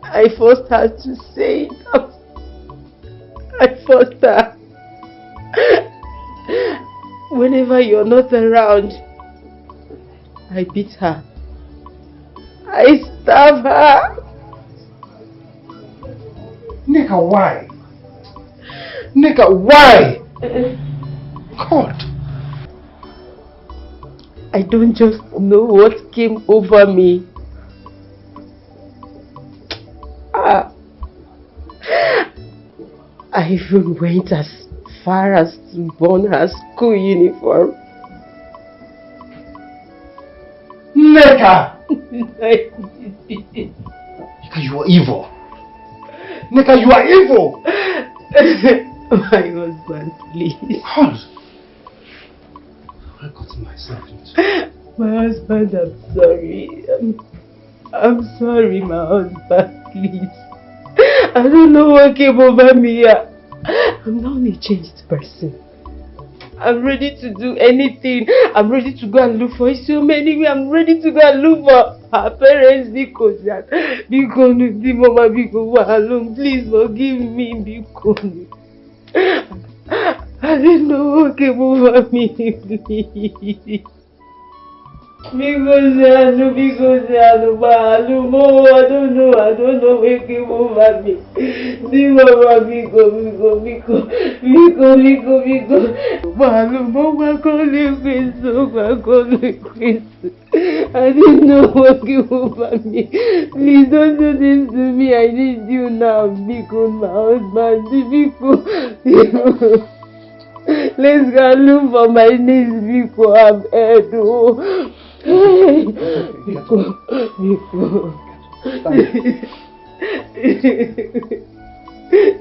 I forced her to say it out. I forced her. Whenever you're not around, I beat her. I stab her. Nigga, why? Nigga, why? God. I don't just know what came over me. I even went as far as to burn her school uniform. Nigga! Nigga, you are evil. Nigga, you are evil. My husband, please. God. I got myself into. My husband, I'm sorry. I'm sorry, my husband, please. I don't know what came over me. I'm now a changed person. I'm ready to do anything. I'm ready to go and look for Isioma anyway. I'm ready to go and look for her parents because Mama, please forgive me because I didn't know what came over me, please. Because I don't know what came over me. I didn't know what came over me. Please don't do this to me. I need you now because my husband, because let's go look for my niece because I'm Edo.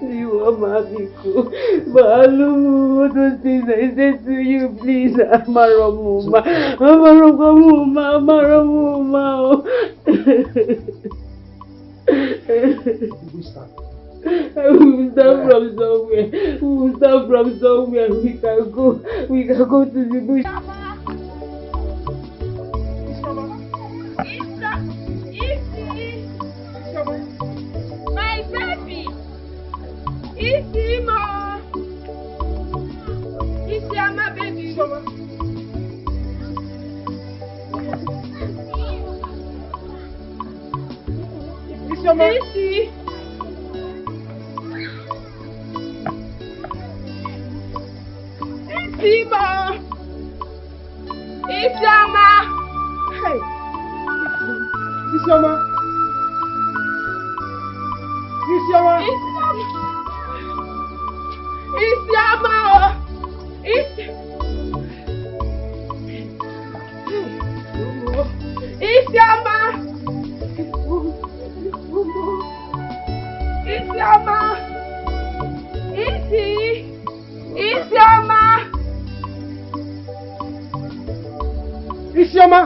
You are my Biko. Balu, those things I said to you, please. Amaramuma. We will start from somewhere. We can go to the bush. My baby! Isioma! Isioma, baby! Isioma! Isi! Isioma! Isioma! Hey! Isioma! Isioma! Isioma! Isioma! Isioma! Isioma! Isioma!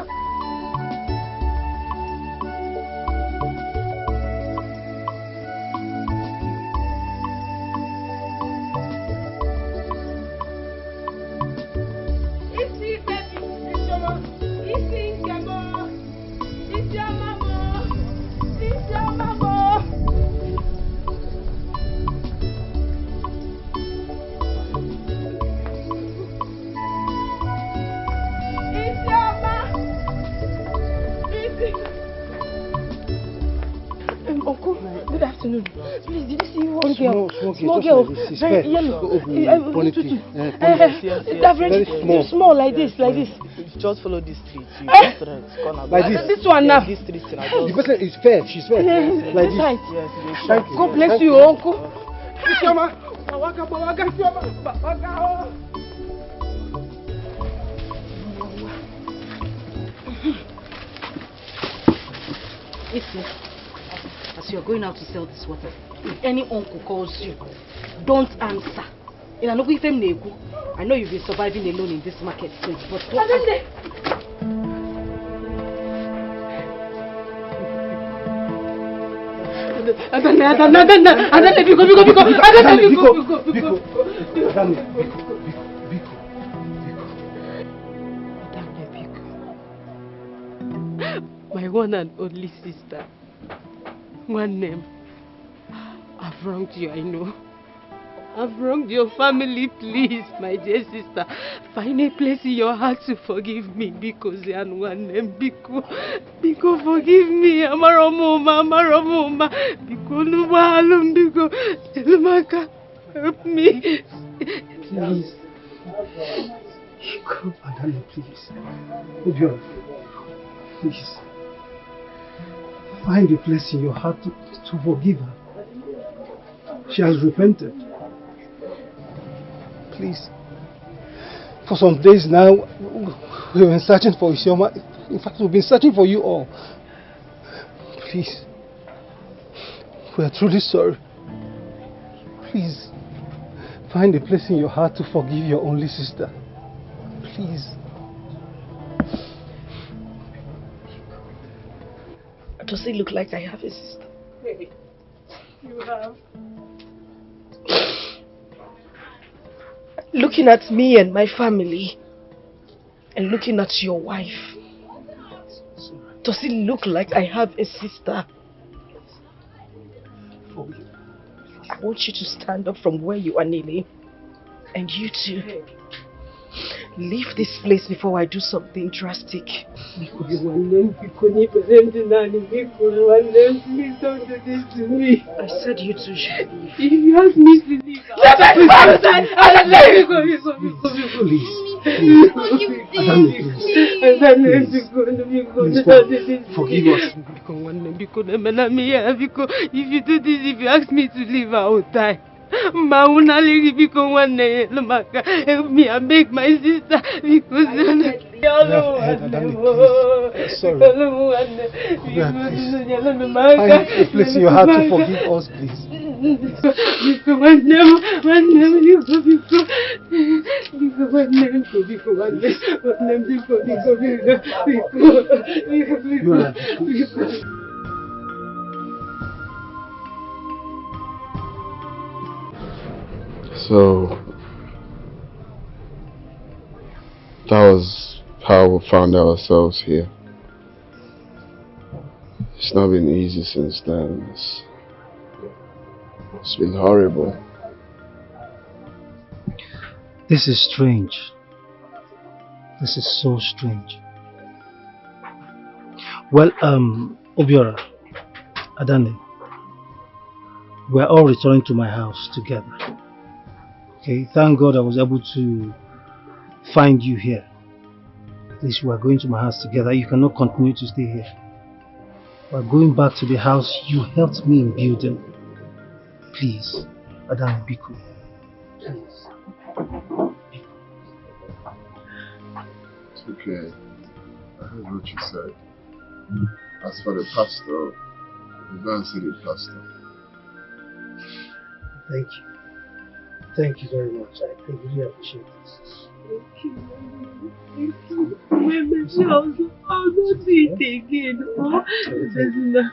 Uncle, good afternoon. Please, did you see one Small girl? small Girl, girl, it's very fair. yellow. Bonity. Very small. Small, like this. Just follow this street. You Eh? straight, corner. Like this? This one now. This street. The person is fair. She's fair. Like This this. side. Yes, Thank you. God bless Thank you, Uncle. Isioma! Bawaga, Isioma. Bawaga, Listen, as you're going out to sell this water, if any uncle calls you, don't answer. I know you've been surviving alone in this market since, but don't answer. My one and only sister. One name. I've wronged you, I know. I've wronged your family, please, my dear sister. Find a place in your heart to forgive me because you are one name. Biko, forgive me. Amaromoma. Biko, Nubalum, Biko, Telumaka, help me. Please. Biko, Adana, please. Obiora, please. Find a place in your heart to forgive her. She has repented. Please. For some days now, we've been searching for Isioma. In fact, we've been searching for you all. Please. We are truly sorry. Please. Find a place in your heart to forgive your only sister. Please. Does it look like I have a sister? You have. Looking at me and my family, and looking at your wife, does it look like I have a sister? I want you to stand up from where you are kneeling, and you too. Leave this place before I do something drastic. Please don't do this to me. I said you two should leave. If you ask me to leave, Forgive us. If you do this, if you ask me to leave, I will die. Help me and make my sister because Sorry. Find a place in your heart to forgive us, please. So that was how we found ourselves here. It's not been easy since then. It's been horrible. This is strange. This is so strange. Well, Obiora, Adane, we're all returning to my house together. Okay, thank God I was able to find you here. At least we are going to my house together. You cannot continue to stay here. We're going back to the house you helped me in building. Please, Adane, Biko. Please. It's okay. I heard what you said. As for the pastor, you go and see the pastor. Thank you. Thank you very much. I really appreciate it. Thank you. Thank you. Maybe I'll not do it again. Oh, this is not.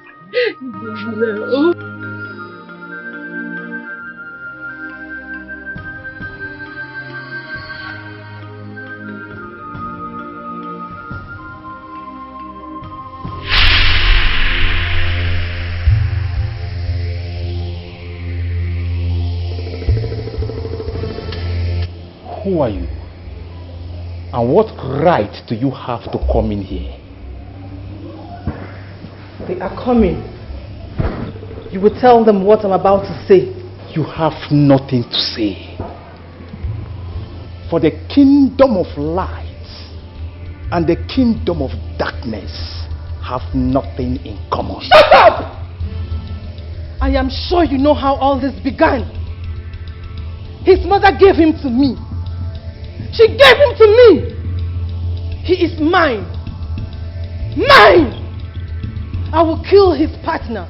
Who are you? And what right do you have to come in here? They are coming. You will tell them what I'm about to say. You have nothing to say. For the kingdom of light and the kingdom of darkness have nothing in common. Shut up! I am sure you know how all this began. His mother gave him to me. She gave him to me. He is mine. Mine! I will kill his partner.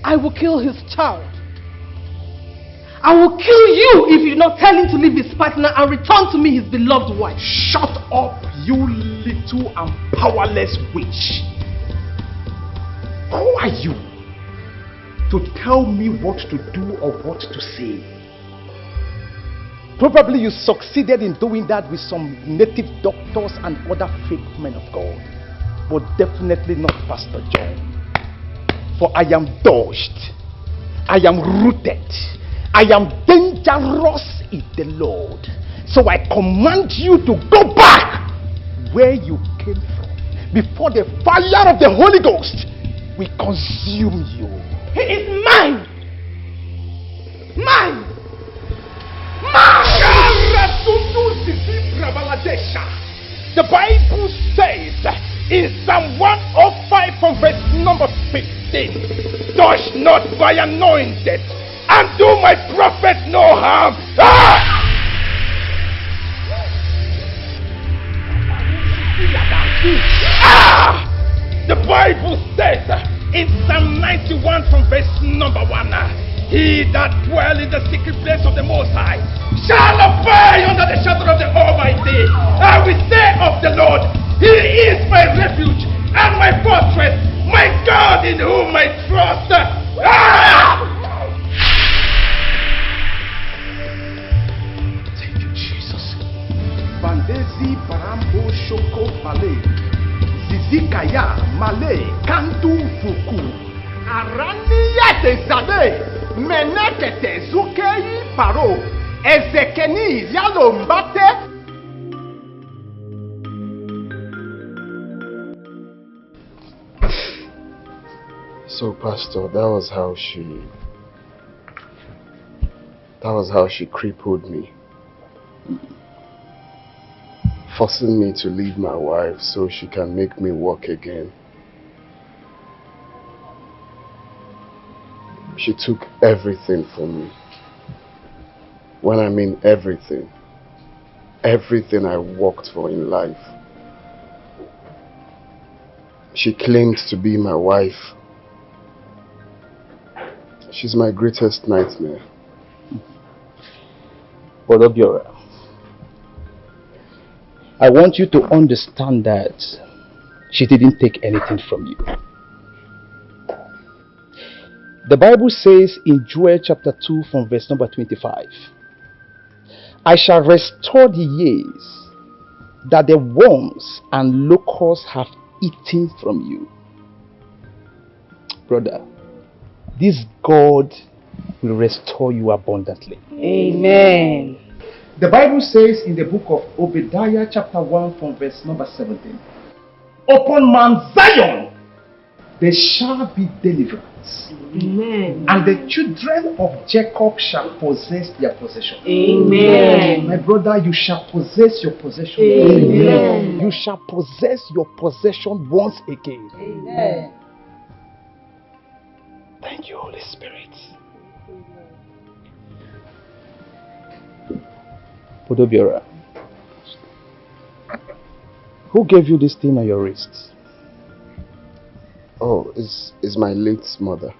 I will kill his child. I will kill you if you do not tell him to leave his partner and return to me his beloved wife. Shut up, you little and powerless witch. Who are you to tell me what to do or what to say? Probably you succeeded in doing that with some native doctors and other fake men of God, but definitely not Pastor John. For I am dodged, I am rooted, I am dangerous in the Lord. So I command you to go back where you came from before the fire of the Holy Ghost will consume you. He is mine! Mine! The Bible says in Psalm 105 from verse number 15, touch not my anointed and do my prophet no harm. The Bible says in Psalm 91 from verse number 1, he that dwell in the secret place of the Most High shall abide under the shadow of the Almighty. I will say of the Lord, He is my refuge and my fortress, my God in whom I trust. Thank you, Jesus. Bandezi Barambo Shoko Male Zizikaya Male Kandu Fuku Araniya Zade Menekete Zukei Paro Ezekeni Yalombate. So, Pastor, that was how she crippled me, forcing me to leave my wife so she can make me walk again. She took everything from me. When I mean everything, everything I worked for in life. She claimed to be my wife. She's my greatest nightmare. But Obiora, I want you to understand that she didn't take anything from you. The Bible says in Joel chapter 2 from verse number 25, I shall restore the years that the worms and locusts have eaten from you. Brother, this God will restore you abundantly. Amen. The Bible says in the book of Obadiah chapter 1 from verse number 17, upon Mount Zion there shall be deliverance. Amen. And the children of Jacob shall possess their possession. Amen. My brother, you shall possess your possession. Amen. You shall possess your possession once again. Amen. Thank you, Holy Spirit. Podobiora, who gave you this thing on your wrist? Oh, it's my late mother.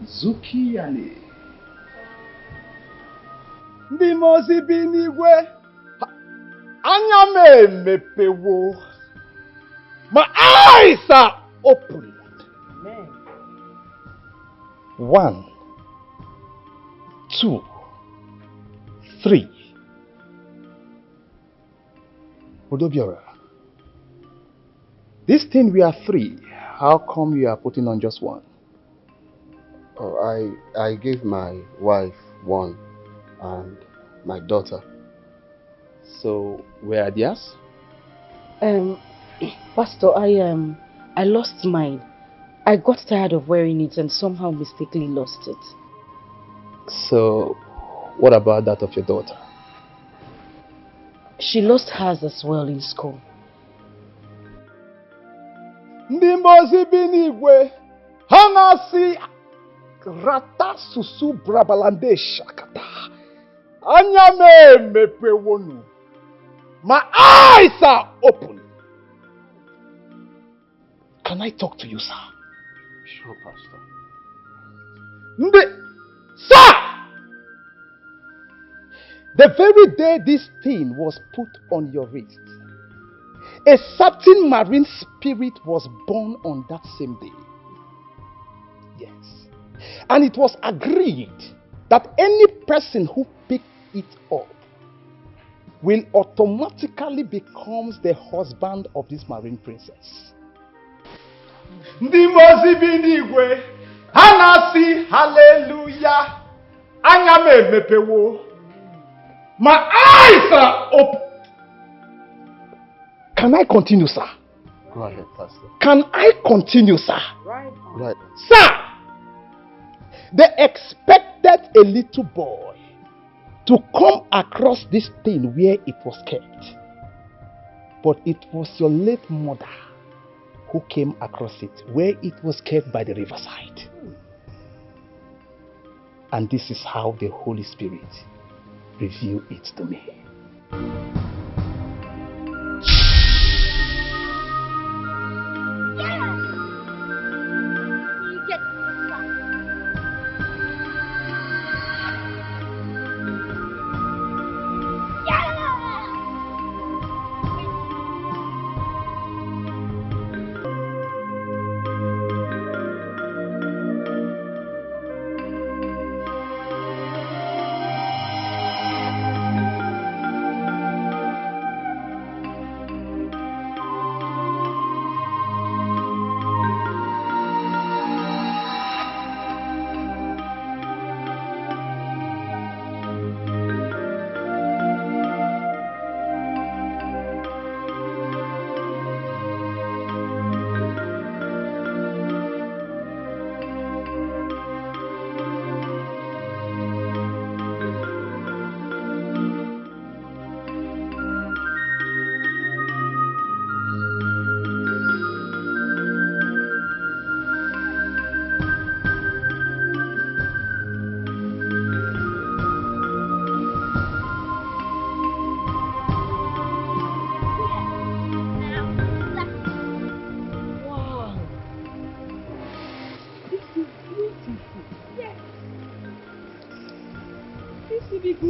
Zuki Ali. Ndị mozi bi n'igwe anya m emepewo. My eyes are opened. Amen. 1, 2, 3. Odobiora, this thing we are 3. How come you are putting on just 1? Oh, I gave my wife 1 and my daughter. So, where are theirs? Pastor, I lost mine. I got tired of wearing it and somehow mistakenly lost it. So, what about that of your daughter? She lost hers as well in school. Ndị mozi bi n'igwe ha na-asị rata susu brabalande shakata. Anya m emepewonu. My eyes are open. Can I talk to you, sir? Sure, Pastor. Sir! The very day this thing was put on your wrist, a certain marine spirit was born on that same day. Yes. And it was agreed that any person who picked it up will automatically become the husband of this marine princess. Ndị mozi bi n'igwe ha na-asị hallelujah. Anya m emepewo. My eyes are open. Can I continue, sir? Go ahead, Pastor. Can I continue, sir? Right. Sir, they expected a little boy to come across this thing where it was kept. But it was your late mother who came across it where it was kept by the riverside. And this is how the Holy Spirit revealed it to me.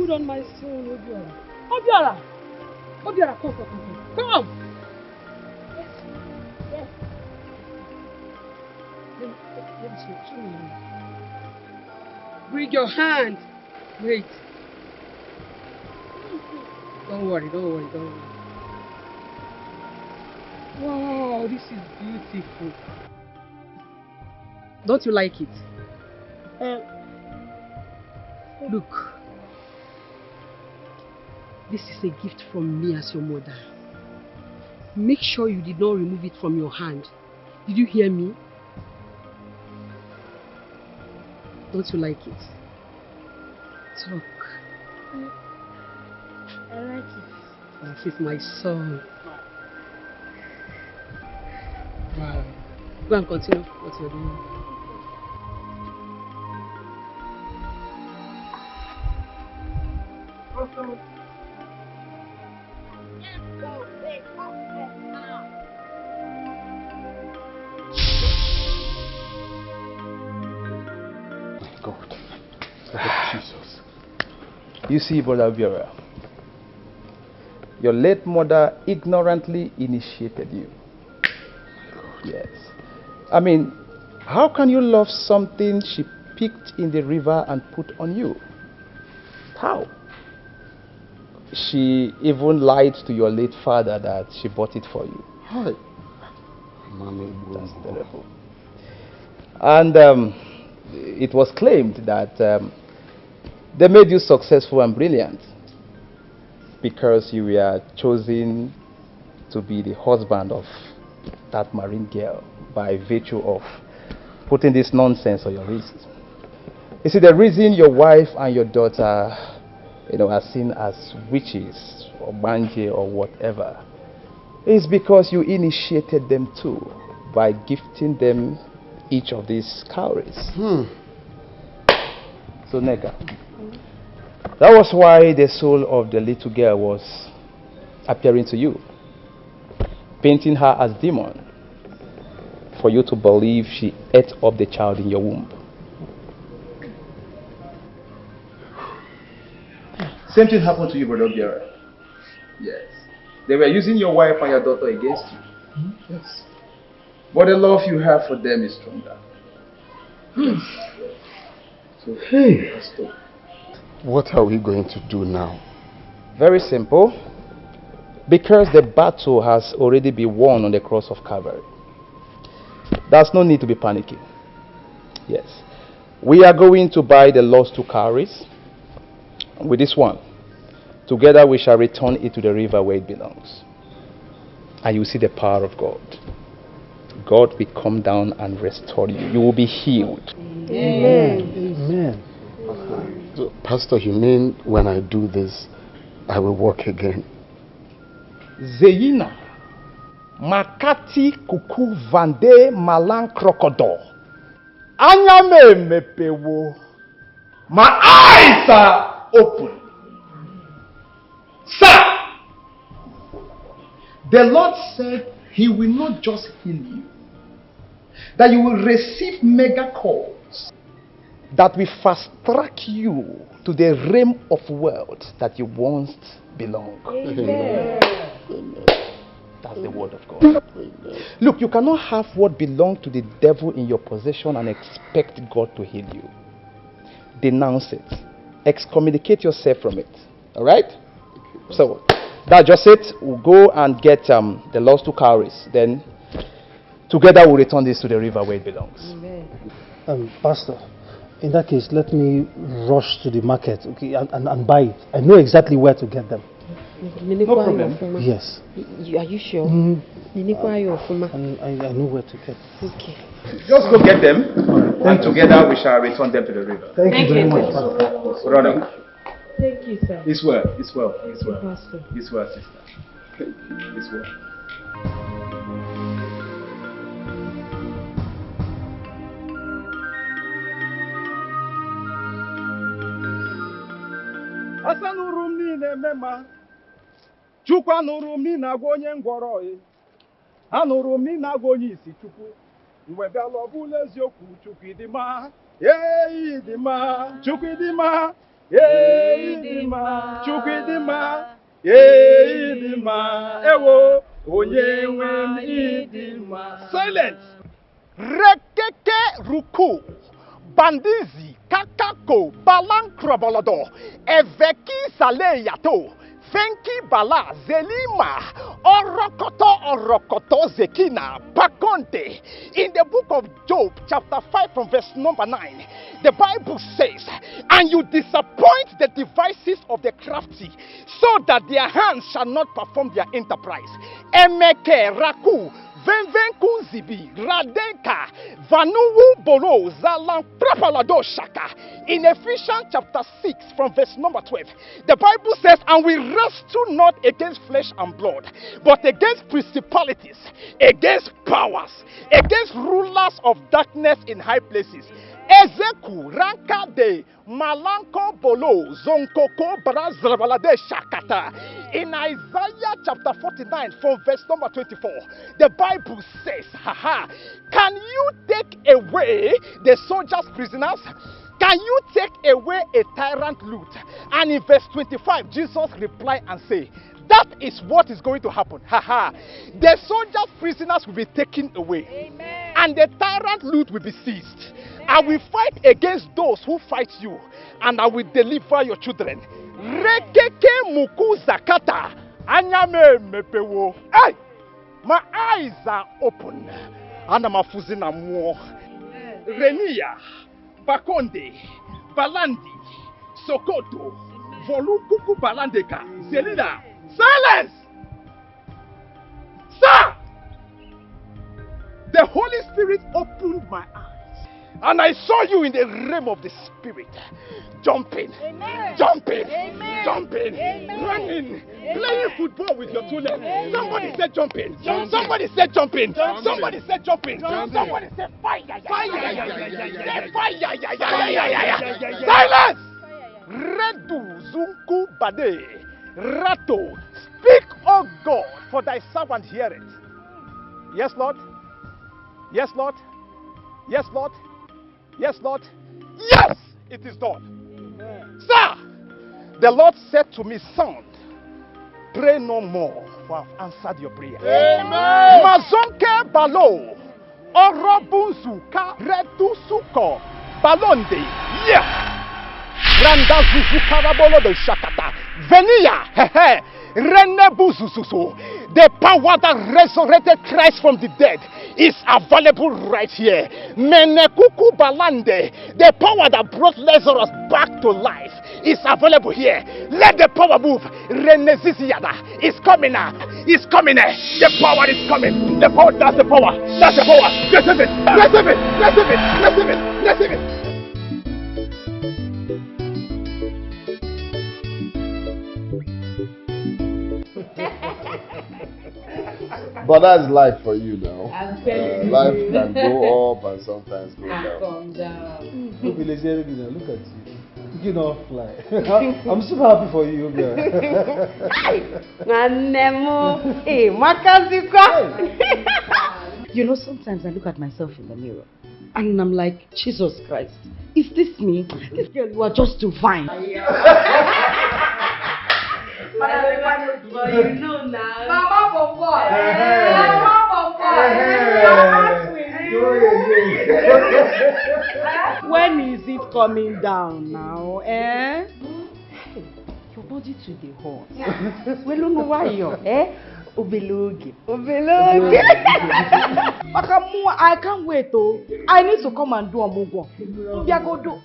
On my soul, Obiora. Obiora! Obiora, come! Yes. Let me show me. Bring your hand. Wait. Don't worry. Wow, this is beautiful. Don't you like it? Look. This is a gift from me as your mother. Make sure you did not remove it from your hand. Did you hear me? Don't you like it? Talk. I like it. This is my son. Wow. Go and continue what you're doing. Jesus. You see, Brother Vera, your late mother ignorantly initiated you. Yes. I mean, how can you love something she picked in the river and put on you? How? She even lied to your late father that she bought it for you. Hi. That's terrible. And it was claimed that they made you successful and brilliant because you were chosen to be the husband of that marine girl by virtue of putting this nonsense on your wrist. You see, the reason your wife and your daughter, are seen as witches or manje or whatever is because you initiated them too by gifting them each of these cowries. So, Neka, that was why the soul of the little girl was appearing to you, painting her as demon, for you to believe she ate up the child in your womb. Same thing happened to you, Brother Biara. Yes. They were using your wife and your daughter against you. Yes. But the love you have for them is stronger. Yes. So, let's stop. What are we going to do now? Very simple. Because the battle has already been won on the cross of Calvary. There's no need to be panicking. Yes. We are going to buy the lost 2 cowries. With this one, together we shall return it to the river where it belongs. And you will see the power of God. God will come down and restore you. You will be healed. Amen. So, Pastor, you mean when I do this, I will walk again? Zeyina, Makati kuku vande malan krokodo. Anyame mepewo. My eyes are open. Sir, the Lord said He will not just heal you, that you will receive mega calls that will fast track you to the realm of wealth that you once belonged. Amen. That's the word of God. Look, you cannot have what belongs to the devil in your possession and expect God to heal you. Denounce it. Excommunicate yourself from it. Alright? So, that's just it. We'll go and get the lost 2 cowries. Then, together we'll return this to the river where it belongs. Pastor, in that case, let me rush to the market, okay, and buy it. I know exactly where to get them. No problem. Yes. Are you sure? I know where to get them. Okay. Just go get them, and together we shall return them to the river. Thank you very much, Pastor. Brother. Thank you, sir. It's well. It's well. It's well. Pastor. It's well, sister. It's well. Asanụrụ m niile mema. Chukwu anụrụ m niile agwa onye ngwọrọ e. Anụrụ m niile agwa onye isi Chukwu. Mgbe bịala ọ bụla eziokwu Chukwu ịdị mma. Ee ịdị mma. Chukwu ịdị mma. Ee ịdị mma. Chukwu ịdị mma. Ee ịdị mma. Ewo onye nwe m ịdị mma. Silence. Rekeke ruku. Bandizi kakako balankrobolodo. Eveki sale yato. Fenki bala zelima orokoto zekina pakonte. In the book of Job chapter 5 from verse number 9, the Bible says, and you disappoint the devices of the crafty, so that their hands shall not perform their enterprise. Emeke raku venvenku zibi radenka vanuwu boro zalan prapalado shaka. In Ephesians chapter 6 from verse number 12, the Bible says, and we wrestle not against flesh and blood, but against principalities, against powers, against rulers of darkness in high places. Ezeku ranka de malanko bolo zonkoko brazrabalade shakata. In Isaiah chapter 49 from verse number 24, the Bible says, haha, can you take away the soldiers' prisoners? Can you take away a tyrant loot? And in verse 25, Jesus replied and say, that is what is going to happen. The soldiers' prisoners will be taken away. Amen. And the tyrant loot will be seized. Amen. I will fight against those who fight you, and I will deliver your children. Rekeke muku zakata. Anyame mepewo. Hey! My eyes are open. Anamafuzina mo. Renia, Bakonde, Balandi, Sokoto, Volukuku Balandeka, Zelida. Silence! Sir! The Holy Spirit opened my eyes, and I saw you in the realm of the Spirit. Jumping, Amen. Jumping, Amen. Jumping, Amen. Running, Amen. Playing football with your two legs. Amen. Somebody said jumping. Somebody said jumping. Somebody said jumping. Somebody said fire. Silence! Redu zunku bade. Rato. Speak, O God, for thy servant heareth. Yes, Lord. Yes, Lord. Yes, Lord. Yes, Lord. Yes, it is done. Amen. Sir, the Lord said to me, son, pray no more, for I've answered your prayer. Amen. Mazonke balo, orobuzuka redusuko, balonde, yeah. Randa zuzuka rabolo de shakata, venia, hehe, renebuzuzuzu. The power that resurrected Christ from the dead is available right here. Menekuku balande, the power that brought Lazarus back to life is available here. Let the power move. Renezisiada is coming now. It's coming. The power is coming. The power, that's the power. That's the power. Receive it. Receive it. Receive it. Receive it. Receive it. But that's life for you now. Life can you. go up and sometimes go down. Come down. Look at you. You know, fly. I'm so happy for you, You know, sometimes I look at myself in the mirror and I'm like, Jesus Christ, is this me? This girl, you are just too fine. But you know now. Mama for what? When is it coming down now, eh? Your body today hot. We don't know why you're, eh? Obeloge. I can't wait though. I need to come and do a mugo. We are going to do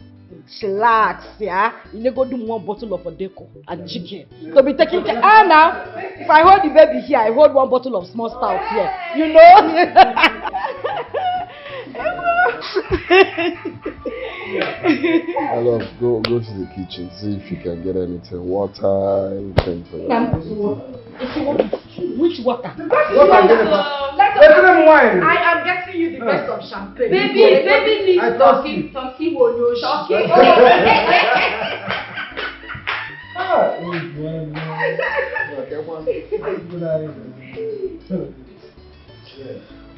slacks, yeah? You need to go do 1 bottle of Odeko and chicken. So be taking care. Now, if I hold the baby here, I hold 1 bottle of small stout here. You know? I love, go to the kitchen, see if you can get anything, water, anything for you. Which water? Wine. I am getting you the best of champagne. Baby needs talking wolo.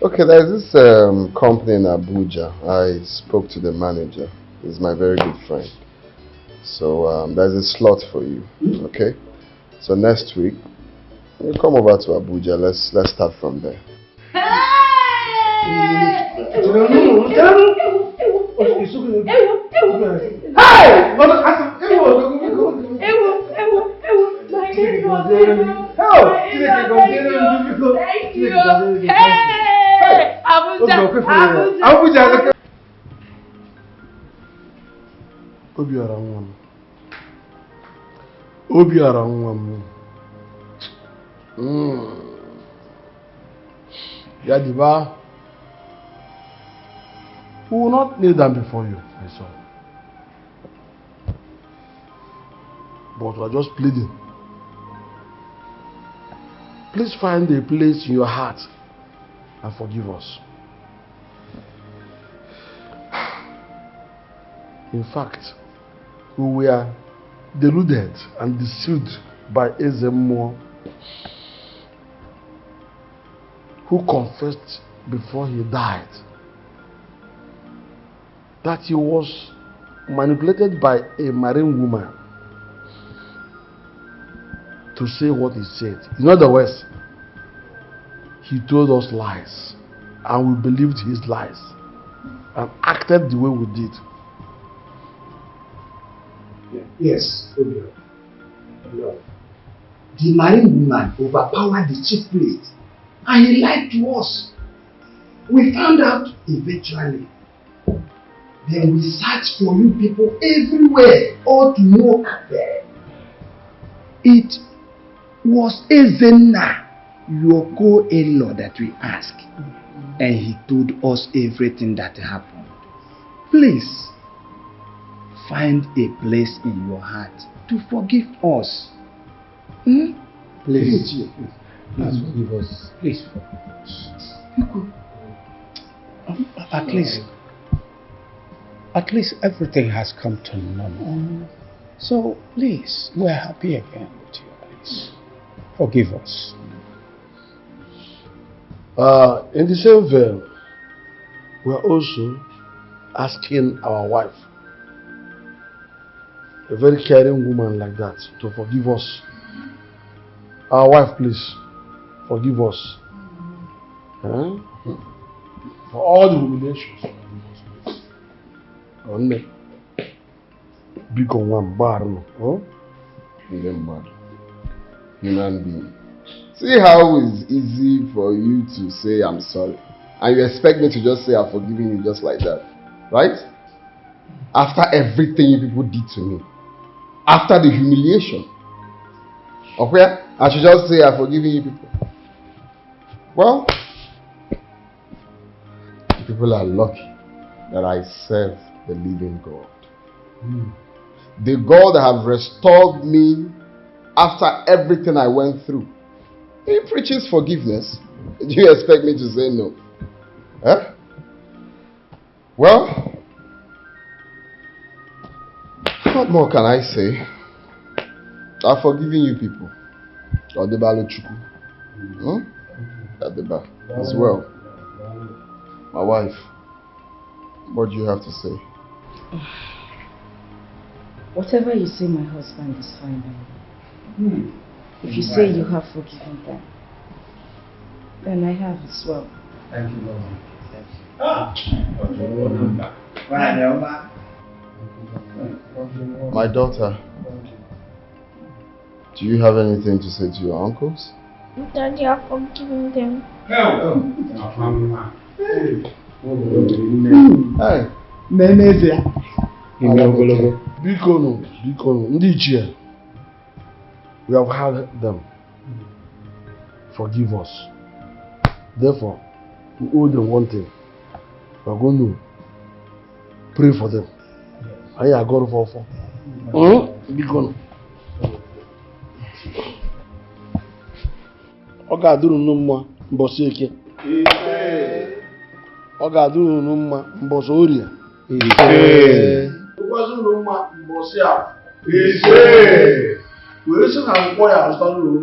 Okay, there's this company in Abuja. I spoke to the manager. He's my very good friend. So there's a slot for you. Okay. So next week, you come over to Abuja. Let's start from there. Abuja. Obiara nwam. Yadiba, we will not kneel down before you, my son. But we are just pleading. Please find a place in your heart and forgive us. In fact, we were deluded and deceived by Ezemo, who confessed before he died that he was manipulated by a marine woman to say what he said. In other words, he told us lies, and we believed his lies and acted the way we did. Yes, Obio. The marine woman overpowered the chief priest and he lied to us. We found out eventually. Then we searched for you people everywhere, all to no avail. It was Ezenna, your co-in-law, that we asked, and he told us everything that happened. Please, find a place in your heart to forgive us. Please. Please forgive us. Please forgive us. At least everything has come to normal. So please, we're happy again with you. Please forgive us. In the same vein, we're also asking our wife, a very caring woman like that, to forgive us. Our wife, please, forgive us. Huh? For all the humiliations. Only. Big on one bar, no? Human being. See how it's easy for you to say I'm sorry, and you expect me to just say I've forgiven you just like that, right? After everything you people did to me, after the humiliation, of where I should just say I've forgiven you people. Well, people are lucky that I serve the living God. The God that have restored me after everything I went through. He preaches forgiveness. Do you expect me to say no? Huh? Well, what more can I say? I've forgiven you people. Odebalo Chuku. Adeba as well. My wife. What do you have to say? Whatever you say, my husband, is fine by me. If you say you have forgiven them, then I have as well. Thank you, Lord. My daughter, do you have anything to say to your uncles? Daddy, I've forgiven them. Hey, Bikono, Ndichie, we have had them. Forgive us. Therefore, we owe them one thing. We are going to pray for them. I are going for. Bikono. Ọ ga-adụrụ unu mma mbọsị eke. Ọ ga-adụrụ unu mma mbọsị orie. Ụkwazụ unu mma mbọsị a. Wee sị na akwụkwọ ya azụta n'ụlọ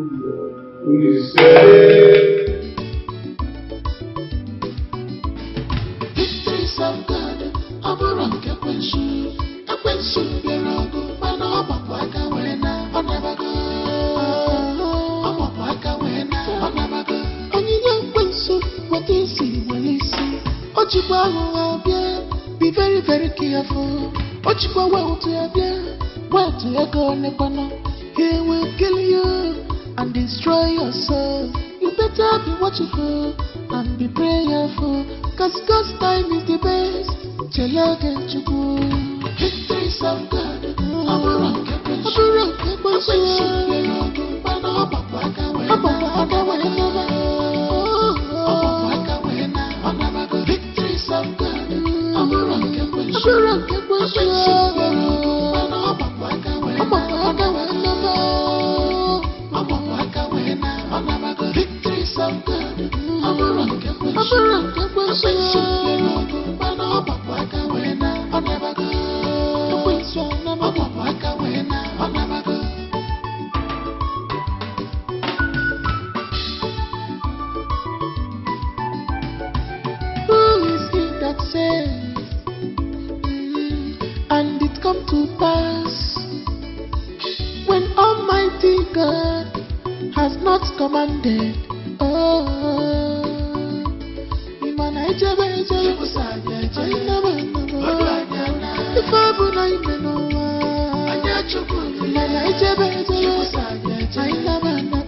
Be very, very careful. Well to your go, he will kill you and destroy your soul. You better be watchful and be prayerful, cause God's time is the best. Victories of God. not commanded. Oh, if I would I never know.